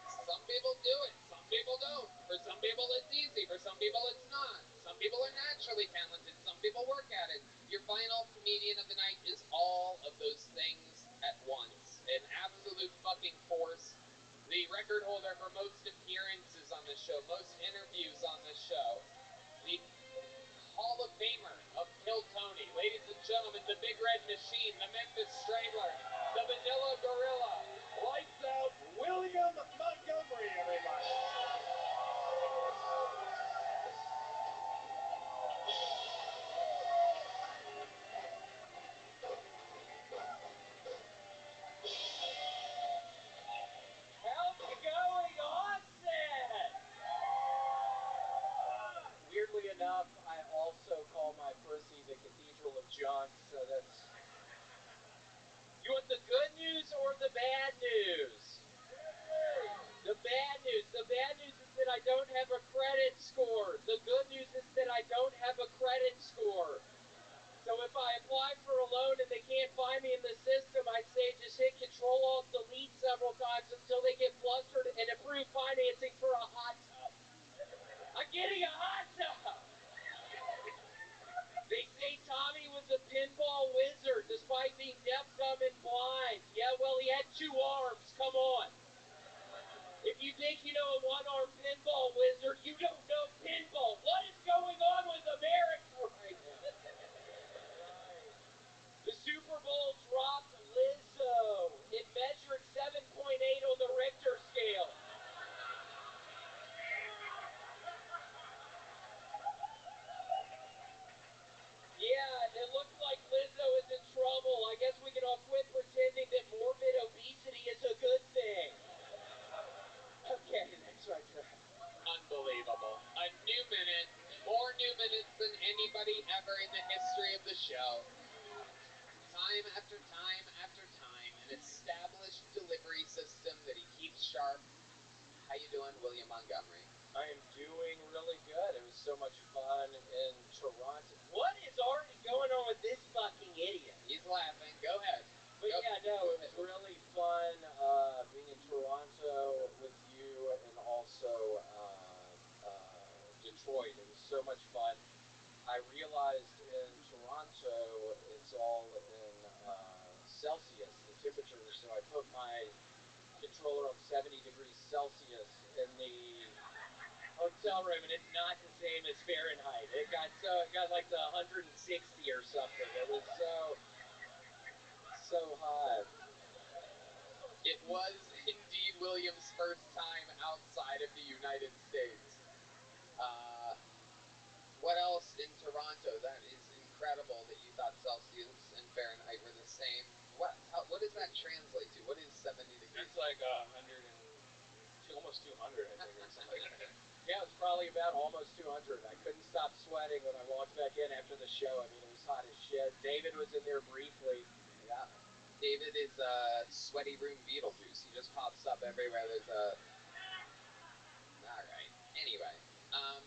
Some people do it. Some people don't. For some people it's easy. For some people it's not. Some people are naturally talented. Some people work at it. Your final comedian of the night is all of those things at once. An absolute fucking force. The record holder for most appearances on this show, most interviews on this show. The Hall of Famer of Kill Tony. Ladies and gentlemen, the Big Red Machine, the Memphis Strangler, the Vanilla Gorilla. Lights out, William Montgomery, everybody. How's it going on set? Weirdly enough, I also call my pussy the Cathedral of Junk, so that's... You want the good news or the bad news? The bad news. The bad news is that I don't have a credit score. The good news is that I don't have a credit score. So if I apply for a loan and they can't find me in the system, I say just hit Control-Alt-Delete several times until they get flustered and approve financing for a hot tub. I'm getting a hot tub! They say Tommy was a pinball wizard despite being deaf, dumb, and blind. Yeah, well, he had 2 arms. Come on. If you think you know a one-armed pinball wizard, you don't know pinball. What is going on with America right now? The Super Bowl dropped Lizzo. It measured 7.8 on the Richter scale. Yeah, it looks like Lizzo is in trouble. I guess we can all quit pretending that morbid obesity is a good thing. Okay, that's my track. Unbelievable. A new minute. More new minutes than anybody ever in the history of the show. Time after time after time. An established delivery system that he keeps sharp. How you doing, William Montgomery? I am doing really good. It was so much fun in Toronto. What is already going on with this fucking idiot? He's laughing. Go ahead. But yeah, no, it was really fun being in Toronto with you and also Detroit. It was so much fun. I realized in Toronto it's all in Celsius, the temperature, so I put my controller on 70 degrees Celsius in the hotel room, and it's not the same as Fahrenheit. It got like the 160 or something. It was so hot. It was indeed William's first time outside of the United States. What else in Toronto? That is incredible that you thought Celsius and Fahrenheit were the same. What does that translate to? What is 70 degrees? It's like 100 and almost 200, I think, or something like that. Yeah, it was probably about almost 200. I couldn't stop sweating when I walked back in after the show. I mean, it was hot as shit. David was in there briefly. Yeah. David is sweaty room Beetlejuice. He just pops up everywhere. There's a... All right. Anyway.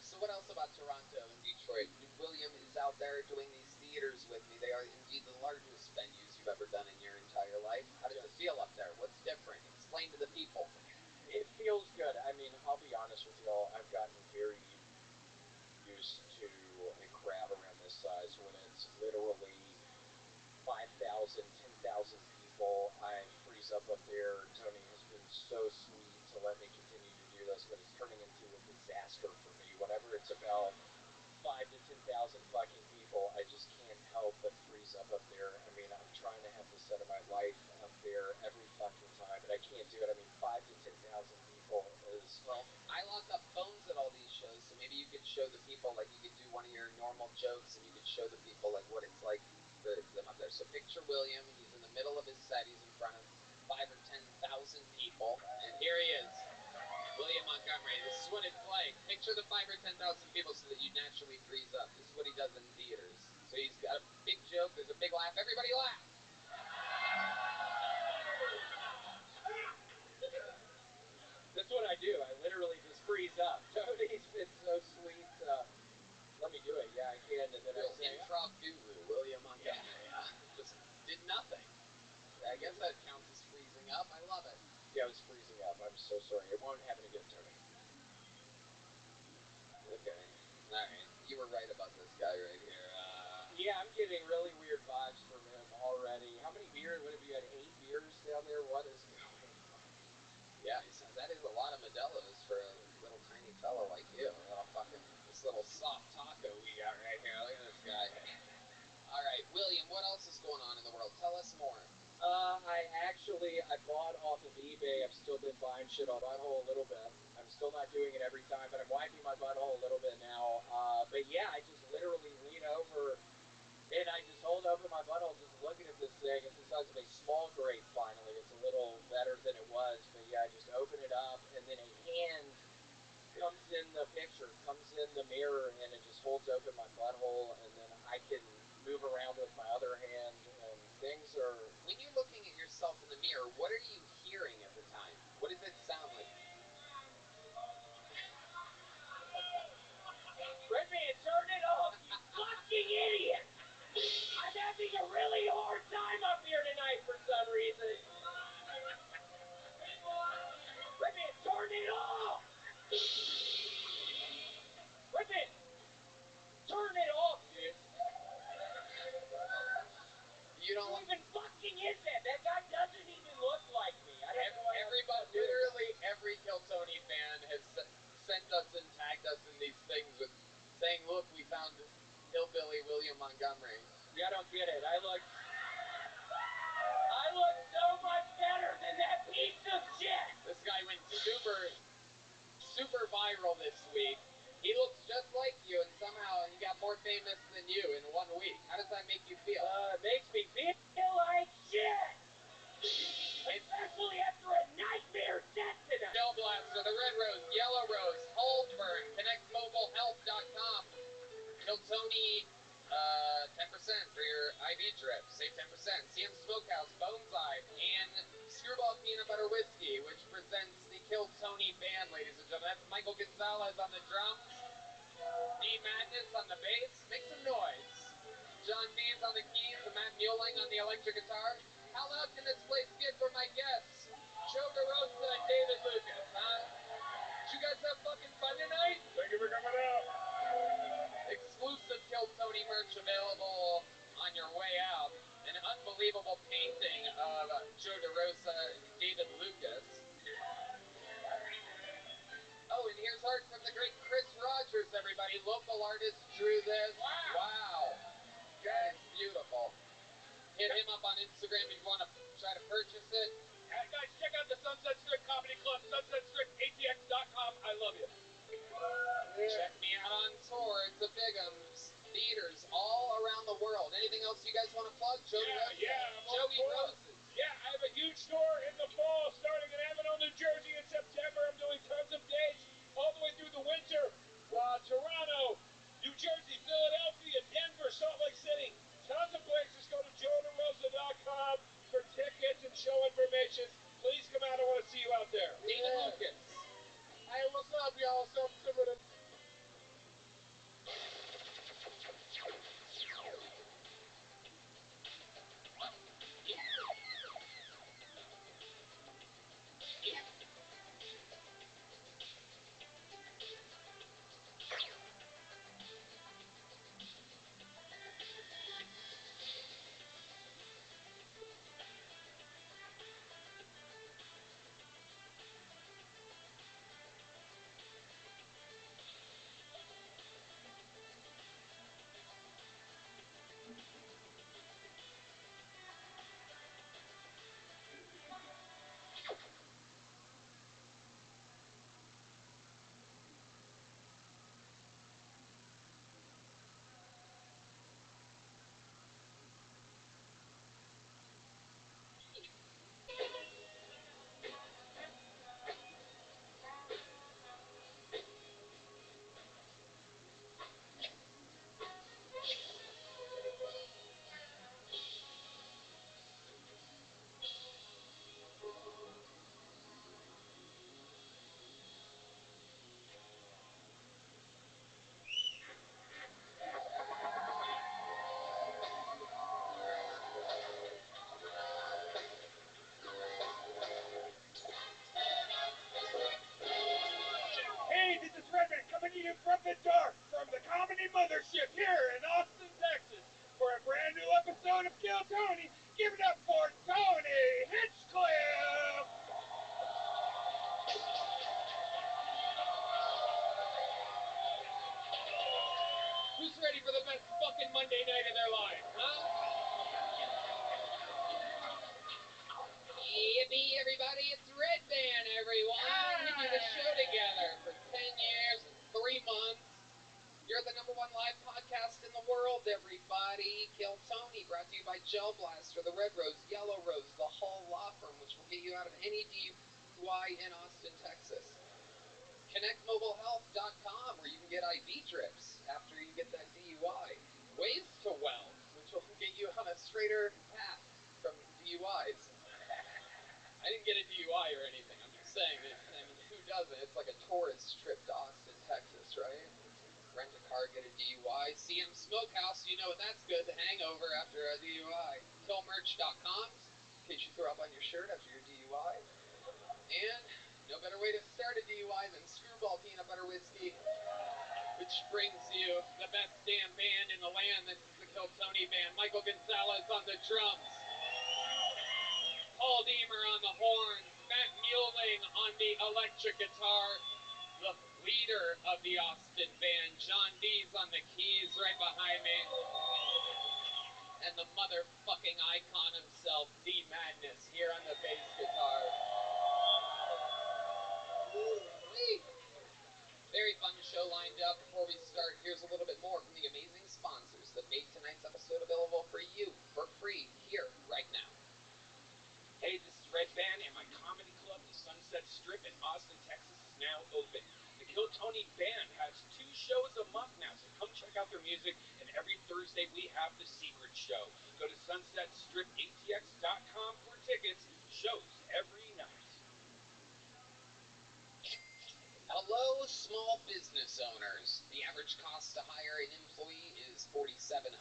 So what else about Toronto and Detroit? William is out there doing these theaters with me. They are indeed the largest venues you've ever done in your entire life. How does it feel up there? What's different? Explain to the people. It feels good. I mean, I'll be honest with y'all. I've gotten very used to a crowd around this size when it's literally 5,000, 10,000 people. I freeze up there. Tony has been so sweet to let me continue to do this, but it's turning into a disaster for me. Whenever it's about 5 to 10,000 fucking people, I just can't help but freeze up there. I mean, I'm trying to have the set of my life up there every fucking time, but I can't do it. I mean, 5 to 10,000 people is... Well, I lock up phones at all these shows, so maybe you could show the people, like you could do one of your normal jokes, and you could show the people, like, what it's like for them up there. So picture William, he's in the middle of his set, he's in front of 5 or 10,000 people, and here he is. William Montgomery, this is what it's like. Picture the 5 or 10,000 people so that you naturally freeze up. This is what he does in theaters. So he's got a big joke, there's a big laugh, everybody laugh! That's what I do. I literally just freeze up. Tony's been so sweet. Let me do it. Yeah, I can. And then Real I say, improv guru, William Montgomery. Just did nothing. I guess that counts as freezing up. I love it. Yeah, I was freezing up. I'm so sorry. It won't happen again, Tony. Okay. Alright. You were right about this guy right here. Yeah, I'm getting really weird vibes from him already. How many beers? What have you had? 8 beers down there? What is going on? Yeah, that is a lot of Modelo's for a little tiny fellow like you. This little soft taco we got right here. Look at this guy. Alright, William, what else is going on in the world? Tell us more. I bought off of eBay. I've still been buying shit on butthole a little bit. I'm still not doing it every time, but I'm wiping my butthole a little bit now. But yeah, I just literally lean over and I just hold open my butthole just looking at this thing. It's the size of a small grape finally. It's a little better than it was, but yeah, I just open it up and then a hand comes in the picture, comes in the mirror, and it just holds open my butthole, and then I can move around with my other hand, and things are... When you're looking at yourself in the mirror, what are you hearing at the time? What does it sound like? Redman, turn it off, you fucking idiot! I'm having a really hard time up here tonight for some reason. Redman, turn it off! Redman, turn it off, dude. You don't... Who even fucking is that? That guy doesn't even look like me. I don't know why literally every Kill Tony fan has sent us and tagged us in these things with saying, look, we found hillbilly William Montgomery. Yeah, I don't get it. I look so much better than that piece of shit. This guy went super viral this week. He looks just like you, and somehow he got more famous than you in 1 week. How does that make you feel? It makes me feel like shit. Especially after a nightmare set tonight. Gel Blaster, the Red Rose, Yellow Rose, Holdburn, ConnectMobileHealth.com. Kill Tony, 10% for your IV drip. Save 10%. CM Smokehouse, Boneside, and Screwball Peanut Butter Whiskey, which presents the Kill Tony band, ladies and gentlemen. That's Michael Gonzalez on the drums, Steve Madness on the bass. Make some noise. John Deans on the keys, and Matt Mueling on the electric guitar. How loud can this place get for my guests? Joe DeRosa and David Lucas, huh? Did you guys have fucking fun tonight? Thank you for coming out. Kill Tony merch available on your way out. An unbelievable painting of Joe DeRosa and David Lucas. Oh, and here's art from the great Chris Rogers, everybody. Local artist drew this. Wow. That is beautiful. Hit him up on Instagram if you want to try to purchase it. Guys, check out the Sunset Strip Comedy Club, sunsetstripatx.com. I love you. Check me out on tour. It's a big theaters all around the world. Anything else you guys want to plug? Joey Roses. Yeah, I have a huge tour in the fall starting in Avenel, New Jersey in September. I'm doing tons of dates all the way through the winter. Toronto, New Jersey, Philadelphia, Denver, Salt Lake City. Tons of places. Go to joederosa.com for tickets and show information. Please come out. I want to see you out there. David Lucas. Hey, what's up, y'all? September the Hey, this is Redman coming to you from the dark, from the Comedy Mothership here in Austin, Texas, for a brand new episode of Kill Tony. Give it up for Tony Hinchcliffe! Who's ready for the best fucking Monday night of their life, huh? Yippee, everybody, it's Red Band, everyone. We do the show together for 10 years and 3 months. You're the #1 live podcast in the world, everybody. Kill Tony, brought to you by Gel Blaster, the Red Rose, Yellow Rose, the Hull Law Firm, which will get you out of any DUI in Austin, Texas. ConnectMobileHealth.com, where you can get IV drips after you get that DUI. Ways to Well, which will get you on a straighter path from DUIs. I didn't get a DUI or anything. I'm just saying that, I mean, who doesn't? It's like a tourist trip to Austin, Texas, right? Rent a car, get a DUI. CM Smokehouse, you know what that's good. The hangover after a DUI. Killmerch.com, in case you throw up on your shirt after your DUI. And no better way to start a DUI than Screwball Peanut Butter Whiskey, which brings you the best damn band in the land. This is the Kill Tony Band. Michael Gonzalez on the drums. Paul Deemer on the horns, Matt Mueling on the electric guitar, the leader of the Austin band, John Dees on the keys right behind me, and the motherfucking icon himself, D Madness, here on the bass guitar. Woo-wee. Very fun show lined up. Before we start, here's a little bit more from the amazing sponsors that made tonight's episode available for you for free here right now. Hey, this is Red Band, and my comedy club, the Sunset Strip in Austin, Texas, is now open. The Kill Tony Band has 2 shows a month now, so come check out their music, and every Thursday we have the secret show. Go to sunsetstripatx.com for tickets. Shows every night. Hello, small business owners. The average cost to hire an employee is $4,700.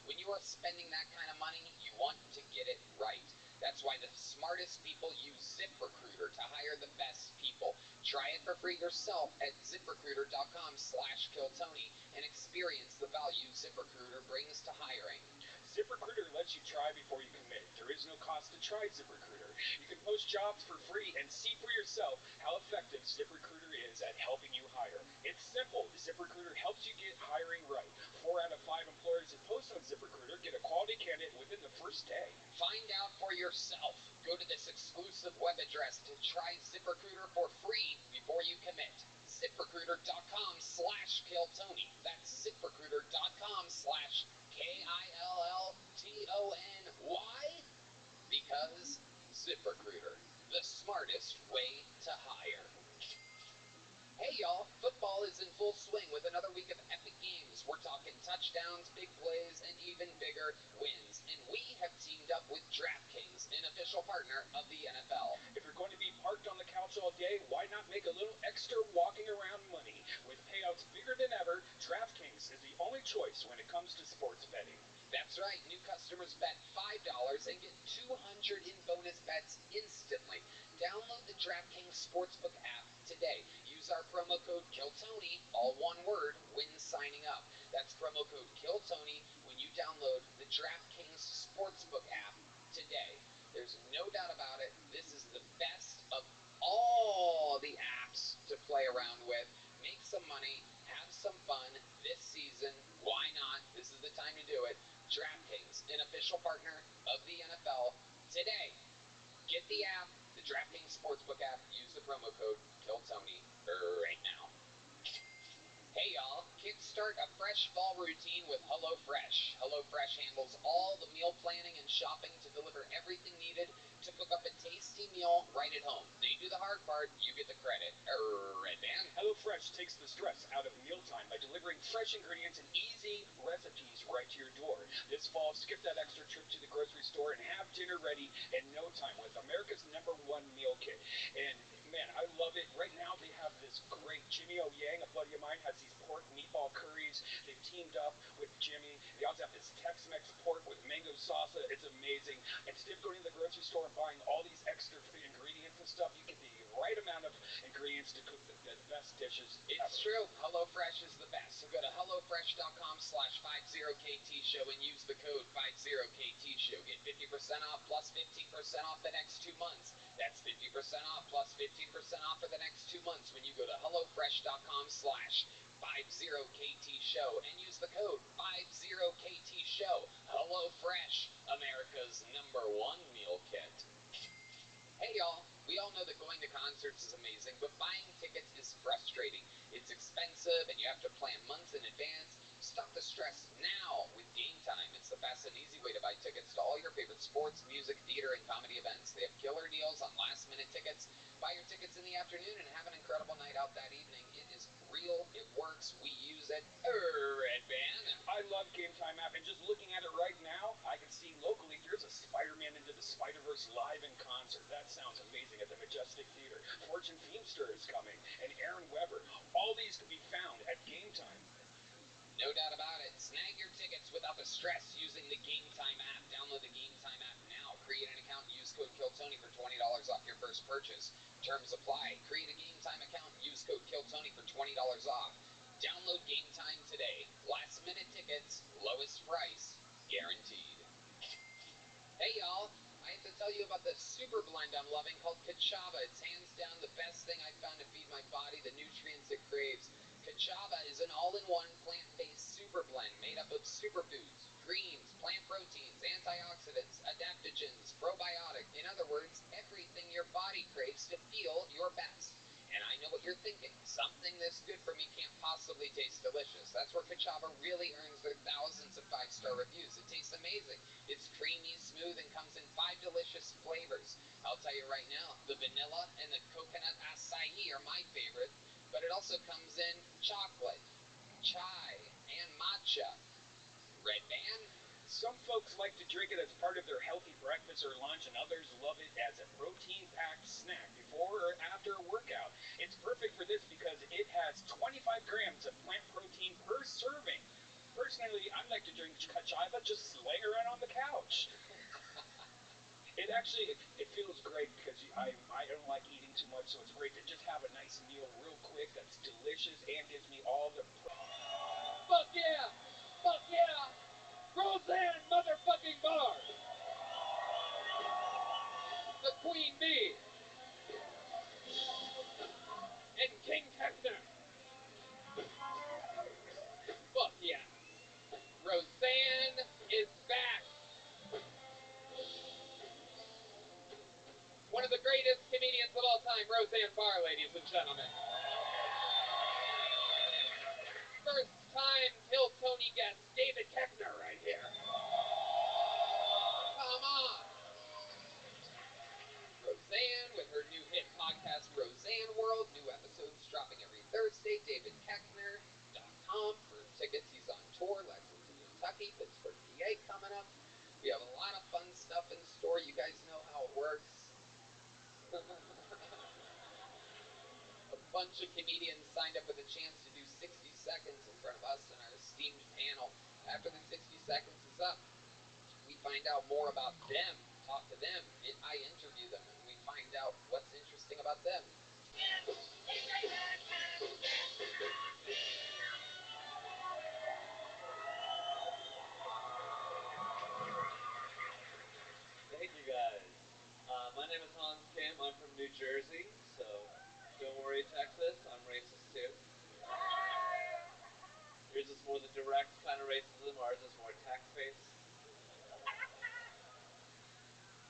When you are spending that kind of money, you want to get it right. That's why the smartest people use ZipRecruiter to hire the best people. Try it for free yourself at ZipRecruiter.com/KillTony and experience the value ZipRecruiter brings to hiring. ZipRecruiter lets you try before you commit. There is no cost to try ZipRecruiter. You can post jobs for free and see for yourself how effective ZipRecruiter is at helping you hire. It's simple. ZipRecruiter helps you get hiring right. 4 out of 5 employers that post on ZipRecruiter get a quality candidate within the first day. Find out for yourself. Go to this exclusive web address to try ZipRecruiter for free before you commit. ZipRecruiter.com/KillTony. That's ZipRecruiter.com/KILLTONY. Because ZipRecruiter, the smartest way to hire. Hey y'all, football is in full swing with another week of epic games. We're talking touchdowns, big plays, and even bigger wins. And we have teamed up with DraftKings, an official partner of the NFL. If you're going to be parked on the couch all day, why not make a little extra walking around money? With payouts bigger than ever, DraftKings is the only choice when it comes to sports betting. That's right, new customers bet $5 and get $200 in bonus bets instantly. Download the DraftKings Sportsbook app today. Use our promo code KillTony, all one word, when signing up. That's promo code KillTony when you download the DraftKings Sportsbook app today. There's no doubt about it, this is the best of all the apps to play around with. Make some money, have some fun this season. Why not? This is the time to do it. DraftKings, an official partner of the NFL, today. Get the app, the DraftKings Sportsbook app. Use the promo code KillTony right now. Hey y'all, kickstart a fresh fall routine with HelloFresh. HelloFresh handles all the meal planning and shopping to deliver everything needed to cook up a tasty meal right at home. They do the hard part, you get the credit. Red Band. HelloFresh takes the stress out of mealtime by delivering fresh ingredients and easy recipes right to your door. This fall, skip that extra trip to the grocery store and have dinner ready in no time with America's #1 meal kit. And man, I love it. Right now they have this great Jimmy O Yang, a buddy of mine, has these pork meatball curries. They've teamed up with Jimmy. They also have this Tex-Mex pork with mango salsa. It's amazing. Instead of going to the grocery store and buying all these extra ingredients and stuff, you get the right amount of ingredients to cook the best dishes It's ever. true. HelloFresh is the best. So go to HelloFresh.com/50KTShow and use the code 50KTShow. Get 50% off plus 15% off the next 2 months. That's 50% off plus 15% off for the next 2 months when you go to HelloFresh.com/50KTShow and use the code 50KTShow. HelloFresh, America's #1 meal kit. Hey y'all, we all know that going to concerts is amazing, but buying tickets is frustrating. It's expensive and you have to plan months in advance. Stop the stress now with Game Time. It's the fast and easy way to buy tickets to all your favorite sports, music, theater, and comedy events. They have killer deals on last-minute tickets. Buy your tickets in the afternoon and have an incredible night out that evening. It is real, it works, we use it. Red Band. I love Game Time app, and just looking at it right now, I can see locally there's a Spider-Man Into the Spider-Verse live in concert. That sounds amazing at the Majestic Theater. Fortune Feimster is coming, and Aaron Weber. All these can be found at Game Time. No doubt about it. Snag your tickets without the stress using the Game Time app. Download the Game Time app now. Create an account and use code KillTony for $20 off your first purchase. Terms apply. Create a Game Time account and use code KillTony for $20 off. Download Game Time today. Last minute tickets, lowest price, guaranteed. Hey y'all, I have to tell you about the super blend I'm loving called Kachava. It's hands down the best thing I've found to feed my body the nutrients it craves. Kachava is an all-in-one plant-based super blend made up of superfoods, greens, plant proteins, antioxidants, adaptogens, probiotic. In other words, everything your body craves to feel your best. And I know what you're thinking. Something this good for me can't possibly taste delicious. That's where Kachava really earns their thousands of 5-star reviews. It tastes amazing. It's creamy, smooth, and comes in 5 delicious flavors. I'll tell you right now, the vanilla and the coconut acai are my favorite. But it also comes in chocolate, chai, and matcha. Red Band. Some folks like to drink it as part of their healthy breakfast or lunch, and others love it as a protein-packed snack before or after a workout. It's perfect for this because it has 25 grams of plant protein per serving. Personally, I like to drink Kachava just laying around on the couch. It actually it feels great because I don't like eating too much, so it's great to just have a nice meal real quick that's delicious and gives me all the. Fuck yeah! Fuck yeah! Roseanne motherfucking Barr! The Queen Bee! And King Kexner! Fuck yeah! Roseanne is back! One of the greatest comedians of all time, Roseanne Barr, ladies and gentlemen. First time Kill Tony guest, David Koechner right here. Come on! Roseanne with her new hit podcast, Roseanne World. New episodes dropping every Thursday. DavidKoechner.com for tickets. He's on tour. Lexington, Kentucky, Pittsburgh, PA coming up. We have a lot of fun stuff in store. You guys know how it works. A bunch of comedians signed up with a chance to do 60 seconds in front of us and our esteemed panel. After the 60 seconds is up, we find out more about them, talk to them, I interview them, and we find out what's interesting about them. Thank you guys. My name is Hans Kim. I'm from New Jersey, so don't worry, Texas. I'm racist too. Yours is more the direct kind of racism. Ours is more tact-based.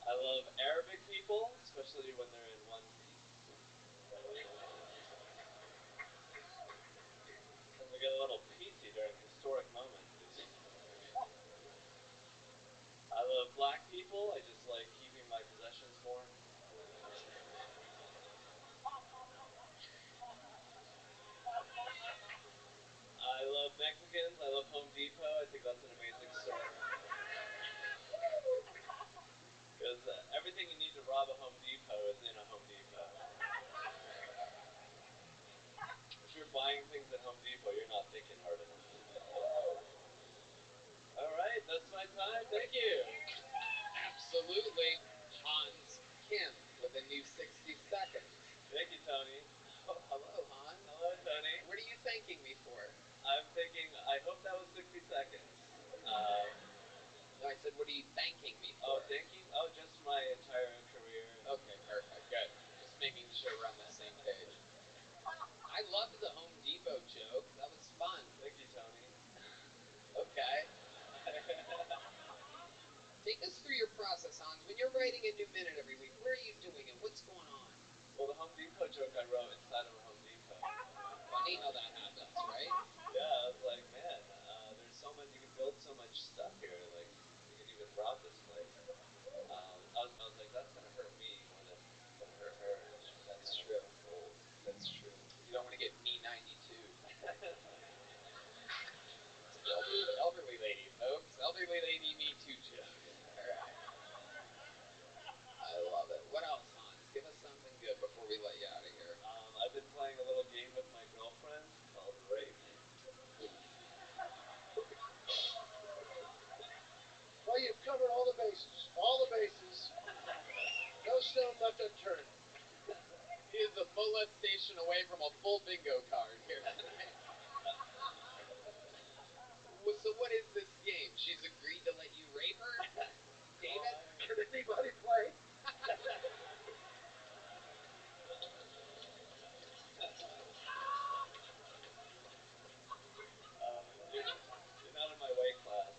I love Arabic people, especially when they're in one piece. And we get a little peaty during historic moments. I love black people. I just like keeping my possessions more. I love Mexicans. I love Home Depot. I think that's an amazing store. Because everything you need to rob a Home Depot is in a Home Depot. If you're buying things at Home Depot, you're not thinking hard enough. All right, that's my time. Thank you. Absolutely. Hans Kim with a new 60 seconds. Thank you, Tony. Oh, hello, Hans. Hello, Tony. What are you thanking me for? I'm thinking, I hope that was 60 seconds. No, I said, what are you thanking me for? Oh, thanking? Oh, just my entire career. Okay, perfect. Good. Just making sure we're on the same page. I loved the Home Depot joke. That was fun. Thank you, Tony. Okay. Take us through your process, Hans. When you're writing a new minute every week, where are you doing it? What's going on? Well, the Home Depot joke I wrote inside of a Home Depot. Funny how that happens, right? Yeah, I was like, man, there's so much, you can build so much stuff here. Like, you can even rob this place. I was like, that's going to hurt me more than it's going to hurt her. That's true. That's true. You don't want to get me 92. Elderly lady, folks. Elderly lady me too joke. All right. I love it. What else, Hans? Give us something good before we let you out of here. I've been playing a little game with my girlfriend called Rape. Well, you've covered all the bases. All the bases. No stone left unturned. He is a molestation away from a full bingo card here tonight. So what is this game? She's agreed to let you rape her? David? Can anybody play? You're not in my weight class.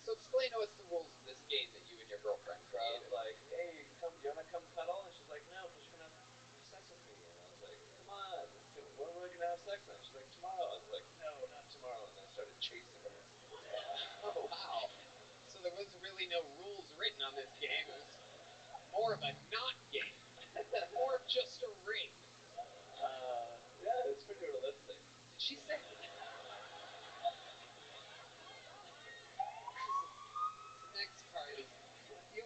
So explain to us the rules of this game that you and your girlfriend So I was created. like, hey, do you want to come cuddle? And she's like, no, because you're going to have sex with me. And I was like, come on, when are we going to have sex then? She's like, tomorrow. I was like, no, not tomorrow. And I started chasing her. Oh, wow. So there was really no rules written on this game. It was more of a not game. More of just a rape. Yeah, it's pretty realistic. Did she say... The next card is... You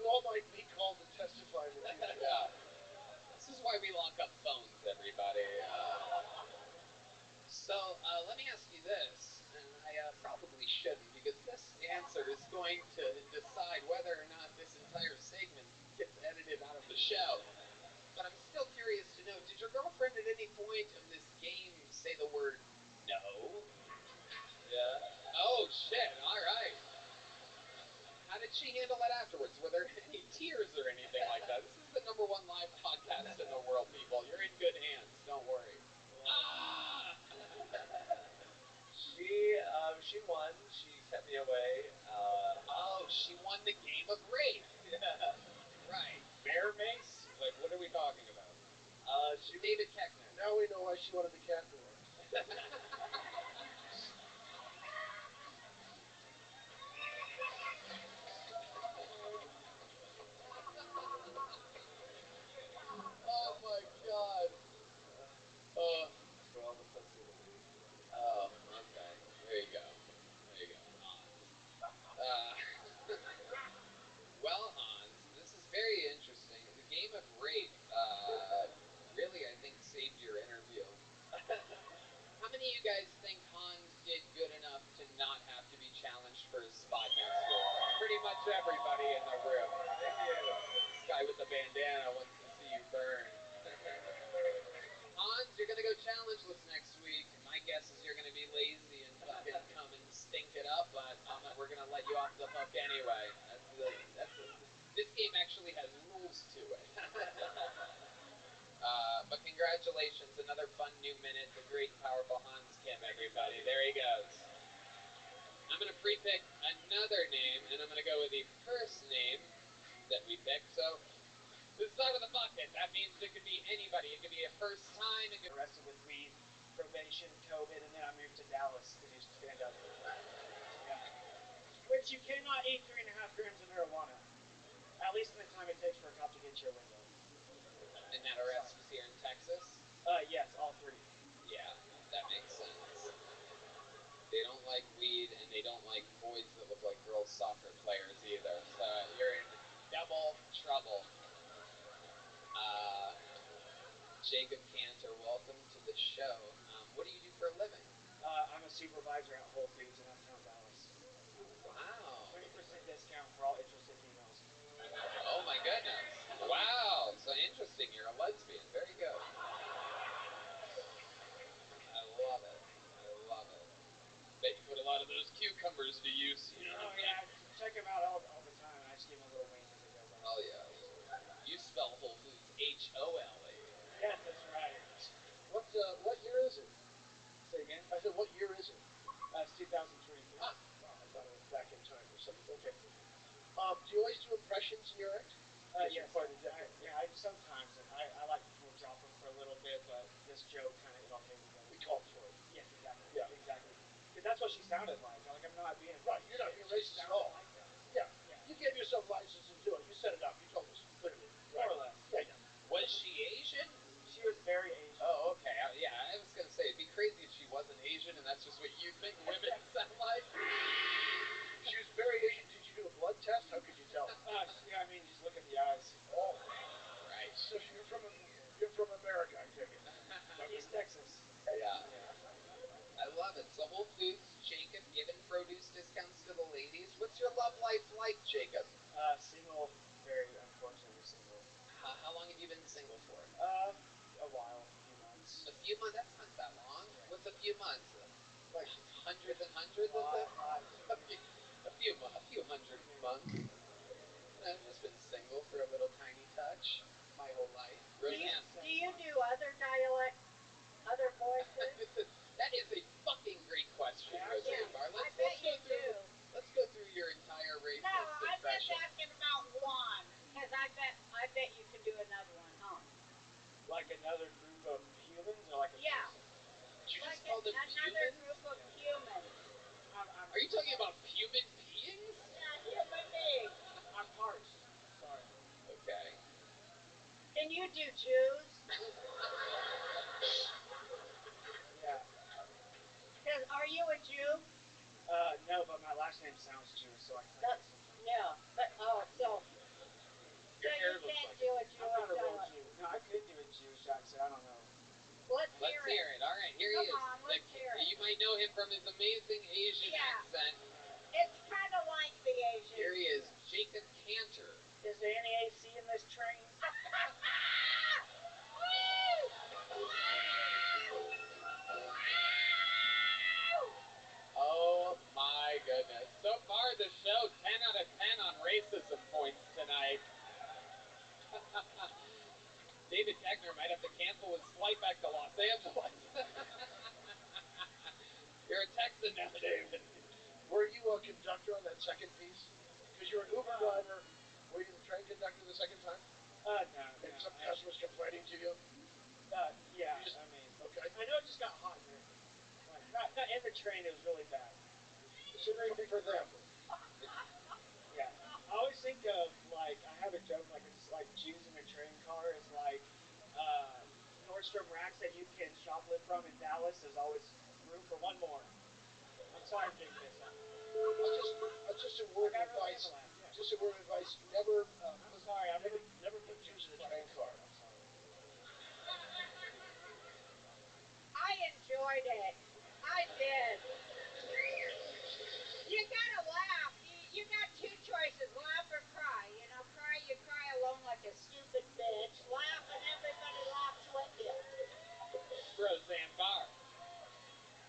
all might be called to testify in the future. Yeah. This is why we lock up phones, everybody. So, let me ask you this, and I probably going to decide whether or not this entire segment gets edited out of the show. But I'm still curious to know, did your girlfriend at any point of this game say the word no? Yeah. Oh, shit, all right. How did she handle it afterwards? Were there any tears or anything like that? This is the #1 live podcast in the world, people. You're in good hands. Don't worry. Ah! She won. She kept me away. Oh, she won the game of rape. Yeah. Right. Bear mace? Like, what are we talking about? She David Keckner. Now we know why she wanted the cat door. Oh my god. For all the pussy in the league. Oh, okay. There you go. There you go. Hans. Well, Hans, this is very interesting. The game of rape, really, I think, saved your interview. How many of you guys think Hans did good enough to not have to be challenged for his spot next week? Pretty much everybody in the room. Thank you. This guy with the bandana wants to see you burn. Hans, you're gonna go challengeless next week. My guess is you're gonna be lazy and fucking come and stink it up, but we're gonna let you off the hook anyway. This game actually has rules to it. But congratulations, another fun new minute. The great and powerful Hans Kim, everybody. There he goes. I'm gonna pre-pick another name, and I'm gonna go with the first name that we picked. So this is out of the bucket. That means it could be anybody. It could be a first time. It could Arrested with weed, probation, COVID, and then I moved to Dallas to do stand-up. Yeah. Which you cannot eat 3.5 grams of marijuana. At least in the time it takes for a cop to get to your window. And that arrest was here in Texas? Yes, all 3. Yeah, that makes sense. They don't like weed, and they don't like boys that look like girls soccer players either. So you're in double trouble. Jacob Cantor, welcome to the show. What do you do for a living? I'm a supervisor at Whole Foods in Uptown Dallas. Wow. 20% discount for all interested females. Oh my goodness. Wow. So interesting. You're a lesbian. Very good. I love it. I love it. Bet you put a lot of those cucumbers to use. You know what I mean? Yeah, check them out all the time, and I just give them a little wink as they go by. Oh yeah. You spell Whole Foods H-O-L-E. Yes, that's right. What year is it? Say again? I said, what year is it? It's 2023. Ah, wow, I thought it was back in time or something. Okay. Do you always do impressions in your act? Yes, Quite adept. I sometimes, and I like will drop them for a little bit, but this joke kind of it all came together. We called for it. Yes, exactly. Yeah. Exactly. Because that's what she sounded like. Like I'm not being Right, you're not being racist at all. Like that. Yeah. You gave yourself license to do it. You set it up. You told us clearly. More or less. Yeah. Was she Asian? She was very Asian. Oh, okay. Yeah, I was gonna say it'd be crazy if she wasn't Asian, and that's just what you think women sound like. She was very Asian. Did you do a blood test? How could you tell? Yeah, I mean, just look at the eyes. Oh, Right. so you're from America, I take it. East Texas. Yeah. I love it. So Whole Foods, Jacob, giving produce discounts to the ladies. What's your love life like, Jacob? Single, very unfortunately single. How long have you been single for? A while, a few months. A few months? That's not that long. What's a few months? Like Hundreds and hundreds of them? A few hundred months. I've just been single for a little tiny touch my whole life. Roseanne. Do you do other dialect, other voices? That is a fucking great question, Roseanne Barr. I bet you do. Let's go through your entire racist No, I'm just impression. asking about one, because I bet you could do another one, huh? Like another group of humans, or like a Yeah. person? Did you Like just call them another humans? group of humans. Are you talking about human beings? Yeah, human beings. I'm part. Sorry. Okay. Can you do Jews? Yeah. Because are you a Jew? No, but my last name sounds Jewish, so I claim it sometimes. Yeah. But so Your hair you looks can't like do a I'm Jewish not a real dialect. Jew. No, I could do a Jewish accent. I don't know. Let's Let's hear it. All right, here he Come is. on, let's hear it. You might know him from his amazing Asian accent. It's kind of like the Asian. Here he is, Jacob Cantor. Is there any AC in this train? Oh my goodness. So far the show, 10 out of 10 on racism points tonight. David Koechner might have to cancel his flight back to Los Angeles. You're a Texan now, David. Were you a conductor on that second piece? Because you were an Uber driver. Were you the train conductor the second time? No. And some customers complaining to you? Yeah, You just, I mean, okay. I know it just got hot in there. Like, not in the train, it was really bad. For them. Yeah. I always think of, like, I have a joke, like, it's like Jews in a train car is like Nordstrom racks that you can shoplift from in Dallas. There's always room for one more. I'm sorry I'm getting pissed off. Just a word of advice. Yeah. Just a word of advice. Never. I'm sorry. I've never put Jews in a train car. I'm sorry. I enjoyed it. I did. You gotta laugh. You got two choices: laugh or cry. You know, cry. You cry alone like a stupid bitch. Laugh and everybody laughs with you. Roseanne Barr,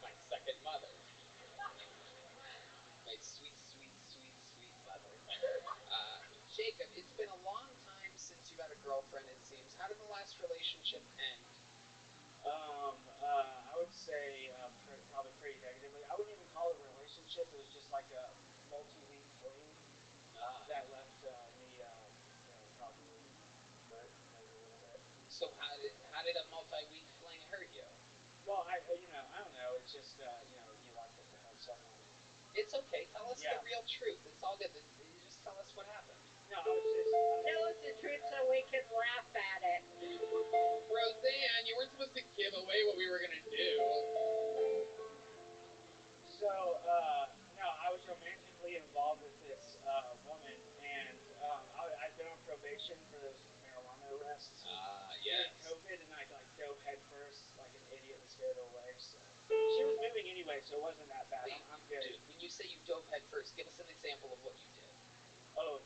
my second mother. My sweet, sweet, sweet, sweet mother. Jacob, it's been a long time since you've had a girlfriend, it seems. How did the last relationship end? I would say probably pretty negatively. I wouldn't even call it a relationship. It was just like a multi-week fling that left me, probably hurt maybe a little bit. So how did a multi-week fling hurt you? Well, I don't know. It's just you like to have someone. It's okay. Tell us the real truth. It's all good. You just tell us what happened. No, I was just tell us the truth so we can laugh at it. Roseanne, you weren't supposed to give away what we were gonna do. So, no, I was romantically involved with this woman, and I'd been on probation for those marijuana arrests yes. during COVID, and I like dove head first like an idiot and scared her away. So she was moving anyway, so it wasn't that bad. Wait, I'm good. Dude, when you say you dove head first, give us an example of what you did. Oh,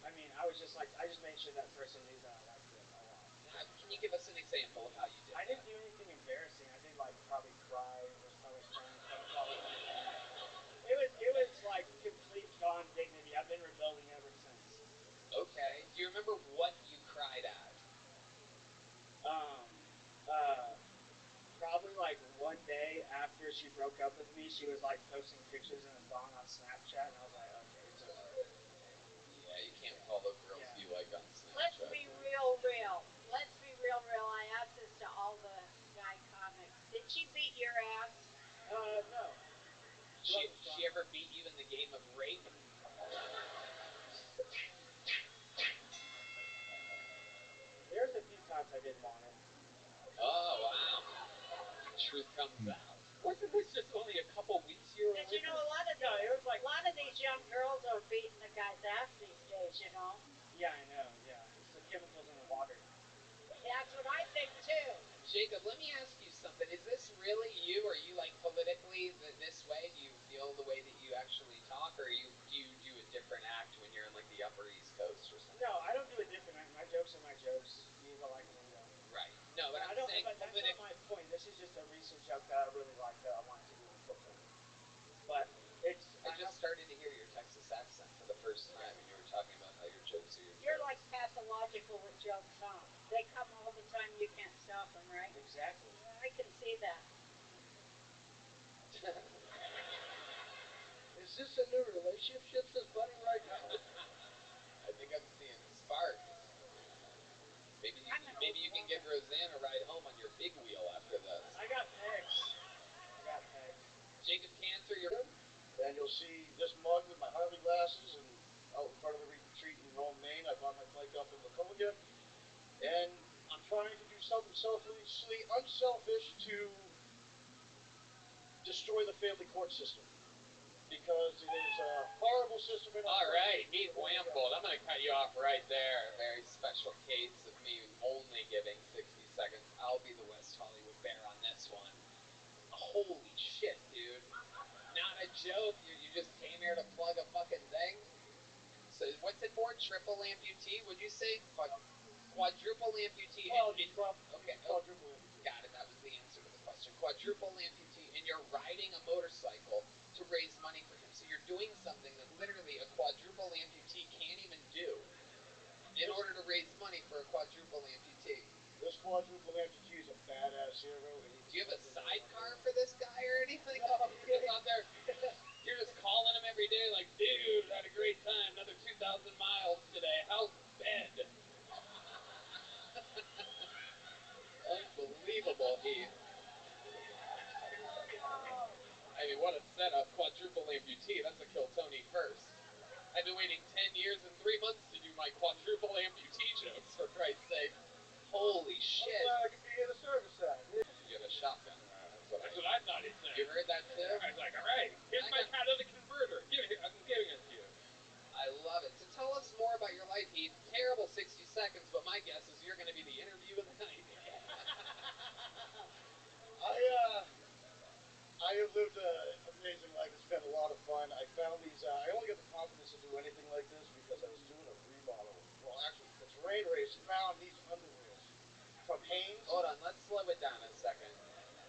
I mean, I just made sure that person knew that I liked it a lot. Can you give us an example of how you did? I didn't do anything embarrassing. I did like probably cry, was probably crying in front of all of them. It was like complete John dignity. I've been rebuilding ever since. Okay. Do you remember what you cried at? Probably like one day after she broke up with me, she was like posting pictures in a thong on Snapchat, and I was like, okay, it's over. Yeah, you can't follow girls you like on Snapchat. Let's be real. Let's be real. I asked this to all the guy comics. Did she beat your ass? No. She ever beat you in the game of rape? There's a few times I didn't want it. Oh, wow. Truth comes out. Wasn't this just only a couple weeks you were Because, a lot of these young girls are beating the guy's ass these days, Yeah, I know, yeah. It's the chemicals in the water. That's what I think, too. Jacob, let me ask you something. Is this really you? Are you, like, politically this way? Do you feel the way that you actually talk? Or do you do a different act when you're in, like, the Upper East Coast or something? No, I don't do a different act. My jokes are my jokes. You either like them or you don't. Right. No, but I'm saying that's not my point. This is just a recent joke that I really like that I want to do for fun. But I just started to hear your Texas accent for the first time, and you were talking about how your jokes are your jokes. You're like pathological with jokes, huh? They come all the time. You can't stop them, right? Exactly. Yeah, I can see that. Is this a new relationship that's budding right now? I think I'm seeing sparks. Maybe you can give Roseanne a ride home on your big wheel after this. I got pegs. Jacob Cantor, you're... And you'll see this mug with my Harley glasses and out in front of the retreat in Rome, Maine. I bought my bike up in Laconia. And I'm trying to do something selfishly unselfish to destroy the family court system. Because it is a horrible system. All right, meet Whampold. I'm going to cut you off right there. A very special case of me only giving 60 seconds. I'll be the West Hollywood Bear on this one. Holy shit, dude. Not a joke. You just came here to plug a fucking thing. So what's it for? Triple amputee? Would you say quadruple amputee? Okay. Quadruple amputee. Got it. That was the answer to the question. Quadruple amputee, and you're riding a motorcycle to raise money for him. So you're doing something that literally a quadruple amputee can't even do in order to raise money for a quadruple amputee. This quadruple amputee is a badass hero. Do you have a sidecar for this guy or anything? No, He's out there. You're just calling him every day like, dude, had a great time. Another 2,000 miles today. How's bed? Unbelievable, Heath. I mean, what a setup. Quadruple amputee. That's a kill Tony first. I've been waiting 10 years and 3 months to do my quadruple amputee jokes, for Christ's sake. Holy shit. I'm glad I can be in the service side. You have a shotgun. That's what I thought he said. You heard that too? I was like, all right, here's my catalytic converter. I'm giving it to you. I love it. So tell us more about your life, Heath. Terrible 60 seconds, but my guess is you're going to be the interview of the night. I have lived an amazing life. It's been a lot of fun. I found these, I only got the confidence to do anything like this because I was doing a remodel. Well, actually, the terrain race found these underwears from Hanes. Hold on, let's slow it down a second.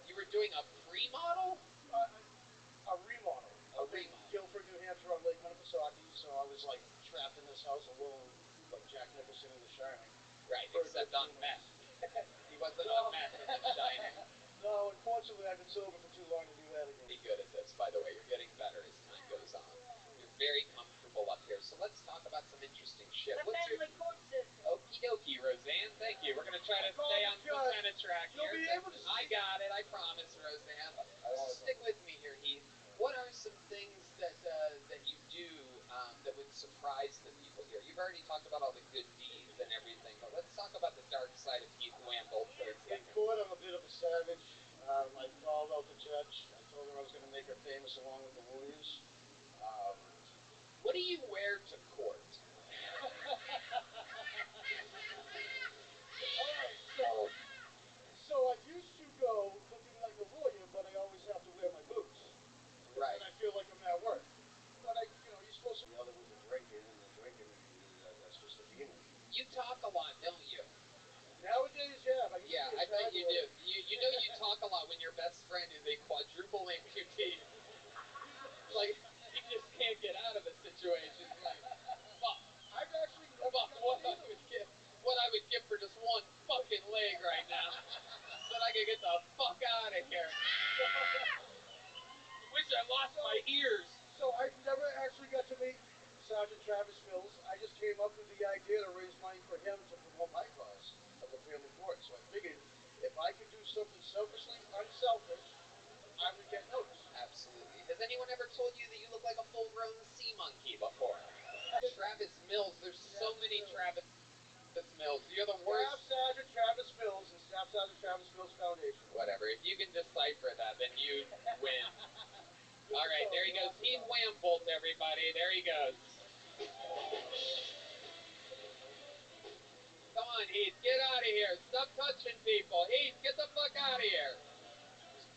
You were doing a pre-model? A remodel. A Up in remodel. Guilford, New Hampshire, on Lake Winnipesaukee. So I was like trapped in this house alone, like Jack Nicholson in The Shining. Right, For a except good on 2 meth. months. He wasn't on meth in The Shining. No, unfortunately, I've been sober for too long to do that again. Be good at this, by the way. You're getting better as time goes on. You're very comfortable up here. So let's talk about some interesting shit. The family court system. Okie dokie, Roseanne. Thank you. We're going to try to stay on some kind of track You'll here. be able to I got it. I promise, Roseanne. Stick with me here, Heath. What are some things that you do that would surprise the people here? You've already talked about all the good deeds and everything, but let's talk about the dark side of Heath Wamble for a In second. court, I'm a bit of a savage. I called out the judge. I told her I was going to make her famous along with the Warriors. What do you wear to court? So I used to go looking like a lawyer, but I always have to wear my boots. Right. And I feel like I'm at work. But you're supposed to. The other with the drinking, and the drinking, that's just a demon. You talk a lot, don't you? Nowadays, yeah. I bet you do. You know you talk a lot when your best friend is a quadruple amputee. Like, he just can't get out of a situation. Like, fuck. I've actually never Fuck, what I would give for just one fucking leg right now. So that I could get the fuck out of here. Wish I lost my ears. So I've never actually got to meet Sergeant Travis Mills. I just came up with the idea to raise money for him to promote my cause of the family court. So I figured if I could do something selfishly unselfish, I would get noticed. Absolutely. Has anyone ever told you that you look like a full-grown sea monkey before? Travis Mills. There's so many Travis Mills. You're the worst. Staff Sergeant Travis Mills and Staff Sergeant Travis Mills Foundation. Whatever. If you can decipher that, then you win. All right, there he goes. Heath Wambolt, everybody. There he goes. Come on, Heath. Get out of here. Stop touching people. Heath, get the fuck out of here.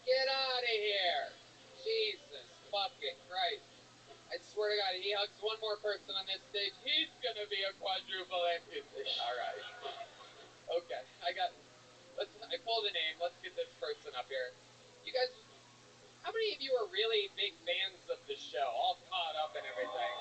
Get out of here. Jesus fucking Christ. I swear to God, he hugs one more person on this stage, he's gonna be a quadruple amputee. All right. Okay, I pulled a name. Let's get this person up here. You guys, how many of you are really big fans of the show? All caught up and everything.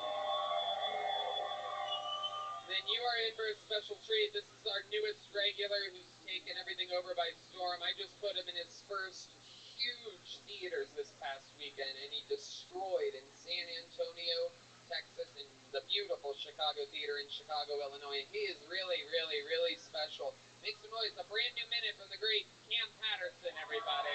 Then you are in for a special treat. This is our newest regular who's taken everything over by storm. I just put him in his first huge theaters this past weekend, and he destroyed in San Antonio, Texas, and the beautiful Chicago Theater in Chicago, Illinois. He is really, really, really special. Make some noise. A brand new minute from the great Cam Patterson, everybody.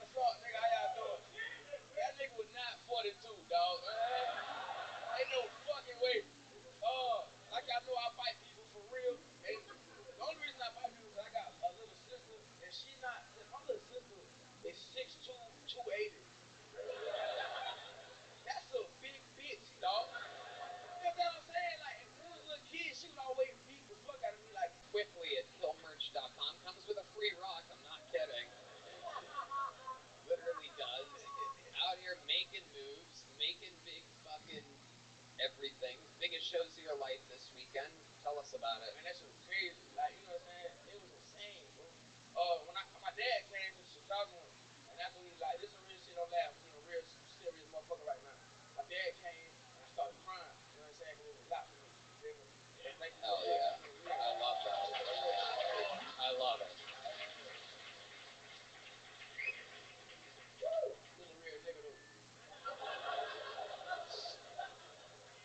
What's up, nigga? How y'all doing? That nigga was not 42, dog. Ain't no fucking way. Like y'all know I fight people for real. And the only reason I fight people is I got a little sister, and my little sister is 6'2", 280. shows of your life this weekend. Tell us about it. Man, that shit was crazy. Like, you know what I'm saying? It was insane, bro. When my dad came to Chicago, and after we like, this is real shit, don't laugh, you know, real serious motherfucker right now. My dad came, and I started crying. You know what I'm saying? Because it was a lot for me. You feel me? So thank you. Hell yeah. I love that. I love it. He's a real nigga, though.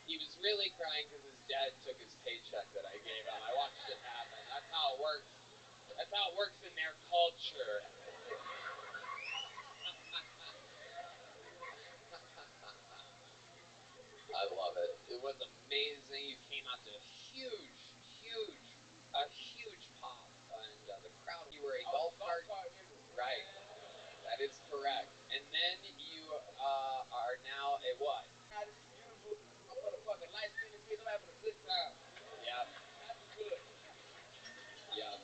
He was really crying because his dad took his paycheck that I gave him. I watched it happen. That's how it works. That's how it works in their culture. I love it. It was amazing. You came out to a huge pop, and the crowd. You were a golf cart nigga. right? That is correct. And then you are now a what? Now this is beautiful. I'm for the fucking light skinned bitch. I'm having a good time. Yep. Life is good. Yep.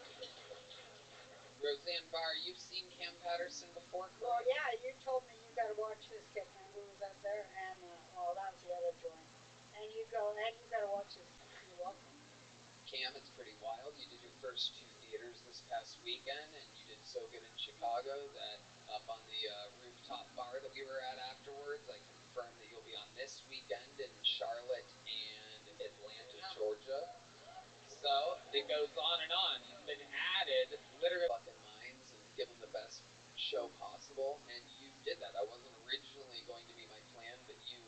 Roseanne Barr, you've seen Cam Patterson before, correct? Well, yeah, you told me you got to watch this kid. Remember, was that there? And well, that was the other joint. And you got to watch this. You're welcome. Cam, it's pretty wild. You did your first 2 theaters this past weekend, and you did so good in Chicago that up on the rooftop bar that we were at afterwards, I confirmed that you'll be on this weekend in Charlotte and Atlanta, Georgia. So it goes on and on. He's been added literally fucking minds and give him the best show possible, and you did that. That wasn't originally going to be my plan, but you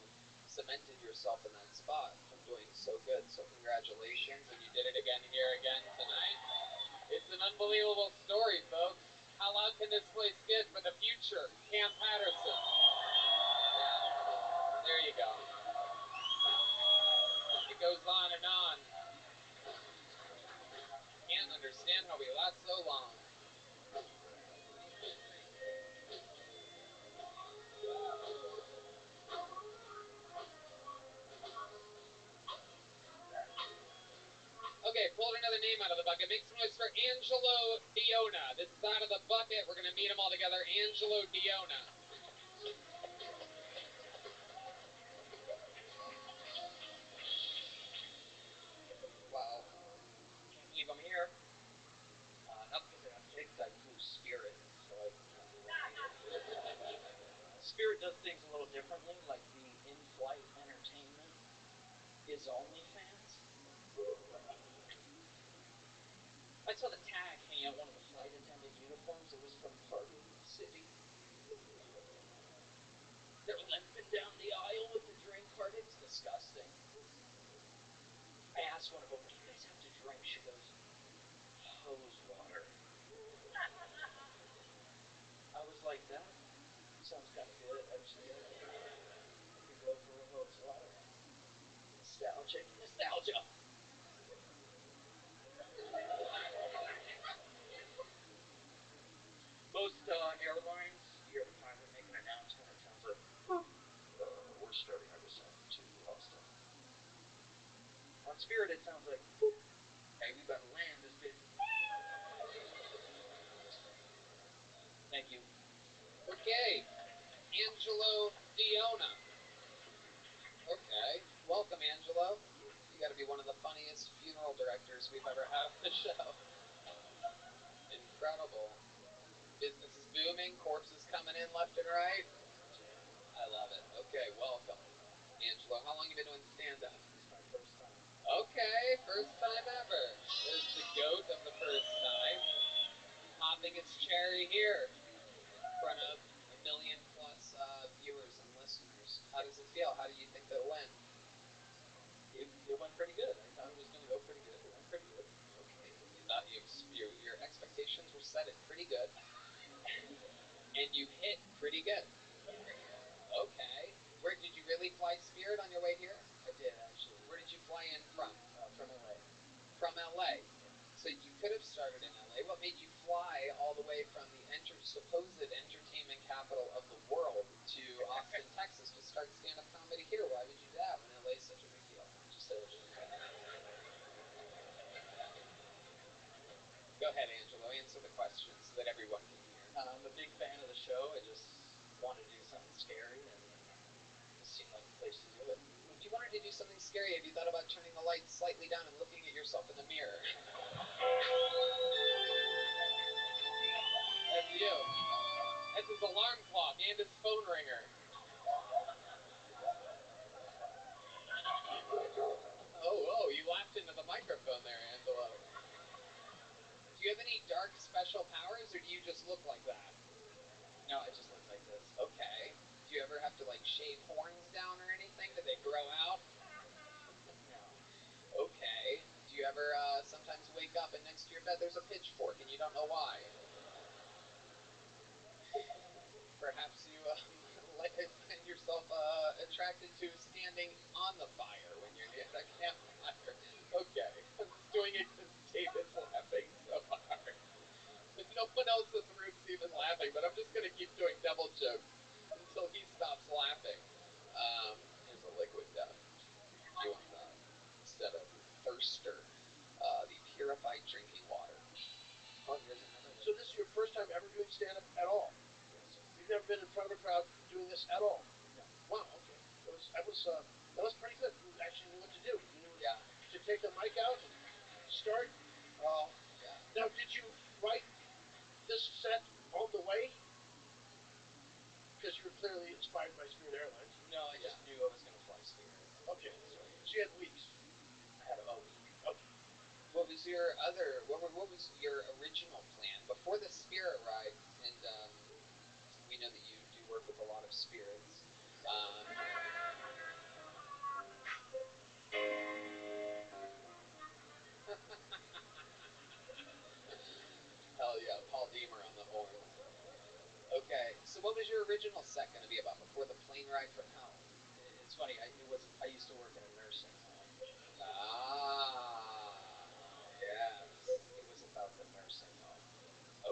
cemented yourself in that spot from doing so good. So congratulations, and you did it again here again tonight. It's an unbelievable story, folks. How long can this place get for the future? Cam Patterson. Yeah, there you go. It goes on and on. Can't understand how we last so long. Okay, pulled another name out of the bucket. Make some noise for Angelo Diona. This is out of the bucket. We're going to meet them all together. Angelo Diona. Wow. Can't believe I'm here. Not because I got picked, I flew Spirit, so I have to remain. Spirit does things a little differently, like the in-flight entertainment is OnlyFans. I saw the tag hanging out one of the flight attendant uniforms. It was from Party City. They're limping down the aisle with the drink cart. It's disgusting. I asked one of them, "What do you guys have to drink?" She goes, "Hose water." I was like, that sounds kind of good, actually. I could go for a hose water. Nostalgic. Nostalgia. Most airlines, you ever finally make an announcement, it sounds like, we're starting our descent to Austin. On Spirit, it sounds like, hey, we better land this bitch. Thank you. Okay. Angelo Diona. Okay. Welcome, Angelo. You got to be one of the funniest funeral directors we've ever had on the show. Incredible. Business is booming. Corpses coming in left and right. I love it. Okay, welcome. Angelo, how long have you been doing stand-up? This is my first time. Okay, first time ever. There's the goat of the first time. Popping its cherry here in front of 1 million plus viewers and listeners. How does it feel? How do you think that it went? It went pretty good. I thought it was going to go pretty good. It went pretty good. Okay, you thought your expectations were set at pretty good, and you hit pretty good. Okay. Where did you really fly Spirit on your way here? I did, actually. Where did you fly in from? From LA. From LA. So you could have started in LA. What made you fly all the way from the supposed entertainment capital of the world to Austin, Texas to start stand-up comedy here? Why would you do that when LA is such a big deal? Just LA. Go ahead, Angelo. Answer the question so that everyone can hear. I'm a big fan of the show. I just wanted to do something scary, and this seemed like the place to do it. If you wanted to do something scary, have you thought about turning the lights slightly down and looking at yourself in the mirror? That's you. That's his alarm clock and his phone ringer. Oh, you laughed into the microphone there, Angelo. Do you have any dark special powers, or do you just look like that? No, I just look like this. Okay. Do you ever have to, like, shave horns down or anything? Do they grow out? No. Okay. Do you ever sometimes wake up and next to your bed there's a pitchfork and you don't know why? Perhaps you find yourself attracted to standing on the fire when you're near a campfire. Okay. I'm just doing it because David's laughing so hard. No one else in the room's even laughing, but I'm just going to keep doing devil jokes until he stops laughing. Here's a liquid death. Do you want that? Instead of Thirster, the purified drinking water. Oh, here's another one. So this is your first time ever doing stand-up at all? Yes. You've never been in front of a crowd doing this at all? No. Wow, okay. That was pretty good. You actually knew what to do. You knew Yeah. to take the mic out and start. Yeah. Now, did you write this set on the way? Because you were clearly inspired by Spirit Airlines. No, I just knew I was going to fly Spirit. Okay. So you had weeks. I had a week. Okay. What was your original plan before the Spirit ride? And we know that you do work with a lot of spirits. Hell yeah, Paul Deemer on the horns. Okay, so what was your original set going to be about before the plane ride from hell? It's funny. I used to work in a nursing home. Yes. It was about the nursing home.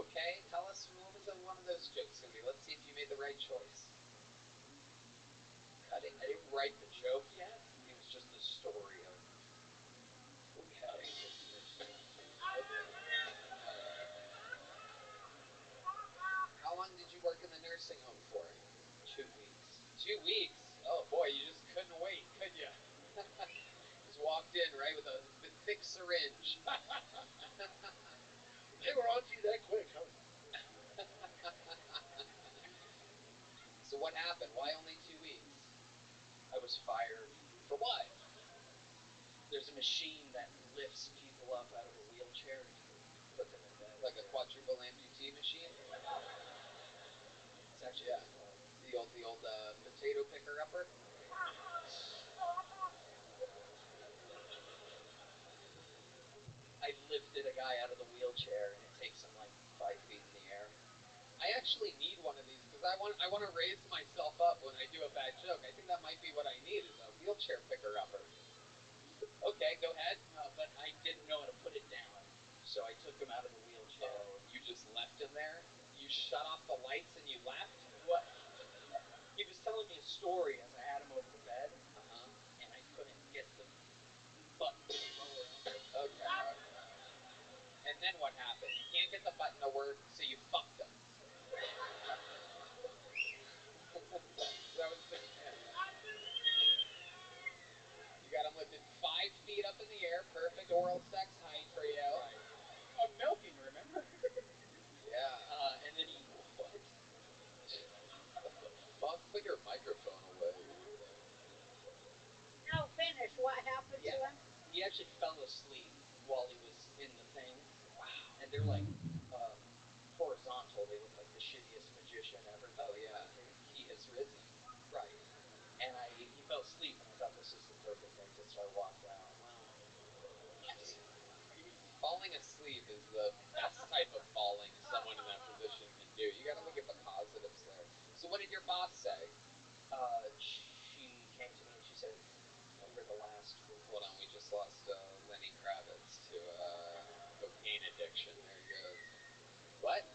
Okay, tell us what was one of those jokes going to be. Let's see if you made the right choice. I didn't write the joke yet. It was just the story of. Okay. How long did you work in the nursing home for? 2 weeks. 2 weeks? Oh boy, you just couldn't wait, could you? Just walked in, right, with a thick syringe. They were on to you that quick, huh? So what happened? Why only 2 weeks? I was fired. For what? There's a machine that lifts people up out of a wheelchair and put them in bed. Like a quadruple amputee machine? It's actually the old potato picker upper. I lifted a guy out of the wheelchair and it takes him like 5 feet in the air. I actually need one of these because I want to raise myself up when I do a bad joke. I think that might be what I need is a wheelchair picker upper. Okay, go ahead. But I didn't know how to put it down, so I took him out of the wheelchair. You just left him there? You shut off the lights and you left? What? He was telling me a story as I had him over the bed, and I couldn't get the button to lower him. Okay. And then what happened? You can't get the button to work, so you fucked him. That was the You got him lifted 5 feet up in the air, perfect oral sex height for you. Right. I'm milking, remember? Yeah. And then he. What? What the fuck? Put your microphone away. No, finish. What happened to him? He actually fell asleep while he was in the thing. Wow. And they're like horizontal. They look like the shittiest magician ever. Oh yeah. He has risen. Right. And he fell asleep, and I thought this is the perfect thing, so I walked out. Wow. Falling asleep is the best type of falling someone in that position can do. You got to look at the positives there. So what did your boss say? She came to me and she said, "You're the last." Hold on, we just lost Lenny Kravitz to cocaine addiction. There he goes. What?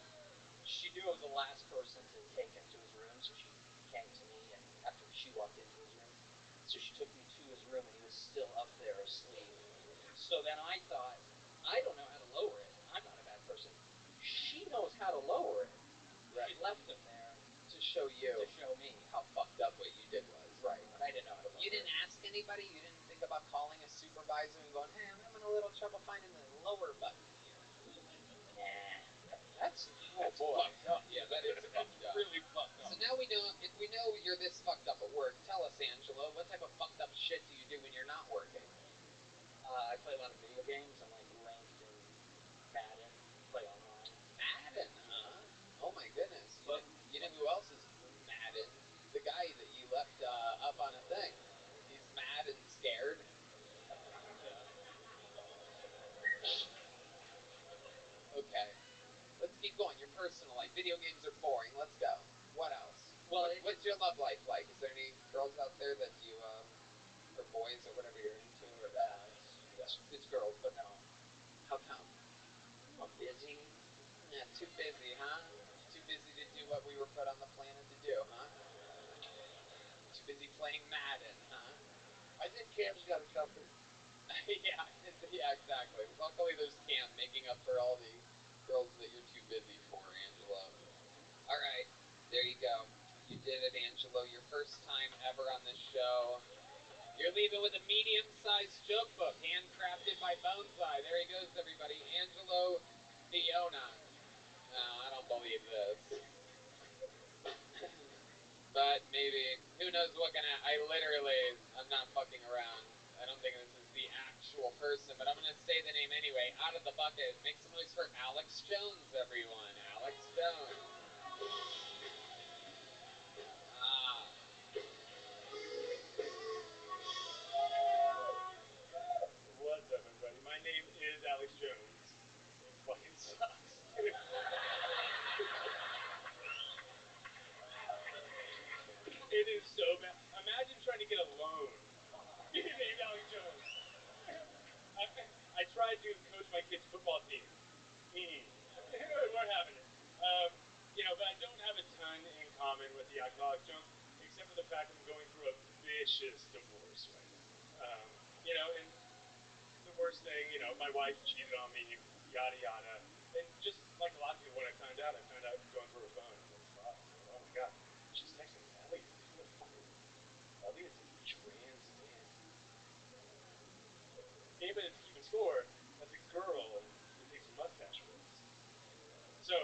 She knew I was the last person to take him to his room, so she came to me, and after she walked into his room, so she took me to his room, and he was still up there asleep. So then I thought, I don't know how to lower it. I'm not a bad person. She knows how to lower it. Right. She left him there to show you. To show me how fucked up what you did was. Right, but I didn't know how to lower it. You didn't ask anybody? You didn't think about calling a supervisor and going, hey, I'm having a little trouble finding the lower button here? Nah. That's fucked up. Yeah, that is fucked up. Really fucked up. So now we know, if we know you're this fucked up at work, tell us, Angelo, what type of fucked up shit do you do when you're not working? I play a lot of video games. I'm like ranked in Madden, play online. Madden, huh? Oh my goodness. You know who else is Madden? The guy that you left up on a thing. He's mad and scared. Okay. Let's keep going. Your personal life. Video games are boring. Let's go. What else? Well, what's your love life like? Is there any girls out there that you, or boys or whatever you're into? Or it's girls, but no. How come? I'm busy. Yeah, too busy, huh? Too busy to do what we were put on the planet to do, huh? Too busy playing Madden, huh? I think Cam's got it covered. yeah, exactly. Luckily, there's Cam making up for all the girls that you're too busy for, Angelo. All right, there you go. You did it, Angelo. Your first time ever on this show. You're leaving with a medium-sized joke book, handcrafted by Bonsai. There he goes, everybody. Angelo Fiona. No, I don't believe this. But maybe. Who knows what I'm not fucking around. I don't think this is the actual person, but I'm going to say the name anyway. Out of the bucket. Make some noise for Alex Jones, everyone. Alex Jones. What's up, everybody? My name is Alex Jones. It fucking sucks, dude. It is so bad. Imagine trying to get a loan. Named Alex Jones. I tried to coach my kid's football team. We're having it. But I don't have a ton in common with the actual Alex Jones, except for the fact that I'm going through a vicious divorce right now. And the worst thing, my wife cheated on me, yada yada. And just like a lot of people, when I found out going through her phone. I was like, fuck, dude, oh my god. She's texting Elliot. Who the fuck is Elliot's a trans man. Anybody that's keeping score, that's a girl that takes mustache photos. So,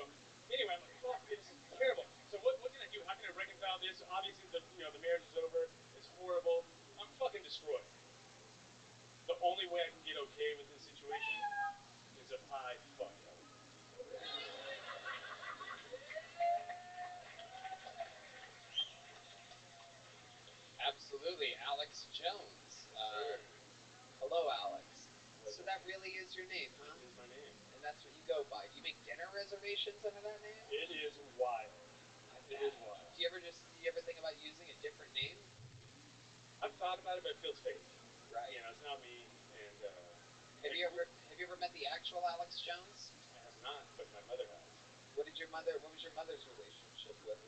anyway, I'm like, fuck, this is terrible. So what can I do? How can I reconcile this? Obviously, the marriage is over. It's horrible. I'm fucking destroyed. The only way I can get okay with this situation is if I fuck Elliot. Absolutely. Alex Jones. Hello, Alex. So that really is your name, huh? It is my name. And that's what you go by. Do you make dinner reservations under that name? It is wild. It is wild. Do you ever think about using a different name? I've thought about it, but it feels fake. Right. It's not me. And have you ever met the actual Alex Jones? I have not, but my mother has. What was your mother's relationship with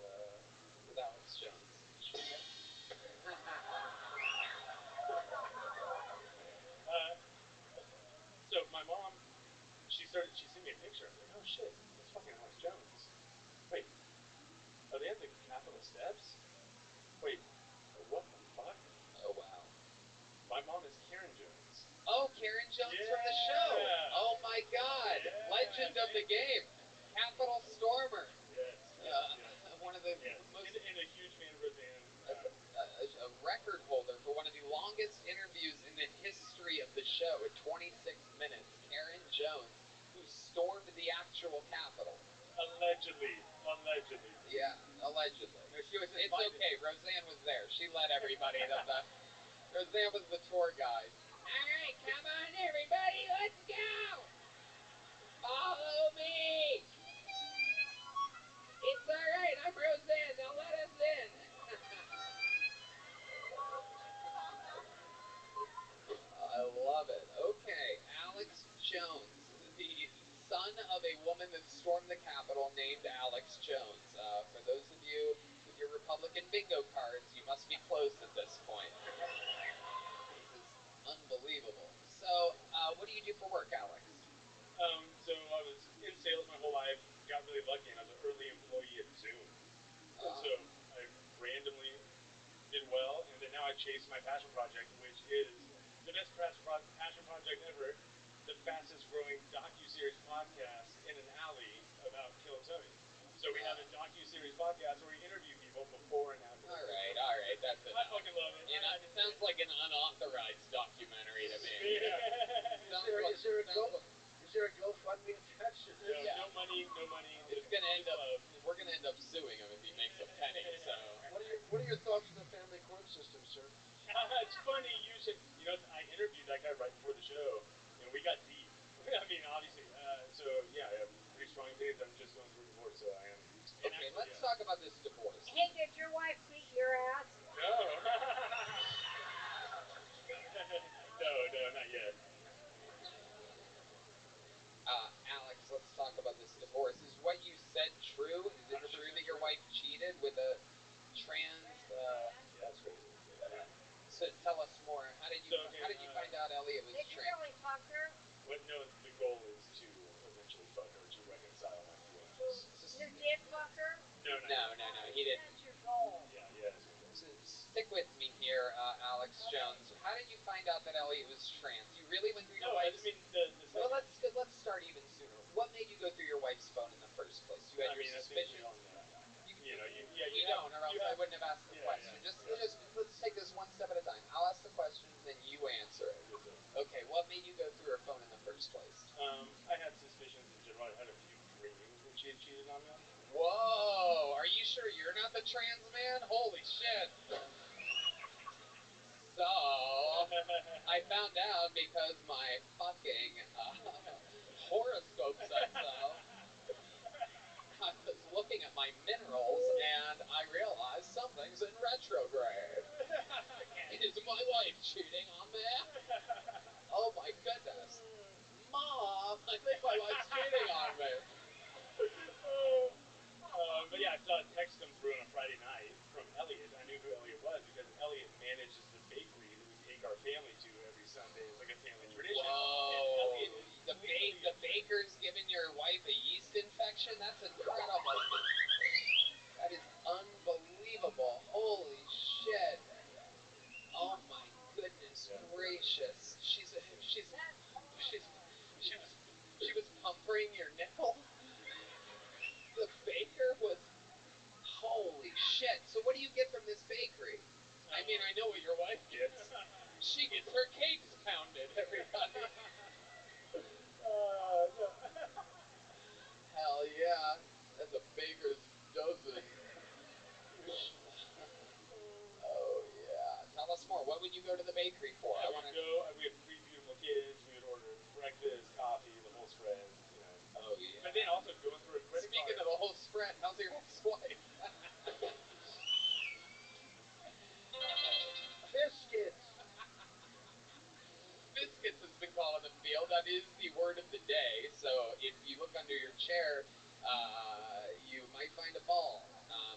Alex Jones? So my mom, she sent me a picture. I was like, oh shit, that's fucking Alex Jones. Wait, are they at the Capitol steps? Wait, what the fuck? Oh wow. My mom is Karen Jones. Oh, Karen Jones from the show. Oh my god. Yeah, Legend of the game. Capitol Stormer. Yes. One of the most... And a huge fan of Roseanne. A record holder for one of the longest interviews in the history of the show at 26 minutes. Karen Jones, who stormed the actual Capitol. Allegedly. Yeah, allegedly. No, she was It's okay. Roseanne was there. She led everybody. Roseanne was the tour guide. All right, come on, everybody. Let's go. Follow me. It's all right. I'm Roseanne. Now let us in. I love it. Okay, Alex Jones, the son of a woman that stormed the Capitol named Alex Jones. For those of you with your Republican bingo cards, you must be close at this point. This is unbelievable. So, what do you do for work, Alex? So I was in sales my whole life, got really lucky, and I was an early employee at Zoom. So I randomly did well, and then now I chased my passion project, which is the best passion project ever, the fastest growing docu-series podcast in an alley about killing Tony. So we have a docu-series podcast where we interview people before and after. All right, that's it. I fucking love it. You know, it sounds like an unauthorized documentary to me. Is there a GoFundMe attached to this? No money. It's gonna end up. We're gonna end up suing him if he makes a penny. So. What are your thoughts on the family court system, sir? It's funny. You know, I interviewed that guy right before the show, and we got deep. I mean, obviously. So yeah, I have pretty strong opinions. I'm just going through a divorce, so I am. Okay, let's talk about this divorce. Hey, did your wife beat your ass? No. no, not yet. Alex, let's talk about this divorce. Is what you said true? Is it true that your wife cheated with a trans? Yeah, that's crazy. So tell us more. How did you find out Elliot was Did you trans? really fuck her? What? No, the goal is to eventually fuck her to reconcile my feelings. You did fuck her? No, he didn't. That's your goal. Yeah, that's my goal. So stick with me here, Alex Jones. How did you find out that Elliot was trans? You really went through your wife's... Well, let's start even sooner. What made you go through your wife's phone in the first place? You had your suspicions. You don't, or else I wouldn't have asked the question. Just let's take this one step at a time. I'll ask the questions, then you answer it. Okay, what made you go through her phone in the first place? I had suspicions in general. I had a few dreams that she had cheated on me. Whoa! Are you sure you're not the trans man? Holy shit! So, I found out because my fucking horoscope said so. I was looking at my minerals and I realized something's in retrograde. Is my wife cheating on me? Oh my goodness. Mom, I think my wife's cheating on me. But yeah, I saw a text come through on a Friday night from Elliot. I knew who Elliot was because Elliot manages the bakery that we take our family to every Sunday. It's like a family tradition. Whoa! The baker's giving your wife a yeast infection? That's incredible. That is unbelievable. Holy shit. Oh my goodness gracious. She was pumpering your nipple? The baker was... Holy shit. So what do you get from this bakery? I mean, I know what your wife gets. She gets her cakes pounded, everybody. Hell yeah. That's a baker's dozen. Oh yeah. Tell us more. What would you go to the bakery for? We have 3 beautiful kids. We would order breakfast, coffee, the whole spread, you know. Oh yeah. But then also going through a credit Speaking card. of the whole spread, how's your ex-wife? Biscuits. Biscuits has been called in the field. That is the word of the day. So if you look under your chair, you might find a ball.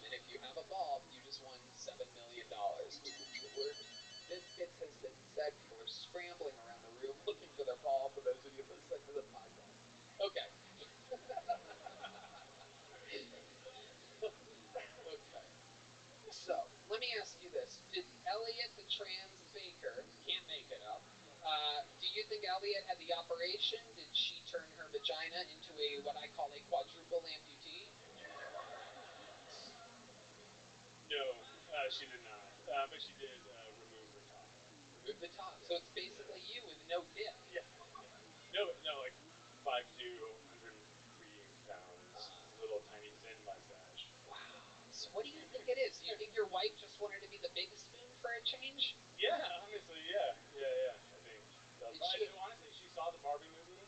And if you have a ball, you just won $7 million. The word biscuits has been said. People are scrambling around the room looking for their ball for those of you listening to the podcast. Okay. Okay. So, let me ask you this. Did Elliot, the trans baker, can't make it up, do you think Elliot had the operation? Did she turn her vagina into what I call a quadruple amputee? No, she did not. But she did remove her top. Remove the top. So it's basically you with no dick. Yeah. No, like 5'2", 103 pounds, little tiny thin mustache. Wow. So what do you think it is? Do you think your wife just wanted to be the big spoon for a change? Yeah, honestly, yeah. I think. Honestly, she saw the Barbie movie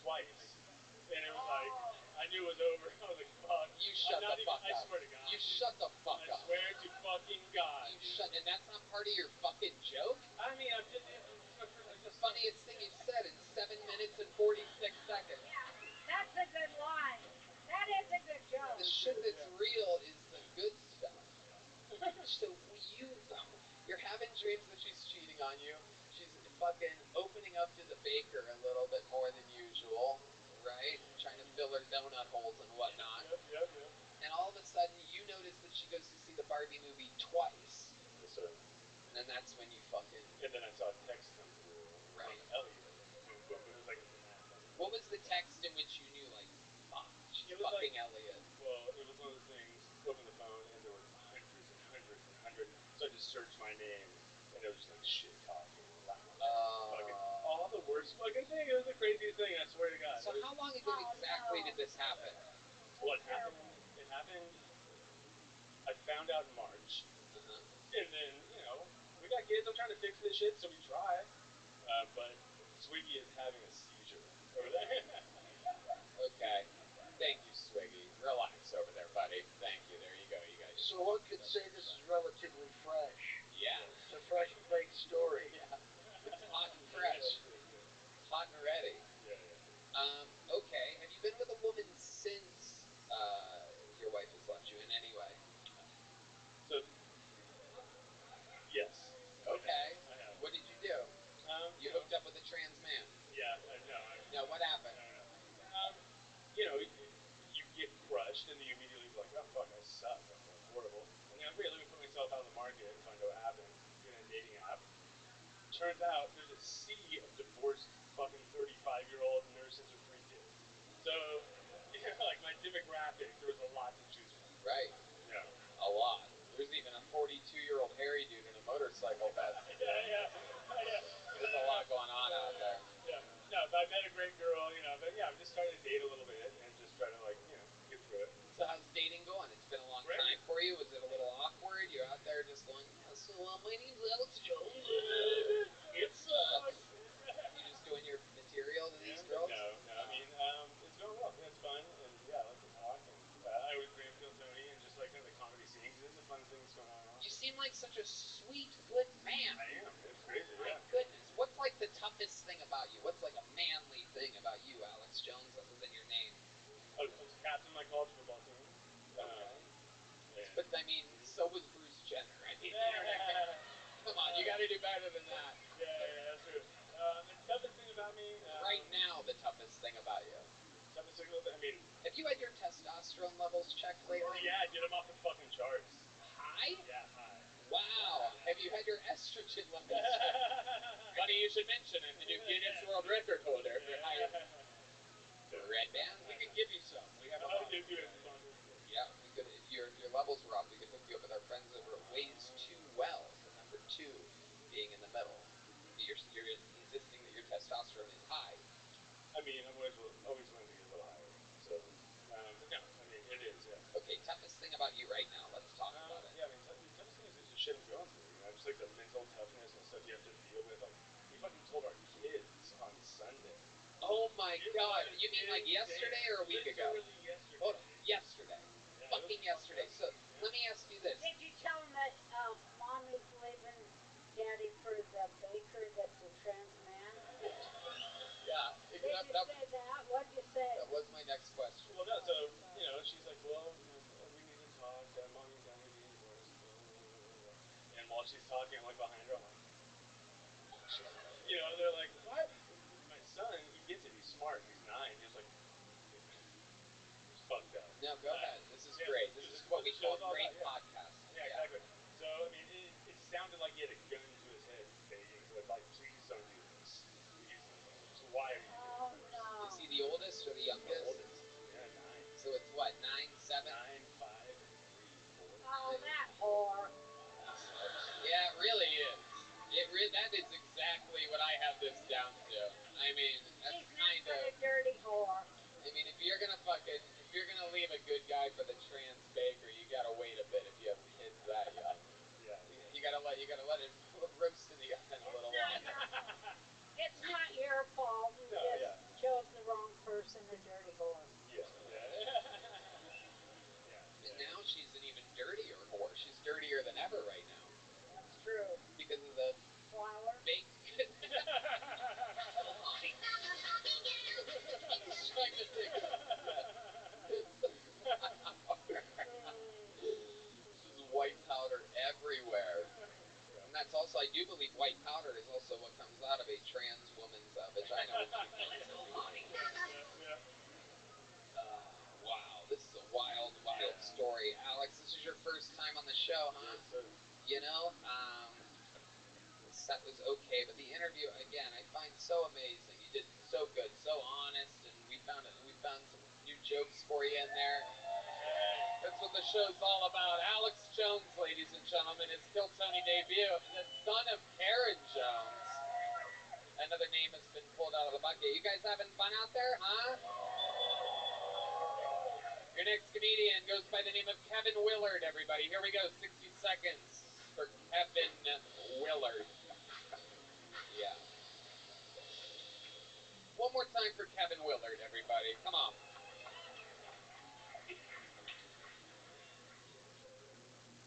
twice, and it was like I knew it was over. I was like, fuck. You shut the fuck up. I swear to God. You shut the fuck up. I swear to fucking God. And that's not part of your fucking joke? I mean, it's my first. That's the funniest thing you've said in 7 minutes and 46 seconds. Yeah, that's a good line. That is a good joke. The shit that's real is the good stuff. So you're having dreams that she's cheating on you. She's fucking opening up to the baker a little bit more than usual, right? Trying to fill her donut holes and whatnot. Yep. And all of a sudden, you notice that she goes to see the Barbie movie twice. So, And then that's when you fucking. and then I saw a text come through Right. from Elliot, like boom, boom, but it was like instant. What was the text in which you knew, like, fuck, she's It was fucking like- Elliot? Well, it was one of those things. Open the phone, and there were hundreds and hundreds and hundreds. So I just searched my name, and it was just like shit talking, fucking all the worst fucking thing. It was the craziest thing. I swear to God. So how long ago exactly did this happen? Well, it happened. It happened. I found out in March, and then we got kids. I'm trying to fix this shit, so we try. But Swiggy is having a seizure over there. Okay. Thank you, Swiggy. Relax over there, buddy. Thank you. There you go, you guys. So one could say this is relatively fresh. Yeah. It's a fresh baked story. Yeah. It's hot and fresh. Hot and ready. Yeah. Okay. Have you been with a woman since your wife has left you in any way? So, yes. Okay. I have. What did you do? You hooked up with a trans man. Yeah. No, what happened? No. You get crushed, and then you immediately be like, oh fuck, I suck. That's horrible. And then really, let me put myself out in the market and find out what happens. Get in a dating app. Turns out there's a sea of divorced fucking 35-year-old nurses with 3 kids. So, like my demographic, there was a lot to choose from. Right. Yeah. A lot. There's even a 42-year-old hairy dude in a motorcycle vest. Yeah. There's a lot going on out there. Yeah. No, but I met a great girl, but yeah, I'm just trying to date a little bit and just try to get through it. So how's dating going? It's been a long Great. time for you. Was it a little awkward? You're out there just going, yeah, so my name's Alex Jones. It sucks. You just doing your material to these girls? No. I mean, it's going well. Yeah, it's fun, and yeah, I like to talk, and I always bring up Phil Tony and just like kind of the comedy scene because it's a fun thing that's going on. You seem like such a sweet, good man. I am. It's crazy. My Yeah. goodness. What's like the toughest thing about you? What's like a manly thing about you, Alex Jones, other than your name? I was captain of my college football team. But I mean, so was Bruce Jenner. I mean, you know what I mean? Come on, you got to do better than that. Yeah, that's true. The toughest thing about me. Right now, the toughest thing about you. Toughest thing about me. Have you had your testosterone levels checked lately? Yeah, dude, I'm off the fucking charts. High? Yeah, high. Wow. Have you had your estrogen levels checked? Funny you should mention it. The new Guinness World Record holder for highest red bands. We could give you some. We have a lot. Yeah, we could. If your levels were off, we could hook you up with our friends over at Ways Too Well. The number 2 being in the middle. You're insisting that your testosterone is high. I mean, I'm always willing to get a little higher. So, but no, I mean, it is, yeah. Okay, toughest thing about you right now. Let's talk about it. Yeah, I mean, the toughest thing is just the shit I'm going through. Just like the mental toughness and stuff you have to deal with. Like, we fucking told our kids on Sunday. Oh my God! You mean like yesterday or a week ago? Literally yesterday. Hold on, yesterday. Yeah, Fucking yesterday. So let me ask you this. Did you tell him that mom is leaving daddy for the baker that's a trans man? Yeah. Did you say that? What'd you say? That was my next question. Well, no, so, she's like, well, we need to talk. Mommy and daddy are getting divorced. Blah, blah, blah, blah, blah. And while she's talking, I'm like behind her. I'm like, they're like, what? My son, he gets it. He's smart. He's 9. He's like, it's fucked up. No, go ahead. This is great. This is what we call great podcasting. Yeah, exactly. So, I mean, it sounded like he had a gun to his head begging, like, please don't do this. Please don't do this. Why are you doing this? no. Is he the oldest or the youngest? The oldest. Yeah, 9. So it's what, 9, 7? 9, 5, 3, 4. Oh, that whore. Yeah, it really is. That is exactly what I have this down to. I mean, that's She's kind not of. a dirty whore. I mean, if you're gonna leave a good guy for the trans baker, you gotta wait a bit if you have kids that young. Yeah. You gotta let it roast in the oven a little longer. It's not your fault. You just chose the wrong person, a dirty whore. Yeah. And now she's an even dirtier whore. She's dirtier than ever right now. That's true. Because of the flour. Baked good. He's trying to think. This is white powder everywhere. And that's also, I do believe white powder is also what comes out of a trans woman's vagina when she comes. Wow, this is a wild, wild story. Alex, this is your first time on the show, huh? Yes, sir. You know, the set was okay, but the interview again I find so amazing. You did so good, so honest, and we found some new jokes for you in there. That's what the show's all about. Alex Jones, ladies and gentlemen, his Kill Tony debut, the son of Karen Jones. Another name has been pulled out of the bucket. You guys having fun out there, huh? Your next comedian goes by the name of Kevin Willard, everybody. Here we go, 60 seconds for Kevin Willard. Yeah. One more time for Kevin Willard, everybody. Come on.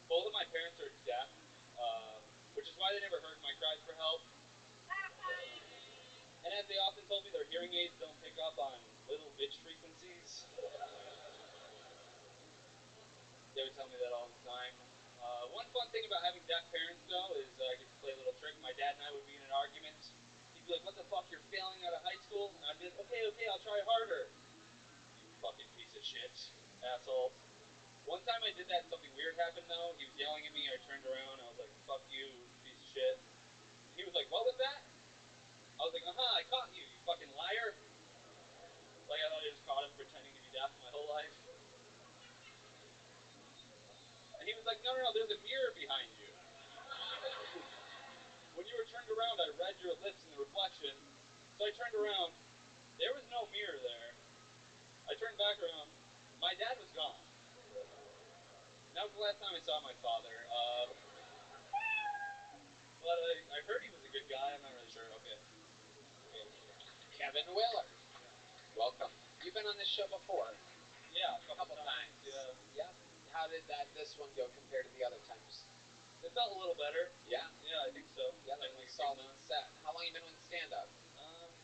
Both of my parents are deaf, which is why they never heard my cries for help. And as they often told me, their hearing aids don't pick up on little bitch frequencies. They would tell me that all the time. One fun thing about having deaf parents, though, is I get to play a little trick. My dad and I would be in an argument. He'd be like, "What the fuck, you're failing out of high school?" And I'd be like, okay, I'll try harder. You fucking piece of shit, asshole. One time I did that and something weird happened, though. He was yelling at me. I turned around. I was like, "Fuck you, piece of shit." He was like, "What was that?" I was like, I caught you, you fucking liar. Like, I thought I just caught him pretending to be deaf my whole life. And he was like, no, there's a mirror behind you. When you were turned around, I read your lips in the reflection. So I turned around. There was no mirror there. I turned back around. My dad was gone. That was the last time I saw my father. But I heard he was a good guy. I'm not really sure. Okay. Kevin Willard. Welcome. You've been on this show before. Yeah, a couple times. Yeah. Yep. How did this one go compared to the other times? It felt a little better. Yeah? Yeah, I think so. Yeah, that was a solid set. How long have you been with stand-up?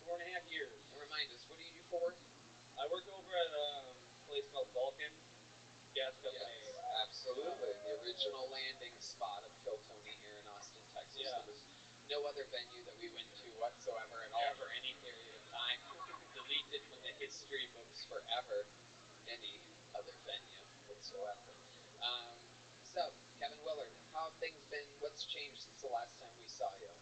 4.5 years. And remind us, what do you do for work? I work over at a place called Vulcan Gas Company. Yes, absolutely. The original landing spot of Kill Tony here in Austin, Texas. Yeah. There was no other venue that we went to whatsoever at all for any period of time. Deleted from the history books forever. Any other venue whatsoever. So, Kevin Willard, how have things been? What's changed since the last time we saw you?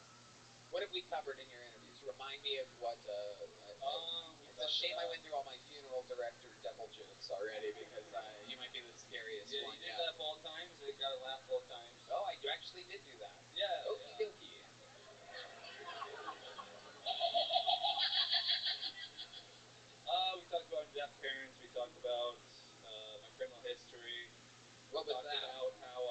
What have we covered in your interviews? Remind me of what. It's a shame I went through all my funeral director devil jokes already because you might be the scariest one. You did that both times. It got a laugh both times. Oh, I actually did do that. Yeah. Okie dokie. We talked about deaf parents. We talked about my criminal history. What was that? We talked about how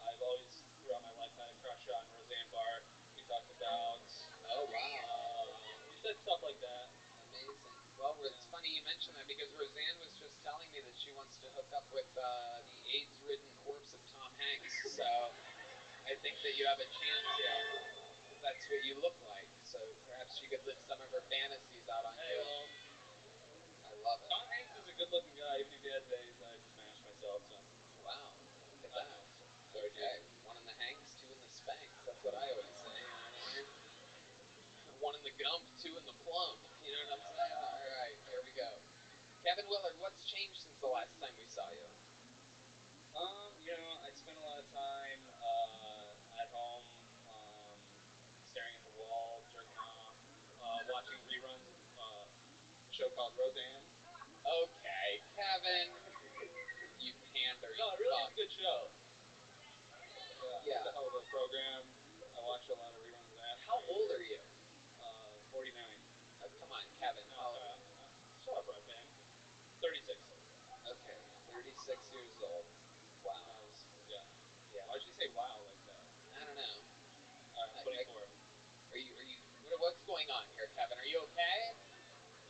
I've always, throughout my life, had a crush on Roseanne Barr. We talked about... Oh, wow. We said stuff like that. Amazing. Well, it's funny you mentioned that because Roseanne was just telling me that she wants to hook up with the AIDS-ridden corpse of Tom Hanks. So I think that you have a chance here. That's what you look like. So perhaps she could live some of her fantasies out on you. Well, I love it. Tom Hanks is a good-looking guy. Even if he had days, I'd smash myself. So. Wow. Look at that. Okay. One in the Hanks, two in the Spanks. That's what I always say. You know what I mean? One in the Gump, two in the Plump. You know what I'm saying? All right. Here we go. Kevin Willard, what's changed since the last time we saw you? I spent a lot of time at home, staring at the wall, jerking off, watching reruns of a show called Roseanne. Okay, Kevin, you pander. No, it really is a good show. Yeah. It's a hell of a program. I watched a lot of reruns of that. How old are you? 49. Oh, come on, Kevin. No, shut up, Red Band. 36. Okay, 36 years old. Wow. Yeah. Yeah. Why'd you say wow like that? I don't know. Alright, 24. Are you, what's going on here, Kevin? Are you okay?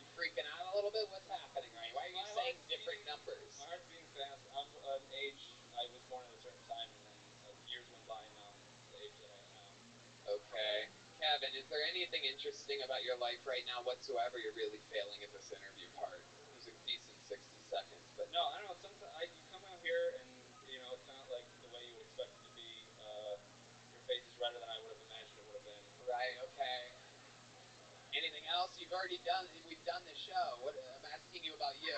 You freaking out a little bit? What's happening? Why are you saying different numbers? My heart's beating fast. I'm an age, I was born at a certain time, and then years went by, and now I'm the age that I am now. Okay. Kevin, is there anything interesting about your life right now whatsoever? You're really failing at this interview part. It was a decent 60 seconds, but... No, I don't know. Sometimes you come out here, and, it's not like the way you would expect it to be. Your face is redder than I would have imagined it would have been. Right, okay. Anything else? We've done the show. I'm asking you about you.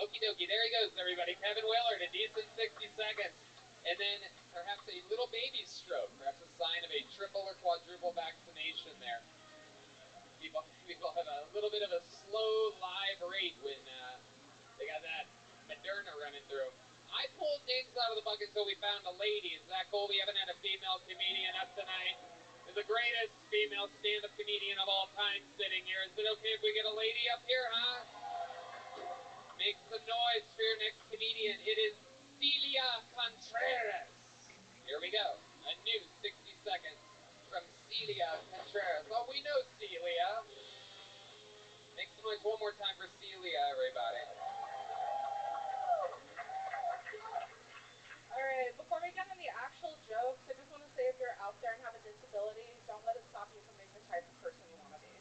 Okie dokie, there he goes, everybody. Kevin Willard, a decent 60 seconds. And then Perhaps a little baby stroke, perhaps a sign of a triple or quadruple vaccination there. People have a little bit of a slow live rate when they got that Moderna running through. I pulled names out of the bucket until we found a lady. Is that cool? We haven't had a female comedian up tonight. The greatest female stand-up comedian of all time sitting here. Is it okay if we get a lady up here, huh? Make some noise for your next comedian. It is Celia Contreras. Here we go. A new 60 seconds from Celia Contreras. Oh, we know Celia. Make some noise one more time for Celia, everybody. Alright, before we get into the actual jokes, I just want to say if you're out there and have a disability, don't let it stop you from being the type of person you want to be.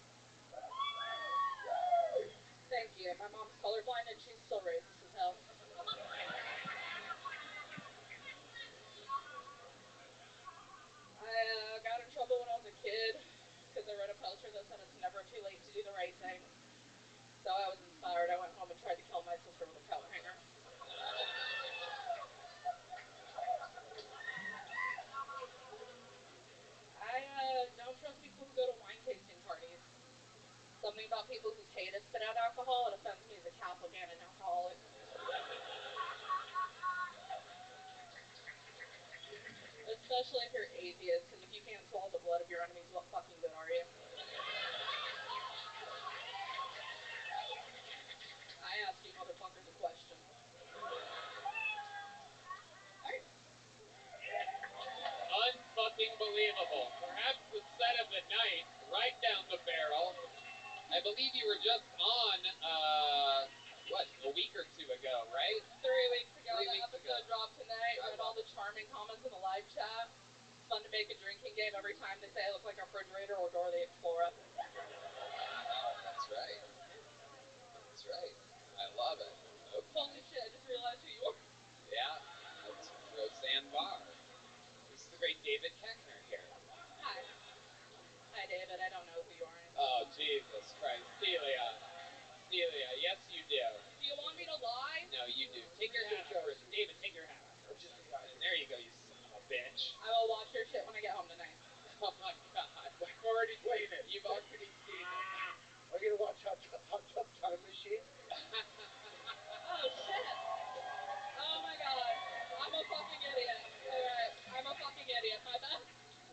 Thank you. My mom's colorblind and she's still racist as hell. I got in trouble when I was a kid because I read a poster that said it's never too late to do the right thing. So I was inspired. I went home and tried to kill my sister with a coat hanger. I don't trust people who go to wine tasting parties. Something about people whose hate is spit out alcohol, it offends me as a Catholic and an alcoholic. Especially if you're atheist, because if you can't swallow the blood of your enemies, what fucking good are you? I ask you motherfuckers a question. Alright. Unfucking believable. Perhaps the set of the night, right down the barrel. I believe you were just on, a week or two ago, right? 3 weeks ago, 3 the weeks episode ago. dropped tonight. Read all the charming comments in the live chat. It's fun to make a drinking game every time they say I look like a refrigerator or Dora the Explorer. That's right. That's right. I love it. Okay. Holy shit, I just realized who you are. Yeah, that's Roseanne Barr. This is the great David Keckner here. Hi. Hi, David. I don't know who you are. Oh, Jesus Christ. Celia. Celia, yes you do. Do you want me to lie? No, you do. Take your hat off first. David, take your hat off first. There you go, you son of a bitch. I will watch your shit when I get home tonight. Oh my God. I've already seen it. You've already seen it. Are you gonna watch Hot Tub Time Machine? Oh shit. Oh my God. I'm a fucking idiot. Alright. I'm a fucking idiot. My bad.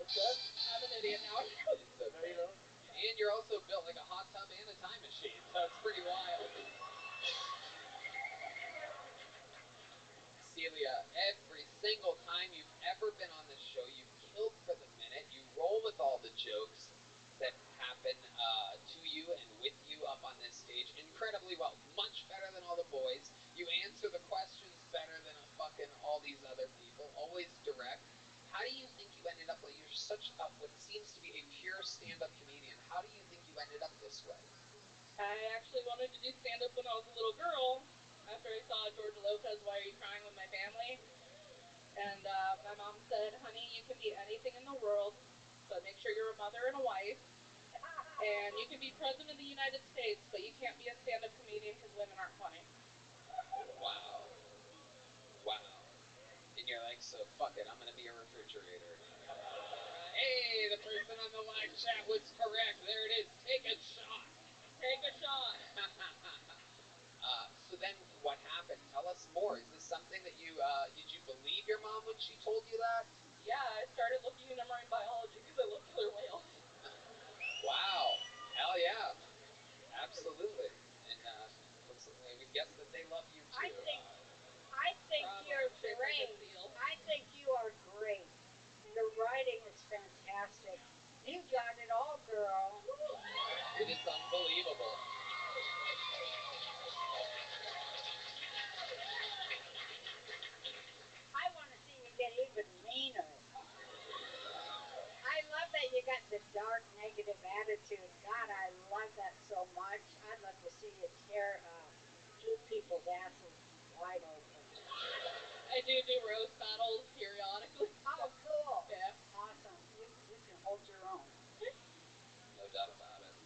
What's that? I'm an idiot now. It's okay. No, you don't. And you're also built like a hot tub and a time machine, so it's pretty wild. Celia, every single time you've ever been on this show, you've killed for the minute. You roll with all the jokes that happen to you and with you up on this stage incredibly well. Much better than all the boys. You answer the questions better than fucking all these other people. Always direct. How do you think you ended up like you're such a what seems to be a pure stand-up comedian? How do you think you ended up this way? I actually wanted to do stand-up when I was a little girl. After I saw George Lopez, Why Are You Crying with My Family? And my mom said, honey, you can be anything in the world, but make sure you're a mother and a wife. And you can be president of the United States, but you can't be a stand-up comedian because women aren't funny. Wow. Wow. And you're like, so fuck it, I'm gonna be a refrigerator. Hey, the person on the live chat was correct. There it is. Take a shot. Take a shot. So then what happened? Tell us more. Is this something that you, did you believe your mom when she told you that? Yeah, I started looking into marine biology because I love killer whales. Wow. Hell yeah. Absolutely. And I would guess that they love you too. I think Probably. you're I'm shaped like a great. seal. I think you are great. Your writing is fantastic. You got it all, girl. It is unbelievable. I want to see you get even meaner. I love that you got the dark, negative attitude. God, I love that so much. I'd love to see you tear people's asses wide open. I do roast battles periodically. Oh, cool. Yeah. Awesome. You can hold your own. No doubt about it.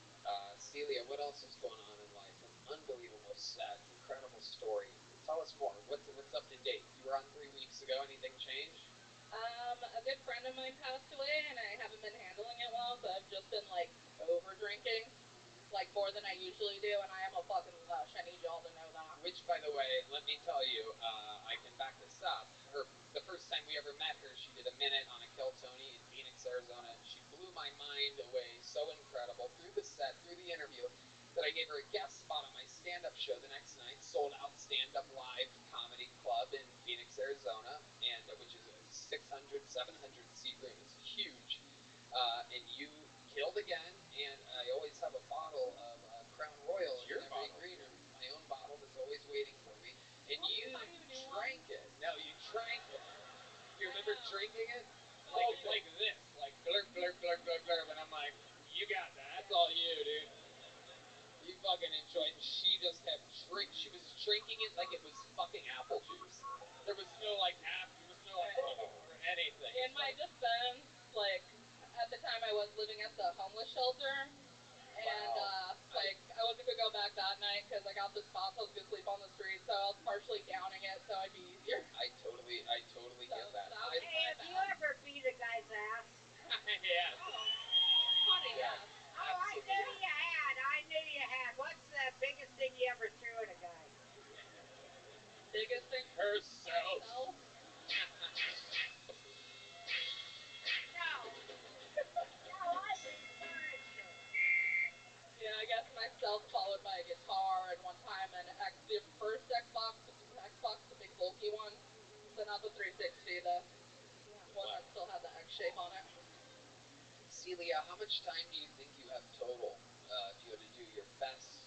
Celia, what else is going on in life? An unbelievable set, incredible story. Tell us more. What's up to date? You were on 3 weeks ago. Anything changed? A good friend of mine passed away, and I haven't been handling it well, so I've just been like over drinking, like more than I usually do, and I am a fucking lush. I need y'all to know that. Which, by the way, let me tell you, I can back this up. The first time we ever met her, she did a minute on a Kill Tony in Phoenix, Arizona. She blew my mind away, so incredible, through the set, through the interview, that I gave her a guest spot on my stand-up show the next night, sold out stand-up live comedy club in Phoenix, Arizona, and which is a 600, 700 seat room. It's huge. And you killed again, and I always have a bottle of Crown Royal in every green room. My own bottle that's always waiting for me. And you drank it. No, you drank it. You remember drinking it? Like this. Like blurp, blurp, blurp, blurp, blurp. And I'm like, you got that. That's all you, dude. You fucking enjoy it. And she just kept she was drinking it like it was fucking apple juice. There was no like there was no like or anything. In my defense, like at the time I was living at the homeless shelter, and like I wasn't gonna go back that night because I got the spot, so I was gonna sleep on the street. So I was partially downing it, so it'd be easier. I totally get that. Hey, have you ever beat a guy's ass? Yes. Funny, Yes. Oh, I knew you had. I knew you had. What's the biggest thing you ever threw at a guy? Biggest thing? Herself. No. No, I mean furniture. Yeah, I guess myself followed by a guitar, and one time the first Xbox, the big bulky one. So not the 360, the one that still had the X shape on it. Celia, how much time do you think you have total if you had to do your best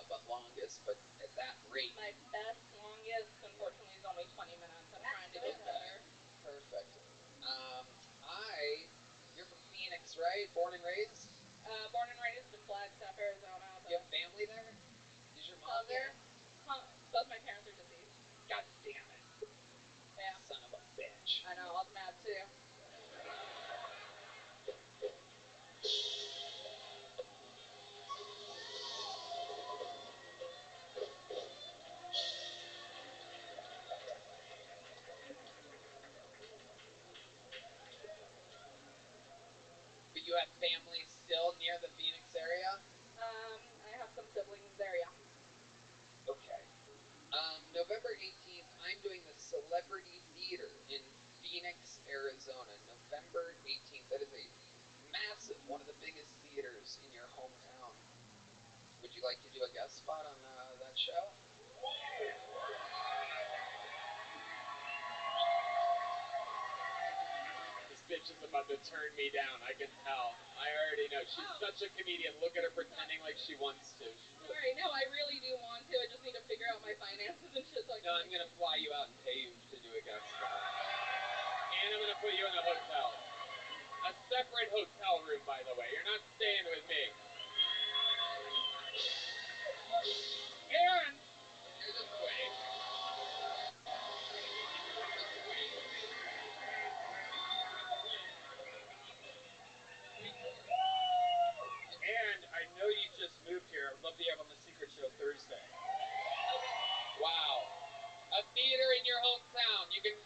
but longest, but at that rate? My best longest, unfortunately, is only 20 minutes. I'm trying to get better. Perfect. You're from Phoenix, right? Born and raised? Born and raised in Flagstaff, Arizona. You have family there? Is your mom there? Both my parents are deceased. God damn it. Yeah. Son of a bitch. I know, I was mad too. But you have family still near the Phoenix area? I have some siblings there, yeah. Okay. November 18th, I'm doing the Celebrity Theater in Phoenix, Arizona. November 18th. That is a massive, one of the biggest theaters in your hometown. Would you like to do a guest spot on that show? This bitch is about to turn me down. I can tell. I already know. She's such a comedian. Look at her pretending like she wants to. Sorry, no, I really do want to. I just need to figure out my finances and shit. So I'm going to fly you out and pay you to do a guest spot. And I'm going to put you in a hotel. A separate hotel room, by the way. You're not staying with me. Aaron! You're just wait. Just wait. And I know you just moved here. I would love to have on the Secret Show Thursday. Wow. A theater in your hometown. You can,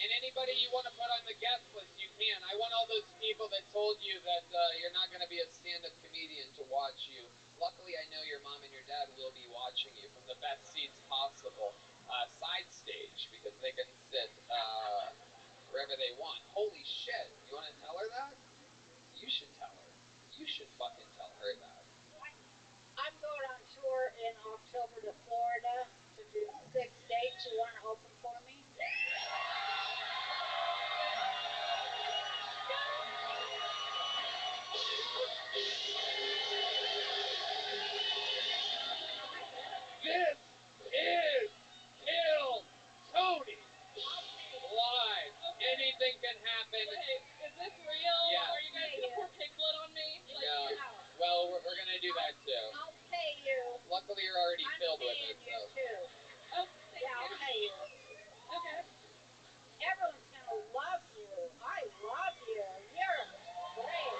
and anybody you want to put on the guest list, you can. I want all those people that told you that you're not going to be a stand-up comedian to watch you. Luckily, I know your mom and your dad will be watching you from the best seats possible. Side stage, because they can sit wherever they want. Holy shit. You want to tell her that? You should tell her. You should fucking tell her that. I'm going on tour in October to Florida to do 6 dates. You want to open for me? This is Kill Tony live. Anything can happen. Wait, is this real? Yes. Are you guys gonna pour pig blood on me? No. Well, we're gonna do that too. I'll pay you. Luckily, you're already filled with it. You So. too. Oh, thank Yeah, you. I'll pay you. Okay. Everyone's gonna love you. I love you. You're great.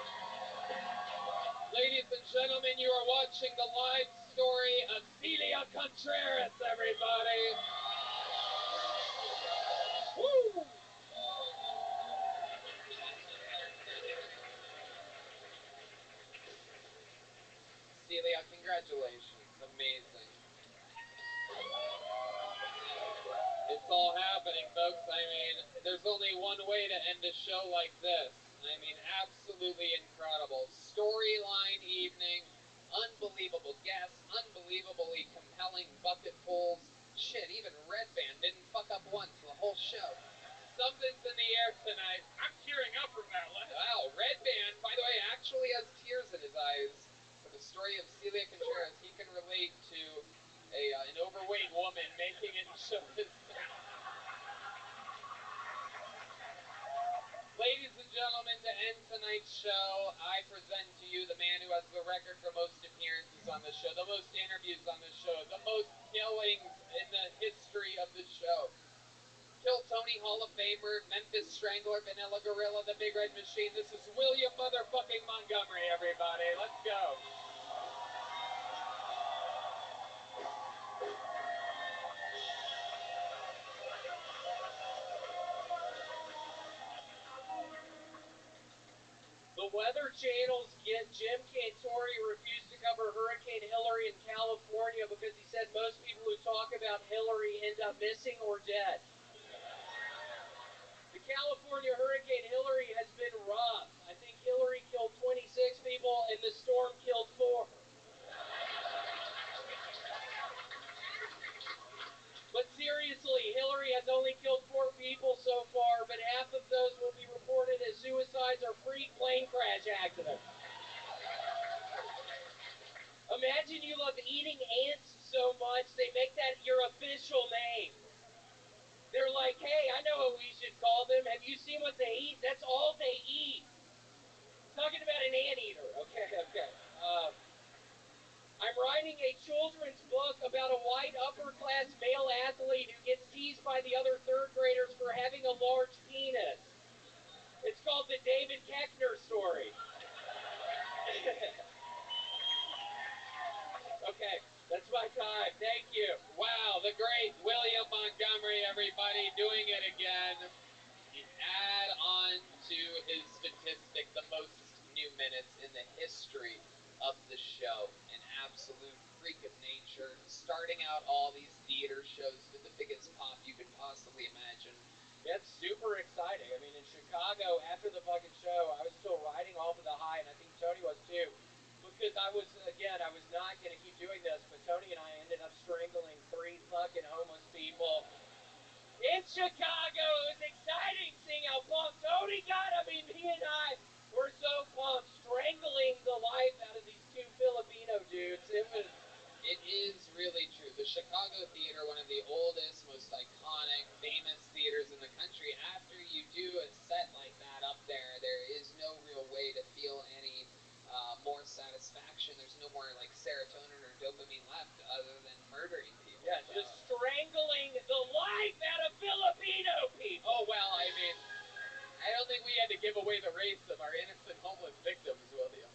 Ladies and gentlemen, you are watching the live story of Celia Contreras, everybody. Woo! Congratulations. Amazing. It's all happening, folks. I mean, there's only one way to end a show like this. I mean, absolutely incredible. Storyline evening, unbelievable guests, unbelievably compelling bucket pulls. Shit, even Red Band didn't fuck up once the whole show. Something's in the air tonight. I'm tearing up from that last. Wow, Red Band, by the way, actually has tears in his eyes for the story of Celia Contreras. He can relate to an overweight woman making it so his... Ladies and gentlemen, to end tonight's show, I present to you the man who has the record for most appearances on the show, the most interviews on the show, the most killings in the history of the show. Kill Tony Hall of Famer, Memphis Strangler, Vanilla Gorilla, the Big Red Machine. This is William motherfucking Montgomery, everybody. Let's go. The Weather Channel's Jim Cantore refused to cover Hurricane Hillary in California because he said most people who talk about Hillary end up missing or dead. The California Hurricane Hillary has been rough. I think Hillary killed 26 people and the storm killed 4. But seriously, Hillary has only killed 4 people so far, but half of those will be reported as suicides or freak plane crash accidents. Imagine you love eating ants so much, they make that your official name. They're like, hey, I know what we should call them. Have you seen what they eat? That's all they eat. Talking about an anteater. Okay. I'm writing a children's book about a white upper-class male athlete who gets teased by the other third graders for having a large penis. It's called the David Koechner story. Okay, that's my time. Thank you. Wow, the great William Montgomery, everybody, doing it again. Add on to his statistic the most new minutes in the history of the show. An absolute freak of nature, starting out all these theater shows to the biggest pop you could possibly imagine. That's super exciting. I mean, in Chicago, after the fucking show, I was still riding off of the high, and I think Tony was too. Because I was not going to keep doing this, but Tony and I ended up strangling 3 fucking homeless people in Chicago. It was exciting seeing how pumped Tony got. I mean, he and I were so pumped, strangling the life out of these 2 Filipino dudes. It is really true. The Chicago Theater, one of the oldest, most iconic, famous theaters in the country, after you do a set like that up there, there is no real way to feel any more satisfaction. There's no more like serotonin or dopamine left other than murdering people. Yeah, just strangling the life out of Filipino people. Oh, well, I mean, I don't think we had to give away the race of our innocent homeless victims, William.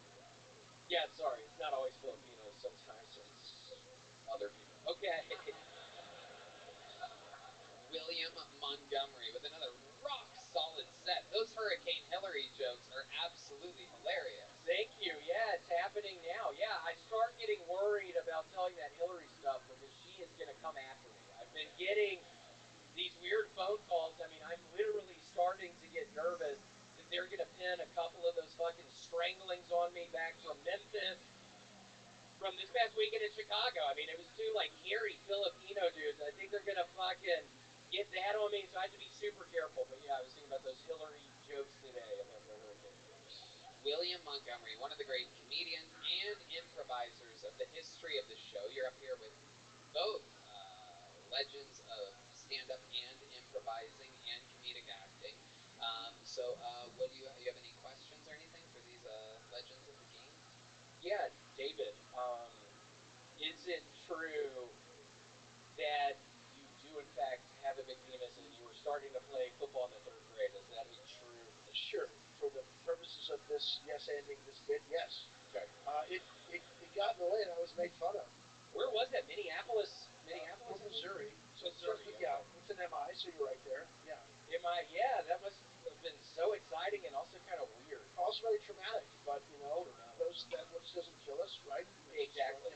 Yeah, sorry, it's not always Filipinos. Sometimes it's other people. Okay. William Montgomery with another rock-solid set. Those Hurricane Hillary jokes are absolutely hilarious. Thank you. Yeah, it's happening now. Yeah, I start getting worried about telling that Hillary stuff because she is going to come after me. I've been getting these weird phone calls. I mean, I'm literally starting to get nervous that they're going to pin a couple of those fucking stranglings on me back from Memphis, from this past weekend in Chicago. I mean, it was 2 like hairy Filipino dudes. I think they're going to fucking get that on me, so I have to be super careful. But yeah, I was thinking about those Hillary jokes today about the hurricane. William Montgomery, one of the great comedians and improvisers of the history of the show. You're up here with both legends of stand-up and improvising and comedic acting. What do you have any questions or anything for these legends of the game? Yeah, David, is it true that you do in fact have a big penis and you were starting to play football in the 3rd grade? Is that a true? Sure. For the purposes of this ending this bit, yes. Okay. It got in the way and I was made fun of. Where was that? Minneapolis, Missouri. So Missouri. yeah, it's an MI, so you're right there. Yeah. MI. Yeah, that must have been so exciting and also kind of weird. Also very traumatic, but that which doesn't kill us, right? Exactly.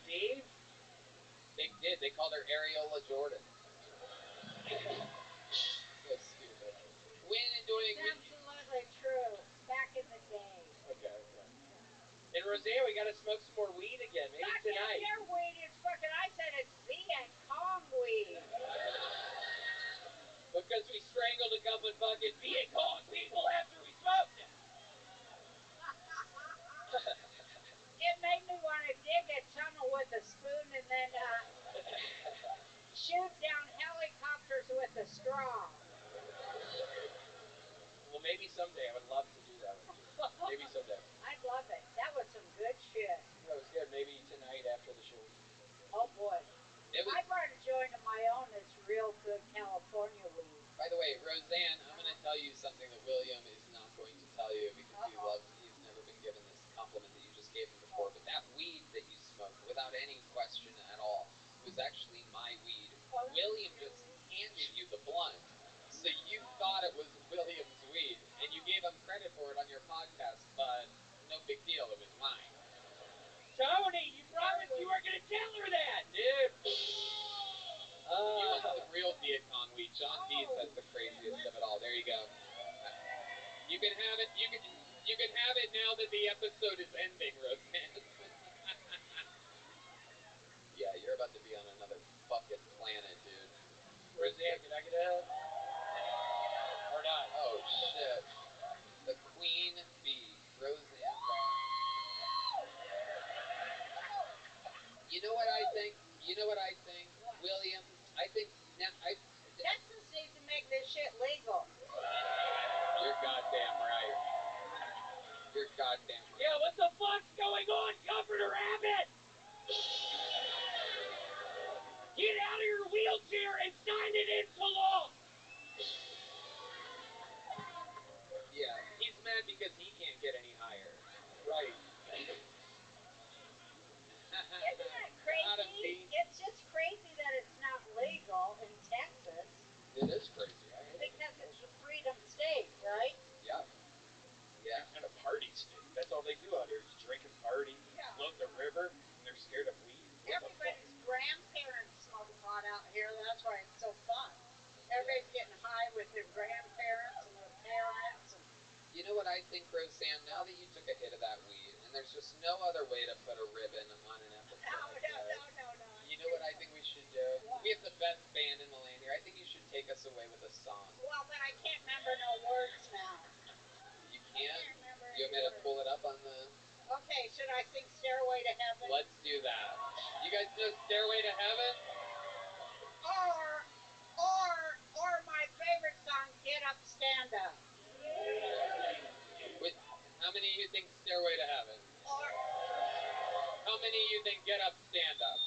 Steve? They did. They called her Areola Jordan. So stupid. When and doing. It's absolutely true. Back in the day. Okay. And Roseanne, we gotta smoke some more weed again. Maybe Fucking tonight. your weed is fucking. I said it's Viet Cong weed. Because we strangled a couple of fucking Viet Cong people after we smoked it. It made me want to dig a tunnel with a spoon and then shoot down helicopters with a straw. Well, maybe someday. I would love to do that with you. Maybe someday. I'd love it. That was some good shit. That was good. Maybe tonight after the show. Oh boy. I brought a joint of my own that's real good California weed. By the way, Roseanne, I'm going to tell you something that William is not going to tell you because he's never been given this compliment that you just gave him before. But that weed that you smoked, without any question at all, was actually my weed. William just handed you the blunt. So you thought it was William's weed, and you gave him credit for it on your podcast, but no big deal, it was mine. Tony, you promised you weren't going to tell her that, dude. You want the real Viet Cong weed. John Dees has the craziest of it all. There you go. You can have it. You can have it now that the episode is ending, Roseanne. Yeah, you're about to be on another fucking planet, dude. Roseanne, can I get a... Or not? Oh, shit. The queen bee, Roseanne Barr. You know what I think? What? William, I think... Texas needs to make this shit legal. You're goddamn right. You're goddamn right. Yeah, what the fuck's going on, Governor Abbott? Get out of your wheelchair and sign it into law! Yeah, he's mad because he can't get any higher. Right. Isn't that crazy? It's just crazy that it's not legal in Texas. It is crazy. I hate it. Because it's a freedom state, right? Yeah. Yeah. And a party state. That's all they do out here is drink and party, float the river, and they're scared of weed. Everybody's grandparents smoke pot out here. That's why it's so fun. Everybody's getting high with their grandparents and their parents. And you know what I think, Roseanne? Now that you took a hit of that weed, and there's just no other way to put a ribbon on an episode. No. You know what I think we should do? What? We have the best band in the land here. I think you should take us away with a song. Well, but I can't remember no words now. You can't? You want me to pull it up on the... Okay, should I sing Stairway to Heaven? Let's do that. You guys know Stairway to Heaven? Or my favorite song, Get Up, Stand Up. How many of you think Stairway to Heaven? How many of you think Get Up, Stand Up?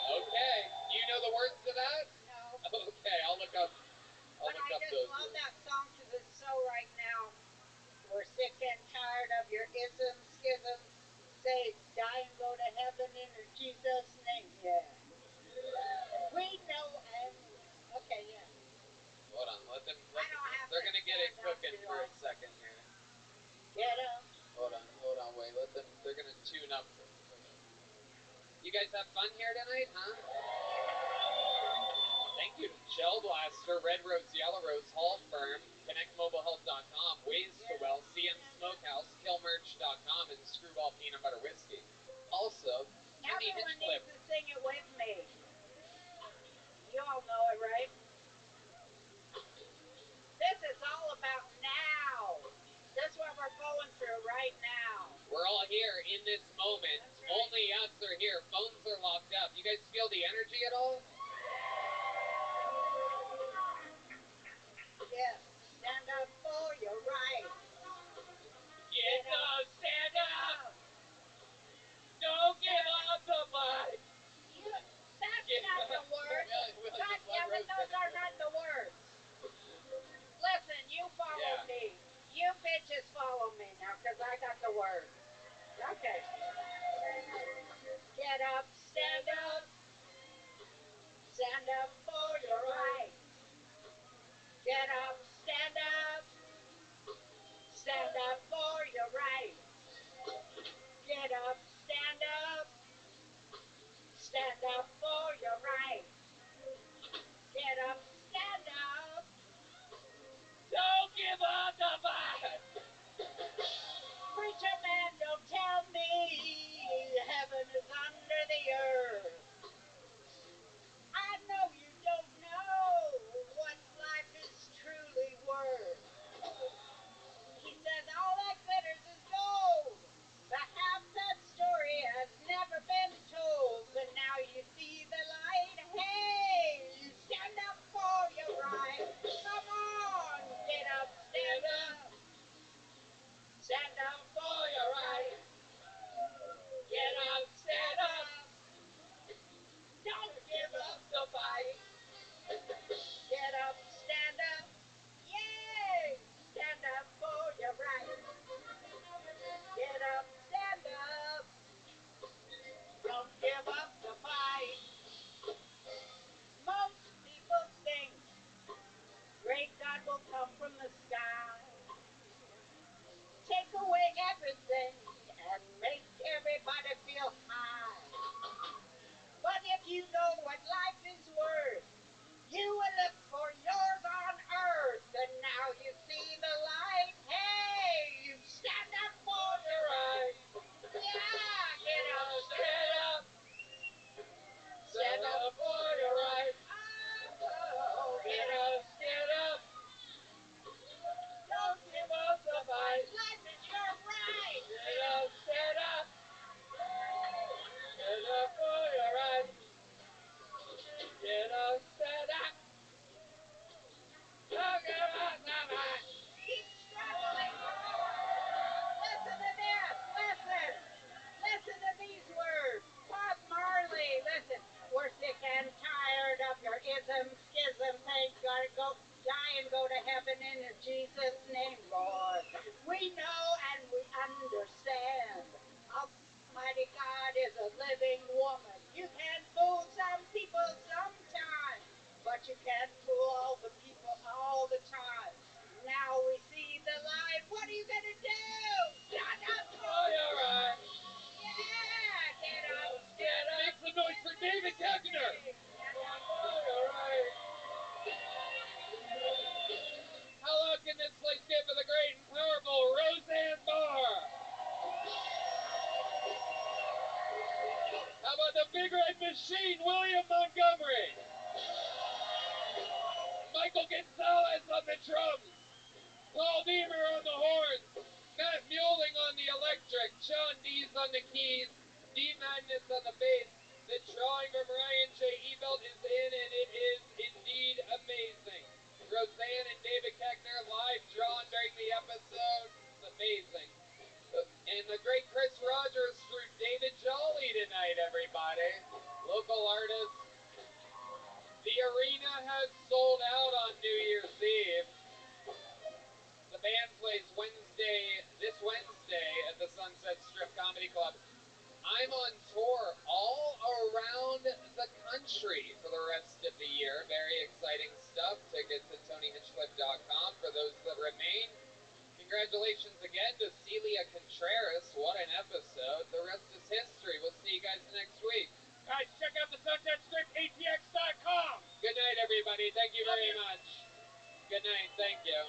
Okay. Do you know the words to that? No. Okay, I'll look up But I just love that song because it's so right now. We're sick and tired of your isms, schisms. Say, die and go to heaven in Jesus' name. Yeah. We know okay, yeah. Hold on, let them... They're going to get it cooking for a second here. Get up. Hold on, wait, let them... They're going to tune up. You guys have fun here tonight, huh? Thank you to Gel Blaster, Red Rose, Yellow Rose, Hall Firm, ConnectMobileHealth.com, Ways to Well, CM Smokehouse, KillMerch.com, and Screwball Peanut Butter Whiskey. Also, everyone needs to sing it with me. You all know it, right? This is all about now. This is what we're going through right now. We're all here in this moment. Right. Only us are here. Phones are locked up. You guys feel the energy at all? Yes. Stand up for your rights. Get up, stand up. Don't give up the fight. That's not the words. God damn it, those are not the words. Listen, you follow me. You bitches follow me now, because I got the words. Okay. Get up, stand up. Stand up for your rights. Get up, stand up. Stand up for your rights. Get up, stand up. stand up for your rights. Get up, stand up. Don't give up the fight. Preacher man, don't tell me heaven is under the earth. I know you don't know what life is truly worth. He says all that glitters is gold. The half that story has never been told, but now you see the light. Hey, you stand up for your right. Come on, get up, stand up. Stand up for your right. Get up, stand up. Don't Give up the fight. get up, stand up. Yay! Stand up for your right. Get up, stand up. Don't give up the fight. Most people think great God will come from the sky, take away everything and make everybody feel high. But if you know what life is worth, you will look for yours on earth, and now you see the light. Hey, you stand up for your right. Yeah, get up, stand up. Stand up for your right. Oh, Get up, stand up. don't Give up the fight. life is your right. Get up, stand up. Stand up for your right. Get up, stand up. Don't give up the fight. Keep struggling. Listen to this. Listen. Listen to these words. Bob Marley, listen. We're sick and tired of your ism, schism. Thank God, go die and go to heaven in Jesus' name, Lord. We know and we understand. Almighty God is a living woman. You can fool some people sometimes, but you can't fool all the people all the time. Now we see the light. What are you gonna do? Stand up For your right. yeah, get up, Get up. Make some noise for David Kepner. For your right. How long can this place get for the great and powerful Roseanne Barr? How about the Big Red Machine, William Montgomery? Michael Gonzalez on the drums. Paul Deemer on the horns. Matt Mueling on the electric. Sean Dees on the keys. D Madness on the bass. The drawing from Ryan J. Ebelt is in, and it is indeed amazing. Roseanne and David Keckner live drawn during the episode. It's amazing. And the great Chris Rogers through David Jolly tonight, everybody. Local artists. The arena has sold out on New Year's Eve. The band plays this Wednesday at the Sunset Strip Comedy Club. I'm on tour all around the country for the rest of the year. Very exciting stuff. Tickets at TonyHinchcliffe.com for those that remain. Congratulations again to Celia Contreras. What an episode. The rest is history. We'll see you guys next week. Guys, check out the Sunset Strip, ATX.com. Good night, everybody. Thank you very much. Good night. Thank you.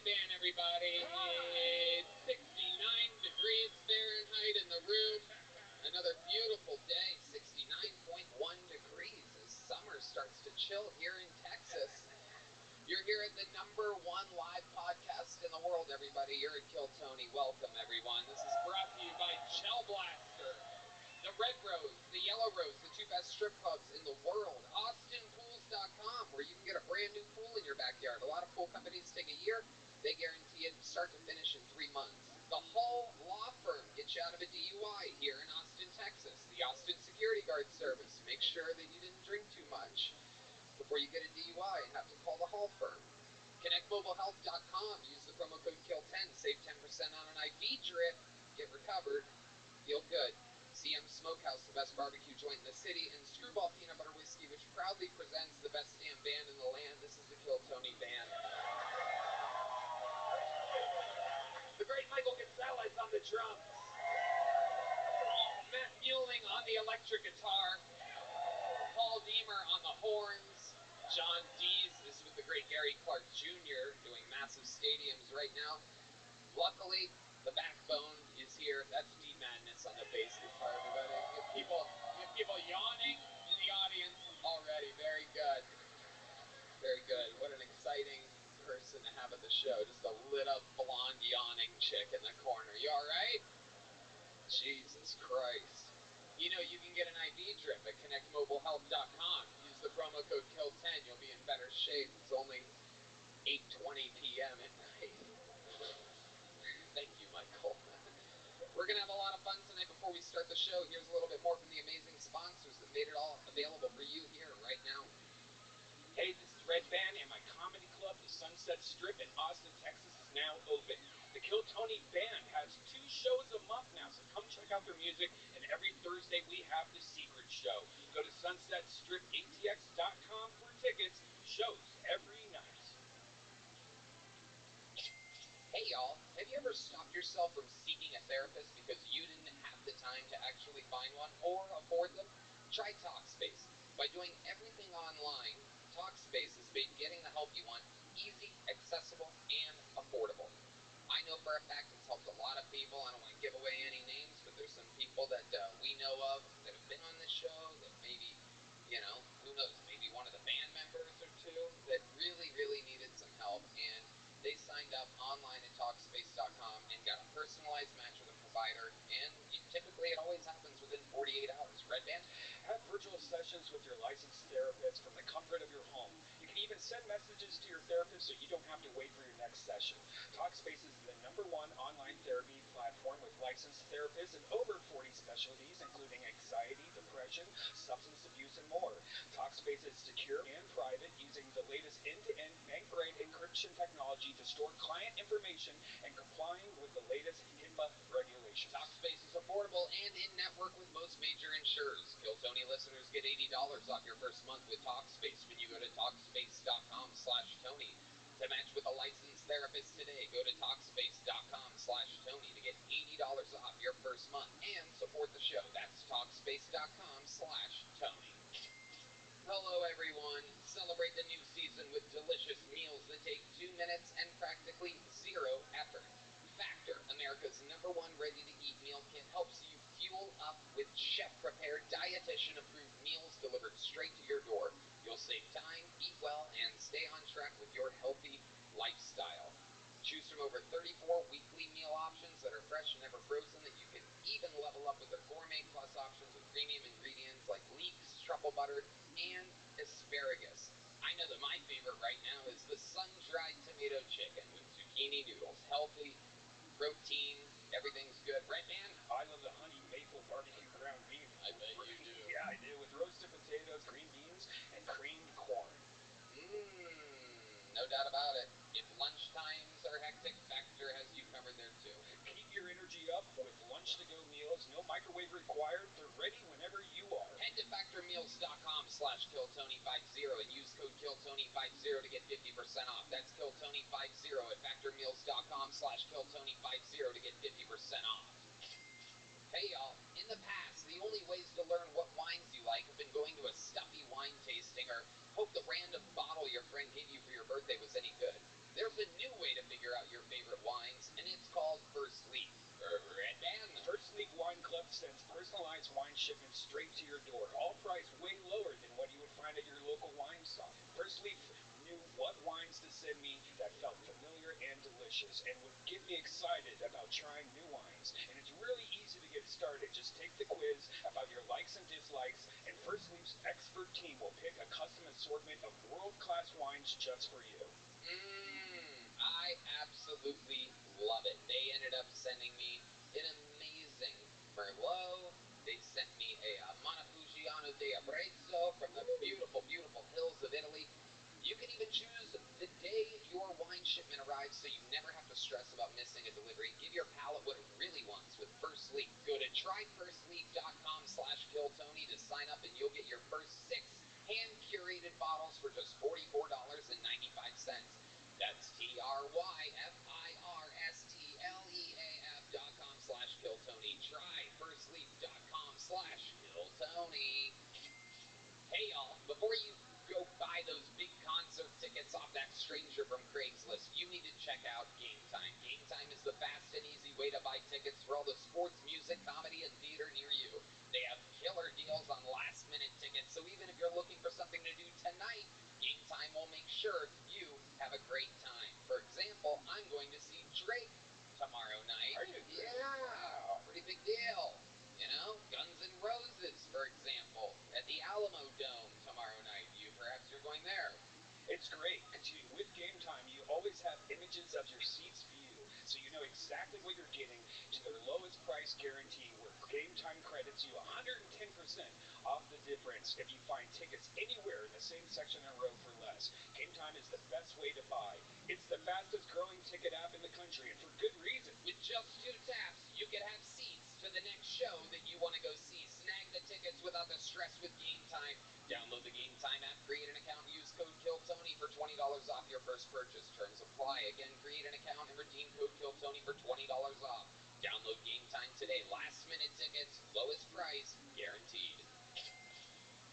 Ban, everybody. It's 69 degrees Fahrenheit in the room. Another beautiful day, 69.1 degrees as summer starts to chill here in Texas. You're here at the #1 live podcast in the world, everybody. You're at Kill Tony. Welcome, everyone. This is brought to you by Gel Blaster, the Red Rose, the Yellow Rose, the two best strip clubs in the world. AustinPools.com, where you can get a brand new pool in your backyard. A lot of pool companies take a year. They guarantee it start to finish in 3 months. The Hull Law Firm gets you out of a DUI here in Austin, Texas. The Austin Security Guard Service. Make sure that you didn't drink too much before you get a DUI and have to call the Hull Firm. ConnectMobileHealth.com. Use the promo code KILL10. Save 10% on an IV drip. Get recovered. Feel good. CM Smokehouse, the best barbecue joint in the city, and Screwball Peanut Butter Whiskey, which proudly presents the best damn band in the land. This is the Kill Tony Band. The great Michael Gonzalez on the drums. Matt Mueling on the electric guitar. Paul Deemer on the horns. John Dees is with the great Gary Clark Jr. doing massive stadiums right now. Luckily, the backbone is here. That's D-Madness on the bass guitar, everybody. You have people yawning in the audience already. Very good. Very good. What an exciting person to have at the show. Just a lit-up, blonde, yawning chick in the corner. You all right? Jesus Christ. You know, you can get an IV drip at ConnectMobileHealth.com. Use the promo code KILL10. You'll be in better shape. It's only 8:20 p.m. at night. Thank you, Michael. We're going to have a lot of fun tonight before we start the show. Here's a little bit more from the amazing sponsors that made it all available for you here right now. Hey, this is Red Band, and my comedy club, the Sunset Strip in Austin, Texas, is now open. The Kill Tony Band has 2 shows a month now, so come check out their music. And every Thursday we have the Secret Show. Go to SunsetStripATX.com for tickets. Shows every night. Hey y'all, have you ever stopped yourself from seeking a therapist because you didn't have the time to actually find one or afford them? Try Talkspace. By doing everything online, Talkspace has made getting the help you want easy, accessible, and affordable. I know for a fact it's helped a lot of people. I don't want to give away any names, but there's some people that we know of that have been on this show that maybe, you know, who knows, maybe one of the band members or two that really, really needed some help, and they signed up online at Talkspace.com and got a personalized match with a provider, and typically it always happens within 48 hours. Red Band? Have virtual sessions with your licensed therapist from the comfort of your home. You can even send messages to your therapist so you don't have to wait for your next session. Talkspace is the #1 online therapy platform with licensed therapists in over 40 specialties, including anxiety, depression, substance abuse, and more. Talkspace is secure and private, using the latest end-to-end bank-grade encryption technology to store client information and complying with the latest HIPAA regulations. Talkspace is affordable and in-network with most major insurers. Kill Tony listeners get $80 off your first month with Talkspace when you go to Talkspace.com/Tony. To match with a licensed therapist today, go to Talkspace.com/Tony to get $80 off your first month and support the show. That's Talkspace.com/Tony. Hello, everyone. Celebrate the new season with delicious meals that take 2 minutes and practically 0 effort. Factor, America's #1 ready-to-eat meal kit, helps you fuel up with chef-prepared, dietitian-approved meals delivered straight to your door. You'll save time, eat well, and stay on track with your healthy lifestyle. Choose from over 34 weekly meal options that are fresh and never frozen, that you can even level up with their Gourmet Plus options with premium ingredients like leeks, truffle butter, and asparagus. I know that my favorite right now is the sun-dried tomato chicken with zucchini noodles. Healthy, protein, everything's good. Red Man? I love the honey maple barbecue ground beef. I bet you do. Yeah, I do, with roasted potatoes, green beans, and creamed corn. No doubt about it. If lunch times are hectic, Factor has you covered there too. Keep your energy up with lunch-to-go meals. No microwave required. They're ready whenever you are. Head to FactorMeals.com/KillTony50 and use code KillTony50 to get 50% off. That's KillTony50 at FactorMeals.com/KillTony50 to get 50% off. Hey y'all, in the past, the only ways to learn what wines you like have been going to a stuffy wine tasting or hope the random bottle your friend gave you for your birthday was any good. There's a new way to figure out your favorite wines, and it's called First Leaf. Red Band. First Leaf Wine Club sends personalized wine shipments straight to your door, all priced way lower than what you would find at your local wine shop. First Leaf knew what wines to send me that felt familiar and delicious and would get me excited about trying new wines. And it's really easy to get started. Just take the quiz about your likes and dislikes, and First Leaf's expert team will pick a custom assortment of world-class wines just for you. I absolutely love it. They ended up sending me an amazing Merlot. They sent me a Montepulciano di Abruzzo from the beautiful, beautiful hills of Italy. You can even choose the day your wine shipment arrives so you never have to stress about missing a delivery. Give your palate what it really wants with First Leaf. Go to tryfirstleaf.com/KillTony to sign up and you'll get your first 6 hand-curated bottles for just $44.95. That's tryfirstleaf.com/KillTony. Tryfirstleaf.com/KillTony. Hey y'all, before you go buy those big concert tickets off that stranger from Craigslist, you need to check out Game Time. Game Time is the fast and easy way to buy tickets for all the sports, music, comedy, and theater near you. They have killer deals on last-minute tickets, so even if you're looking for something to do tonight, Game Time will make sure you have a great time. For example, I'm going to see Drake tomorrow night. Are you? Yeah, Wow. pretty big deal. You know, Guns N' Roses, for example, at the Alamo Dome tomorrow night. Perhaps you're going there. It's great, because with Game Time, you always have images of your seats view, so you know exactly what you're getting to their lowest price guarantee, where Game Time credits you 110% off the difference if you find tickets anywhere in the same section or row for less. Game Time is the best way to buy. It's the fastest growing ticket app in the country, and for good reason. With just 2 taps, you can have seats to the next show that you want to go see. Snag the tickets without the stress with Game Time. Download the Game Time app, create an account, and use code KILLTONY for $20 off your first purchase. Terms apply. Again, create an account and redeem code KILLTONY for $20 off. Download Game Time today. Last-minute tickets, lowest price, guaranteed.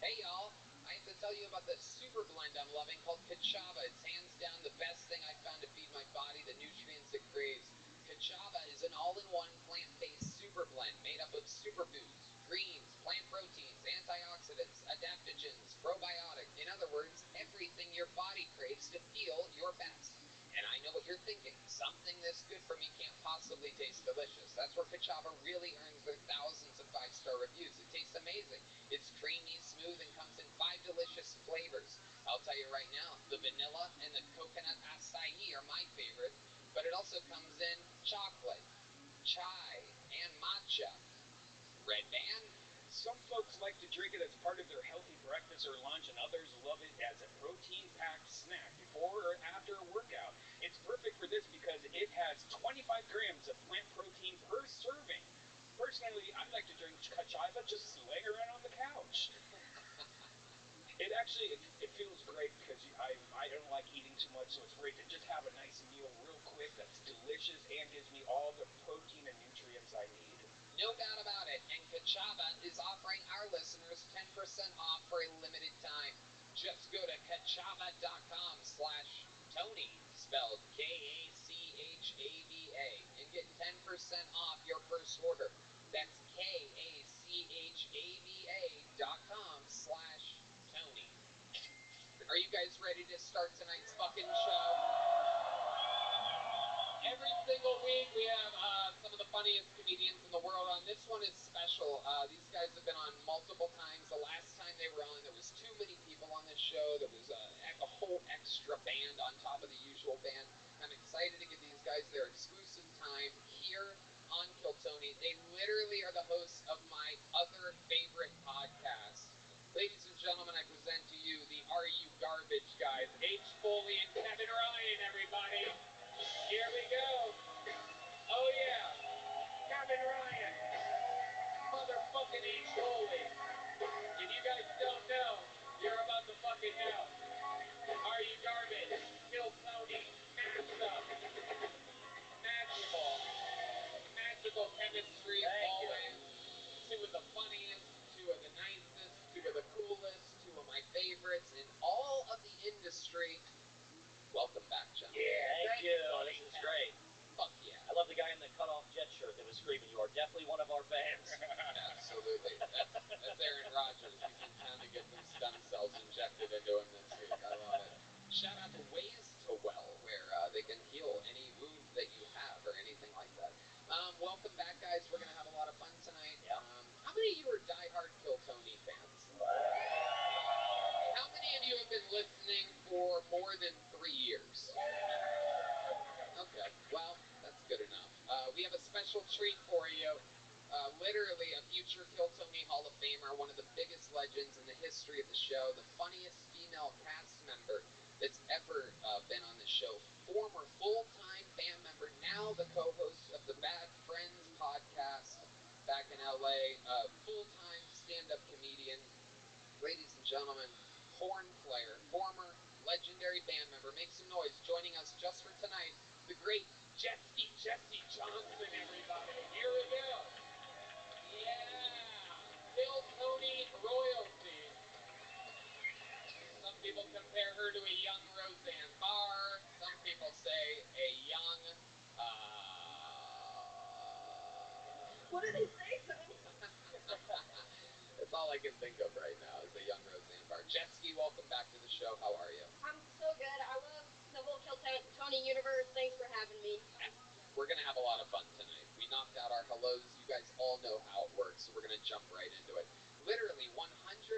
Hey, y'all. I have to tell you about the super blend I'm loving called Kachava. It's hands down the best thing I've found to feed my body the nutrients it craves. Kachava is an all-in-one plant-based super blend made up of superfoods, greens, plant proteins, antioxidants, adaptogens, probiotics. In other words, everything your body craves to feel your best. And I know what you're thinking. Something this good for me can't possibly taste delicious. That's where Kachava really earns their thousands of 5-star reviews. It tastes amazing. It's creamy, smooth, and comes in 5 delicious flavors. I'll tell you right now, the vanilla and the coconut acai are my favorite, but it also comes in chocolate, chai, and matcha. Red Band. Some folks like to drink it as part of their healthy breakfast or lunch, and others love it as a protein-packed snack before or after a workout. It's perfect for this because it has 25 grams of plant protein per serving. Personally, I like to drink Kachava just laying around on the couch. It feels great because I don't like eating too much, so it's great to just have a nice meal real quick that's delicious and gives me all the protein and nutrients I need. No doubt about it, and Kachava is offering our listeners 10% off for a limited time. Just go to kachava.com/Tony, spelled Kachava, and get 10% off your first order. That's kachava.com/Tony. Are you guys ready to start tonight's fucking show? Every single week we have some of the funniest comedians in the world on. This one is special. These guys have been on multiple times. The last time they were on, there was too many people on this show. There was a whole extra band on top of the usual band. I'm excited to give these guys their exclusive time here on Kill Tony. They literally are the hosts of my other favorite podcast. Ladies and gentlemen, I present to you the Are You Garbage guys, H. Foley and Kevin Ryan, everybody. Here we go. Oh yeah, Kevin Ryan, motherfucking H. Foley. If you guys don't know, you're about to fucking know. Are You Garbage? Kill Tony. Matched up. Magical chemistry always. Two of the funniest, two of the nicest, two of the coolest, two of my favorites in all of the industry. Welcome back, gentlemen. Yeah, special treat for you. Literally a future Kill Tony Hall of Famer, one of the biggest legends in the history of the show, the funniest female cast member that's ever been on the show, former full-time band member, now the co-host of the Bad Friends podcast back in LA, full-time stand-up comedian. Ladies and gentlemen, horn player, former legendary band member, make some noise, joining us just for tonight, the great Jet-Ski Jesse Johnson, everybody. Here we go. Yeah, Kill Tony royalty. Some people compare her to a young Roseanne Barr. Some people say a young, What did he say, Tony? That's all I can think of right now is a young Roseanne Barr. Jet-Ski, welcome back to the show. How are you? I'm so good. I love the whole Kill Tony universe. Thanks for having me. We're going to have a lot of fun tonight. We knocked out our hellos. You guys all know how it works, so we're going to jump right into it. Literally 100,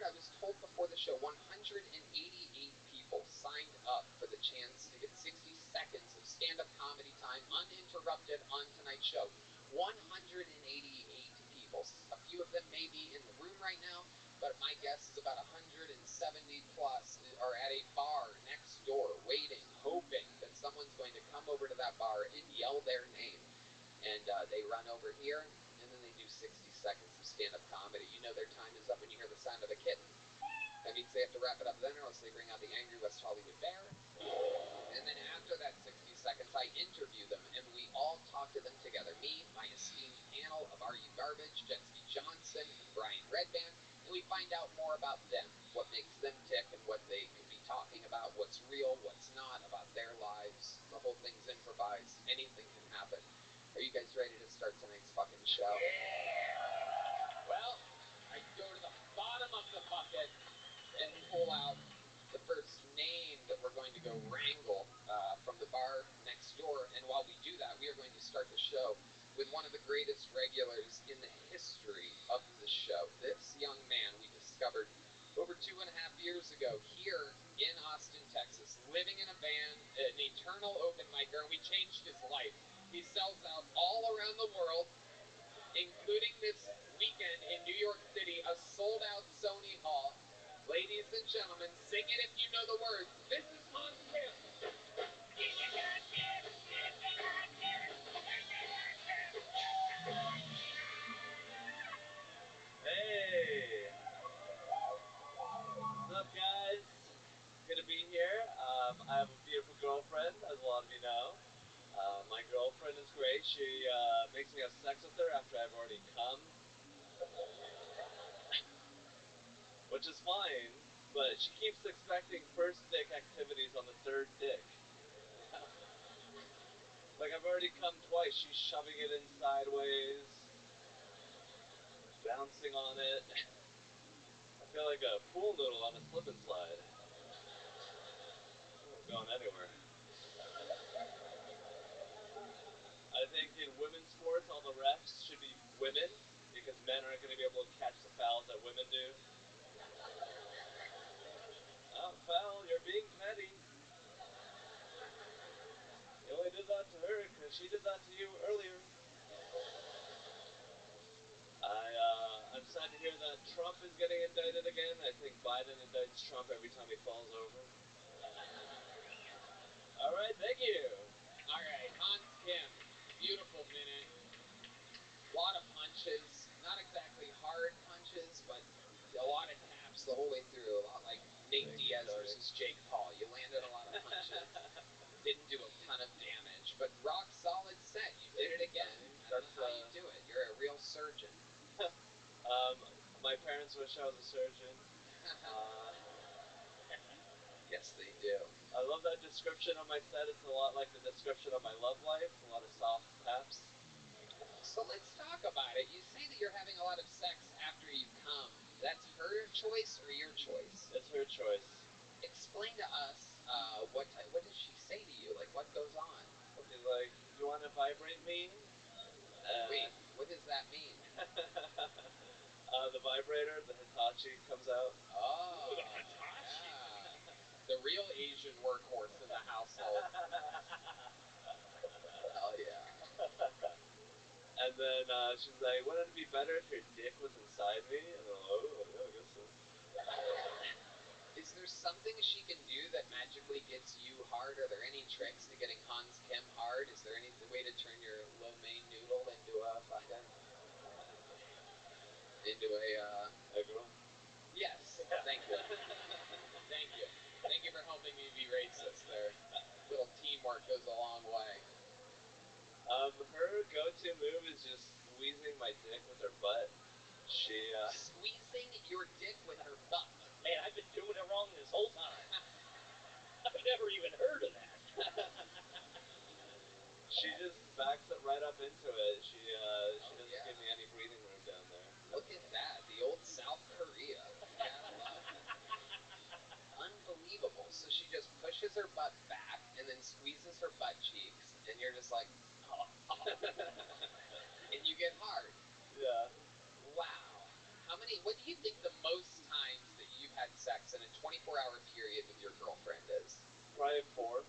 I was told before the show, 188 people signed up for the chance to get 60 seconds of stand-up comedy time uninterrupted on tonight's show. 188 people. A few of them may be in the room right now, but my guess is about 170 plus are at a bar next door waiting, hoping that someone's going to come over to that bar and yell their name. And they run over here, and then they do 60 seconds of stand-up comedy. You know their time is up when you hear the sound of a kitten. That means they have to wrap it up then, or else they bring out the angry West Hollywood bear. And then after that 60 seconds, I interview them, and we all talk to them together. Me, my esteemed panel of Are You Garbage, Jet-Ski Johnson, and Brian Redband, and we find out more about them, what makes them tick, and what they could be talking about, what's real, what's not, about their lives. The whole thing's improvised. Anything can happen. Are you guys ready to start tonight's fucking show? Well, I go to the bottom of the bucket and pull out the first name that we're going to go wrangle from the bar next door. And while we do that, we are going to start the show with one of the greatest regulars in the history of the show. This young man we discovered over 2.5 years ago here in Austin, Texas, living in a van, an eternal open micer, and we changed his life. He sells out all around the world, including this weekend in New York City, a sold-out Sony Hall. Ladies and gentlemen, sing it if you know the words. This is Hans Kim. Hey! What's up, guys? Good to be here. I have a beautiful girlfriend, as a lot of you know. My girlfriend is great. She makes me have sex with her after I've already come. Which is fine, but she keeps expecting first dick activities on the third dick. Like, I've already come twice. She's shoving it in sideways, bouncing on it. I feel like a pool noodle on a slip and slide. I'm going anywhere. I think in women's sports, all the refs should be women, because men aren't going to be able to catch the fouls that women do. Oh, foul, you're being petty. You only did that to her because she did that to you earlier. I'm sad to hear that Trump is getting indicted again. I think Biden indicts Trump every time he falls over. All right, thank you. All right, Hans Kim, beautiful minute. A lot of punches, not exactly hard punches, but a lot of taps the whole way through. A lot like Nate Diaz versus Jake Paul. You landed a lot of punches. Didn't do a ton of damage, but rock solid set. You did it again. I don't know how you do it. You're a real surgeon. My parents wish I was a surgeon. Yes, they do. I love that description of my set. It's a lot like the description of my love life. A lot of soft taps. So let's talk about it. You say that you're having a lot of sex after you come. That's her choice or your choice? It's her choice. Explain to us what does she say to you? Like, what goes on? She's like, you want to vibrate me? Wait, what does that mean? The vibrator, the Hitachi, comes out. Oh, the Hitachi. Yeah. The real Asian workhorse in the household. Hell yeah. And then she's like, wouldn't it be better if your dick was inside me? And I'm like, oh, yeah, I guess so. Is there something she can do that magically gets you hard? Are there any tricks to getting Hans Kim hard? Is there any way to turn your lo mein noodle into a fucking... into a, Egg roll? Yes, thank you. Thank you. Thank you for helping me be racist there. Little teamwork goes a long way. Her go-to move is just squeezing my dick with her butt. She, Squeezing your dick with her butt. Man, I've been doing it wrong this whole time. I've never even heard of that. She just backs it right up into it. She doesn't give me any breathing room down there. Look at that, the old South Korea. Gotta love it. Unbelievable. So she just pushes her butt back and then squeezes her butt cheeks, and you're just like, oh. And you get hard. Yeah. Wow. What do you think the most times that you've had sex in a 24-hour period with your girlfriend is? Probably 4.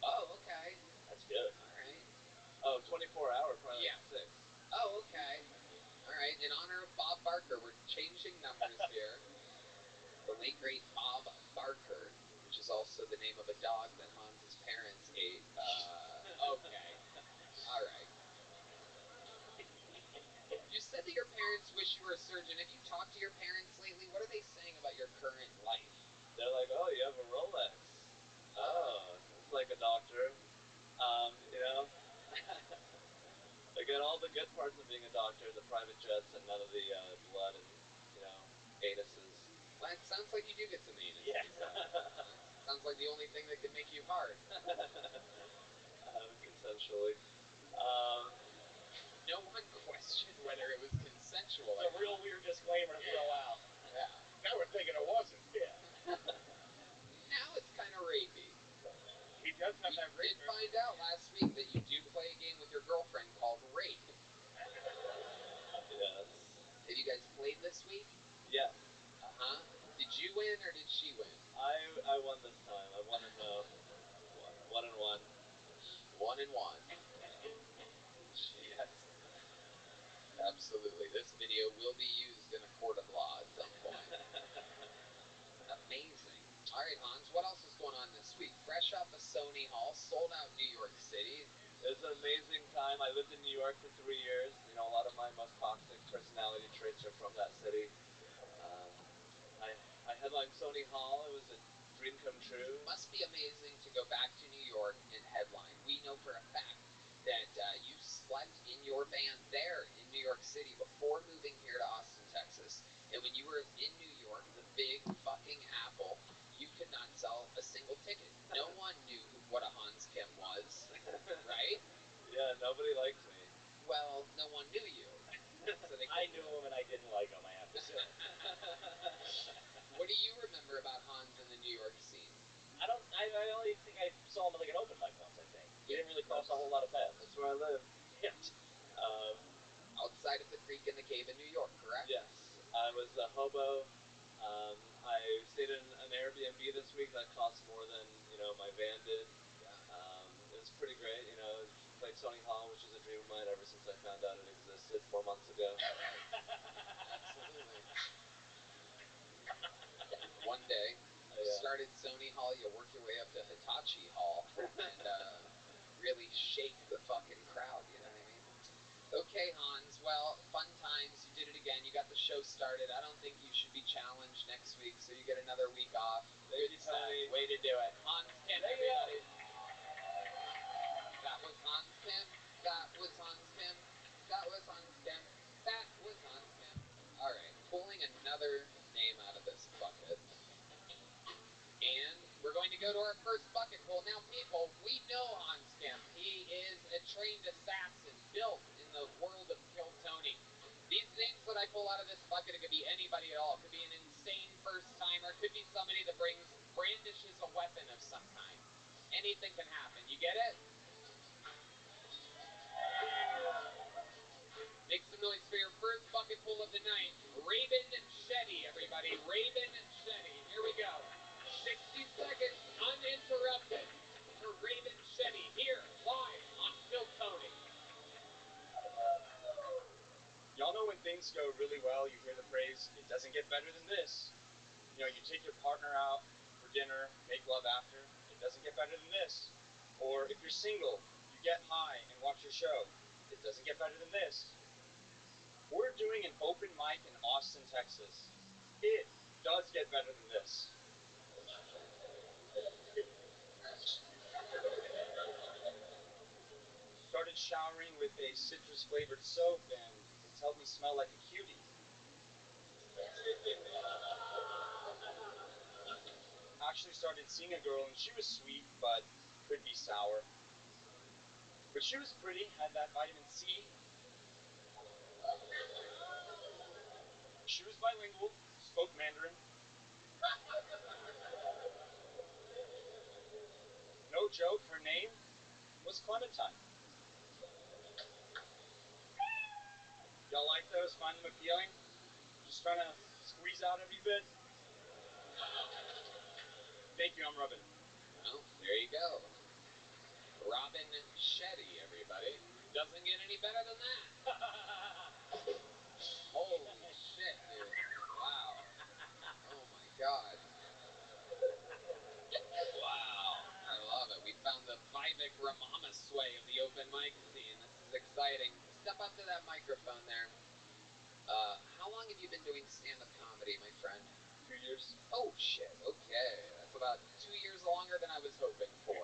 Oh, okay. That's good. All right. Oh, 24-hour, probably like 6. Oh, okay. All right. In honor of Bob Barker, we're changing numbers here. The late, great Bob Barker, which is also the name of a dog that Hans's parents ate. Okay. All right. You said that your parents wish you were a surgeon. Have you talked to your parents lately? What are they saying about your current life? They're like, oh, you have a Rolex. Oh, it's like a doctor. You know, they get all the good parts of being a doctor, the private jets, and none of the blood and, anuses. Well, it sounds like you do get some anuses. Yeah. Sounds like the only thing that can make you hard. Consensually. No one questioned whether it was consensual. It's a real weird disclaimer to throw out. Yeah. Now we're thinking it wasn't. Yeah. Now it's kind of rapey. He does have that We did find out last week that you do play a game with your girlfriend called Rape. Yes. Have you guys played this week? Yes. Uh-huh. Did you win or did she win? I won this time. I won in 1 and 1. 1 and 1. Yes. Absolutely. This video will be used in a court of law at some point. Amazing. All right, Hans, what else is going on this week? Fresh off of Sony Hall, sold out New York City. It was an amazing time. I lived in New York for 3 years. A lot of my most toxic personality traits are from that city. I headlined Sony Hall. It was a dream come true. Must be amazing to go back to New York and headline. We know for a fact that you slept in your van there in New York City before moving here to Austin, Texas. And when you were in New York, the big fucking apple, you could not sell a single ticket. No one knew what a Hans Kim was, right? Yeah, nobody liked me. Well, no one knew you. So I knew him and I didn't like him, I have to say. What do you remember about Hans in the New York scene? I only think I saw him at like an open mic once, I think. He didn't really cross a whole lot of paths. That's where I live. Yeah. Outside of the creek in the cave in New York, correct? Yes. I was a hobo. I stayed in an Airbnb this week that cost more than, my van did. Yeah. It was pretty great, played Sony Hall, which is a dream of mine ever since I found out it existed 4 months ago. Absolutely. One day, you started Sony Hall, you work your way up to Hitachi Hall, and really shake the fucking crowd, you know what I mean? Okay, Hans, well, fun times, you did it again, you got the show started. I don't think you should be challenged next week, so you get another week off. Thank you, Tony. Way to do it. Hans Kim, everybody. That was Hans Kim. That was Hans Kim. That was Hans Kim. That was Hans Kim. All right, pulling another name out of this bucket. And we're going to go to our first bucket pull. Now, people, we know Hans Kim. He is a trained assassin built in the world of Kill Tony. These names that I pull out of this bucket, it could be anybody at all. It could be an insane first-timer. It could be somebody that brandishes a weapon of some kind. Anything can happen. You get it? Make some noise for your first bucket pull of the night. Raven Shetty, everybody. Raven Shetty. Here we go. 60 seconds uninterrupted for Raven Shetty here live on Kill Tony. things go really well, you hear the phrase, "It doesn't get better than this." You know, you take your partner out for dinner, make love after. It doesn't get better than this. Or if you're single, you get high and watch your show. It doesn't get better than this. We're doing an open mic in Austin, Texas. It does get better than this. Started showering with a citrus-flavored soap, and it's helped me smell like a cutie. Actually started seeing a girl, and she was sweet, but could be sour. But she was pretty, had that vitamin C. She was bilingual, spoke Mandarin. No joke, her name was Clementine. Y'all like those? Find them appealing? Just trying to squeeze out every bit? Thank you, I'm Robin. Well, there you go. Robin Shetty, everybody. Doesn't get any better than that. Holy shit, dude. Wow. Oh my god. Wow. I love it. We found the Vivek Ramaswamy of the open mic scene. This is exciting. Step up to that microphone there. How long have you been doing stand-up comedy, my friend? 2 years. Oh, shit. Okay. That's about 2 years longer than I was hoping for.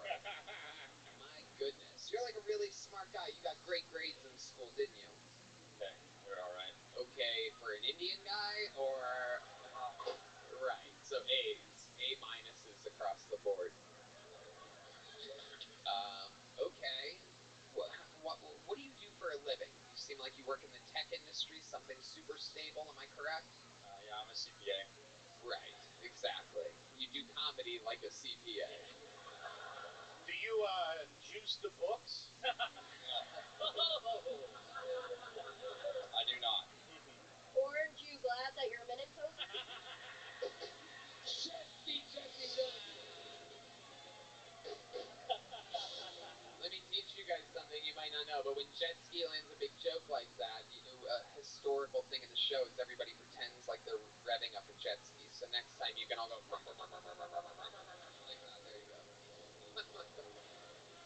My goodness. You're like a really smart guy. You got great grades in school, didn't you? Okay, we're all right. Okay for an Indian guy, or... Right. So A's. A minuses across the board. Okay. What do you do for a living? You seem like you work in the tech industry, something super stable. Am I correct? Yeah, I'm a CPA. Right, exactly. You do comedy like a CPA. Do you juice the books? I do not. Aren't you glad that you're a minute coach? Jesse. Let me teach you guys something you might not know, but when jet ski lands a big joke like that, a historical thing in the show is everybody pretends like they're revving up a jet ski. So next time you can all go like that. There you go.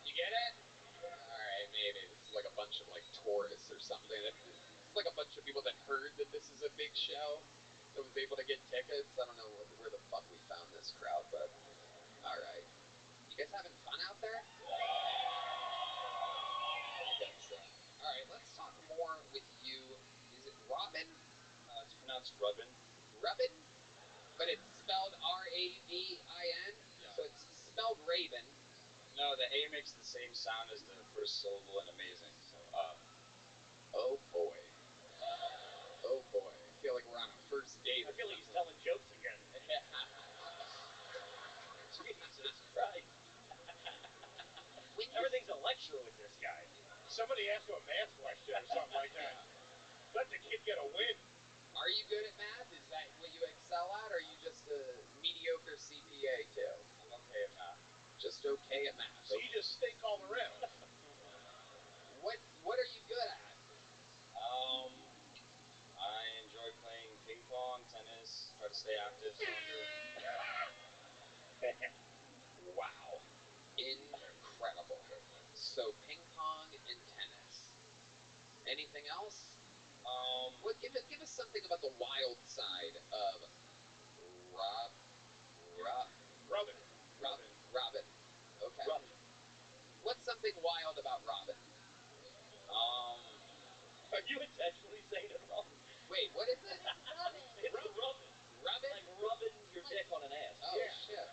You get it? Alright, maybe. This is like a bunch of like tourists or something. It's like a bunch of people that heard that this is a big show that was able to get tickets. I don't know where the fuck we found this crowd, but alright. You guys having fun out there? I guess so. Alright, let's talk more with you. Is it Robin? It's pronounced Rubin. Rubin? But it's spelled R-A-V-I-N? Yeah. So it's spelled Raven. No, the A makes the same sound as the first syllable in amazing. So, Oh boy. Oh boy. I feel like we're on a first date. I feel like he's telling jokes again. Jesus Christ. Everything's a lecture with this guy. Somebody asked him a math question or something like that. Let the kid get a win. Are you good at math? Is that what you excel at, or are you just a mediocre CPA too? I'm okay at math. Just okay at math. So you just stink all around. What are you good at? I enjoy playing ping pong, tennis, try to stay active. Wow. Incredible. So ping pong and tennis. Anything else? Give us something about the wild side of Robin. Okay. Robin. What's something wild about Robin? Are you intentionally saying it wrong? Wait, what is it? Robin. It's rubbing. Rubbin? Like rubbing your dick on an ass. Oh, Yeah. shit.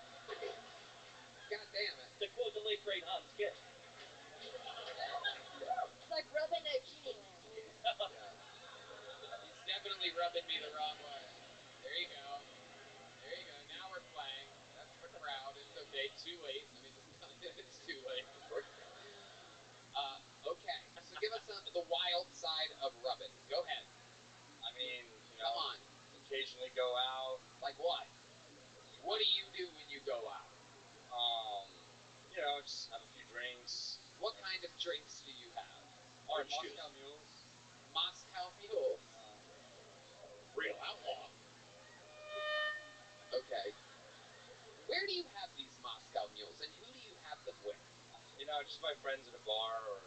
God damn it. To quote the late great Hans Kiss. It's like rubbing a genie lamp. Yeah. He's definitely rubbing me the wrong way. There you go. There you go. Now we're playing. That's the crowd. It's okay. Too late. Let me just tell you, it's too late. Okay. So give us the wild side of rubbing. Go ahead. I mean, Come on. occasionally go out. Like what? What do you do when you go out? Just have a few drinks. What kind of drinks do you have? Orange Moscow Mules. Moscow Mules. No, just my friends at a bar, or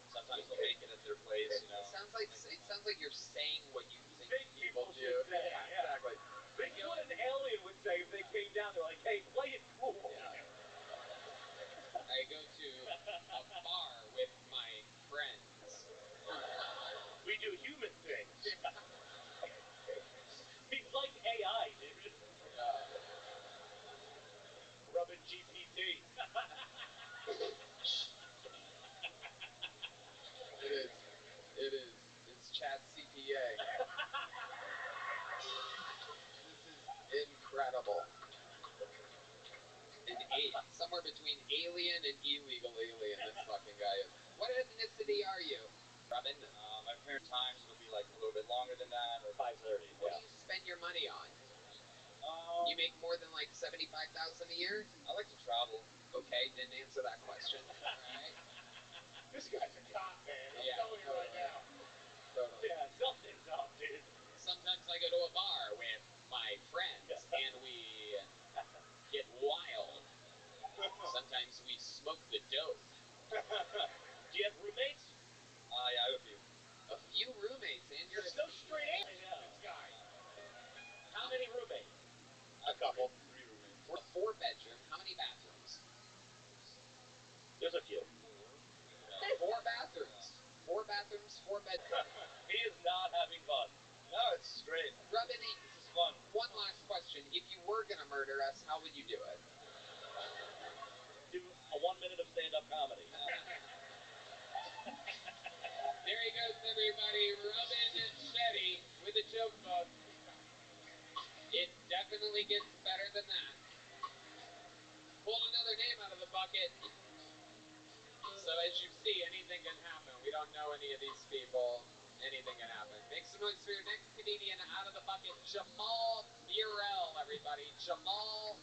sometimes they'll make it at their place, you know. It sounds like you're saying what you think People do. should say, Yeah, exactly. Think what an alien would say if they came down. They're like, hey, play it cool. Yeah. I go to a bar with my friends. We do human things. He's like AI, dude. Rubbing GPT. It is. It's Chat CPA. This is incredible. Somewhere between alien and illegal alien, this fucking guy is. What ethnicity are you, Robin? My parent times will be like a little bit longer than that, or 5:30. What do you spend your money on? You make more than like $75,000 a year? I like to travel. Okay, didn't answer that question. Alright. This guy's a cop, man. I'm Yeah, telling you right now. Totally. Yeah, something's up, dude. Sometimes I go to a bar with my friends and we get wild. Sometimes we smoke the dope. Do you have roommates? Yeah, I have a few. A few roommates, and you're There's no straight answer to this guy. How many roommates? A couple. 3 roommates. a 4-bedroom. How many bathrooms? There's a few. 4 bathrooms. 4 bathrooms, 4 bedrooms. He is not having fun. No, it's great. Robin, This is fun. one last question. If you were gonna murder us, how would you do it? Do a 1 minute of stand-up comedy. There he goes, everybody. Robin Shetty with a joke book. It definitely gets better than that. Pulled another name out of the bucket. So as you see, anything can happen. We don't know any of these people. Anything can happen. Make some noise for your next comedian out of the bucket, Jamal Burrell, everybody. Jamal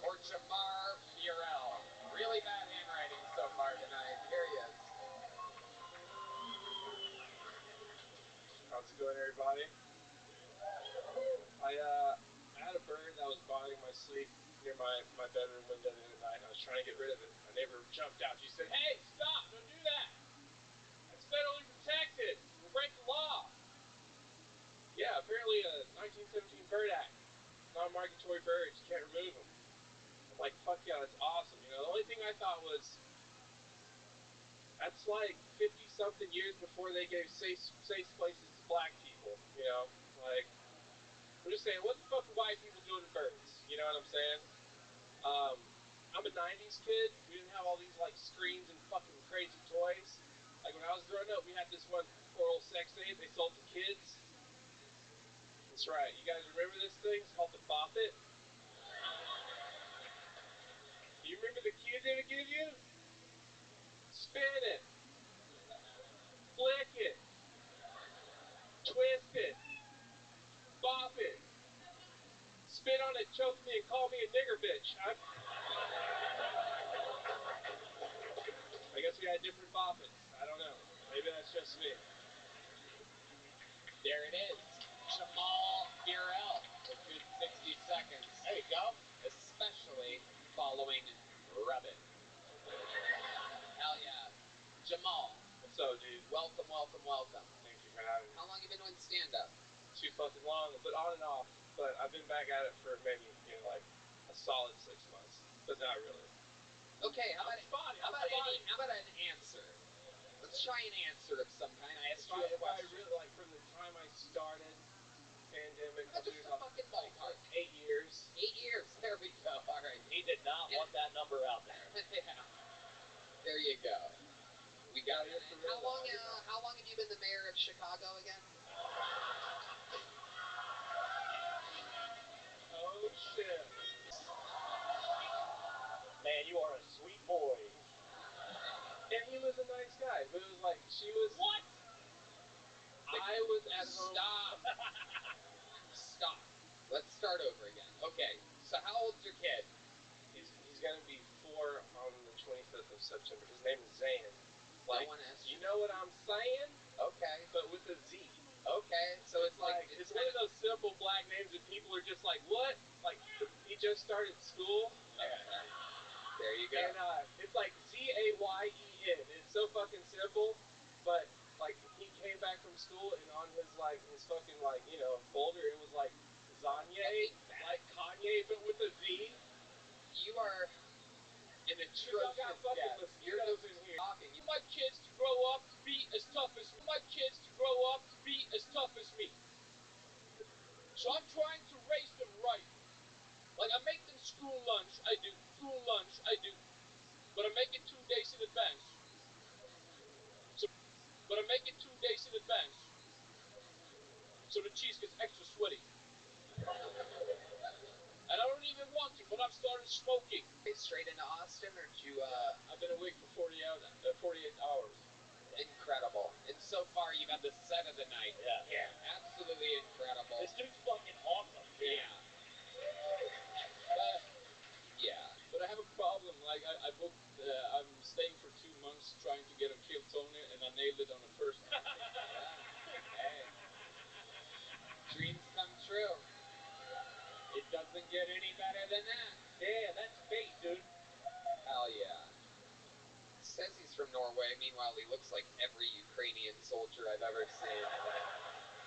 or Jamar Burrell. Really bad handwriting so far tonight. Here he is. How's it going, everybody? I had a bird that was bothering my sleep near my bedroom window the other night, and I was trying to get rid of it. My neighbor jumped out. She said, "Hey, stop! Don't do that! It's federally protected. We'll break the law." Yeah, apparently a 1917 Bird Act. Non-migratory birds, you can't remove them. I'm like, fuck yeah, that's awesome. You know, the only thing I thought was, that's like 50-something years before they gave safe places to black people, you know? Like, I'm just saying, what the fuck are white people doing to birds? You know what I'm saying? I'm a 90s kid. We didn't have all these, like, screens and fucking crazy toys. Like, when I was growing up, we had this one oral sex aid they sold to kids. That's right. You guys remember this thing? It's called the Bop It. Do you remember the kids they would give you? Spin it. Flick it. Twist it. Bop it. Spit on it, choke me, and call me a nigger bitch. I guess we had different boppets. I don't know. Maybe that's just me. There it is. Jamal Burrell. A good 60 seconds. There you go. Especially following Rubbin. Hell yeah. Jamal. What's up, dude? Welcome, welcome, welcome. Thank you for having me. How long you been doing stand-up? Too fucking long, but on and off. But I've been back at it for maybe, like a solid 6 months. But not really. Okay, how about an answer? Let's try an answer of some kind. I asked you a question. I really, like, from the time I started pandemic, Just a fucking ballpark. 8 years. 8 years. There we go. All right. He did not want that number out there. Yeah. There you go. We got it. How long have you been the mayor of Chicago again? Oh shit. Man, you are a sweet boy. And he was a nice guy, but it was like, she was... What? I was at home... Stop. Stop. Let's start over again. Okay, so how old's your kid? He's gonna be 4 on the 25th of September. His name is Zan. Like, No one asked you know what I'm saying? Okay. But with a Z. Okay, so it's like... It's one of those simple black names that people are just like, what? Like, he just started school. There you go. And it's like Z-A-Y-E-N. exhaustion, or did you? I've been awake for 48 hours. Incredible. And so far, you've had the set of the night. Yeah. Absolutely incredible. This dude's fucking awesome. Yeah. But I have a problem. Like I booked. I'm staying for 2 months trying to get a kill Tony, and I nailed it on the first night. Hey. Dreams come true. It doesn't get any better than that. Yeah, that's fate, dude. Hell yeah. Says he's from Norway. Meanwhile, he looks like every Ukrainian soldier I've ever seen.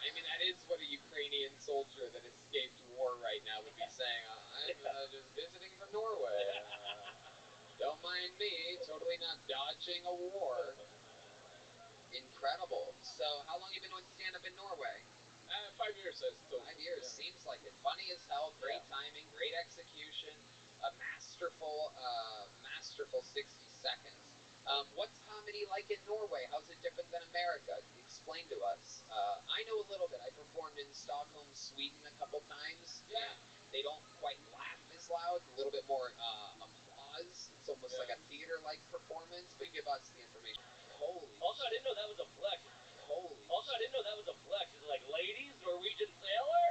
I mean, that is what a Ukrainian soldier that escaped war right now would be saying. I'm just visiting from Norway. Don't mind me. Totally not dodging a war. Incredible. So, how long have you been doing stand-up in Norway? 5 years, I suppose. 5 years. Yeah. Seems like it. Funny as hell. Great timing. Great execution. A masterful 60 seconds. What's comedy like in Norway? How's it different than America? Explain to us. I know a little bit. I performed in Stockholm, Sweden a couple times. Yeah. They don't quite laugh as loud. A little bit more applause. It's almost like a theater-like performance. But give us the information. Holy Also, I shit. didn't know that was a flex. Holy Also, I shit. didn't know that was a flex. Is it like, ladies, Norwegian sailor?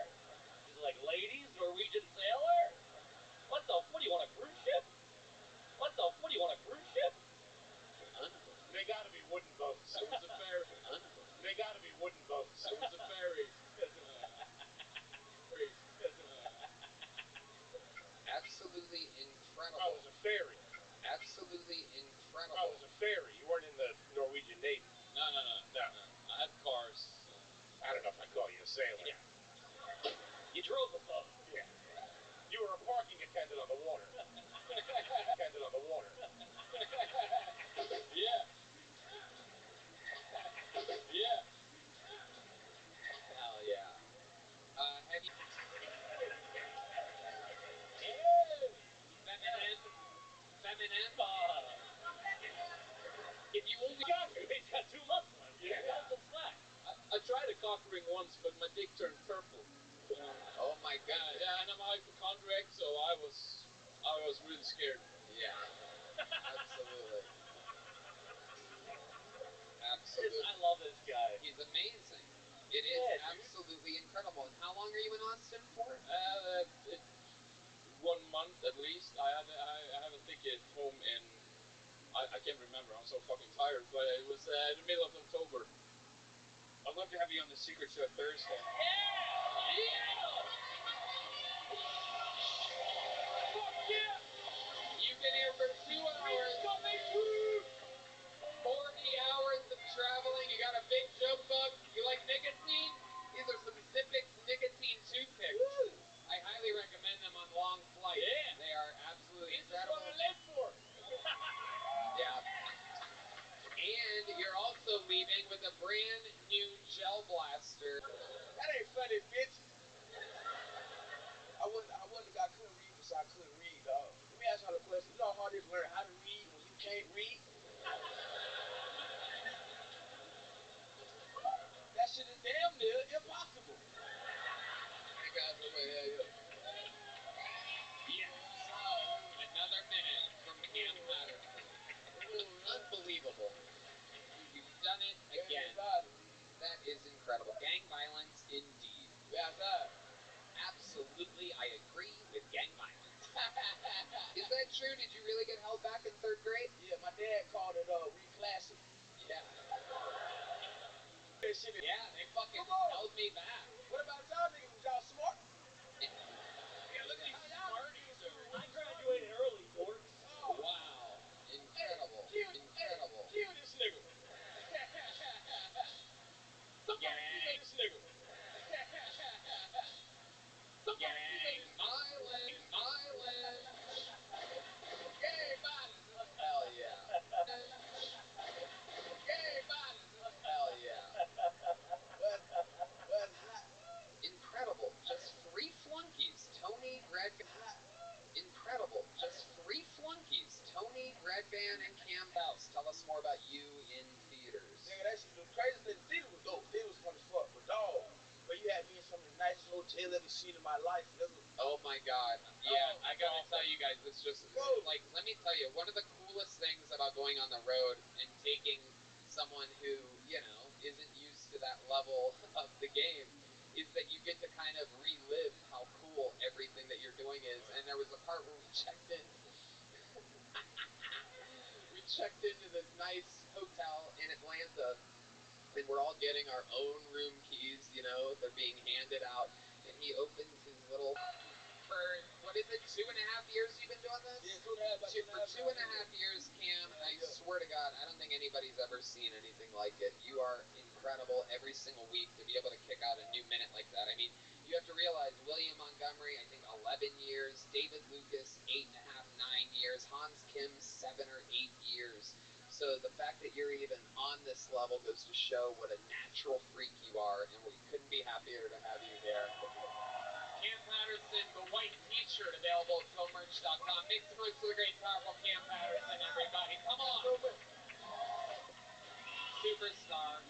Is it like, ladies, Norwegian sailor? What do you want, a cruise ship? What do you want, a cruise ship? They gotta be wooden boats. It was a ferry. They gotta be wooden boats. It was a ferry. Absolutely incredible. Oh, it was a ferry. Absolutely incredible. Oh, it was a ferry. You weren't in the Norwegian Navy. No. I had cars. I don't know if I call you a sailor. Yeah. You drove a boat. Yeah. You were a parking attendant on the water. Attendant on the water. Yeah. Yeah. Hell yeah. Have you... Feminine? If you only... He's got 2 months left. Yeah. Cut some slack. I tried a cock ring once, but my dick turned purple. Oh my god. Yeah, and I'm a hypochondriac, so I was really scared. Yeah. Absolutely. Absolutely. I love this guy. He's amazing. It is absolutely incredible. And how long are you in Austin for? 1 month at least. I have a ticket home in. I can't remember. I'm so fucking tired. But it was in the middle of October. I'd love to have you on the Secret Show Thursday. You've been here for 2 hours. 40 hours of traveling. You got a big joke book. You like nicotine? These are some Zippix nicotine toothpicks. Woo! I highly recommend them on long flights. Yeah. They are absolutely This is incredible. what I live for. Yeah. And you're also leaving with a brand new gel blaster. That ain't funny, bitch. I wouldn't have got couldn't read because I couldn't read, dog. Let me ask y'all a question. You know how hard it is to learn how to read when you can't read? That shit is damn near impossible. You guys are way Yes. Another minute from Cam Patterson. Unbelievable. You've done it again. That is incredible. Gang violence indeed. Yeah, Absolutely, I agree with gang violence. Is that true? Did you really get held back in 3rd grade? yeah, my dad taking someone who, you know, isn't used to that level of the game, is that you get to kind of relive how cool everything that you're doing is. And there was a part where we checked in. We checked into this nice hotel in Atlanta, and we're all getting our own room keys, you know, they're being handed out, and he opens his little... For, what is it, 2.5 years you've been doing this? Yeah, 2.5. For 2.5 years, Cam, I swear to God, I don't think anybody's ever seen anything like it. You are incredible every single week to be able to kick out a new minute like that. I mean, you have to realize, William Montgomery, I think 11 years, David Lucas, 8.5, 9 years, Hans Kim, 7 or 8 years. So the fact that you're even on this level goes to show what a natural freak you are, and we couldn't be happier to have you here. Cam Patterson, the white t-shirt available at philmerch.com. Make some noise for the great, powerful Cam Patterson, everybody. Come on. Superstar.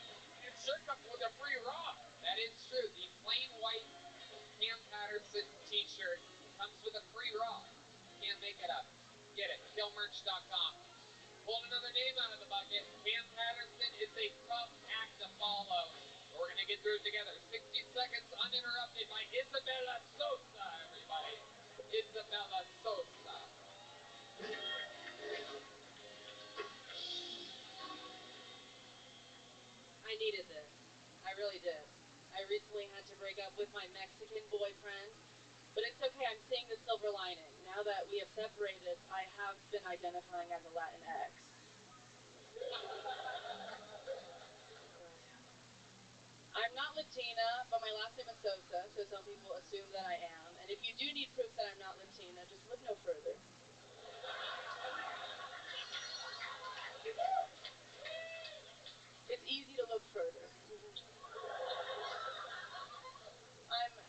Your shirt comes with a free ride. That is true. The plain white Cam Patterson t-shirt comes with a free ride. Can't make it up. Get it. Philmerch.com. Pulled another name out of the bucket. Cam Patterson is a tough act to follow. We're going to get through it together. 60 seconds uninterrupted by Isabella Sosa, everybody. Isabella Sosa. I needed this. I really did. I recently had to break up with my Mexican boyfriend, but it's okay. I'm seeing the silver lining. Now that we have separated, I have been identifying as a Latinx. I'm not Latina, but my last name is Sosa, so some people assume that I am. And if you do need proof that I'm not Latina, just look no further. It's easy to look further.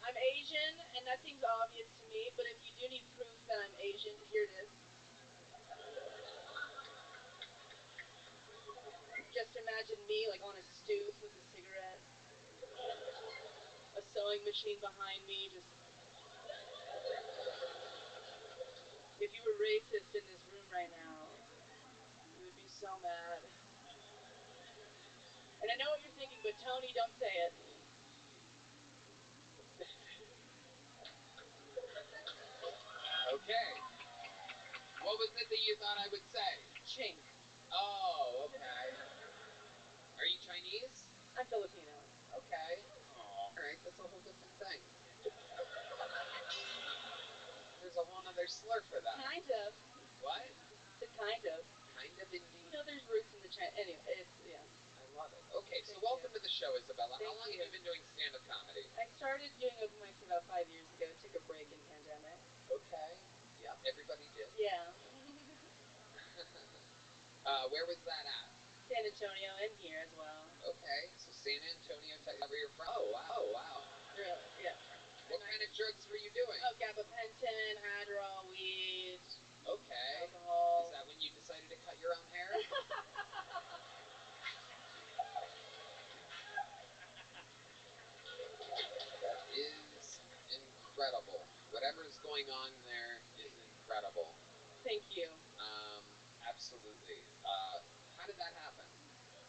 I'm Asian, and that seems obvious to me, but if you do need proof that I'm Asian, here it is. Just imagine me, like, on a stoop with a cigarette, a sewing machine behind me, just... If you were racist in this room right now, you would be so mad. And I know what you're thinking, but Tony, don't say it. Okay. What was it that you thought I would say? Chink. Oh, okay. Are you Chinese? I'm Filipino. Okay. All right, that's a whole different thing. There's a whole other slur for that. Kind of. What? It's a kind of. Kind of indeed. You know, there's roots in the Chinese. Anyway, it's, yeah. I love it. Okay, so welcome to the show, Isabella. How long Thank have you been doing stand-up comedy? I started doing open mics about 5 years ago. Took a break in pandemic. Okay. Yep, everybody did. Yeah. Where was that at? San Antonio and here as well. Okay, so San Antonio, where you're from. Oh, wow. Oh, wow. Really? Yeah. What kind of drugs were you doing? Oh, gabapentin, Adderall, weed. Okay. Alcohol. Is that when you decided to cut your own hair? That is incredible. Whatever is going on there is incredible. Thank you. Absolutely. How did that happen?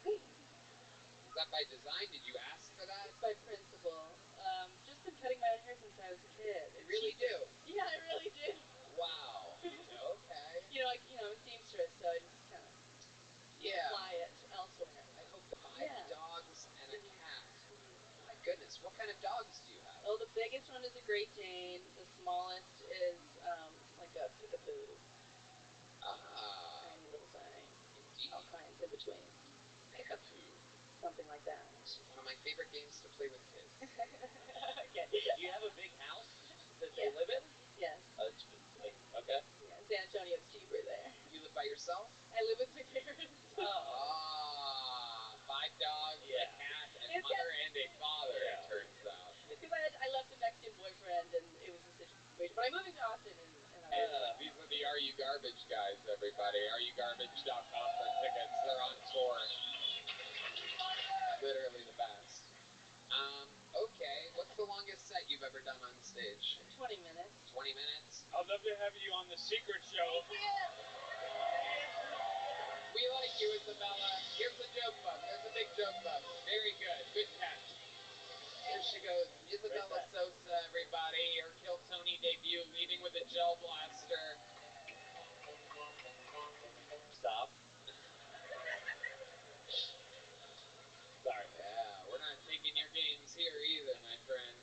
Was that by design? Did you ask for that? It's by principle. Just been cutting my own hair since I was a kid. You really do? Yeah, I really do. Wow. Okay. You know, I'm a seamstress, so I just kind of apply it elsewhere. I hope 5 dogs and a cat. My goodness, what kind of dogs do you have? Oh, the biggest one is a Great Dane. The smallest is like a peekaboo. Tiny little thing. Indeed. All kinds in between. Peekaboo. Something like that. One of my favorite games to play with kids. Okay. Do you have a big house that they live in? Yes. It's big. Okay. Yeah, in San Antonio, it's cheaper there. You live by yourself? I live with my parents. 5 dogs, a cat, a mother, and a father, it turns out. It's because I left a Mexican boyfriend, and it was a situation. But I'm moving to Austin, and These are the Are You Garbage guys, everybody. AreYouGarbage.com for tickets. They're on tour. Literally the best. Okay. What's the longest set you've ever done on stage? 20 minutes. 20 minutes? I'd love to have you on The Secret Show. Thank you. We like you, Isabella. Here's the joke bug. There's a big joke bug. Very good. Good catch. Here she goes. Isabella Sosa, everybody. Her Kill Tony debut, leading with a gel blaster. Stop. Sorry. Yeah, we're not taking your games here either, my friend.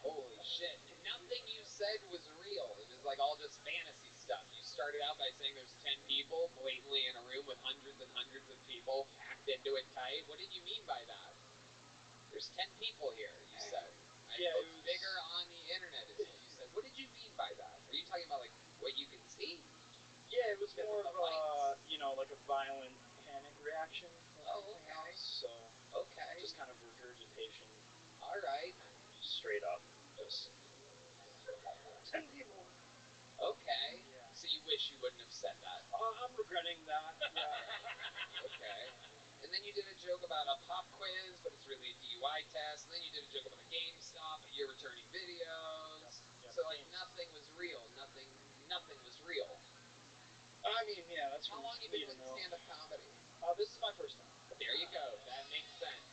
Holy shit. Nothing you said was real. It was like all just fantasy stuff. You started out by saying there's 10 people blatantly in a room with hundreds and hundreds of people packed into it tight. What did you mean by that? There's 10 people here, you said. It looks bigger on the internet is what you said. What did you mean by that? Are you talking about like what you can see? Yeah, it was more of a, you know, like a violent panic reaction. Oh, okay. So, okay. Just kind of regurgitation. All right. Straight up. Just 10 people. Okay. Yeah. So you wish you wouldn't have said that. I'm regretting that. Yeah. Okay. And then you did a joke about a pop quiz, but it's really a DUI test. And then you did a joke about a GameStop, but you're returning videos. Yep. So like nothing was real. Nothing was real. I mean, yeah, that's How long have you been doing stand-up comedy? This is my first time. There you go. That makes sense.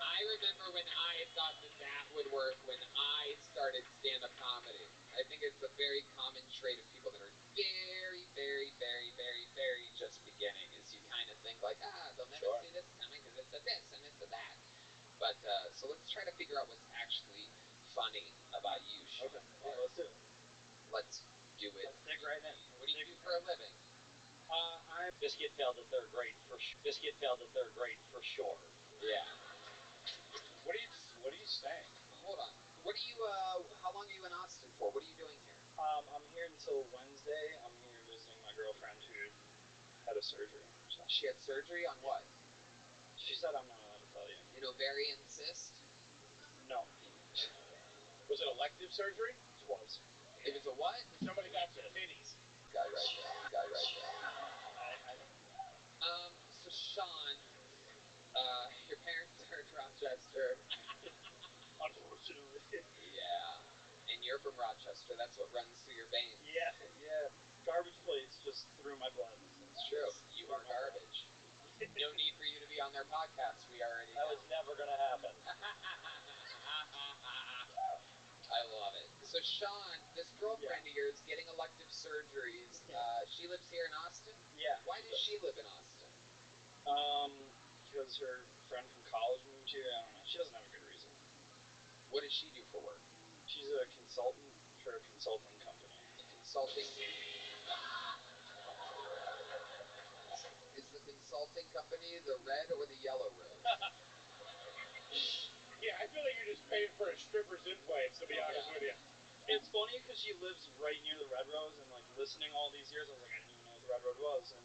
I remember when I thought that would work when I started stand-up comedy. I think it's a very common trait of people that are very, very, very, very, very just beginning is you kind of think like, they'll never see this coming because it's a this and it's a that. But, so let's try to figure out what's actually funny about you, Sean. Okay, yeah, let's do it. Let's do it. Let's dig right in. What do you do for a living? This kid failed the third grade for sure. Yeah. What are you saying? Hold on. What are you, how long are you in Austin for? What are you doing here? I'm here until Wednesday. I'm here visiting my girlfriend who had a surgery. So. She had surgery on what? She said I'm not allowed to tell you. An ovarian cyst? No. Was it elective surgery? It was. It was a what? Somebody got some titties. Guy right there. So Sean, your parents are in Rochester. Unfortunately. Yeah. And you're from Rochester. That's what runs through your veins. Yeah. Garbage plates just through my blood. It's true. You are garbage. No need for you to be on their podcast. We already That was never going to happen. I love it. So Sean, this girlfriend of yours getting elective surgeries, she lives here in Austin? Yeah. Why does she live in Austin? Because her friend from college moved here. I don't know. She doesn't have a good reason. What does she do for work? She's a consultant for a consulting company. Consulting? Is the consulting company the red or the yellow rose? Yeah, I feel like you're just paying for a stripper's inflates, to be honest with you. It's funny because she lives right near the Red Rose, and like listening all these years, I was like, I didn't even know what the Red Road was, and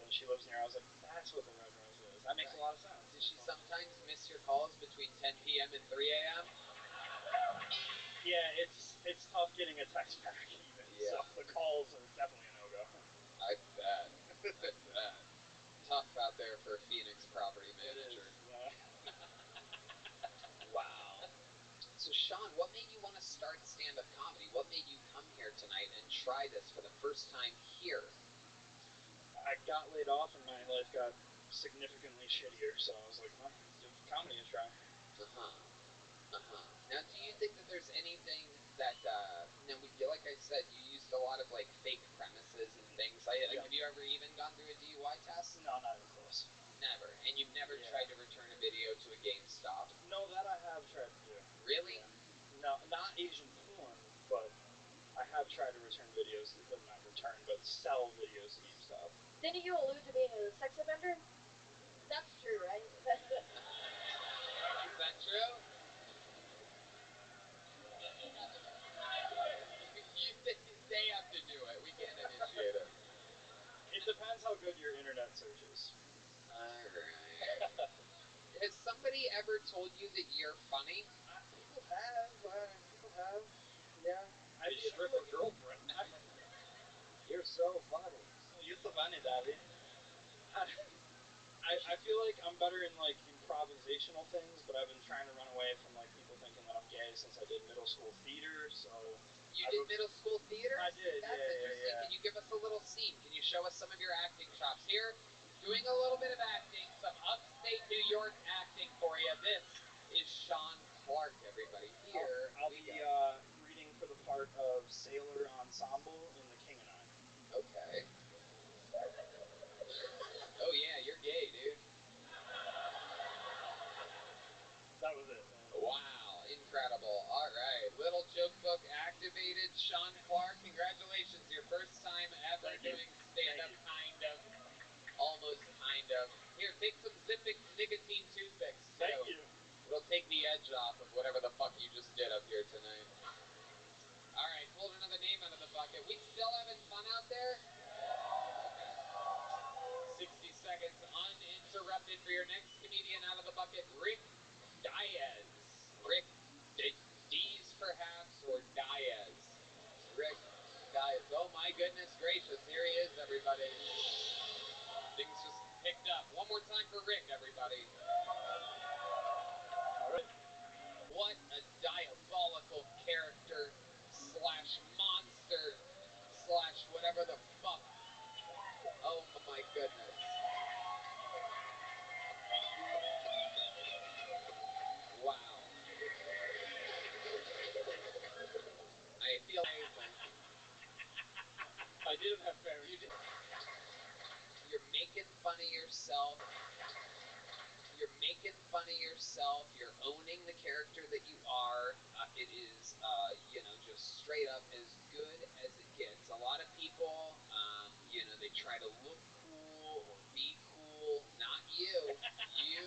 then she lives near. I was like, that's what the Red Rose is. That makes a lot of sense. Does she sometimes miss your calls between 10 p.m. and 3 a.m.? Yeah, it's tough getting a text back even. Yeah. So the calls are definitely a no-go. I bet. Tough out there for a Phoenix property manager. Wow. So Sean, what made you want to start stand-up comedy? What made you come here tonight and try this for the first time here? I got laid off and my life got significantly shittier, so I was like, well, give comedy a try. Now, do you think that there's anything that, like I said, you used a lot of, like, fake premises and things. Have you ever even gone through a DUI test? No, not even close. Never. And you've never tried to return a video to a GameStop? No, that I have tried to do. Really? Yeah. No, not Asian porn, but I have tried to return videos, but not return, but sell videos to GameStop. Didn't you allude to being a sex offender? That's true, right? Is that true? They have to do it. We can't initiate it. It depends how good your internet search is. Alright. Has somebody ever told you that you're funny? People have. Yeah. I strip a girlfriend. You're so funny. You're so funny, Daddy. I feel like I'm better in like improvisational things, but I've been trying to run away from like people thinking that I'm gay since I did middle school theater, so You did middle school theater? I did, That's interesting. yeah. Can you give us a little scene? Can you show us some of your acting chops? Here, doing a little bit of acting, some upstate New York acting for you. This is Sean Clark, everybody. Here I'll we be go. reading for the part of Sailor Ensemble in The King and I. Okay. Oh yeah, you're gay, dude. That was it. Wow, incredible. All right, little joke book activated. Sean Clark, congratulations. Your first time ever doing stand-up, kind of. Almost kind of. Here, take some Zippix nicotine toothpicks, too. Thank you. It'll take the edge off of whatever the fuck you just did up here tonight. All right, pulled another name out of the bucket. We still having fun out there? Okay. 60 seconds uninterrupted for your next comedian out of the bucket, Rick Diaz. Rick Dees, perhaps, or Diaz. Rick Diaz. Oh my goodness gracious, here he is, everybody. Things just picked up. One more time for Rick, everybody. All right. What a diabolical character slash monster slash whatever the fuck. Oh my goodness. Wow. I feel amazing. I didn't have parents. You're making fun of yourself. You're making fun of yourself. You're owning the character that you are. It is, just straight up as good as it gets. A lot of people, they try to look cool or be cool. Not you. You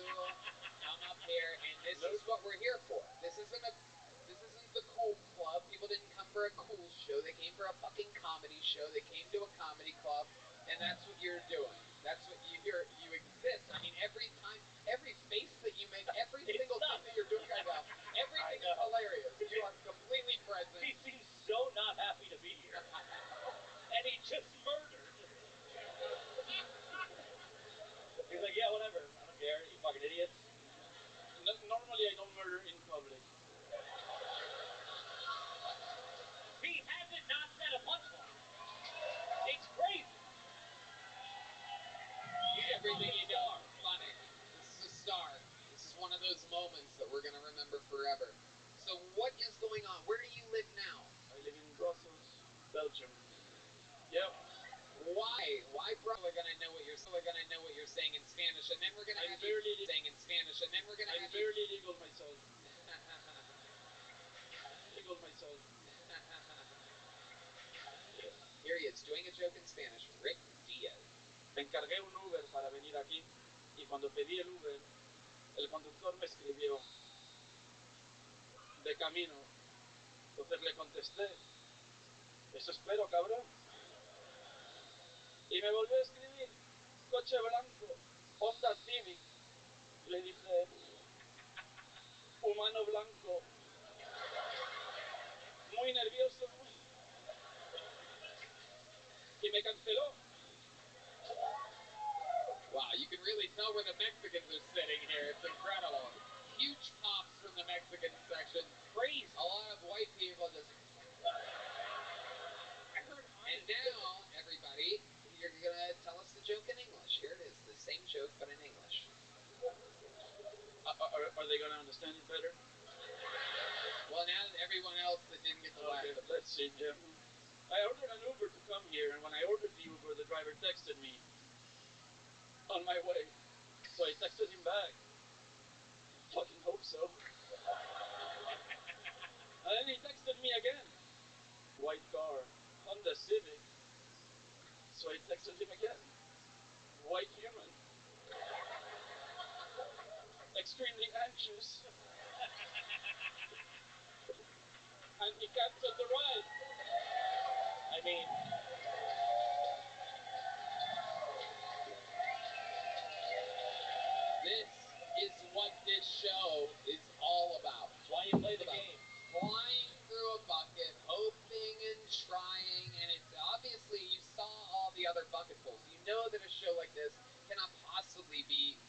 come up here, and this is what we're here for. This isn't the cool club. People didn't come for a cool show. They came for a fucking comedy show. They came to a comedy club, and that's what you're doing. That's what you exist. I mean, every face that you make, every single thing that you're doing right now, everything is hilarious. You are completely present. He seems so not happy to be here. And he just murdered. He's like, yeah, whatever. I don't care, you fucking idiots. Normally I don't murder in public. He hasn't not said a punchline. It's crazy. Everything he does is funny. This is a star. This is one of those moments that we're going to remember forever. So what is going on? Where do you live now? I live in Brussels, Belgium. Yep. Why? Why We're going to know what you're saying in Spanish, and then we're going to have you saying in Spanish, and then we're going to have you... I'm barely legal myself. Here he is, doing a joke in Spanish. Rick Diaz. Encargué un Uber para venir aquí, y cuando pedí el Uber, el conductor me escribió de camino. Entonces le contesté, eso espero, cabrón. Y me volvió a escribir, coche blanco, Honda Civic. Le dije, humano blanco, muy nervioso. Y me canceló. Wow, you can really tell where the Mexicans are sitting here. It's incredible. Huge pops from the Mexican section. Crazy. A lot of white people just... And now, everybody, you're going to tell us the joke in English. Here it is, the same joke, but in English. Are they going to understand it better? Well, now everyone else that didn't get the laugh. Let's see. I ordered an Uber to come here, and when I ordered the Uber, the driver texted me on my way. So I texted him back. Fucking hope so. And then he texted me again. White car, Honda Civic. So I texted him again. White human. Extremely anxious. And he canceled the ride. I mean... This is what this show is all about. That's why you play the game. Flying through a bucket, hoping and trying, and it's obviously, you saw all the other bucketfuls. You know that a show like this cannot possibly be,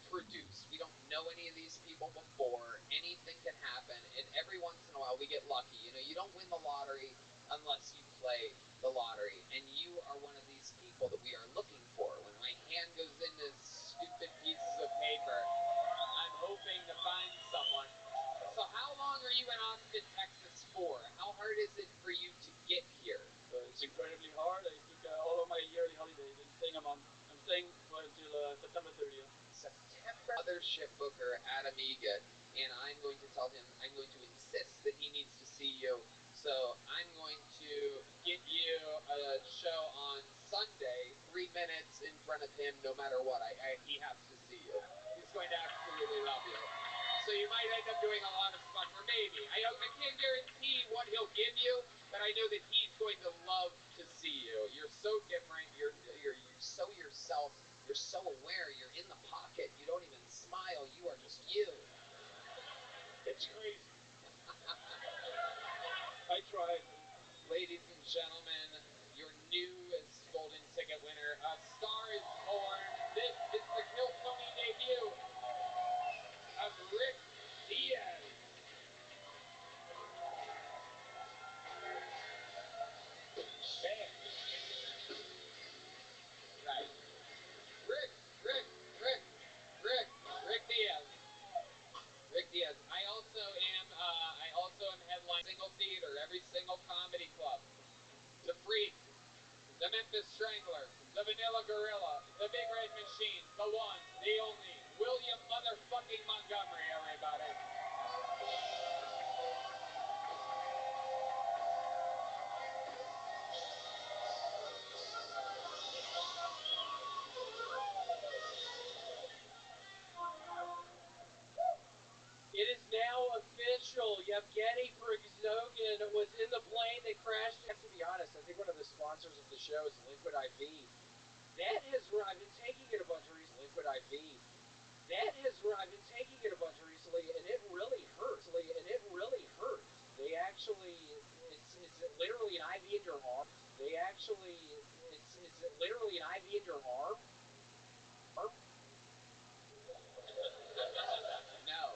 produced. We don't know any of these people before. Anything can happen, and every once in a while we get lucky. You know, you don't win the lottery unless you play the lottery. And you are one of these people that we are looking for. When my hand goes into stupid pieces of paper, I'm hoping to find someone. So how long are you in Austin, Texas for? How hard is it for you to get here? It's incredibly hard. I took all of my yearly holidays. I'm staying a month. I'm staying until September 30th. September. Other ship booker at Amiga, and I'm going to tell him, I'm going to insist that he needs to see you. So I'm going to get you a show on Sunday, 3 minutes in front of him, no matter what. He has to see you. He's going to absolutely love you. So you might end up doing a lot of stuff, or maybe. I can't guarantee what he'll give you, but I know that he's going to love to see you. You're so different. You're so yourself. You're so aware. You're in the pocket. You don't even smile. You are just you. It's crazy. I tried. Ladies and gentlemen, your newest golden ticket winner, A Star is Born. This is the Kill Tony debut of Rick Diaz. Man. Right. Rick Diaz. Rick Diaz. I also am headlining single theater, every single comedy club. The Freak, the Memphis Strangler, the Vanilla Gorilla, the Big Red Machine, the one, the only, William motherfucking Montgomery, everybody. It is now official. Yevgeny Prigozhin was in the plane that crashed. To be honest, I think one of the sponsors of the show is Liquid IV. I've been taking it a bunch recently. Liquid IV. I've been taking it a bunch recently, and it really hurts. They actually, it's literally an IV in your arm. It's literally an IV in your arm. No.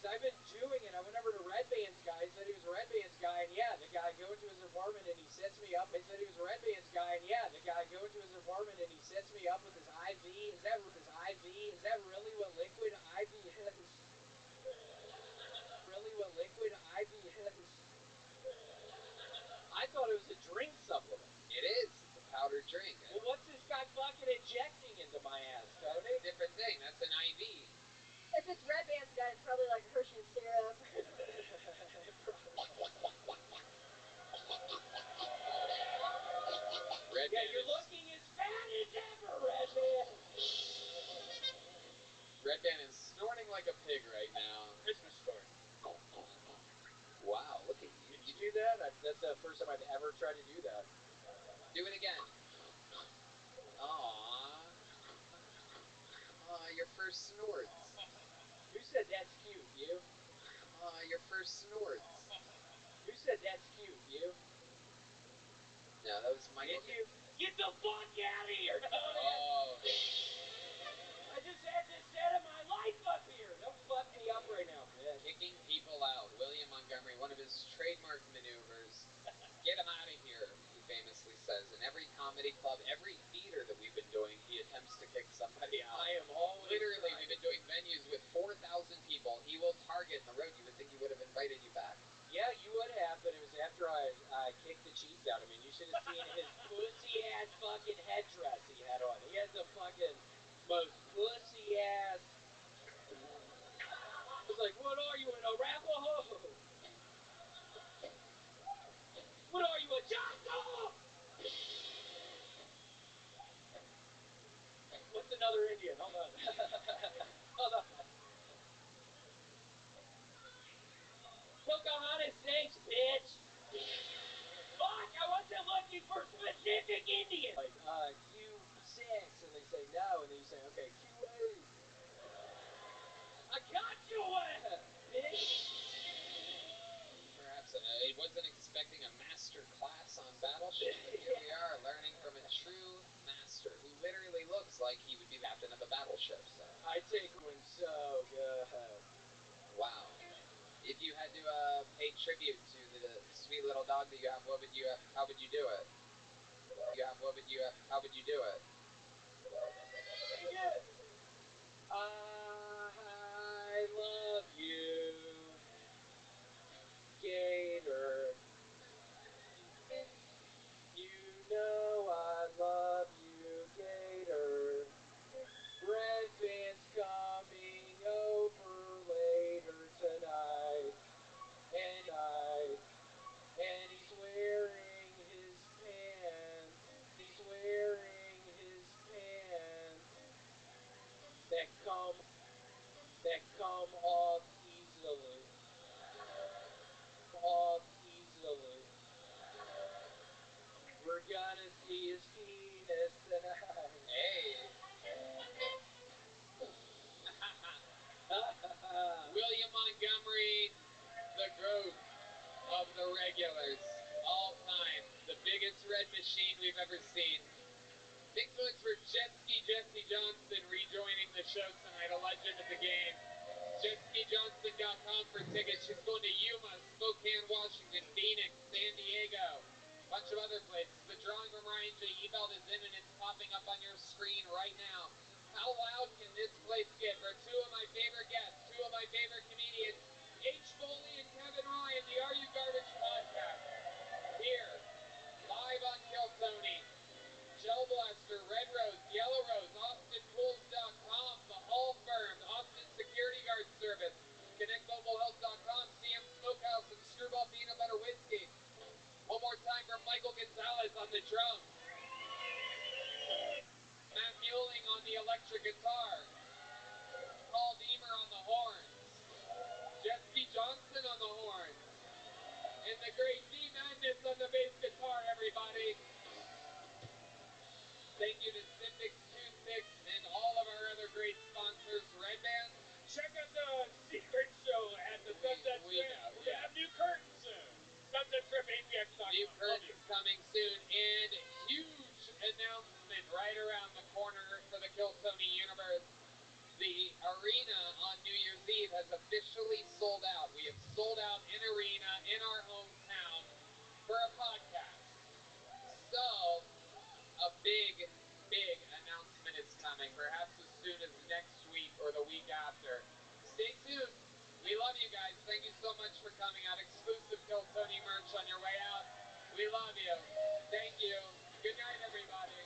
I've been doing it. I went over to Red Band's guy. He said he was a Red Band's guy, and yeah, the guy go into his apartment and he sets me up. He said he was a Red Band's guy, and yeah, the guy go into his apartment and he sets me up with his IV. Is that really what liquid IV is? Really what liquid IV is? I thought it was a drink supplement. It is. It's a powdered drink. Well, what's this guy fucking injecting into my ass, Tony? Different thing. That's an IV. If it's Red Band's guy, it's probably like Hershey's syrup. Red Band you're looking as fat as ever, Red Band. Red Band is snorting like a pig right now. Christmas story. Wow, look at you. Did you do that? That's the first time I've ever tried to do that. Do it again. Aww. Aw, your first snorts. Who said that's cute? You? Aw, your first snorts. Who said that's cute? You? No, that was Michael. Did you? Get the fuck out of here, Tony! Oh. I just had the set of my life up here. Don't fuck me up right now, man. Kicking people out. William Montgomery, one of his trademark maneuvers. Get him out of here, he famously says. In every comedy club, every theater that we've been doing, he attempts to kick somebody out. I am always Literally, we've been doing venues with 4,000 people. He will target the road. You would think he would have invited you back. Yeah, you would have, but it was after I kicked the cheese out. I mean, you should have seen his pussy-ass fucking headdress he had on. He had the fucking most pussy-ass... I was like, what are you, an Arapaho? What are you, a Choctaw? What's another Indian? Hold on. Hold on. Pocahontas sakes, bitch! Fuck, I wasn't looking for specific Indian! Like, Q6, and they say no, and then you say, okay, Q8. I got you, bitch! Perhaps he wasn't expecting a master class on Battleship, but here we are, learning from a true master who literally looks like he would be the captain of a battleship. So I take one so good. wow. If you had to pay tribute to the sweet little dog that you have, what would you? How would you do it? How would you do it? I love you, Gator. You know I love you, Gator. Red Van's coming over later tonight, and he's wearing his pants. That come off easily. We're gonna see his penis tonight. Hey. William Montgomery, the GOAT of the regulars, all time, the biggest red machine we've ever seen. Big votes for Jetski Jesse Johnson rejoining the show tonight, a legend of the game. JetskiJohnson.com for tickets. She's going to Yuma, Spokane, Washington, Phoenix, San Diego, a bunch of other places. The drawing from Ryan J. Ebelt is in, and it's popping up on your screen right now. How loud can this place get for two of my favorite guests, two of my favorite comedians, H. Foley and Kevin Ryan, the Are You Garbage podcast, here, live on Kill Tony. Gel Blaster, Red Rose, Yellow Rose, AustinPools.com, The Hall Firm, Austin Security Guard Service, ConnectMobileHealth.com, CM Smokehouse, and Screwball Peanut Butter Whiskey. One more time for Michael Gonzalez on the drums. Matt Mueling on the electric guitar. Paul Deemer on the horns. Jetski Johnson on the horns. And the great D Madness on the bass guitar, everybody. Thank you to Symbix Toothpicks and all of our other great sponsors, Red Band. Check out the secret show at the Sunset Strip. We're gonna have new curtains soon. SunsetStripAPX.com. New curtains coming soon, and huge announcement right around the corner for the Kill Tony universe. The arena on New Year's Eve has officially sold out. We have sold out an arena in our hometown for a podcast. So, a big announcement is coming, perhaps as soon as next week or the week after. Stay tuned. We love you guys. Thank you so much for coming out. Exclusive Kill Tony merch on your way out. We love you. Thank you. Good night, everybody.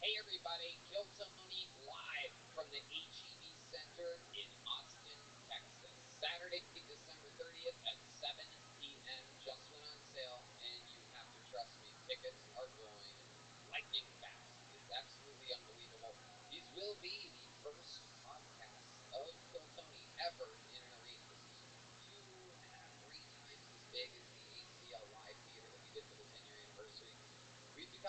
Hey everybody, Kill Tony live from the HEB Center in Austin, Texas. Saturday, December 30th at 7 p.m. Just went on sale, and you have to trust me, tickets are going lightning fast. It's absolutely unbelievable. These will be the first podcasts of Kill Tony ever in an arena. This is 2.5, 3 times as big as the ACL live theater that we did for the 10-year anniversary. We have to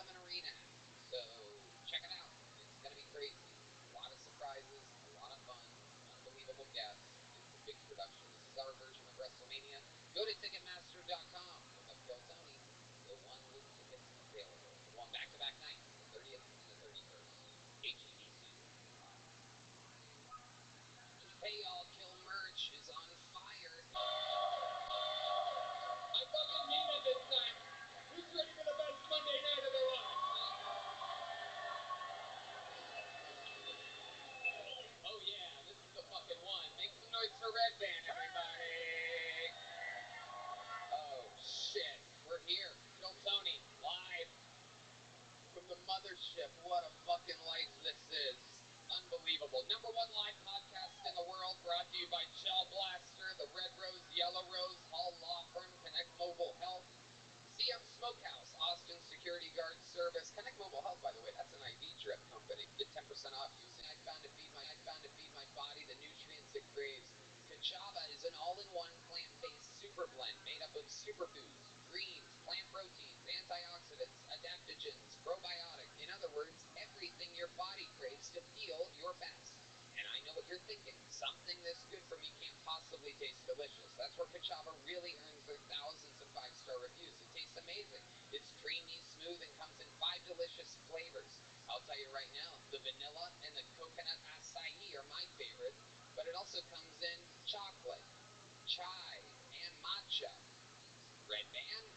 HTV season. And the Pay All Kill merch is on fire. I fucking mean it this time. Who's ready for the best Monday night of their life? Oh yeah, this is the fucking one. Make some noise for Red Band, everybody. Oh shit, we're here. Kill Tony, live from the mothership. What a fucking life this is. Unbelievable. #1 live podcast in the world, brought to you by Gel Blaster, the Red Rose, Yellow Rose, Hall Law Firm, Connect Mobile Health, CM Smokehouse, Austin Security Guard Service. Connect Mobile Health, by the way, that's an IV drip company. Get 10% off using I found to feed my body the nutrients it craves. Kachava is an all-in-one plant-based super blend made up of superfoods, greens, plant proteins, antioxidants, adaptogens, probiotics. In other words, everything your body craves to feel your best. And I know what you're thinking. Something this good for me can't possibly taste delicious. That's where Kachava really earns their thousands of 5-star reviews. It tastes amazing. It's creamy, smooth, and comes in 5 delicious flavors. I'll tell you right now, the vanilla and the coconut acai are my favorite, but it also comes in chocolate, chai, and matcha. Red Band?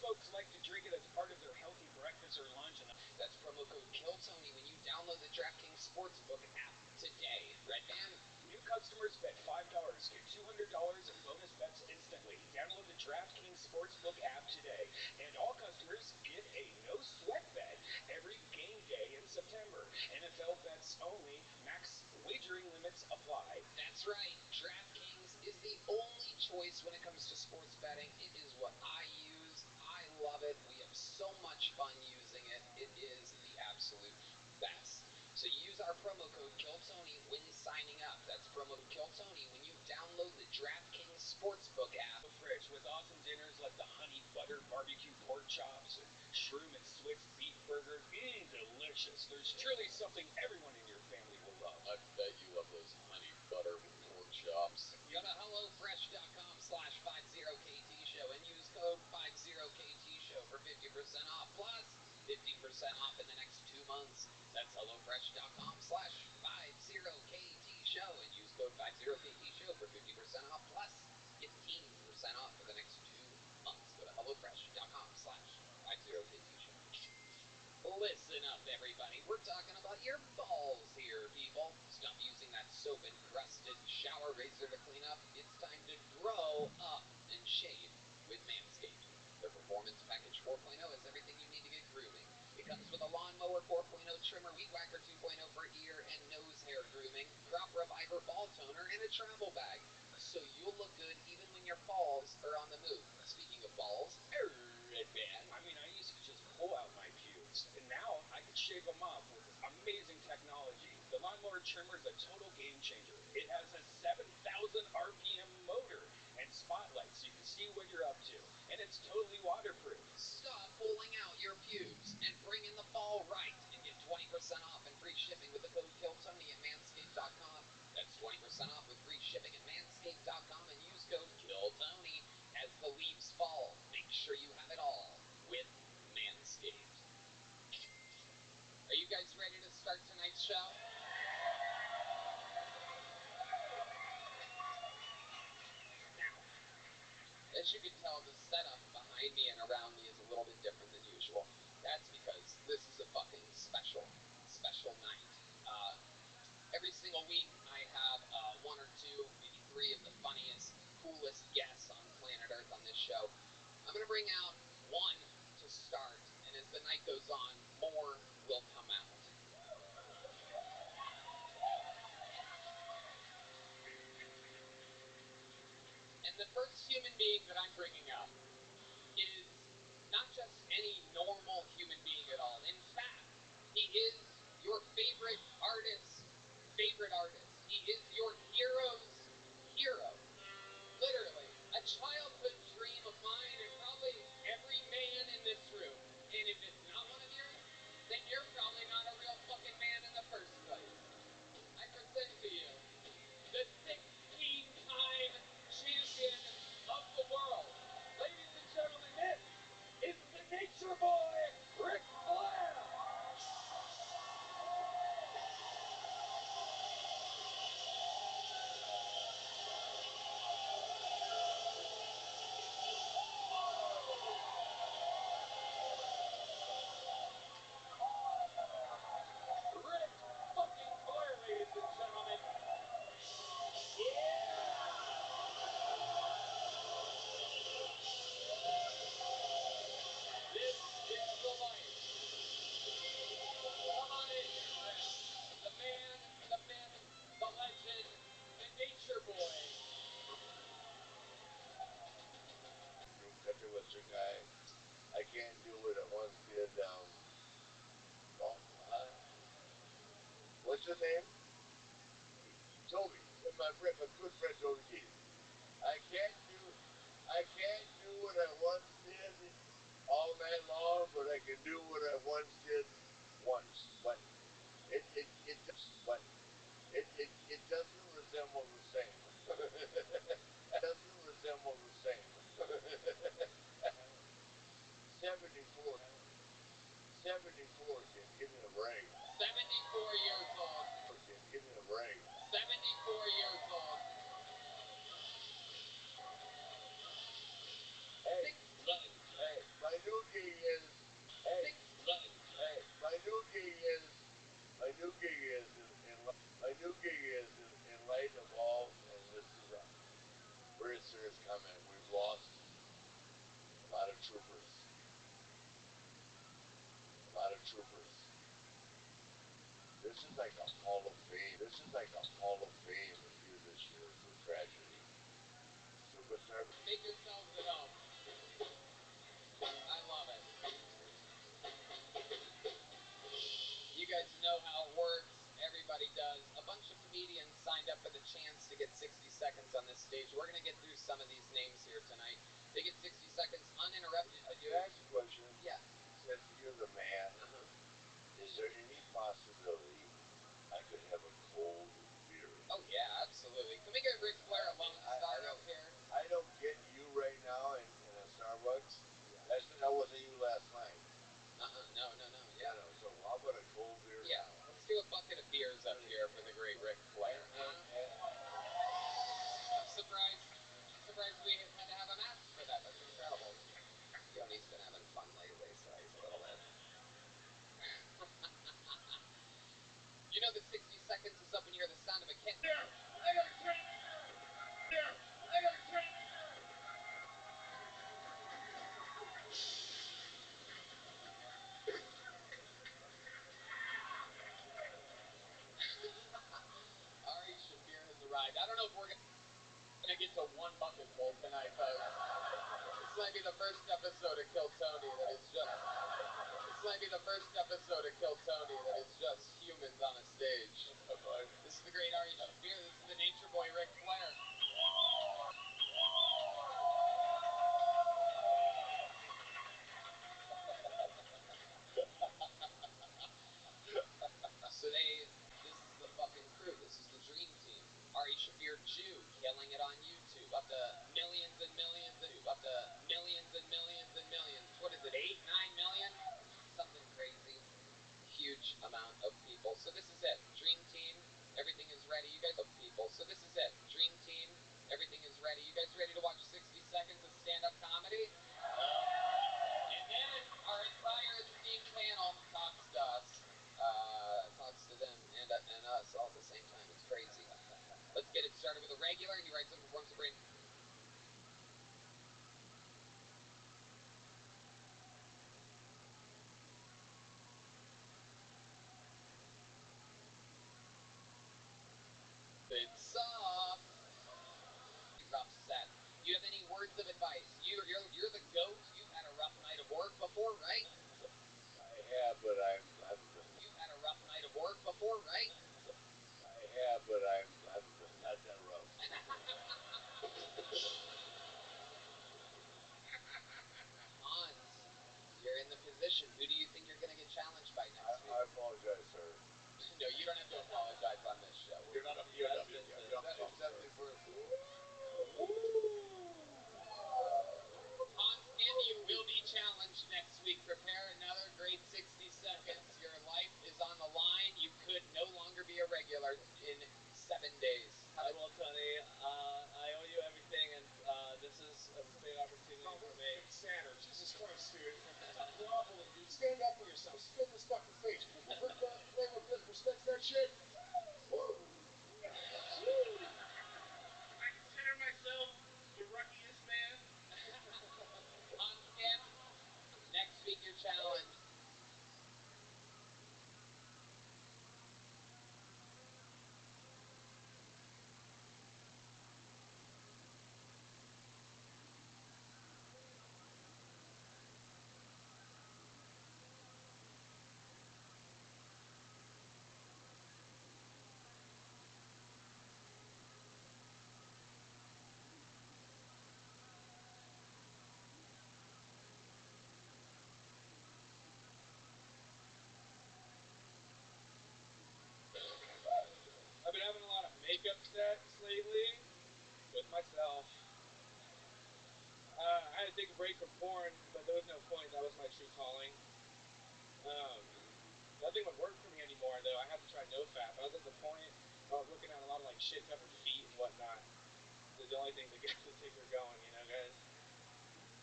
Folks like to drink it as part of their healthy breakfast or lunch. And that's promo code KILLTONY when you download the DraftKings Sportsbook app today. Red Band? New customers bet $5, get $200 in bonus bets instantly. Download the DraftKings Sportsbook app today. And all customers get a no-sweat bet every game day in September. NFL bets only. Max wagering limits apply. That's right. DraftKings is the only choice when it comes to sports betting. It is what I use. I love it. We have so much fun using it. It is the absolute best. So use our promo code KILLTONY when signing up. That's promo code KILLTONY when you download the DraftKings Sportsbook app. Fridge with awesome dinners like the honey butter barbecue pork chops and shroom and Swiss beef burgers. Delicious. There's truly something everyone in your family will love. I bet you love those honey butter pork chops. Go to HelloFresh.com/50KT show and use code 50KT show for 50% off plus 50% off in the next 2 months. That's HelloFresh.com/50KT show and use code 50KT show for 50% off plus 15% off for the next 2 months. Go to HelloFresh.com/50KT show. Listen up, everybody. We're talking about your balls here, people. Stop using that soap-encrusted shower razor to clean up. It's time to grow up and shave with Manscaped. Their Performance Package 4.0 is everything you need to get grooming. It comes with a Lawnmower 4.0 trimmer, Weed Whacker 2.0 for ear and nose hair grooming, Crop Reviver ball toner, and a travel bag. So you'll look good even when your balls are on the move. Speaking of balls, Red Band. I mean, I used to just pull out my pubes, and now I can shave them off with amazing technology. The Lawnmower trimmer is a total game changer. It has a 7,000 RPM motor and spotlights so you can see what you're up to, and it's totally waterproof. Stop pulling out your pubes and bring in the fall right and get 20% off and free shipping with the code KILLTONY at Manscaped.com. That's 20% off with free shipping at Manscaped.com and use code KILLTONY as the leaves fall. Make sure you have it all with Manscaped. Are you guys ready to start tonight's show? Now, as you can tell, the setup behind me and around me is a little bit different than usual. That's because this is a fucking special night. Every single week I have 1 or 2, maybe 3 of the funniest, coolest guests on planet Earth on this show. I'm going to bring out one to start, and as the night goes on, more will come out. And the first human being that I'm bringing up is not just any normal human being at all. In fact, he is your favorite artist's favorite artist. He is your hero's hero. Literally, a childhood dream of mine and probably every man in this room. And if it's not one of yours, then you're probably not a real fucking man in the first place. I present to you the 16-time champion of the world. Ladies and gentlemen, this is the Nature Boy, Ric Flair. what's your name? Toby. My good friend Toby Keith. I can't do what I once did all night long, but I can do what I once did once. But it doesn't resemble the same. Doesn't resemble the same. 74. 74. Give me a break. 74 years old. Give me a break. 74 years old. Hey, my new gig is. Hey, my new gig is. My new gig is in light of all, and this is a very serious comment. We've lost a lot of troopers. A lot of troopers. This is like a hall of fame. This is like a hall of fame here this year for tragedy. Superstar. Make yourselves at home. I love it. You guys know how it works. Everybody does. A bunch of comedians signed up for the chance to get 60 seconds on this stage. We're going to get through some of these names here tonight. They get 60 seconds uninterrupted to do. Can I ask a question? Yeah. Since you're the man, is there any possibility I could have a cold beer? Oh yeah, absolutely. Can we get Ric Flair alone to start up here? I don't get you right now in a Starbucks. That wasn't you last night. No. Yeah. No. So how about a cold beer? Yeah. Let's do a bucket of beers up here for the great Ric Flair. I'm surprised we had to have a match for that. That's incredible. Yoni's been having fun lately, so he's a little bit. You know that 60 seconds is up when you hear the sound of a kitten. I got a drink. Ari Shafir has arrived. I don't know if we're gonna get to one bucket full tonight, folks. This might be the first episode of Kill Tony that is just. This might be the first episode of Kill Tony that is just humans on a stage. This is the great Ari Shafir. This is the Nature Boy Ric Flair. So this is the fucking crew. This is the dream team. Ari Shafir Jew killing it on YouTube. Up to millions and millions and millions. What is it, 8, 9 million? Something crazy. Huge amount of people. So this is it. Dream team. Everything is ready. You guys have people. So this is it. Dream team. Everything is ready. You guys ready to watch 60 seconds of stand-up comedy? And then our entire esteemed panel talks to us. Talks to them and us all at the same time. It's crazy. Let's get it started with a regular. He writes and performs a brain. It's rough set. Do you have any words of advice? You're the GOAT. You've had a rough night of work before, right? I have, but I'm. You've had a rough night of work before, right? I have, but I'm not that rough. Hans, you're in the position. Who do you think you're going to get challenged by next week? I apologize, sir. No, you don't have to apologize on this show. You're not a POW. It's nothing personal. Hans Kim, you will be challenged next week. Prepare another great 60 seconds. Your life is on the line. You could no longer be a regular in 7 days. I will, Tony. I owe you everything, and this is a big opportunity for me. Santa, Jesus Christ, dude. Stop groveling, dude. Stand up for yourself. Spit in his fucking face. You heard that flavor of respect that shit? Woo! I consider myself the luckiest man. Hans Kim, next week you're challenged. sex lately with myself. I had to take a break from porn, but there was no point. That was my true calling. Nothing would work for me anymore, though. I had to try NoFap. I was at the point I was looking at a lot of like shit covered feet and whatnot. They're the only thing to get to take her going, you know, guys.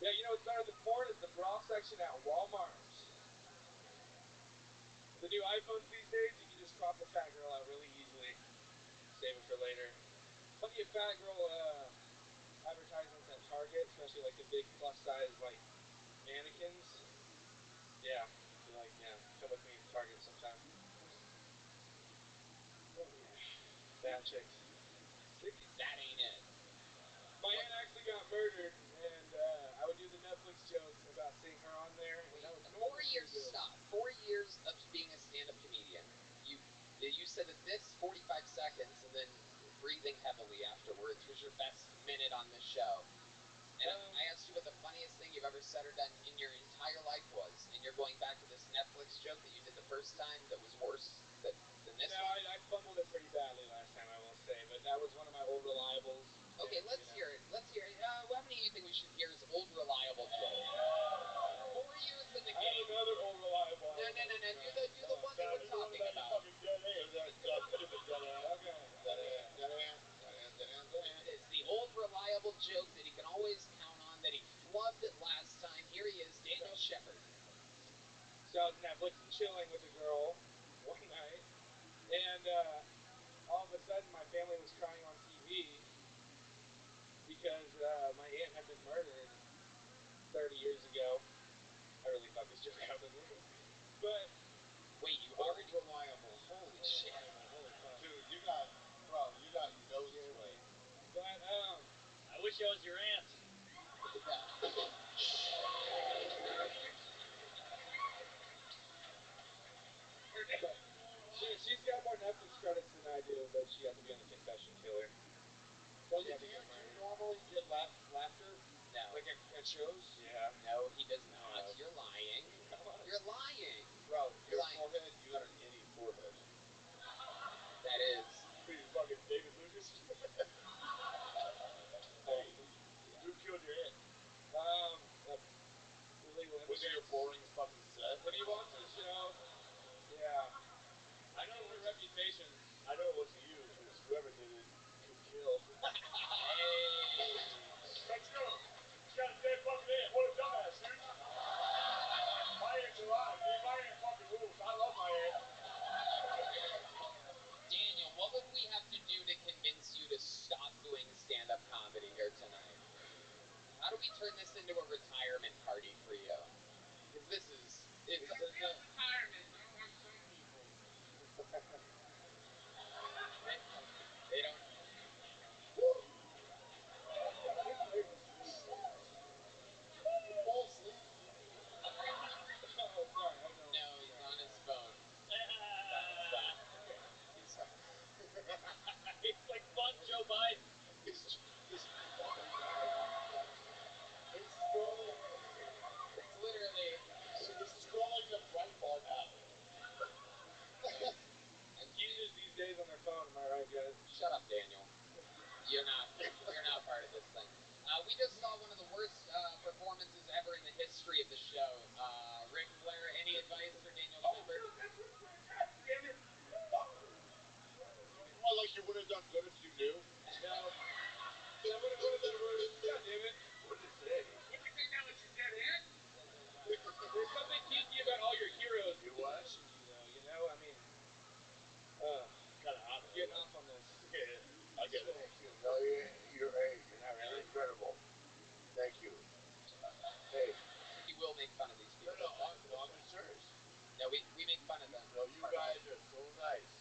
Yeah, you know what's better than porn is the bra section at Walmart. The new iPhones these days, you can just crop the fat girl out really easily. Save it for later. Plenty of fat girl advertisements at Target, especially like the big plus size like mannequins. Yeah, be like, yeah, come with me to Target sometime. Okay. Fat chicks. That ain't it. My aunt actually got murdered, and I would do the Netflix joke about seeing her on there. Wait, that was 4 years, stop. 4 years of being a stand-up comedian. You said that this 45 seconds and then breathing heavily afterwards was your best minute on this show. And I asked you what the funniest thing you've ever said or done in your entire life was, and you're going back to this Netflix joke that you did the first time that was worse than this no, one? I fumbled it pretty badly last time, I will say, but that was one of my old reliables. Okay, and, let's hear it. Let's hear it. How many do you think we should hear as old reliable joke? 4 years in the game. I have another old reliable. No. Do the one that we're talking about. It's the old reliable joke that he can always count on, that he flubbed last time. Here he is, Daniel Shepard. So I was Netflix chilling with a girl one night, and all of a sudden my family was crying on TV because my aunt had been murdered 30 years ago. I really thought this joke out, didn't it? But wait, you already reliable. Holy shit. Holy fuck. Dude, you got no sway. But I wish I was your aunt. She's got more Netflix credits than I do, but she got to be on the Confession Killer. Well, you normally get laughter? No. Like at shows? Yeah. No, he does not. You're lying. You're lying. Bro, your forehead, you got an itty forehead. That is. Who, you fucking David Lucas? Hey, who killed your aunt? Illegal immigrants. Was it your boring fucking set? If you watch the show, yeah. I know her reputation. I know it wasn't you, because whoever did it could kill. Hey. That's you. He's got a dead fucking aunt. What a dumbass, dude. My aunt's alive, dude. My aunt fucking rules. I love my aunt. Daniel, what would we have to do to convince you to stop doing stand-up comedy here tonight? How do we turn this into a retirement party for you? Because this is... It's retirement. I don't want some people. They don't... You fall asleep? Oh, sorry. I know. No, he's on his phone. Stop. Okay. It's like fuck Joe Biden. He's scrolling. It's literally... He's scrolling the Breitbart app. And users these days on their phone, am I right, guys? Shut up, Daniel. You're not part of this thing. We just saw one of the worst performances ever in the history of the show. Ric Flair, any advice for Daniel Shepard? Damn it. Well, like you would have done good if you knew. No. That would have been worse. God damn it. What did it say? What'd you think that was your dead aunt? There's something geeky about all your heroes. You what? You, though, you know? I mean... Kind of hot. Getting off on this. Yeah, I get it. Thank you. No, you're not really incredible. Thank you. Hey. He will make fun of these people. No, I'm serious. No, we make fun of them. No, you guys are so nice.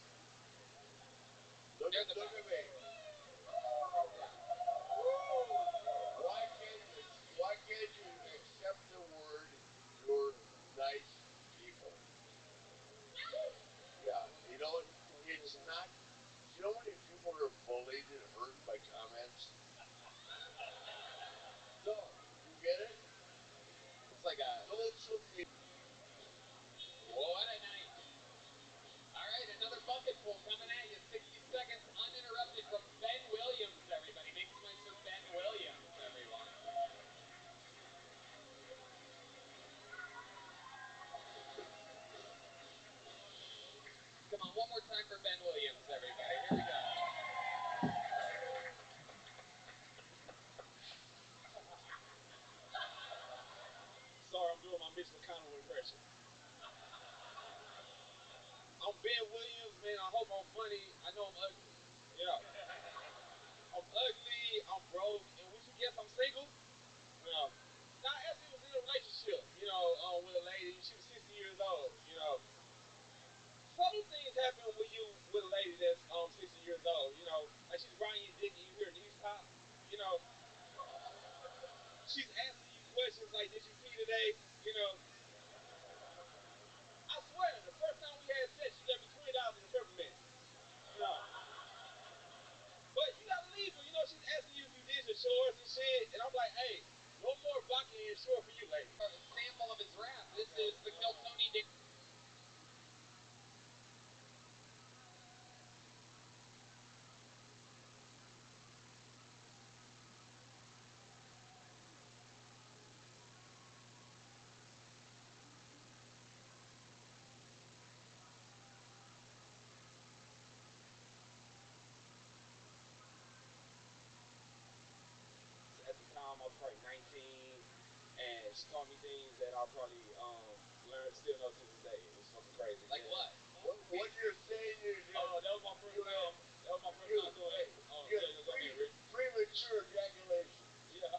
Look at me. Why can't you accept the word you're nice people? Yeah, you know what? It's not. You know how many people are bullied and hurt by comments? No, you get it? It's like a... Social media. What a night. All right, another bucket full coming at you. 60 seconds uninterrupted from time for Ben Williams, everybody. Here we go. Sorry, I'm doing my Mitch McConnell impression. I'm Ben Williams, man. I hope I'm funny. I know I'm ugly. Yeah. I'm ugly. I'm broke. And would you guess I'm single? Yeah. Now, I actually was in a relationship, with a lady. She was 60 years old, Subtle things happen when you with a lady that's 60 years old, Like she's riding your dick and you hear knees pop, you know. She's asking you questions like, did you pee today? You know. I swear, the first time we had sex, she gave me $20 in a peppermint. You know. But you gotta leave her, she's asking you if you did your chores and shit. And I'm like, hey, no more vodka and short for you, lady. A sample of his rap. This is the Kill Tony Dick. At the time, I was probably 19, and she taught me things that I'll probably still know to this day. It was fucking crazy. Like yeah. What you're saying is that was my first time. That was my first time doing it. Go ahead, Rick. Premature ejaculation. Yeah.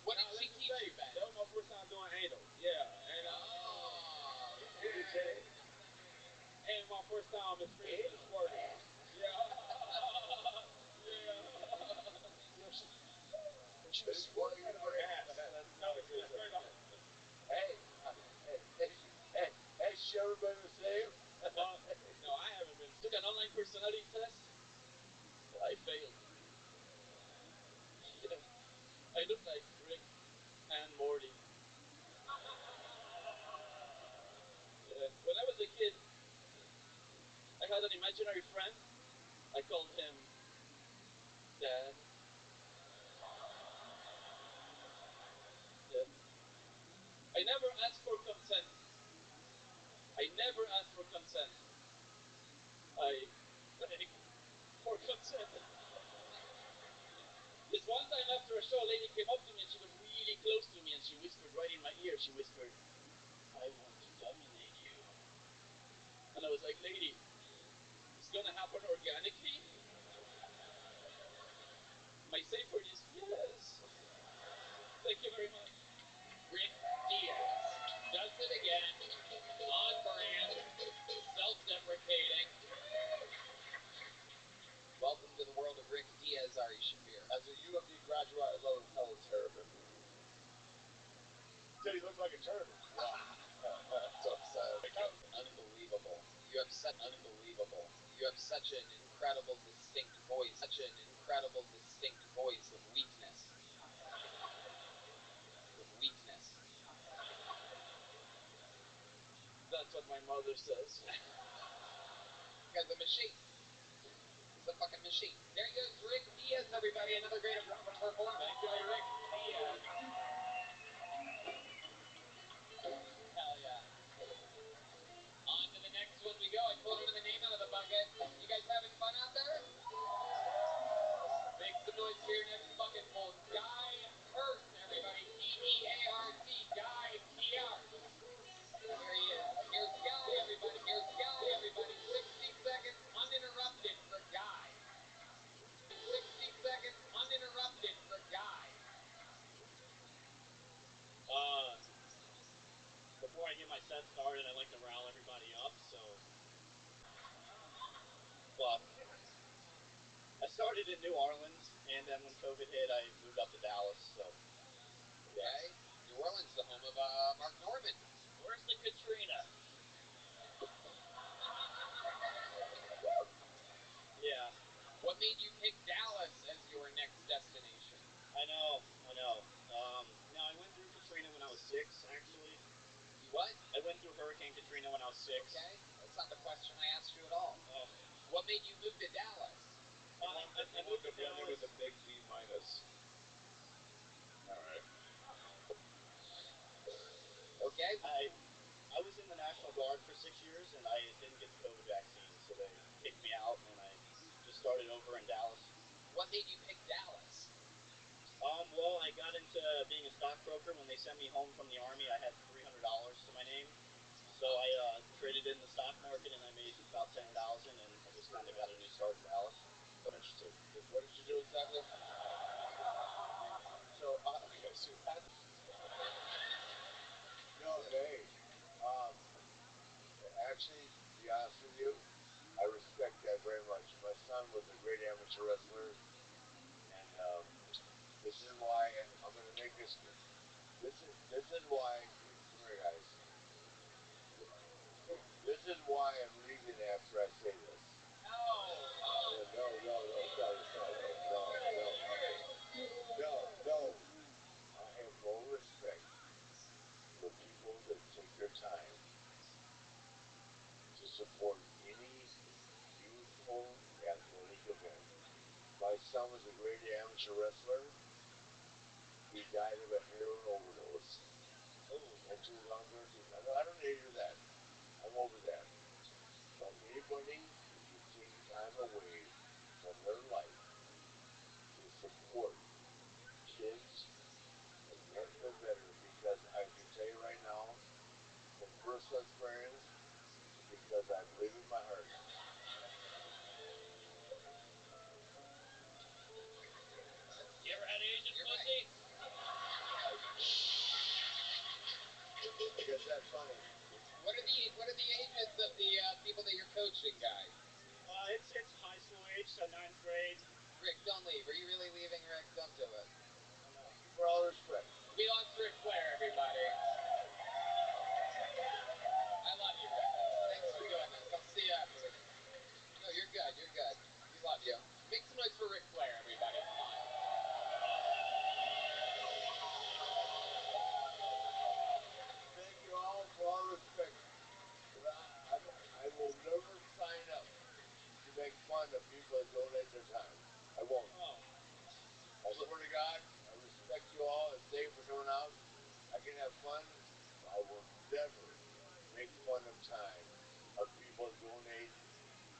What did she teach you, Ben? That was my first time doing anal. Yeah. And and my first time experiencing squirting. Yeah. Yeah. She was squirting in her ass. No, she was straight up. Hey, she ever been the same? No, I haven't been. Took an online personality test. I failed. Yeah. I look like Rick and Morty. When I was a kid, I had an imaginary friend. I called him Dad. Yeah. I never asked for consent. I never asked for consent. I begged for consent. This one time after a show, a lady came up to me and she was really close to me and she whispered right in my ear, she whispered, I want to dominate you. And I was like, lady, it's gonna happen organically? My safe word is yes. Thank you very much. Rick Diaz does it again. On brand. Self-deprecating. Welcome to the world of Rick Diaz, Ari Shafir. As a UMD graduate, I love Helen Terrapin. Said he looked like a turtle. So unbelievable. You have such an incredible, distinct voice. Such an incredible, distinct voice of weakness. That's what my mother says. Guy's a machine. He's a fucking machine. There goes Rick Diaz, everybody. Another great performance. Thank you, Rick Diaz. Hell yeah. On to the next one we go. I pulled him in the name out of the bucket. You guys having fun out there? Make some noise for your next bucket full. Guy Hurt, everybody. P-E-A-R-T. Guy Peart. There he is. Here's Guy, everybody. 60 seconds uninterrupted for Guy. 60 seconds uninterrupted for Guy. Before I get my set started, I like to rile everybody up, so. Well, I started in New Orleans, and then when COVID hit, I moved up to Dallas, so. Okay. New Orleans, the home of Mark Norman. Where's the Katrina? Yeah. What made you pick Dallas as your next destination? I know. No, I went through Katrina when I was 6, actually. You what? I went through Hurricane Katrina when I was 6. Okay. That's not the question I asked you at all. Oh. What made you move to Dallas? I moved to Dallas with a big B minus. All right. Okay. I was in the National Guard for 6 years, and I didn't get the COVID vaccine, so they started over in Dallas. What made you pick Dallas? Well, I got into being a stockbroker when they sent me home from the Army. I had $300 to my name. So I traded in the stock market and I made about $10,000 and I just kind of got a new start in Dallas. So I'm interested. What did you do exactly? So, okay, so that. No, hey. Actually, to be honest with you, I respect that very much. My son was a great amateur wrestler, and this is why I'm going to make this. This is why. Come here, guys. This is why I'm leaving after I say this. No, sorry. I have full respect for people that take their time to support any youthful athletic event. My son was a great amateur wrestler. He died of a heroin overdose in 2013. I don't need to hear that. I'm over that. But anybody who can take time away from their life to support kids and make them better, because I can tell you right now, from personal experience, because I believe in my heart. You ever had Asian pussy? Because that's funny. What are the ages of the people that you're coaching, guys? It's high school age, so 9th grade. Rick, don't leave. Are you really leaving, Rick? Don't do it. For all respect. We lost Ric Flair, everybody. I love you, Rick. Thanks for doing this. I'll see you afterwards. No, you're good. You're good. We love you. Make some noise for Ric Flair, everybody. Come on. Thank you all for all respect. But I will never sign up to make fun of people that donate their time. I won't. I swear to God, I respect you all and thank you for coming out. I can have fun. I will never make fun of time of people that donate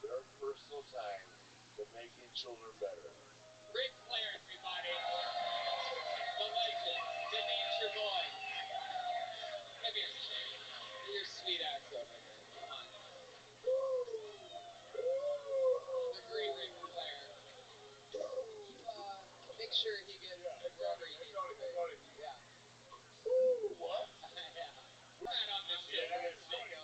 their personal time to making children better. Ric Flair, everybody. The legend. The nature boy. Come here, Shane. Do your sweet ass over here. Come on. The great Ric Flair. You, make sure he gets wherever he needs to be. Yeah. What? Yeah. Not on the show. Oh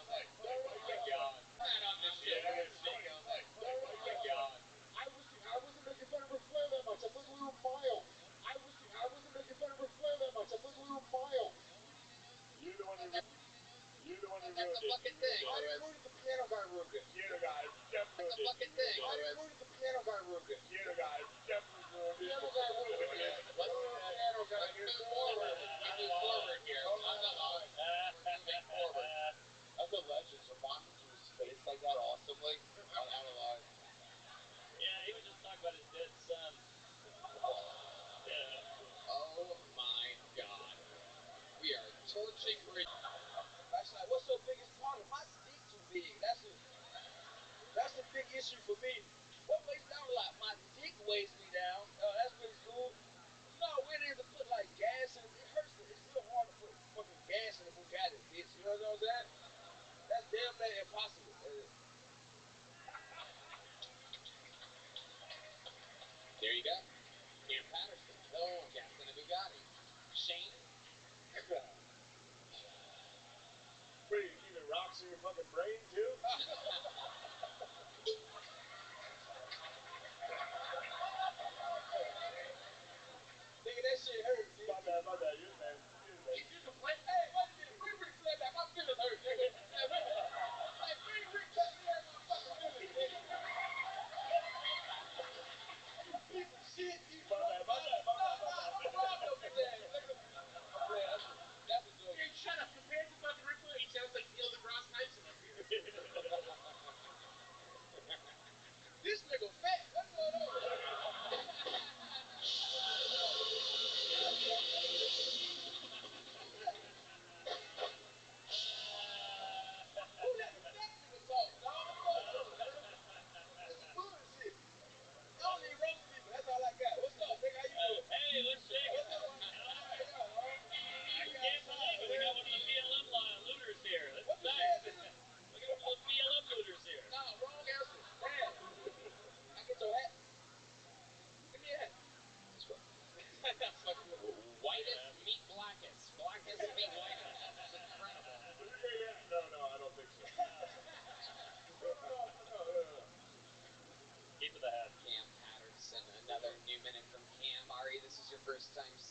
my God. Not on the show. Oh my God. I wasn't making fun of Ric Flair that much. I thought we were mild. I wasn't making fun of Ric Flair that much. I thought we were mild. You're the one who ruined it. That's a fucking thing. I didn't ruin it. The piano guy ruined it. Piano guy definitely That's a fucking thing. I didn't ruin it. The piano guy ruined it. Piano guy definitely ruined it. Piano guy ruined it. Let's move forward. We move forward here. We're moving forward. That's a legend. So bombing through space like that awesomely. I'm not alive. Yeah, he was just talking about his dead son. Yeah. Oh my God. We are torching Rick. That's like, what's your biggest problem? My dick too big. That's the big issue for me. What weighs me down a lot? My dick weighs me down. That's pretty cool. You know, we need to put like gas in it. It hurts. It's real hard to put fucking gas in the Bugatti, bitch. You know what I'm saying? That's damn near impossible. There you go. Cam Patterson. Oh, gas in a Bugatti. Shane. Pretty keeping rocks in your fucking brain too. Nigga, that shit hurt. My bad. You're the man. You can play. Hey, wait a minute. Bring Ric Flair back. My feelings hurt, nigga. Hey, wait a minute. Hey, bring Ric back. He hurt my fucking feelings, nigga. You piece of shit. You My bad. No, I'm robbed of his ass, nigga. I'm playing. That's a joke. Hey, shut up. Compared to fucking Ric Flair, he sounds like Neil deGrasse Tyson up here.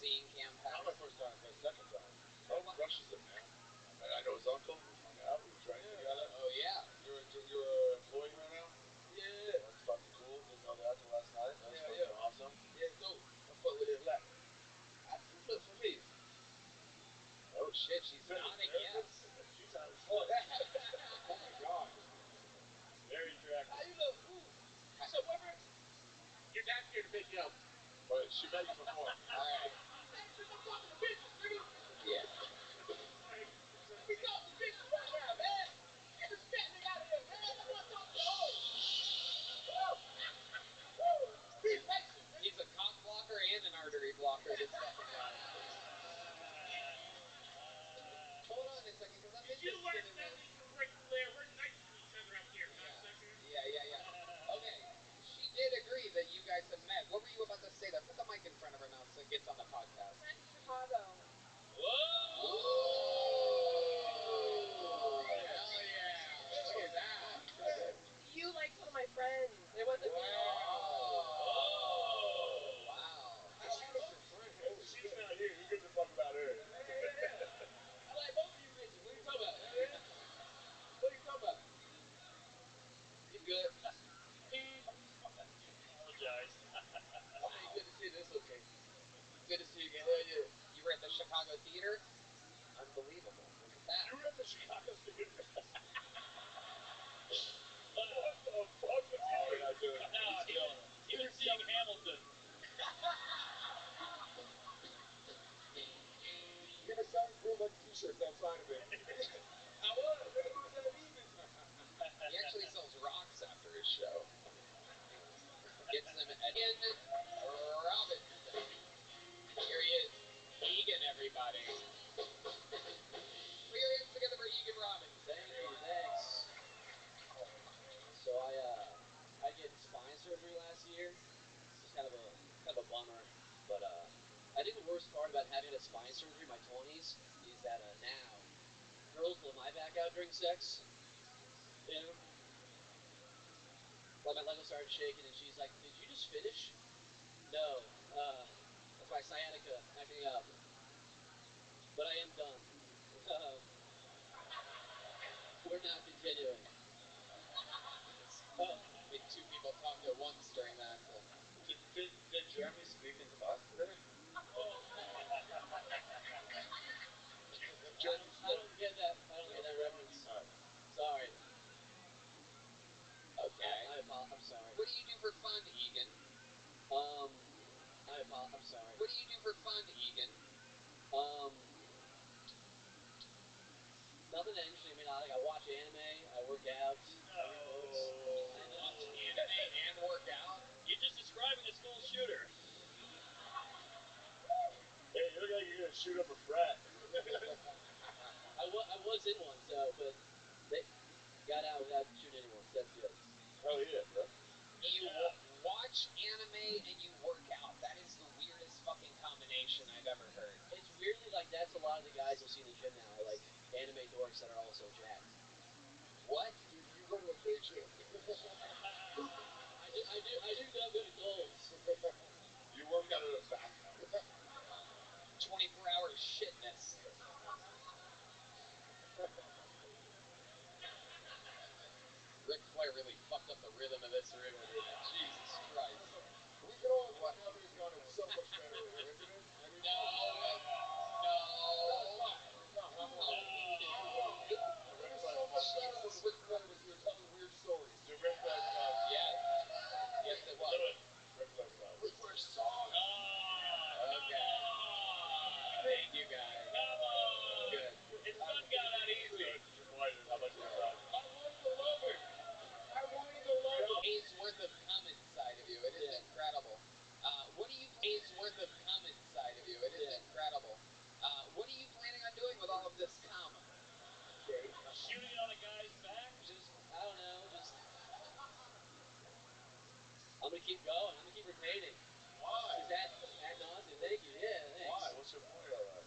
seeing Cam Not my Patterson? first time, but second time. Oh, He crushes it, man. I know his uncle. We hung out. We drank together. Oh yeah. You're an employee there now? Yeah. That's fucking cool. Didn't know that till last night. That's fucking awesome. Yeah, no. I fuck with it a lot. That's too much for me. Oh shit, she's nodding yes. She's out of Oh, Oh my god. Very attractive. how you know? Ooh. What's up, boyfriend? Your dad's here to pick you up. But she met you before. Alright. Hey, bitch, I'm talking to bitches, nigga. Yeah. We talking to bitches right now, man. Get this fat nigga out of here, man. I want to talk to the hoes. Woo! Be patient, nigga. He's a cock blocker and an artery blocker, this fucking guy. Hold on a second, because I'm You learn interested in something this. from Ric Flair. We're nice to each other up here, cocksucker. Yeah. Okay. She did agree that you guys have met. What were you about to say there? Put the mic in front of her mouth so it gets on the podcast. Met in Chicago. Whoa! Hell yeah. Look at that. You liked one of my friends. It wasn't me. Oh. Wow. She's your friend. Holy shit. She's not here. Who gives a fuck about her? I like both of you bitches. What are you talking about? What are you talking about? You good? Apologize. Hey, good to see you. That's okay. Good to see you again. Hell yeah. You were at the Chicago Theater? Unbelievable. Look at that. You were at the Chicago Theater. What the fuck was he doing? Not doing it. He's killing it. He was seeing Hamilton. He was selling bootleg t-shirts outside of it. I was. Who was that even? He actually sells rocks after his show. Gets them at Ian Robinson. Here he is. Egan, everybody. Put your hands together for Egan Robinson. Thank you, thanks. So I had spine surgery last year. It's kind of a bummer, but I think the worst part about having had a spine surgery in my 20s is that now girls blow my back out during sex. You know, like my leg will start shaking, and she's like, "Did you just finish?" No, that's my sciatica acting up. But I am done. We're not continuing. Oh, I mean, two people talked at once during that. So. Did Jeremy speak into us today? I don't get that. I don't get that reference. Sorry. Okay. I'm sorry. What do you do for fun, Egan? I'm sorry. What do you do for fun, Egan? Nothing that interesting. I mean, I watch anime, I work out, I read books. Watch anime and work out? You're just describing a school shooter. Hey, you look like you're gonna shoot up a frat. I was in one, so, but they got out without shooting anyone, so that's good. Hell yeah, bro. You watch anime and you work out. That is the weirdest fucking combination I've ever heard. It's weirdly like that's a lot of the guys you'll see in the gym now are like anime dorks that are also jacked. What? You go to a gay gym. I do know good goals. You work out at a bathhouse. 24-hour shitness. Ric Flair really fucked up the rhythm of this room. Jesus Christ. We can all agree Heather's got it so much better here, isn't it? I mean, No. It is so much better when Ric Flair was here telling weird stories. The Ric Flair song. Yes. Yes, it was. Ric Flair song. Ric Flair song. Okay. Thank you, guys. Come on. Good. His son got out easy. Disappointed how much you suck. Days worth of cum inside of you. It is incredible. What are you days worth of cum inside of you? It is incredible. What are you planning on doing with all of this cum? Shooting it on a guy's back? Just I don't know, just I'm gonna keep going. I'm gonna keep retaining. Why? Just ad nauseum. Thank you. Yeah, thanks. Why? What's your point of that?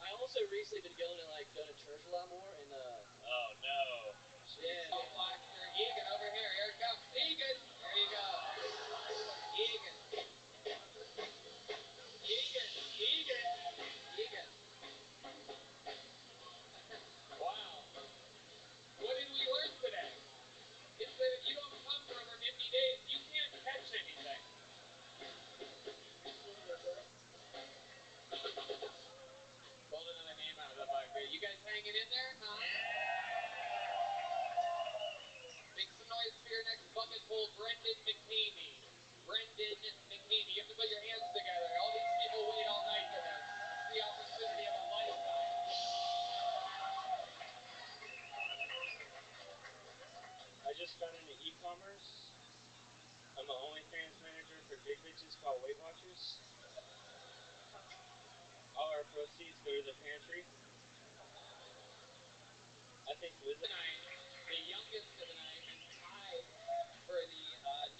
I also recently been going to church a lot more and Oh no. yeah. Oh, Blackster. Egan, over here. Here it comes. Egan. There you go. Egan. big bitches called Weight Watchers. All our proceeds go to the pantry. I think Liz. The youngest of the night and tied for the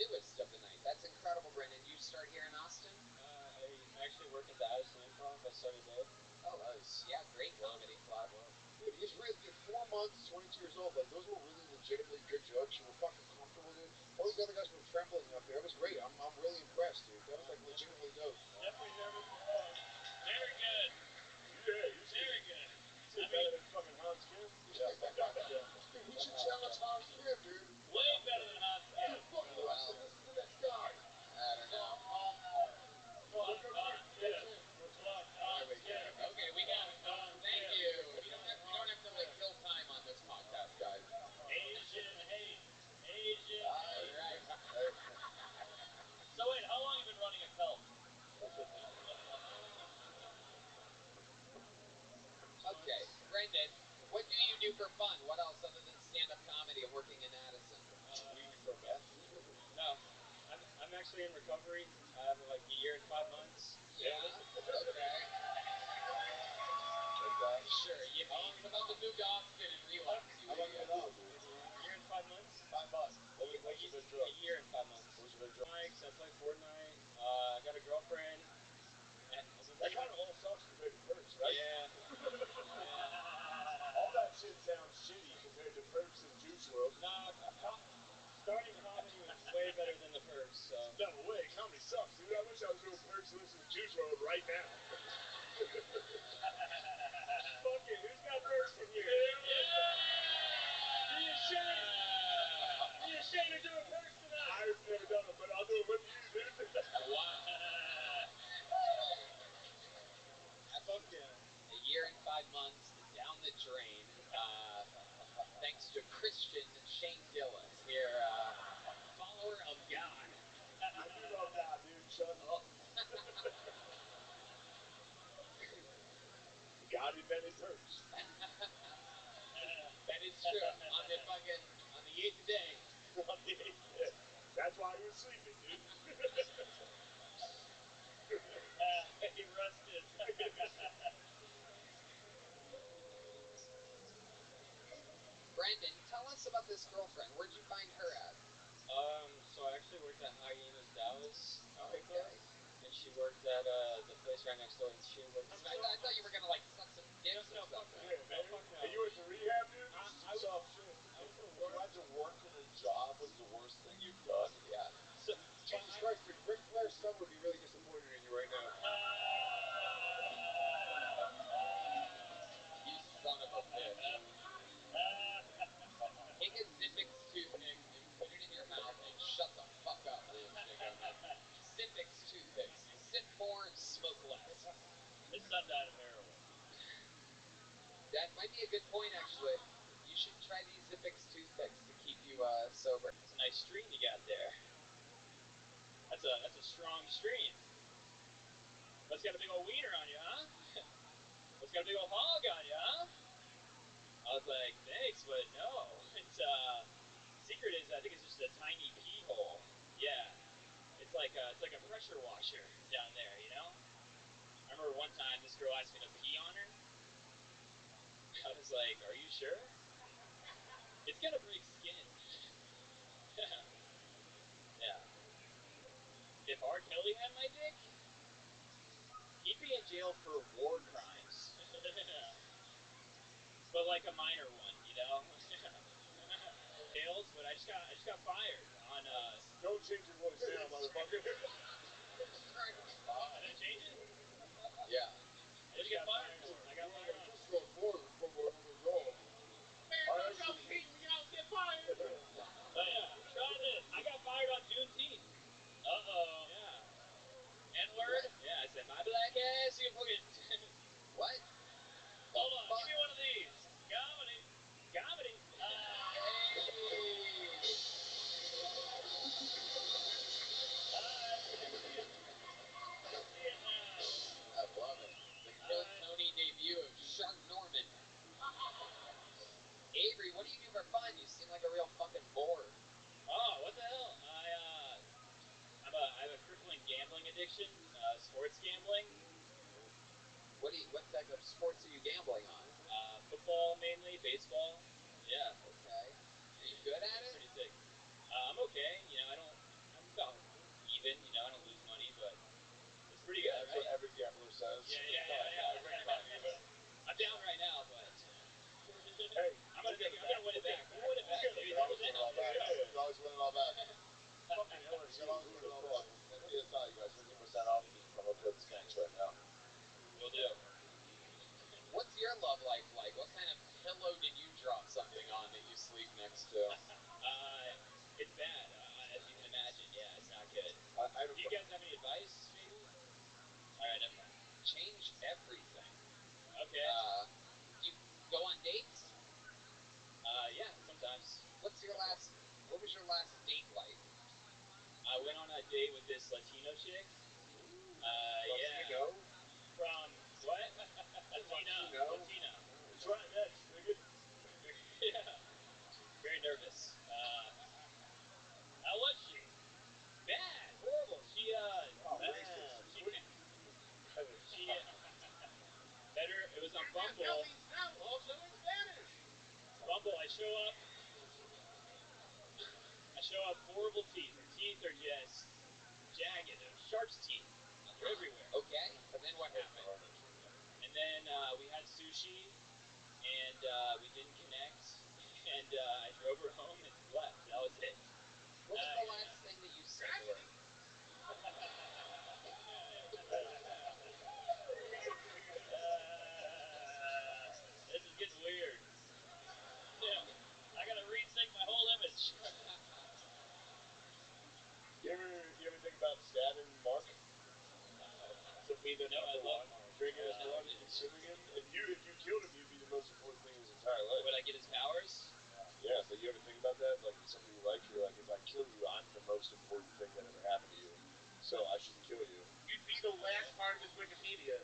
newest of the night. That's incredible, Brendan. You start here in Austin? I actually work at the Addison Improv. I started there. Oh, nice. Yeah, great comedy club. Dude, he's really, dude, 4 months, 22 years old. Like, those were really legitimately good jokes. You were fucking comfortable, dude. All these other guys were trembling up there. It was great. I'm really impressed, dude. That was, like, legitimately dope. Definitely nervous. Very good. Yeah, you Very good. I mean, better than fucking Hans Kim? Yeah. Dude, we should challenge Hans Kim, dude. Way better than Hans Kim. Dude, fuck, this is the next guy. I don't know. Okay, we got it. Thank you. We don't have to like kill time on this podcast, guys. Asian hate. Asian All hate. right. So wait, how long have you been running a cult? Okay, Brendan, what do you do for fun? What else other than stand-up comedy and working in Addison? Weed for meth? No, I'm actually in recovery. I have like a year and 5 months. Yeah. Okay. Sure. You mean about to move to Austin and relapse? How long you been off, dude? A year and 5 months. 5 months. What's your big drug? A year and 5 months. What's your big drug? Mike's, I play Fortnite. I got a girlfriend. That kind of all sucks compared to perks, right? Yeah. All that shit sounds shitty compared to perks and Juice WRLD. Nah, starting comedy was way better than the perks, so. No way, comedy sucks, dude. I wish I was doing perks and listening to Juice WRLD right now. Fuck it, who's got perks in here? Be ashamed! Be ashamed of doing perks tonight! I've never done it, but I'll do it with you, dude. Wow. Fuck yeah. A year and 5 months down the drain. Thanks to Christian Shane Gillis here, follower of God. I do love God, dude. Shut up. God invented perks. That is true. On the 8th day. On the 8th day. That's why he was sleeping, dude. He rested. Brandon, tell us about this girlfriend. Where'd you find her at? So I actually worked at Hyenas Dallas. Okay. And she worked at the place right next door. And she worked. I thought you were gonna like suck some dicks or something. Yeah, man. Hey, you went to rehab, dude? This is some soft shit. You imagine working a job was the worst thing you've done? Yeah. So, Jesus Christ, dude. Ric Flair's son would be really disappointed in you right now. You son of a bitch. Take a Zippix toothpick and put it in your mouth and shut the fuck up, ladies and gentlemen. Zippix toothpicks. Sip more, smoke less. His son died of heroin. That might be a good point, actually. You should try these Zippix toothpicks to keep you sober. It's a nice stream you got there. That's a strong stream. What's got a big old wiener on you, huh? What's got a big old hog on you, huh? I was like, thanks, but no. It's secret is I think it's just a tiny pee hole. Yeah. It's like a pressure washer down there, you know? I remember one time this girl asked me to pee on her. I was like, are you sure? It's gonna break skin. Yeah. If R. Kelly had my dick, he'd be in jail for war crimes. But like a minor one, you know? Jails, but I just got fired on Don't change your voice now, motherfucker. Did I change it? Yeah. Did you get fired for? I got fired on. Just got fired from my other job. Man, don't pee when you don't get fired. Oh yeah, try this. I got fired on Juneteenth. Uh-oh. Yeah. N-word? Yeah, I said, my black ass, you fucking... What? Hold on, give me one of these. Comedy. Comedy. I love it. The Kill Tony addiction, sports gambling. What type of sports are you gambling on? Football mainly, baseball. Yeah. Okay. Are you good at it? Pretty sick. I'm okay. You know, I'm about even. You know, I don't lose money, but it's pretty good. That's right? what every gambler says. Yeah. I'm down right now, but Hey, I'm gonna win it back. We'll win it back. Maybe Always double win it all back. He's always winning all back. Fucking LSU. Who would have thought? Let me just tell you guys, 15% off if you promo code Skanks right now. We'll do. What's your love life like? What kind of pillow did you drop something on that you sleep next to? It's bad, as you can imagine. Yeah, it's not good. Do you guys have any advice, maybe? All right, never mind. Change everything. Okay. Do you go on dates? Yeah, sometimes. What was your last date like? I went on a date with this Latino chick. Latino? From what? Latina. Try it next, nigga. Yeah. Very nervous. How was she? Bad. Horrible. She racist. She met her. It was on Bumble. Tell me now, also in Spanish. Bumble. I show up. Horrible teeth. Her teeth are just jagged. Shark's teeth. They're everywhere. Okay. And then what happened? And then we had sushi, and we didn't connect. And I drove her home and left. That was it. What was the last thing that you said to her? This is getting weird. Yeah, I gotta rethink my whole image. You ever think about stabbing Mark? To be the number one, drinking his blood and consuming him? If you killed him, you'd be the most important thing in his entire life. Would I get his powers? Yeah, so you ever think about that? Like, somebody you like, you're like, if I kill you, I'm the most important thing that ever happened to you. So I should kill you. You'd be the last part of his Wikipedia.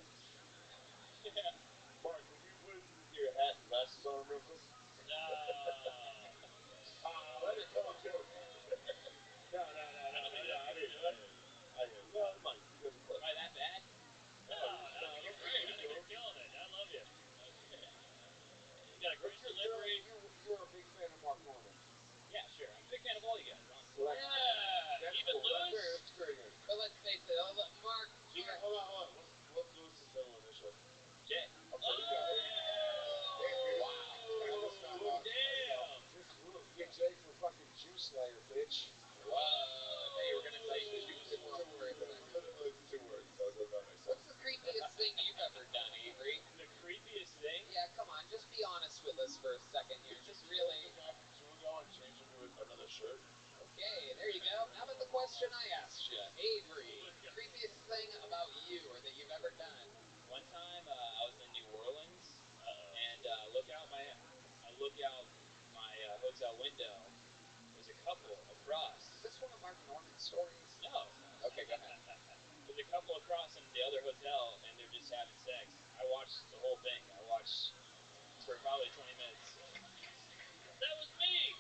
Yeah. Mark, would you put your hat and glasses on him real quick? No. Let it come, Joe. No. Well, it might. You guys are close. Am I that bad? No, you're great. You're killing it. I love you. You got a great delivery. You're a big fan of Mark Norman. Yeah, sure. I'm a big fan of all you guys, honestly. Well, Yeah. Even cool. Lewis. That's very good. But let's face it, Mark. Hold on. What's Lewis's middle initial? J. Okay, you got it. Wow. Damn. Get Jay for fucking Juice Slayer, bitch. Whoa. I thought you were gonna say two words. Literally 2 words, so it does not make sense. What's the creepiest thing you've ever done, Avery? The creepiest thing? Yeah, come on, just be honest with us for a second here. Just really. Should we go and change into another shirt? Okay, there you go. How about the question I asked you, Avery? Creepiest thing about you or that you've ever done? One time I was in New Orleans, and I look out my hotel window. There's a couple across. Is this one of Mark Norman's stories? No. Okay, go ahead. There's a couple across in the other hotel, and they're just having sex. I watched the whole thing. I watched for probably 20 minutes. That was me!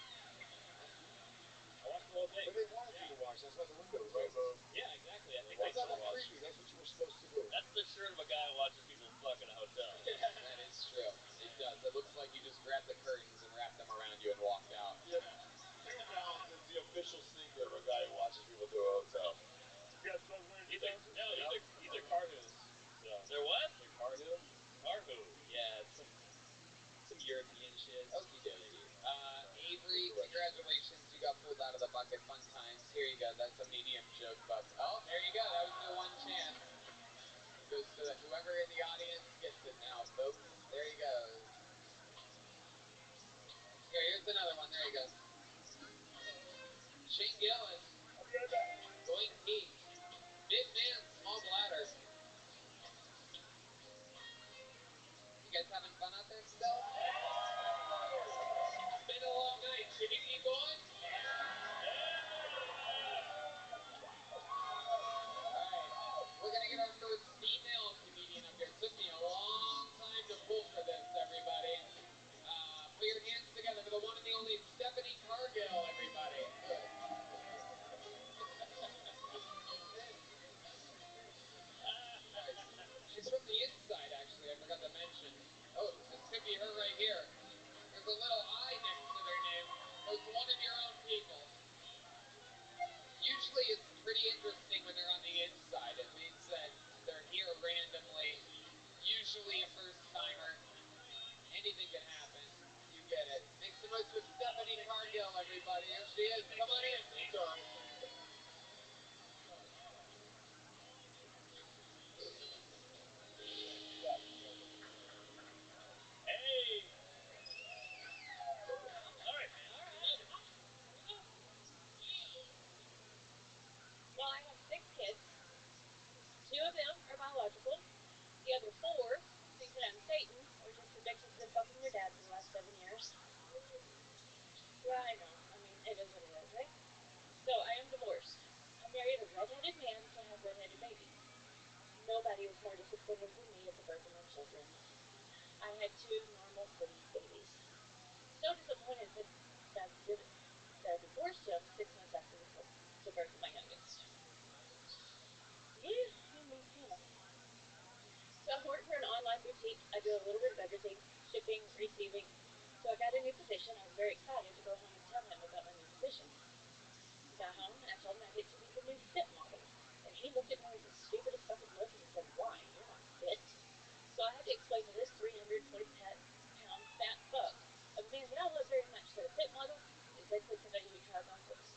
I watched the whole thing. But they wanted you to watch. That's why the window was open. Yeah, exactly. I think That's not creepy. That's what you were supposed to do. That's the shirt of a guy who watches people fuck in a hotel. That is true. It does. It looks like you just grabbed the curtains and wrapped them around you and walked out. Yep. New Balance is the official sneaker of a guy who watches people do a hotel. You guys both wearing New Balances? No, these are Carhoo's. So. They're what? They're Carhoo. Carhoo. Yeah, it's some European shit. Okie dokie. Avery, congratulations. You got pulled out of the bucket. Fun times. Here you go. That's a medium joke, but oh, there you go. That was your one chance. Goes to whoever in the audience gets it now, folks. There he goes. Here's another one. There you go. Shane Gillis. Going Pete. Big man, small bladder. You guys having fun out there still? It's been a long night. Should we keep going? Alright. We're gonna get our first female comedian up here. It took me a anything can happen. You get it. Make some noise for Stephanie Cargill, everybody. Here she is. Come on in. Hey! Well, I have 6 kids. 2 of them are biological. The other 4 think that I'm Satan, or just addicted to fucking their dad for the last 7 years. Yeah, I know. I mean, it is what it is, right? So, I am divorced. I married a redheaded man to have redheaded babies. Nobody was more disappointed than me at the birth of my children. I had 2 normal, pretty babies. So disappointed that I divorced him 6 months after the birth of my youngest. Yeah, kind of. So I work for an online boutique. I do a little bit of everything, shipping, receiving. So I got a new position. I was very excited to go home and tell him about my new position. I got home and I told him I get to be the new fit model. And he looked at me with the stupidest fucking look and he said, "Why? You're not fit." So I had to explain to this 320-pound fat fuck of a man that I love very much that a fit model is basically somebody who tries on clothes.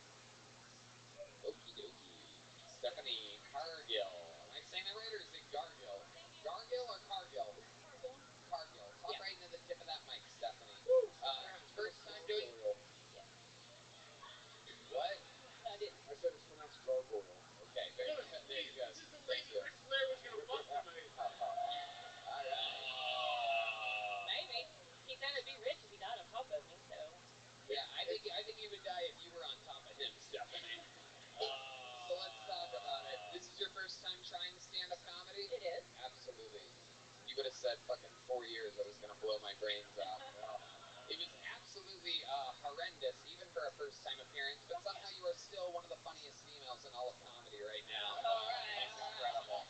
Okie dokie. Stephanie Cargill. Am I saying that right, or is it Gargill? Gargill or Cargill? Cargill. Cargill. Talk right into the tip of that mic, Stephanie. First time doing... Yeah. What? No, I didn't. I said it's pronounced gargoyle. Okay, very good. There you go. This is the lady Ric Flair was going to fuck tonight. All right. Maybe. He said I'd be rich if he died on top of me, so... Yeah, I think you would die if you were on top of him, Stephanie. So let's talk about it. This is your first time trying stand-up comedy? It is. Absolutely. You would have said fucking 4 years. I was going to blow my brains out. It was absolutely horrendous, even for a first-time appearance, but somehow you are still one of the funniest females in all of comedy right now. All right. It's incredible.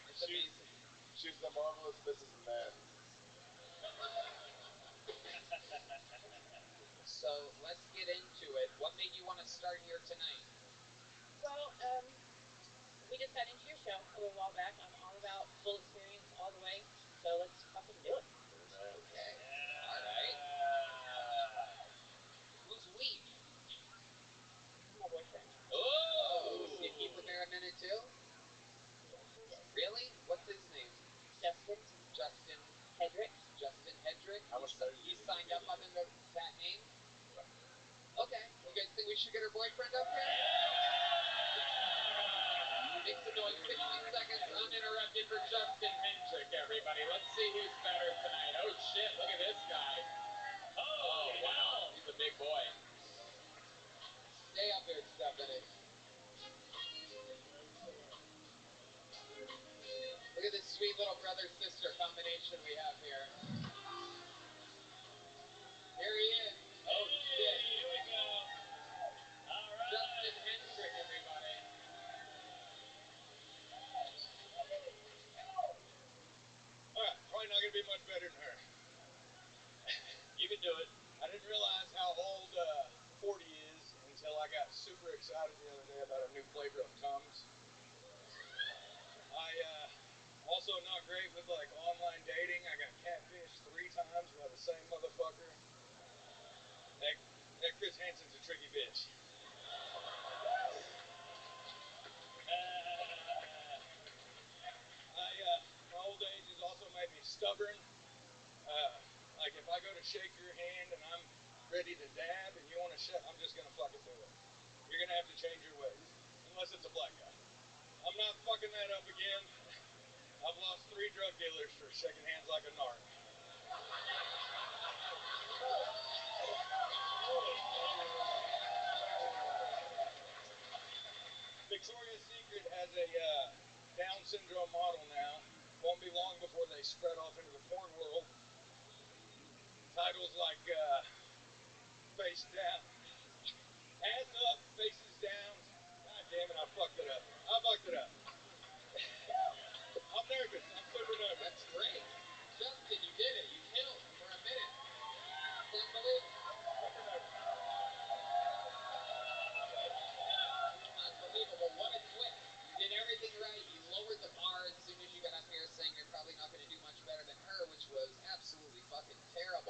It's amazing. She's the marvelous Mrs. Mann. So let's get into it. What made you want to start here tonight? Well, we just got into your show a little while back. I'm all about full experience all the way, so let's fucking do it. Okay. All right. Who's we? My boyfriend. Oh! So you keep him there a minute too? Really? What's his name? Justin. Justin Hedrick. Justin Hedrick. How much better He signed up under that name? Okay. You guys think we should get her boyfriend up here? Make some noise. 60 seconds uninterrupted for Justin Hendrick, everybody. Let's see who's better tonight. Oh shit, look at this guy. Oh wow. He's a big boy. Stay up here, Stephanie. Look at this sweet little brother-sister combination we have here. Here he is. Oh shit. Here we go. All right. Justin Hendrick, everybody. Alright, probably not going to be much better than her. You can do it. I didn't realize how old 40 is until I got super excited the other day about a new flavor of Tums. Also not great with like online dating. I got catfished 3 times by the same motherfucker. That Chris Hansen's a tricky bitch. My old age has also made me stubborn. Like if I go to shake your hand and I'm ready to dab and you want to shut, I'm just gonna fucking do it. You're gonna have to change your ways, unless it's a black guy. I'm not fucking that up again. I've lost 3 drug dealers for shaking hands like a narc. Victoria's Secret has a Down syndrome model now. Won't be long before they spread off into the porn world. Titles like Face Down, Ass Up, Faces Down. God damn it, I fucked it up. I'm nervous. I'm super nervous. That's great. Justin, you did it. You killed for a minute. It's unbelievable. Unbelievable. What a twist. You did everything right. You lowered the bar as soon as you got up here saying you're probably not going to do much better than her, which was absolutely fucking terrible.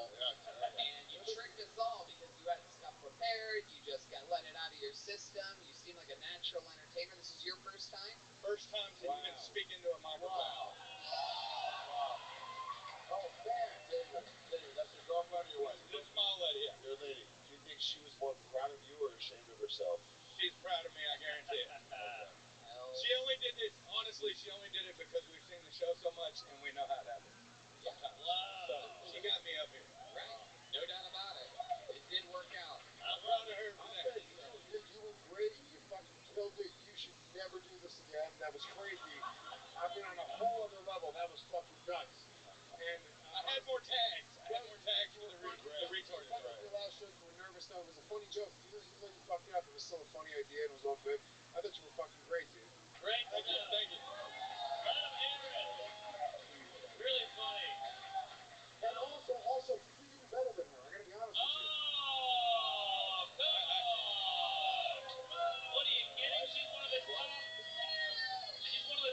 system. You seem like a natural entertainer. This is your first time? First time to even speak into a microphone. Wow. Oh, man. David, that's your girlfriend or your wife? This is my old lady, yeah. Your lady. Do you think she was more proud of you or ashamed of herself? She's proud of me, I guarantee it. She only did this, honestly, she only did it because we've seen the show so much and we know how it happens. Yeah. Wow. So she got me up here. Right. No doubt about it. It did work out. I'm proud of her for I'll that. say, you were great. You fucking killed it. You should never do this again. That was crazy. I mean, on a whole other level, that was fucking nuts. And I had more tags. I had more tags for the retards. Funny for your last show, you were nervous. No, it was a funny joke. Even though you fucked it up, it was still a funny idea and it was all good. I thought you were fucking great, dude. Great. Thank you. Thank you. Let him hear it. Really funny. And also, you did even better than her. I gotta be honest with you. Oh, come on. What are you kidding? She's one of the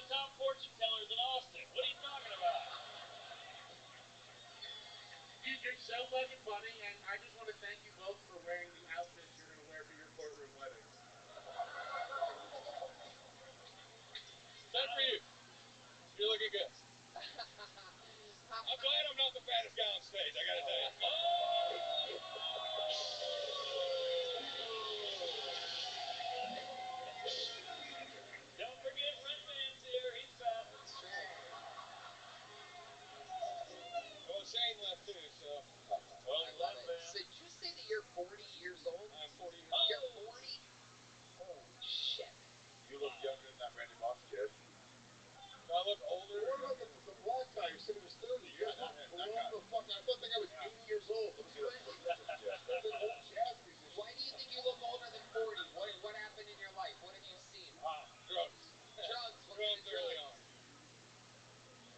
top fortune tellers in Austin. What are you talking about? You're so fucking funny, and I just want to thank you both for wearing the outfits you're going to wear to your courtroom weddings. Time for you. You're looking good. I'm glad I'm not the fattest guy on stage, I gotta tell you. Don't forget Redman's here. He's fat. That's true. Well, Shane left too, so. Well, I love it. man. So did you say that you're 40 years old? I'm 40 years Oh. old. You're 40? Holy shit. You look younger than that Randy Moss kid. Do I look older? What about the black guy who said he was 30? Yeah, that guy. The fuck? I thought that guy was 80 years old. That's an old jazz musician. Why do you think you look older than 40? What happened in your life? What have you seen? Drugs. Drugs. What Drugs kind of early drugs? on.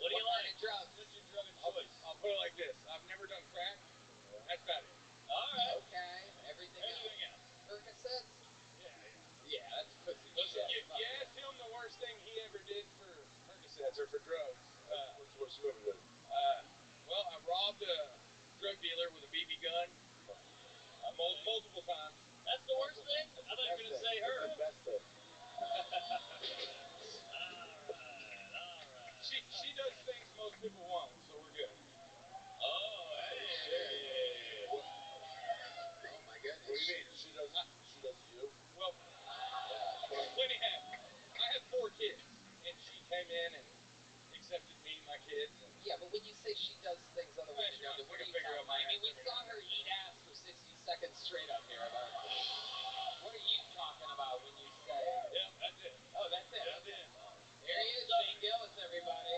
What do you What like? kind of drugs? What's your drug of choice? I'll put it like this. I've never done crack. That's about it. All right. Okay. Everything else. Percocets? Yeah, that's pussy shit. You asked him the worst thing he ever did for Percocets or for drugs. What's the worst you ever did? Well, I robbed a drug dealer with a BB gun multiple times. That's the worst thing? I thought you were going to say her. That's the best thing. All right. She does things most people won't, so we're good. Oh, hey. Oh my goodness. What do you mean? She does you? Well, plenty happened. I had 4 kids, and she came in and accepted me and my kids. And Yeah, but when you say she does things other women don't do, what are you talking about? I mean, we saw her eat ass for 60 seconds straight up here. But what are you talking about when you say... Yep, that's it. Oh, that's it. That's Okay. it. There he is, Shane Gillis, everybody.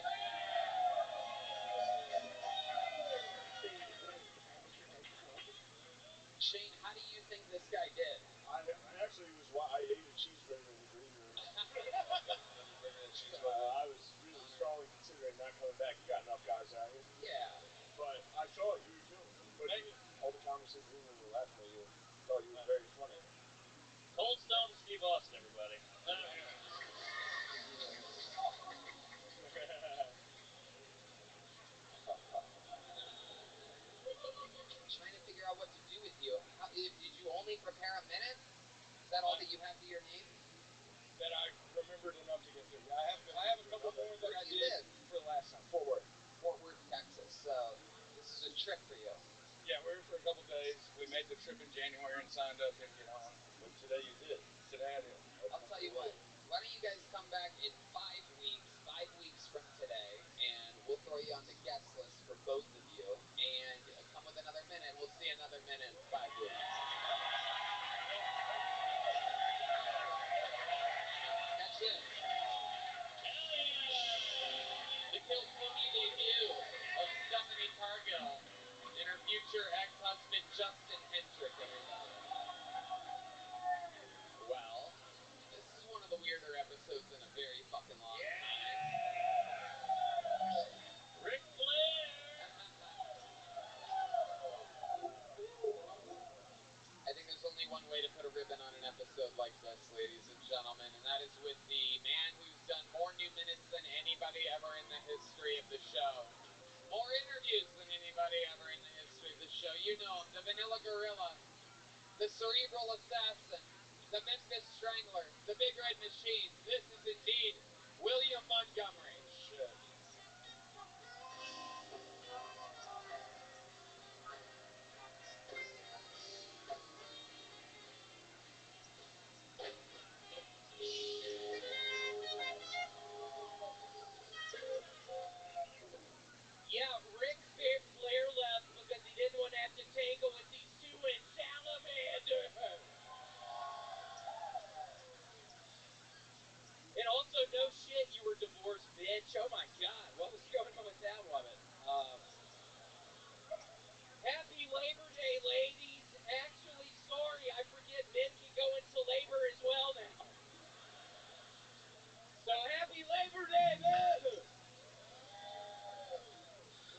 Shane, how do you think this guy did? I actually I ate a cheeseburger in the green room. I was really strongly considering not coming back. You got enough guys out here. Yeah. But I saw you were killing it. But all the comics in the green room were laughing at you. Thought you were very funny. Cold Stone Steve Austin, everybody. Trying to figure out what to do with you. Did you only prepare a minute? Is that all that you have to your name? That I remembered enough to get through. I have a couple more that I did for the last time. Fort Worth. Fort Worth, Texas. So this is a trip for you. Yeah, we were here for a couple days. We made the trip in January and signed up and get on. But today you did. Today I did. I'll tell you what. Why don't you guys come back in 5 weeks from today, and we'll throw you on the guest list for both of you, and come with another minute. We'll see another minute in 5 weeks. That's it. The Kilswoogie debut of Stephanie Cargill and her future ex-husband Justin Hendrick, everybody. Well, this is one of the weirder episodes in a very fucking long time. Ric Flair! I think there's only one way to put a ribbon on an episode like this, ladies and gentlemen, and that is with the man who's done more new minutes than anybody ever in the history of the show. More interviews than anybody ever in the history of the show. You know him, the Vanilla Gorilla, the Cerebral Assassin, the Memphis Strangler, the Big Red Machine. This is indeed William Montgomery. Shit. Yeah, Ric Flair left because he didn't want to have to tangle with these two-inch salamanders. And also, no shit, you were divorced, bitch. Oh my God, what was going on with that woman? Happy Labor Day, ladies. Actually, sorry, I forget men can go into labor as well now. So happy Labor Day, boo!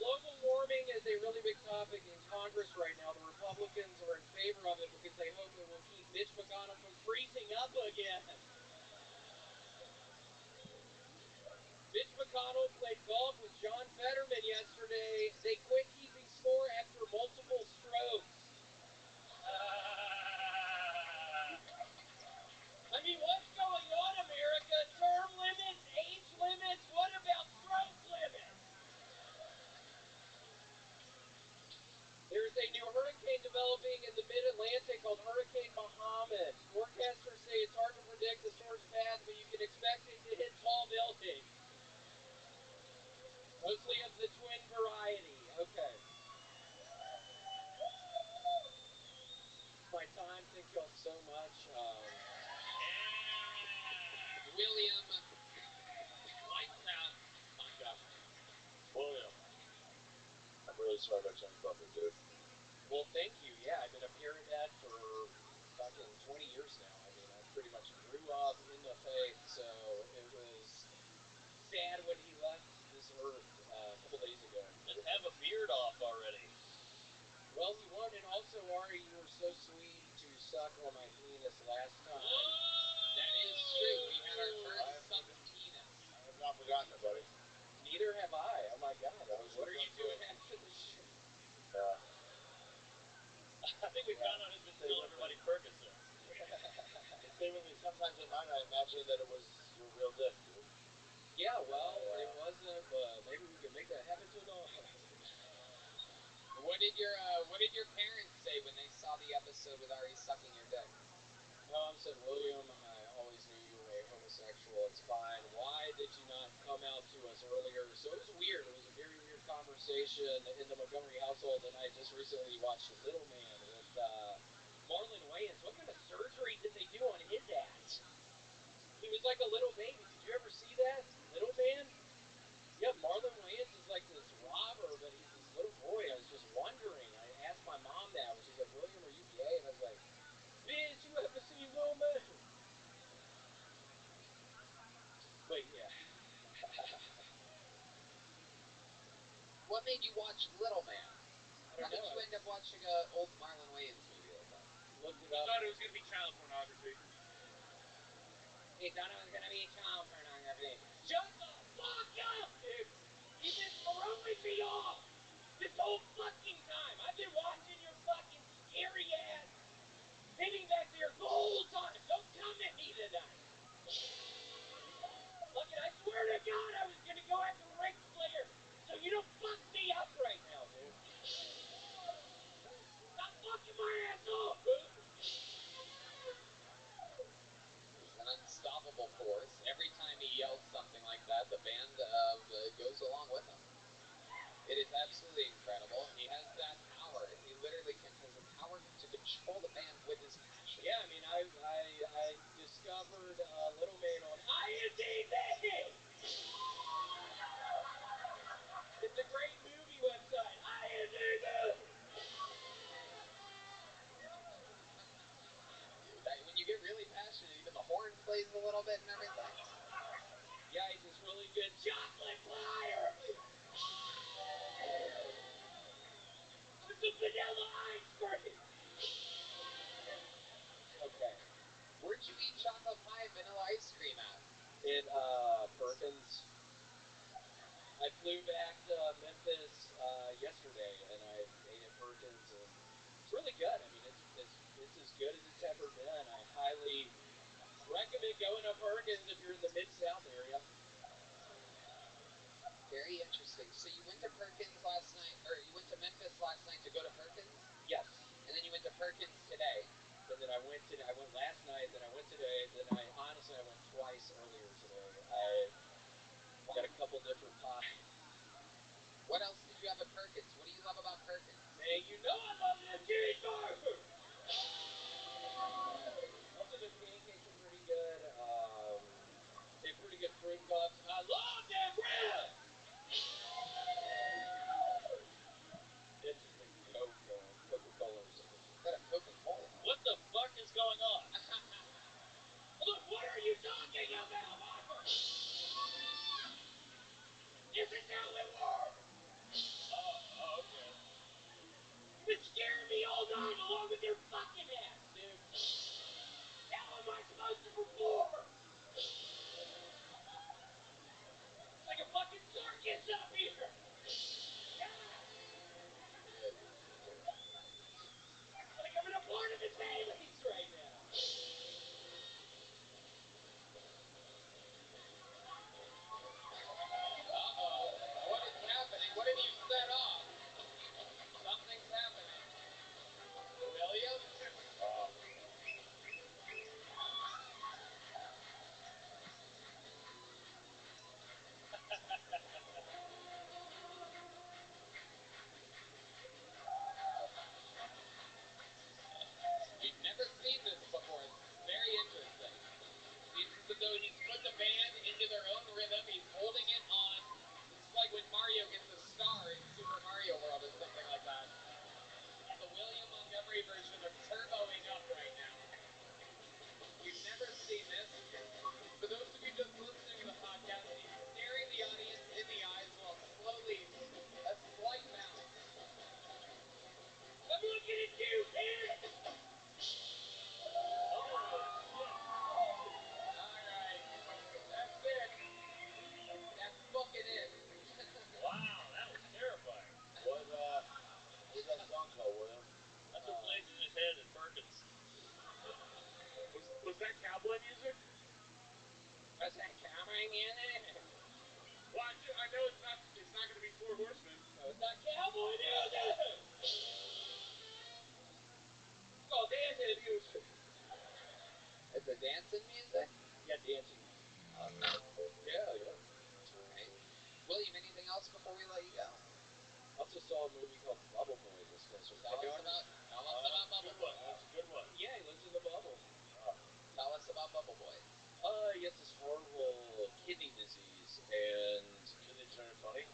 Global warming is a really big topic in Congress right now. The Republicans are in favor of it because they hope it will keep Mitch McConnell from freezing up again. Mitch McConnell played golf with John Fetterman yesterday. They quit keeping score after multiple strokes. I mean, what's going on, America? Term limits, age limits, what about stroke limits? There's a new hurricane developing in the mid-Atlantic called Hurricane Muhammad. Forecasters say it's hard to predict the storm's path, but you can expect it to hit tall buildings. Mostly of the twin variety. Okay. My time. Thank y'all so much. William Minecraft Montgomery. William. I'm really sorry about Jimmy Buffett, dude. Well, thank you. Yeah, I've been a parrot dad for fucking 20 years now. I mean, I pretty much grew up in the faith, so it was sad when he left this earth a couple days ago. And have a beard off already. Well, he won't, and also, Ari, you were so sweet to suck on my penis last time. That is true. We had our first sucked penis. I have not forgotten it, buddy. Neither have I. Oh my God. What are you good doing food. after the show? I think we found out who's been telling everybody Percocet. Stay with me. Sometimes at night I imagine that it was your real dick, dude. Yeah, well, it wasn't, but maybe we can make that happen tonight. What did your parents say when they saw the episode with Ari sucking your dick? My mom said, William, I always knew you were a homosexual. It's fine. Why did you not come out to us earlier? So it was weird. It was a very weird conversation in the Montgomery household, and I just recently watched Little Man with Marlon Wayans. What kind of surgery did they do on his ass? He was like a little baby. Did you ever see that? Little Man? Yeah, Marlon Wayans is like this robber, but he's this little boy. I was just wondering. I asked my mom that when she's like, William, are you gay? And I was like, bitch, you ever seen Little Man? But yeah. What made you watch Little Man? I don't know. How did you end up watching an old Marlon Wayans movie like that? Looked it I up. thought it was going to be child pornography. He thought it was going to be child pornography. Shut the fuck up, dude! You've been throwing me off this whole fucking time. I've been watching your fucking scary ass sitting back there the whole time. Don't come at me tonight. Look, I swear to God I was going to go after Ric Flair, so you don't fuck me up right now, dude. Stop fucking my ass up, dude. An unstoppable force. Every time he yells something like that, the band goes along with him. It is absolutely incredible. He has that power. He literally has the power to control the band with his passion. Yeah, I mean, I discovered Little Man on IMDb. It's a great movie website. IMDb. When you get really passionate, even the horn plays a little bit and everything. Yeah, he's this really good chocolate plier. With the vanilla ice cream. Okay. Where'd you eat chocolate pie and vanilla ice cream at? In Perkins. I flew back to Memphis yesterday, and I ate at Perkins, and it's really good. I mean, it's as good as it's ever been. I highly recommend going to Perkins if you're in the Mid-South area. Very interesting. So you went to Perkins last night, or you went to Memphis last night to go to Perkins? Yes. And then you went to Perkins today? And then I went last night, then I went today, then I went twice earlier today. I got a couple different pies. What else did you have at Perkins? What do you love about Perkins? Man, you know I love them cheeseburgers! Also, their pancakes are pretty good. They have pretty good fruit cups. I love them ribs! It's just a Coca-Cola or something. Is that a Coca-Cola? What the fuck is going on? Look, what are you talking about, Michael? This is how it works! Oh, okay. You've been scaring me all night along with your fucking ass, dude. How am I supposed to perform? It's like a fucking circus up here! Like I'm in a Barnabas Bailey's right now! Uh-oh. What is happening? What have you set off? Something's happening. William? We've never seen this before. This is very interesting. It's as though he's put the band into their own rhythm. He's holding it on. This is like when Mario gets a star in Super Mario World or something like that. It's the William Montgomery version of turboing up right now. We've never seen this. For those of you just listening to the podcast, he's staring the audience in the eyes while slowly, a slight bounce. I'm looking at you, kid! Alright. That's it. That's booking it. Wow, that was terrifying. What's that song called, William? That's what plays in his head at Perkins. Was that cowboy music? Was that cowboy music? Well, I know it's not going to be Four Horsemen. No, it's not cowboy music! It's called dancing music. It's a dancing music? Yeah, dancing music. Yeah. Alright. William, anything else before we let you go? I also saw a movie called Bubble Boy this past week. Tell us about Bubble Boy. That's a good one. Yeah, he lives in the bubble. Tell us about Bubble Boy. He has this horrible kidney disease, and Do they turn it funny?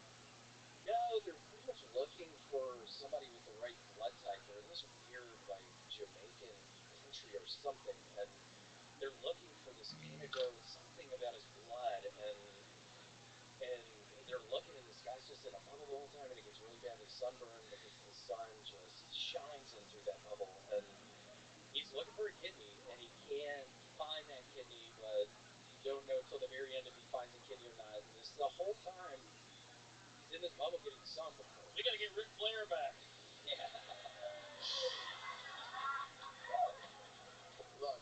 no, they're pretty much looking for somebody with the right blood type. They're in this weird, like, Jamaican country or something, and they're looking for this antidote, something about his blood, and they're looking, and this guy's just in a bubble the whole time, and he gets really badly sunburned because the sun just shines in through that bubble, and he's looking for a kidney, and he can't find that kidney, but you don't know till the very end if he finds a kidney or not, and this the whole time he's in this bubble getting sun before. We got to get Ric Flair back. Yeah. Look,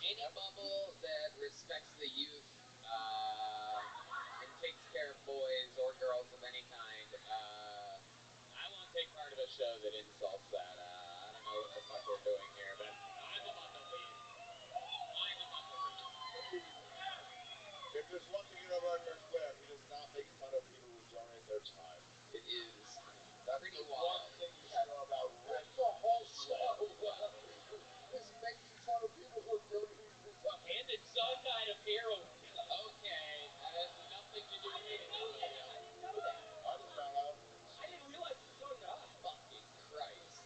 any bubble that respects the youth and takes care of boys or girls of any kind, I won't take part of a show that insults that. I don't know what the fuck we're doing here, but I'm about to leave. If there's one thing you know about Ric Flair, he does not make fun of people who donate their time. It is That's pretty the wild. one thing you should know about Ric. That's the whole show. Is making fun of people who are donating their time. And it's some kind of heroin. Okay, that has nothing to do with anything. I didn't know that. I just found out. I didn't realize it was so nuts. Fucking Christ.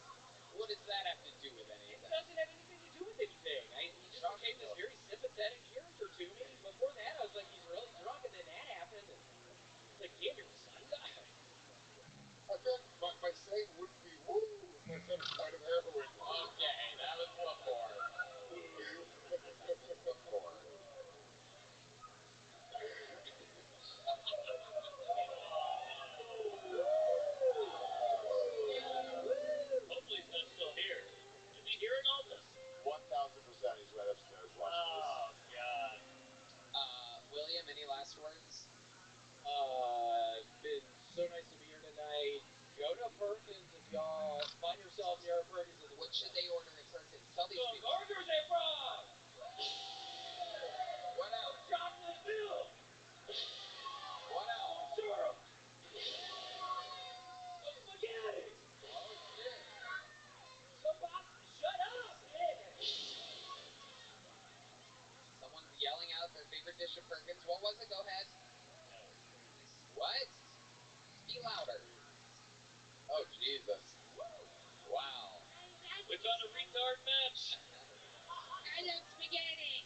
What does that have to do with It anything? doesn't have anything to do with anything. He just became this very sympathetic character to me. Before that, I was like, he's really drunk, and then that happened, and it's like, damn, your son died. I feel like by saying What should they order at Perkins? Tell these Some people. burgers and fries. What else? Chocolate milk. What else? Syrup. Some spaghetti. Oh shit. Some pasta. Shut up, man. Someone's yelling out their favorite dish at Perkins. What was it? Go ahead. What? Be louder. Oh Jesus. Wow. We got a retard match. I love spaghetti.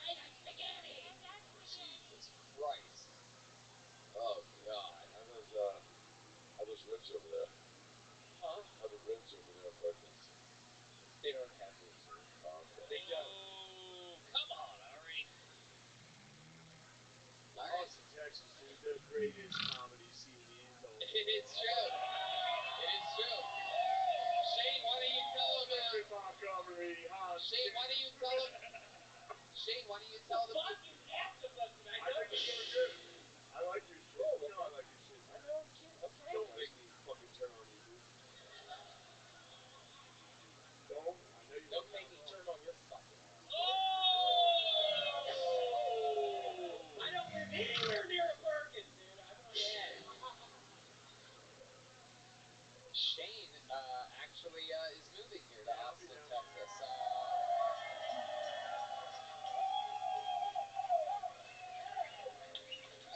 I like spaghetti. Jesus Christ. Oh God. How those ribs over there? Huh? How the ribs over there at Perkins? They don't have ribs here. Oh, okay. They don't. Oh, come on, Ari. All right. Austin, Texas, dude. The greatest comedy scene in the world. It is true. It is true. Shane, why don't you tell them? Shane, why don't you tell them? Shane, why don't you tell them? Fuck is octopus tonight? I think you were good. I like your shit. Oh, You know I okay. like your shit. I know I'm kidding. Okay. Don't make me fucking turn on you, dude. Don't. I know you Don't want make me that. turn on your fucking ass. Oh! I don't live anywhere near a Perkins, dude. I'm on edge. Shane actually is moving here to Austin, Texas.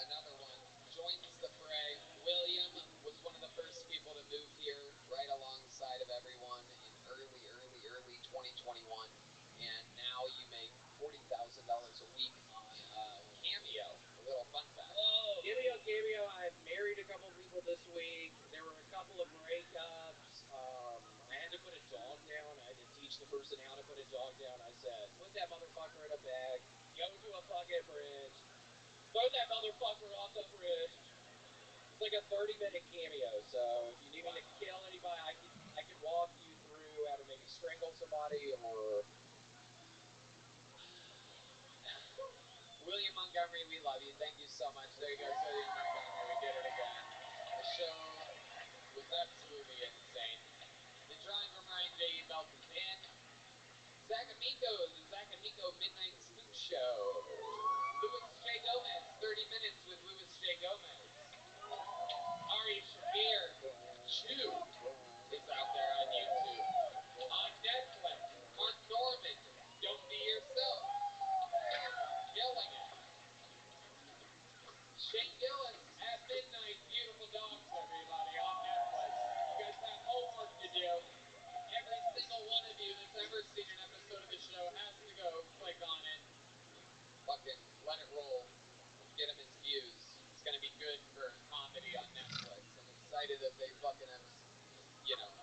Another one joins the fray. William was one of the first people to move here right alongside of everyone in early 2021. And now you make $40,000 a week on Cameo. A little fun fact. Whoa. Cameo. I married a couple people this week. There were a couple of breakups. I had to put a dog down. I had to teach the person how to put a dog down. I said, put that motherfucker in a bag, go to a fucking bridge, throw that motherfucker off the bridge. It's like a 30-minute Cameo. So if you need me to kill anybody, I can walk you through how to maybe strangle somebody or... William Montgomery, we love you. Thank you so much. There you go, William Montgomery. We did it again. The show was absolutely insane. The drawing from Ryan J. Belt is in. Zach Amico, the Zach Amico Midnight Spook Show. Louis J. Gomez, 30 Minutes with Louis J. Gomez. Ari Shafir, Chew, is out there on YouTube. On Netflix, Mark Norman, Don't Be Yourself. Killing it. Shane Gillis, At Midnight, Beautiful Dogs, everybody, on Netflix. You guys have homework to do. Every single one of you that's ever seen an episode of the show has to go click on it. Fucking let it roll. Get him his views. It's gonna be good for comedy on Netflix. I'm excited that they fucking have,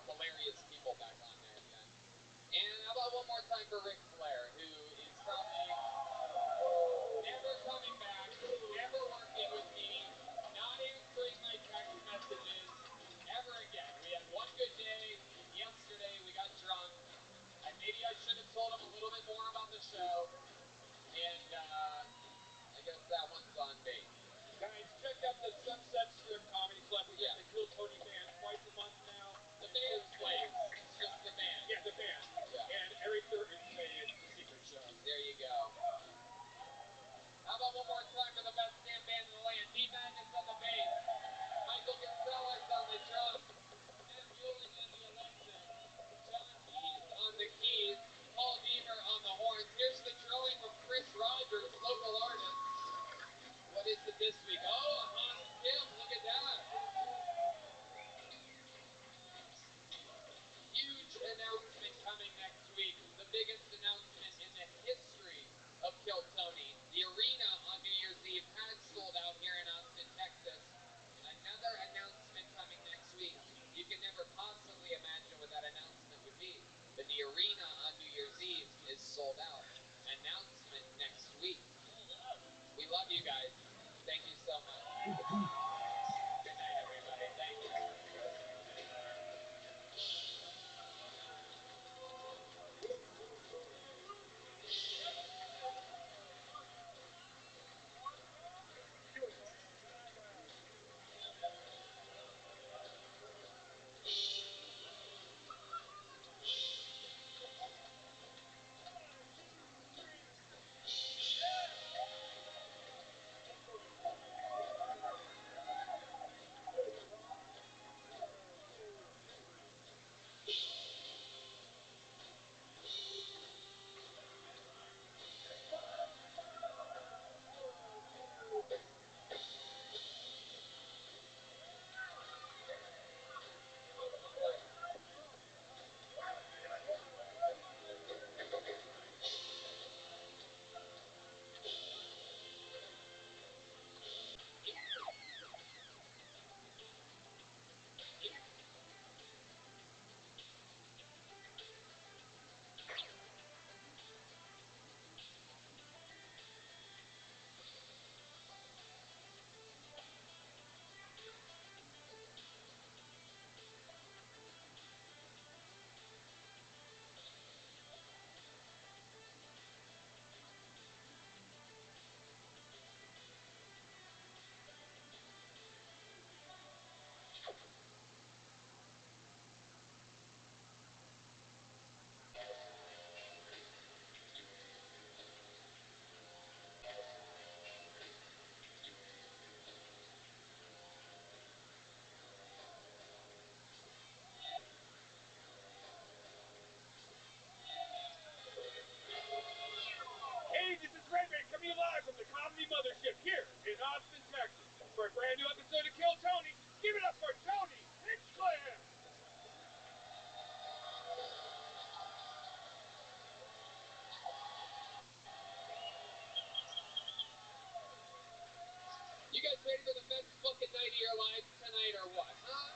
hilarious people back on there again. And how about one more time for Ric Flair, who is probably never coming back, never working with me, not answering my text messages ever again. We had one good day. Yesterday we got drunk. And maybe I should have told him a little bit more about the show. And I guess that one's on me. Guys, check out the Sunset Strip Comedy Club. We get the Cool Tony band twice a month now. The band plays. It's just the band. Yeah, the band. Yeah. And every Thursday it's the secret show. There you go. You guys ready for the best fucking night of your lives tonight or what, huh?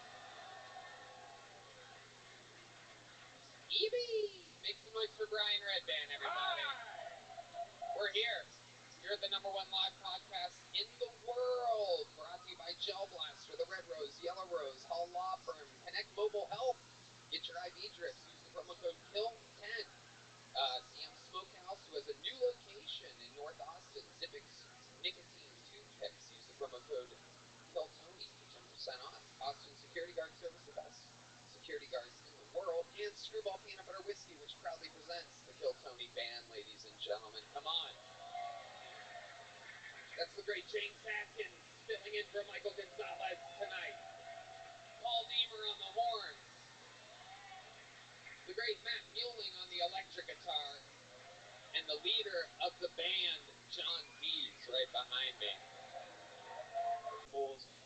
Evie! Make some noise for Brian Redband, everybody. We're here. You're at the #1 live podcast in the world. Brought to you by Gel Blaster, the Red Rose, Yellow Rose, Hall Law Firm, Connect Mobile Health. Get your IV drips. Use the promo code KILL10. CM Smokehouse, who has a new location in North Austin. Zippix Nicotine Toothpicks. Use the promo code KILLTONY for 10% off. Austin Security Guard Service, the best security guards in the world. And Screwball Peanut Butter Whiskey, which proudly presents the Kill Tony Band, ladies and gentlemen. Come on. That's the great James Haskins filling in for Michael Gonzalez tonight. Paul Deemer on the horns. The great Matt Mueling on the electric guitar. And the leader of the band, John Dees, right behind me.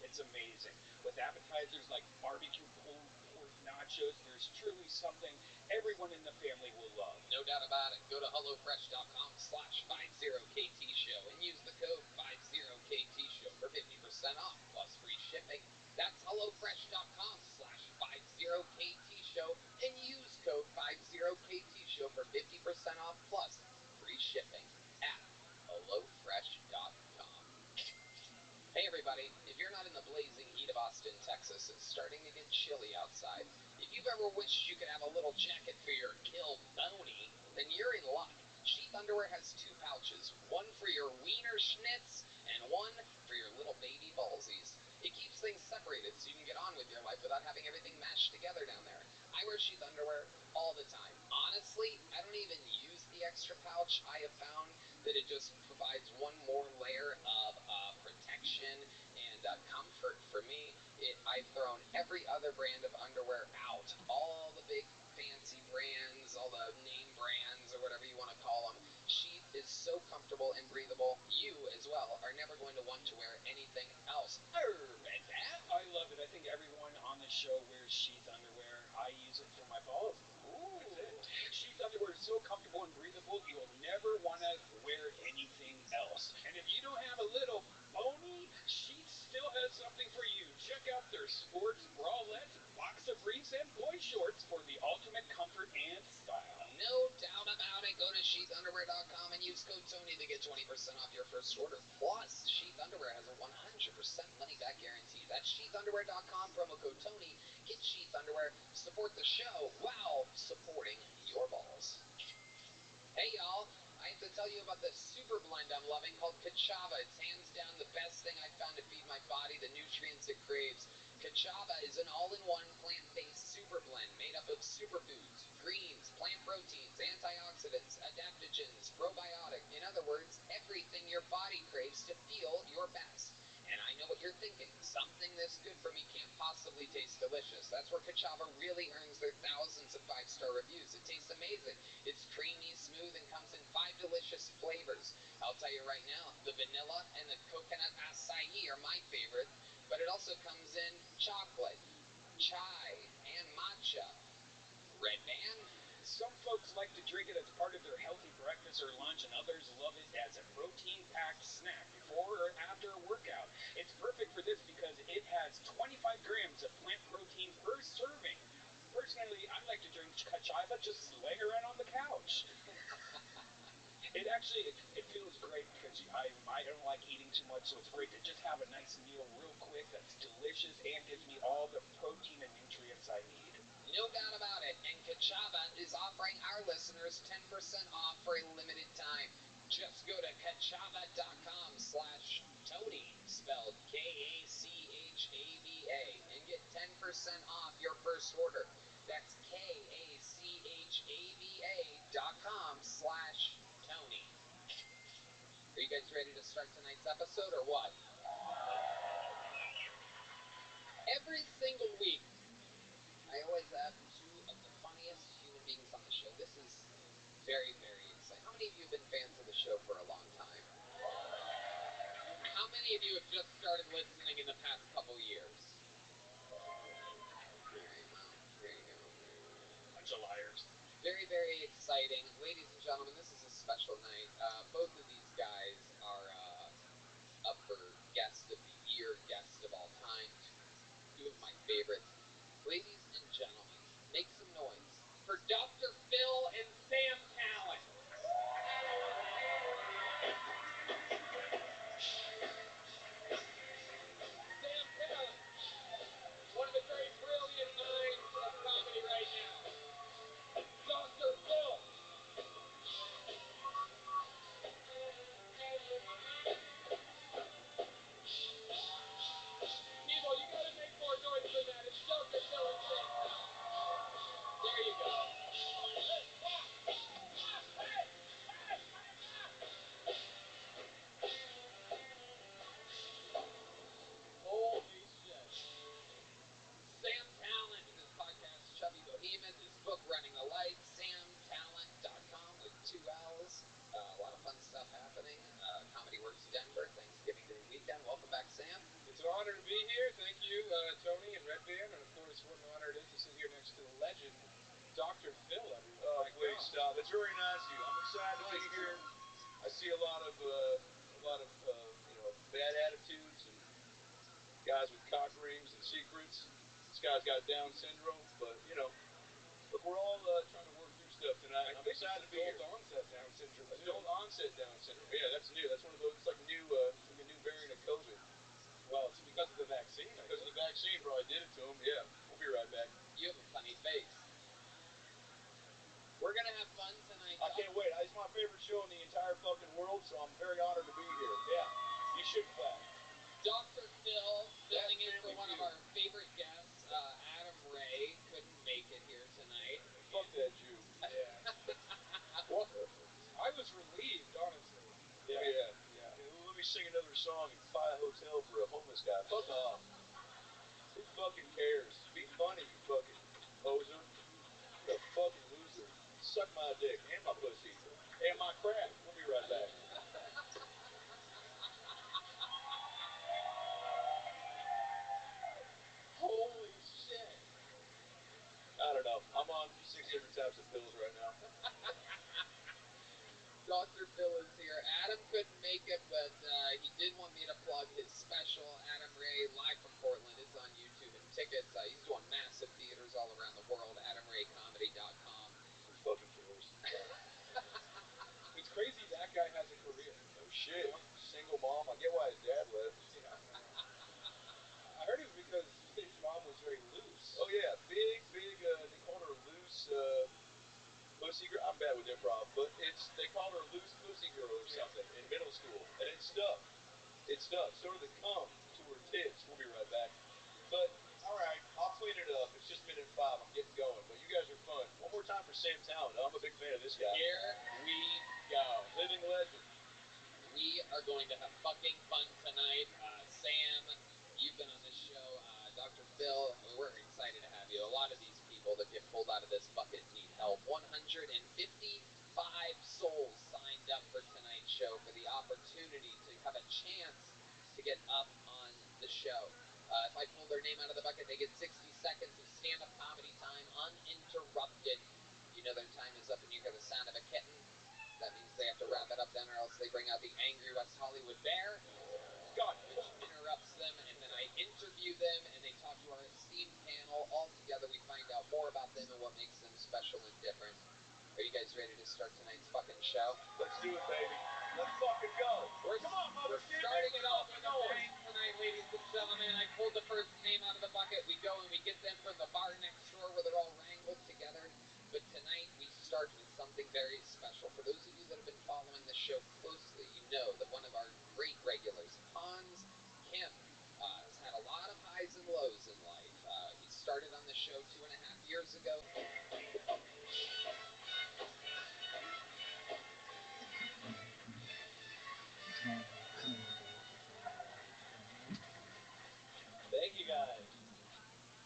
It's amazing. With appetizers like barbecue pulled pork nachos, there's truly something everyone in the family will love. No doubt about it. Go to HelloFresh.com/50KTShow and use the code 50KTShow for 50% off plus free shipping. That's HelloFresh.com/50KTShow and use code 50KTShow for 50% off plus free shipping at HelloFresh.com. Hey everybody, if you're not in the blazing heat of Austin, Texas, it's starting to get chilly outside. If you've ever wished you could have a little jacket for your kill bony, then you're in luck. Sheath Underwear has 2 pouches, one for your wiener schnitz and one for your little baby ballsies. It keeps things separated so you can get on with your life without having everything mashed together down there. I wear Sheath Underwear all the time. Honestly, I don't even use the extra pouch. I have found that it just provides one more layer of protection and comfort for me. I've thrown every other brand of underwear out. All the big fancy brands, all the name brands, or whatever you want to call them. Sheath is so comfortable and breathable. You, as well, are never going to want to wear anything else. I love it. I think everyone on the show wears Sheath Underwear. I use it for my balls. Ooh. That's it. Sheath Underwear is so comfortable and breathable, you'll never want to wear anything else. And if you don't have a little bony, Sheath still has something for you. Check out their sports bralettes, boxer briefs, and boy shorts for the ultimate comfort and style. No doubt about it. Go to sheathunderwear.com and use code Tony to get 20% off your first order. Plus, Sheath Underwear has a 100% money-back guarantee. That's sheathunderwear.com, promo code Tony. Get Sheath Underwear, support the show while supporting your balls. Hey, y'all. I have to tell you about the super blend I'm loving called Kachava. It's hands down the best thing I've found to feed my body the nutrients it craves. Kachava is an all-in-one plant-based super blend made up of superfoods, greens, plant proteins, antioxidants, adaptogens, probiotic. In other words, everything your body craves to feel your best. And I know what you're thinking. Something this good for me can't possibly taste delicious. That's where Kachava really earns their thousands of 5-star reviews. It tastes amazing. It's creamy, smooth, and comes in 5 delicious flavors. I'll tell you right now, the vanilla and the coconut acai are my favorite, but it also comes in chocolate, chai, and matcha. Red Band? Some folks like to drink it as part of their healthy breakfast or lunch, and others love it as a protein-packed snack before or after a workout. It's perfect for this because it has 25 grams of plant protein per serving. Personally, I like to drink Kachava just laying around on the couch. It feels great because I don't like eating too much, so it's great to just have a nice meal real quick that's delicious and gives me all the protein and nutrients I need. No doubt about it, and Kachava is offering our listeners 10% off for a limited time. Just go to kachava.com/Tony, spelled Kachava, and get 10% off your first order. That's kachava.com/Tony. Are you guys ready to start tonight's episode, or what? Every single week, I always have 2 of the funniest human beings on the show. This is very, very exciting. How many of you have been fans of the show for a long time? How many of you have just started listening in the past couple years? Alright, well, there you go. Bunch of liars. Very, very exciting. Ladies and gentlemen, this is a special night. Both of these guys are up for Guest of the Dr. Phil, everyone. Oh, My please gosh. stop. It's very nice of you. I'm excited to be here. I see a lot of bad attitudes and guys with cock rings and secrets. This guy's got Down syndrome, but look, we're all trying to work through stuff tonight. I'm excited to be here. Adult onset Down syndrome. Adult onset Down syndrome. Yeah, that's new. That's one of those. It's like a new variant of COVID. Well, it's because of the vaccine. Because of the vaccine probably did it to him. Yeah, we'll be right back. You have a funny face. We're gonna have fun tonight. I can't wait. It's my favorite show in the entire fucking world, so I'm very honored to be here. Yeah, you should clap. Dr. Phil filling in for one of our favorite guests, Adam Ray, couldn't make it here tonight. Fuck that Jew. Yeah. Well, I was relieved, honestly. Yeah. Let me sing another song and buy a hotel for a homeless guy. Fuck off. Who fucking cares? Be funny, you fucking poser. You're a fucking loser. Suck my dick and my pussy and my crack. We'll be right back. Holy shit. I don't know. I'm on 6 different types of pills right now. Dr. Phil is here. Adam couldn't make it, but he did want me to plug his special, Adam Ray, live from Portland. It's on YouTube and tickets. He's doing massive theaters all around the world, AdamRayComedy.com. Fucking killers. It's crazy that guy has a career. No shit. Single mom. I get why his dad left. Yeah. I heard it was because his mom was very loose. Oh yeah, big. They called her loose pussy girl. I'm bad with improv, but they called her loose pussy girl or something in middle school, and it stuck. It stuck. So did the cum to her tits. We'll be right back. But all right, I'll clean it up. It's just minute 5. I'm getting going, but you guys are fun. One more time for Sam Talent. I'm a big fan of this guy. Here we go. Living legend. We are going to have fucking fun tonight. Sam, you've been on this show. Dr. Phil, we're excited to have you. A lot of these people that get pulled out of this bucket need help. 155 souls signed up for tonight's show for the opportunity to have a chance to get up on the show. If I pull their name out of the bucket, they get 60 seconds of stand-up comedy time uninterrupted. You know their time is up and you hear the sound of a kitten. That means they have to wrap it up then, or else they bring out the angry West Hollywood bear, which interrupts them, and then I interview them, and they talk to our esteemed panel. All together, we find out more about them and what makes them special and different. Are you guys ready to start tonight's fucking show? Let's do it, baby. Let's fucking go. Come on, mother. We're starting it off with a bang tonight, ladies and gentlemen. I pulled the first name out of the bucket. We go and we get them from the bar next door where they're all wrangled together. But tonight we start with something very special. For those of you that have been following the show closely, you know that one of our great regulars, Hans Kim, has had a lot of highs and lows in life. He started on the show 2.5 years ago. Thank you guys.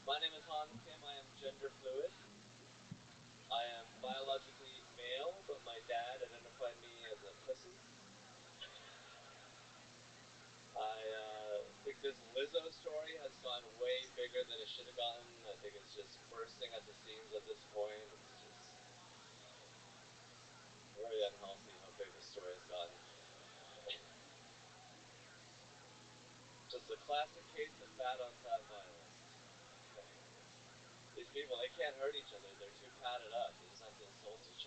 My name is Hans Kim. I am gender fluid. I am biologically male, but my dad identified me as a pussy. I think this Lizzo story has gone way bigger than it should have gotten. I think it's just bursting at the seams at this point. It's just very unhealthy how big the story has gotten. Just a classic case of fat on fat violence. These people, they can't hurt each other. They're too padded up. They just have to insult each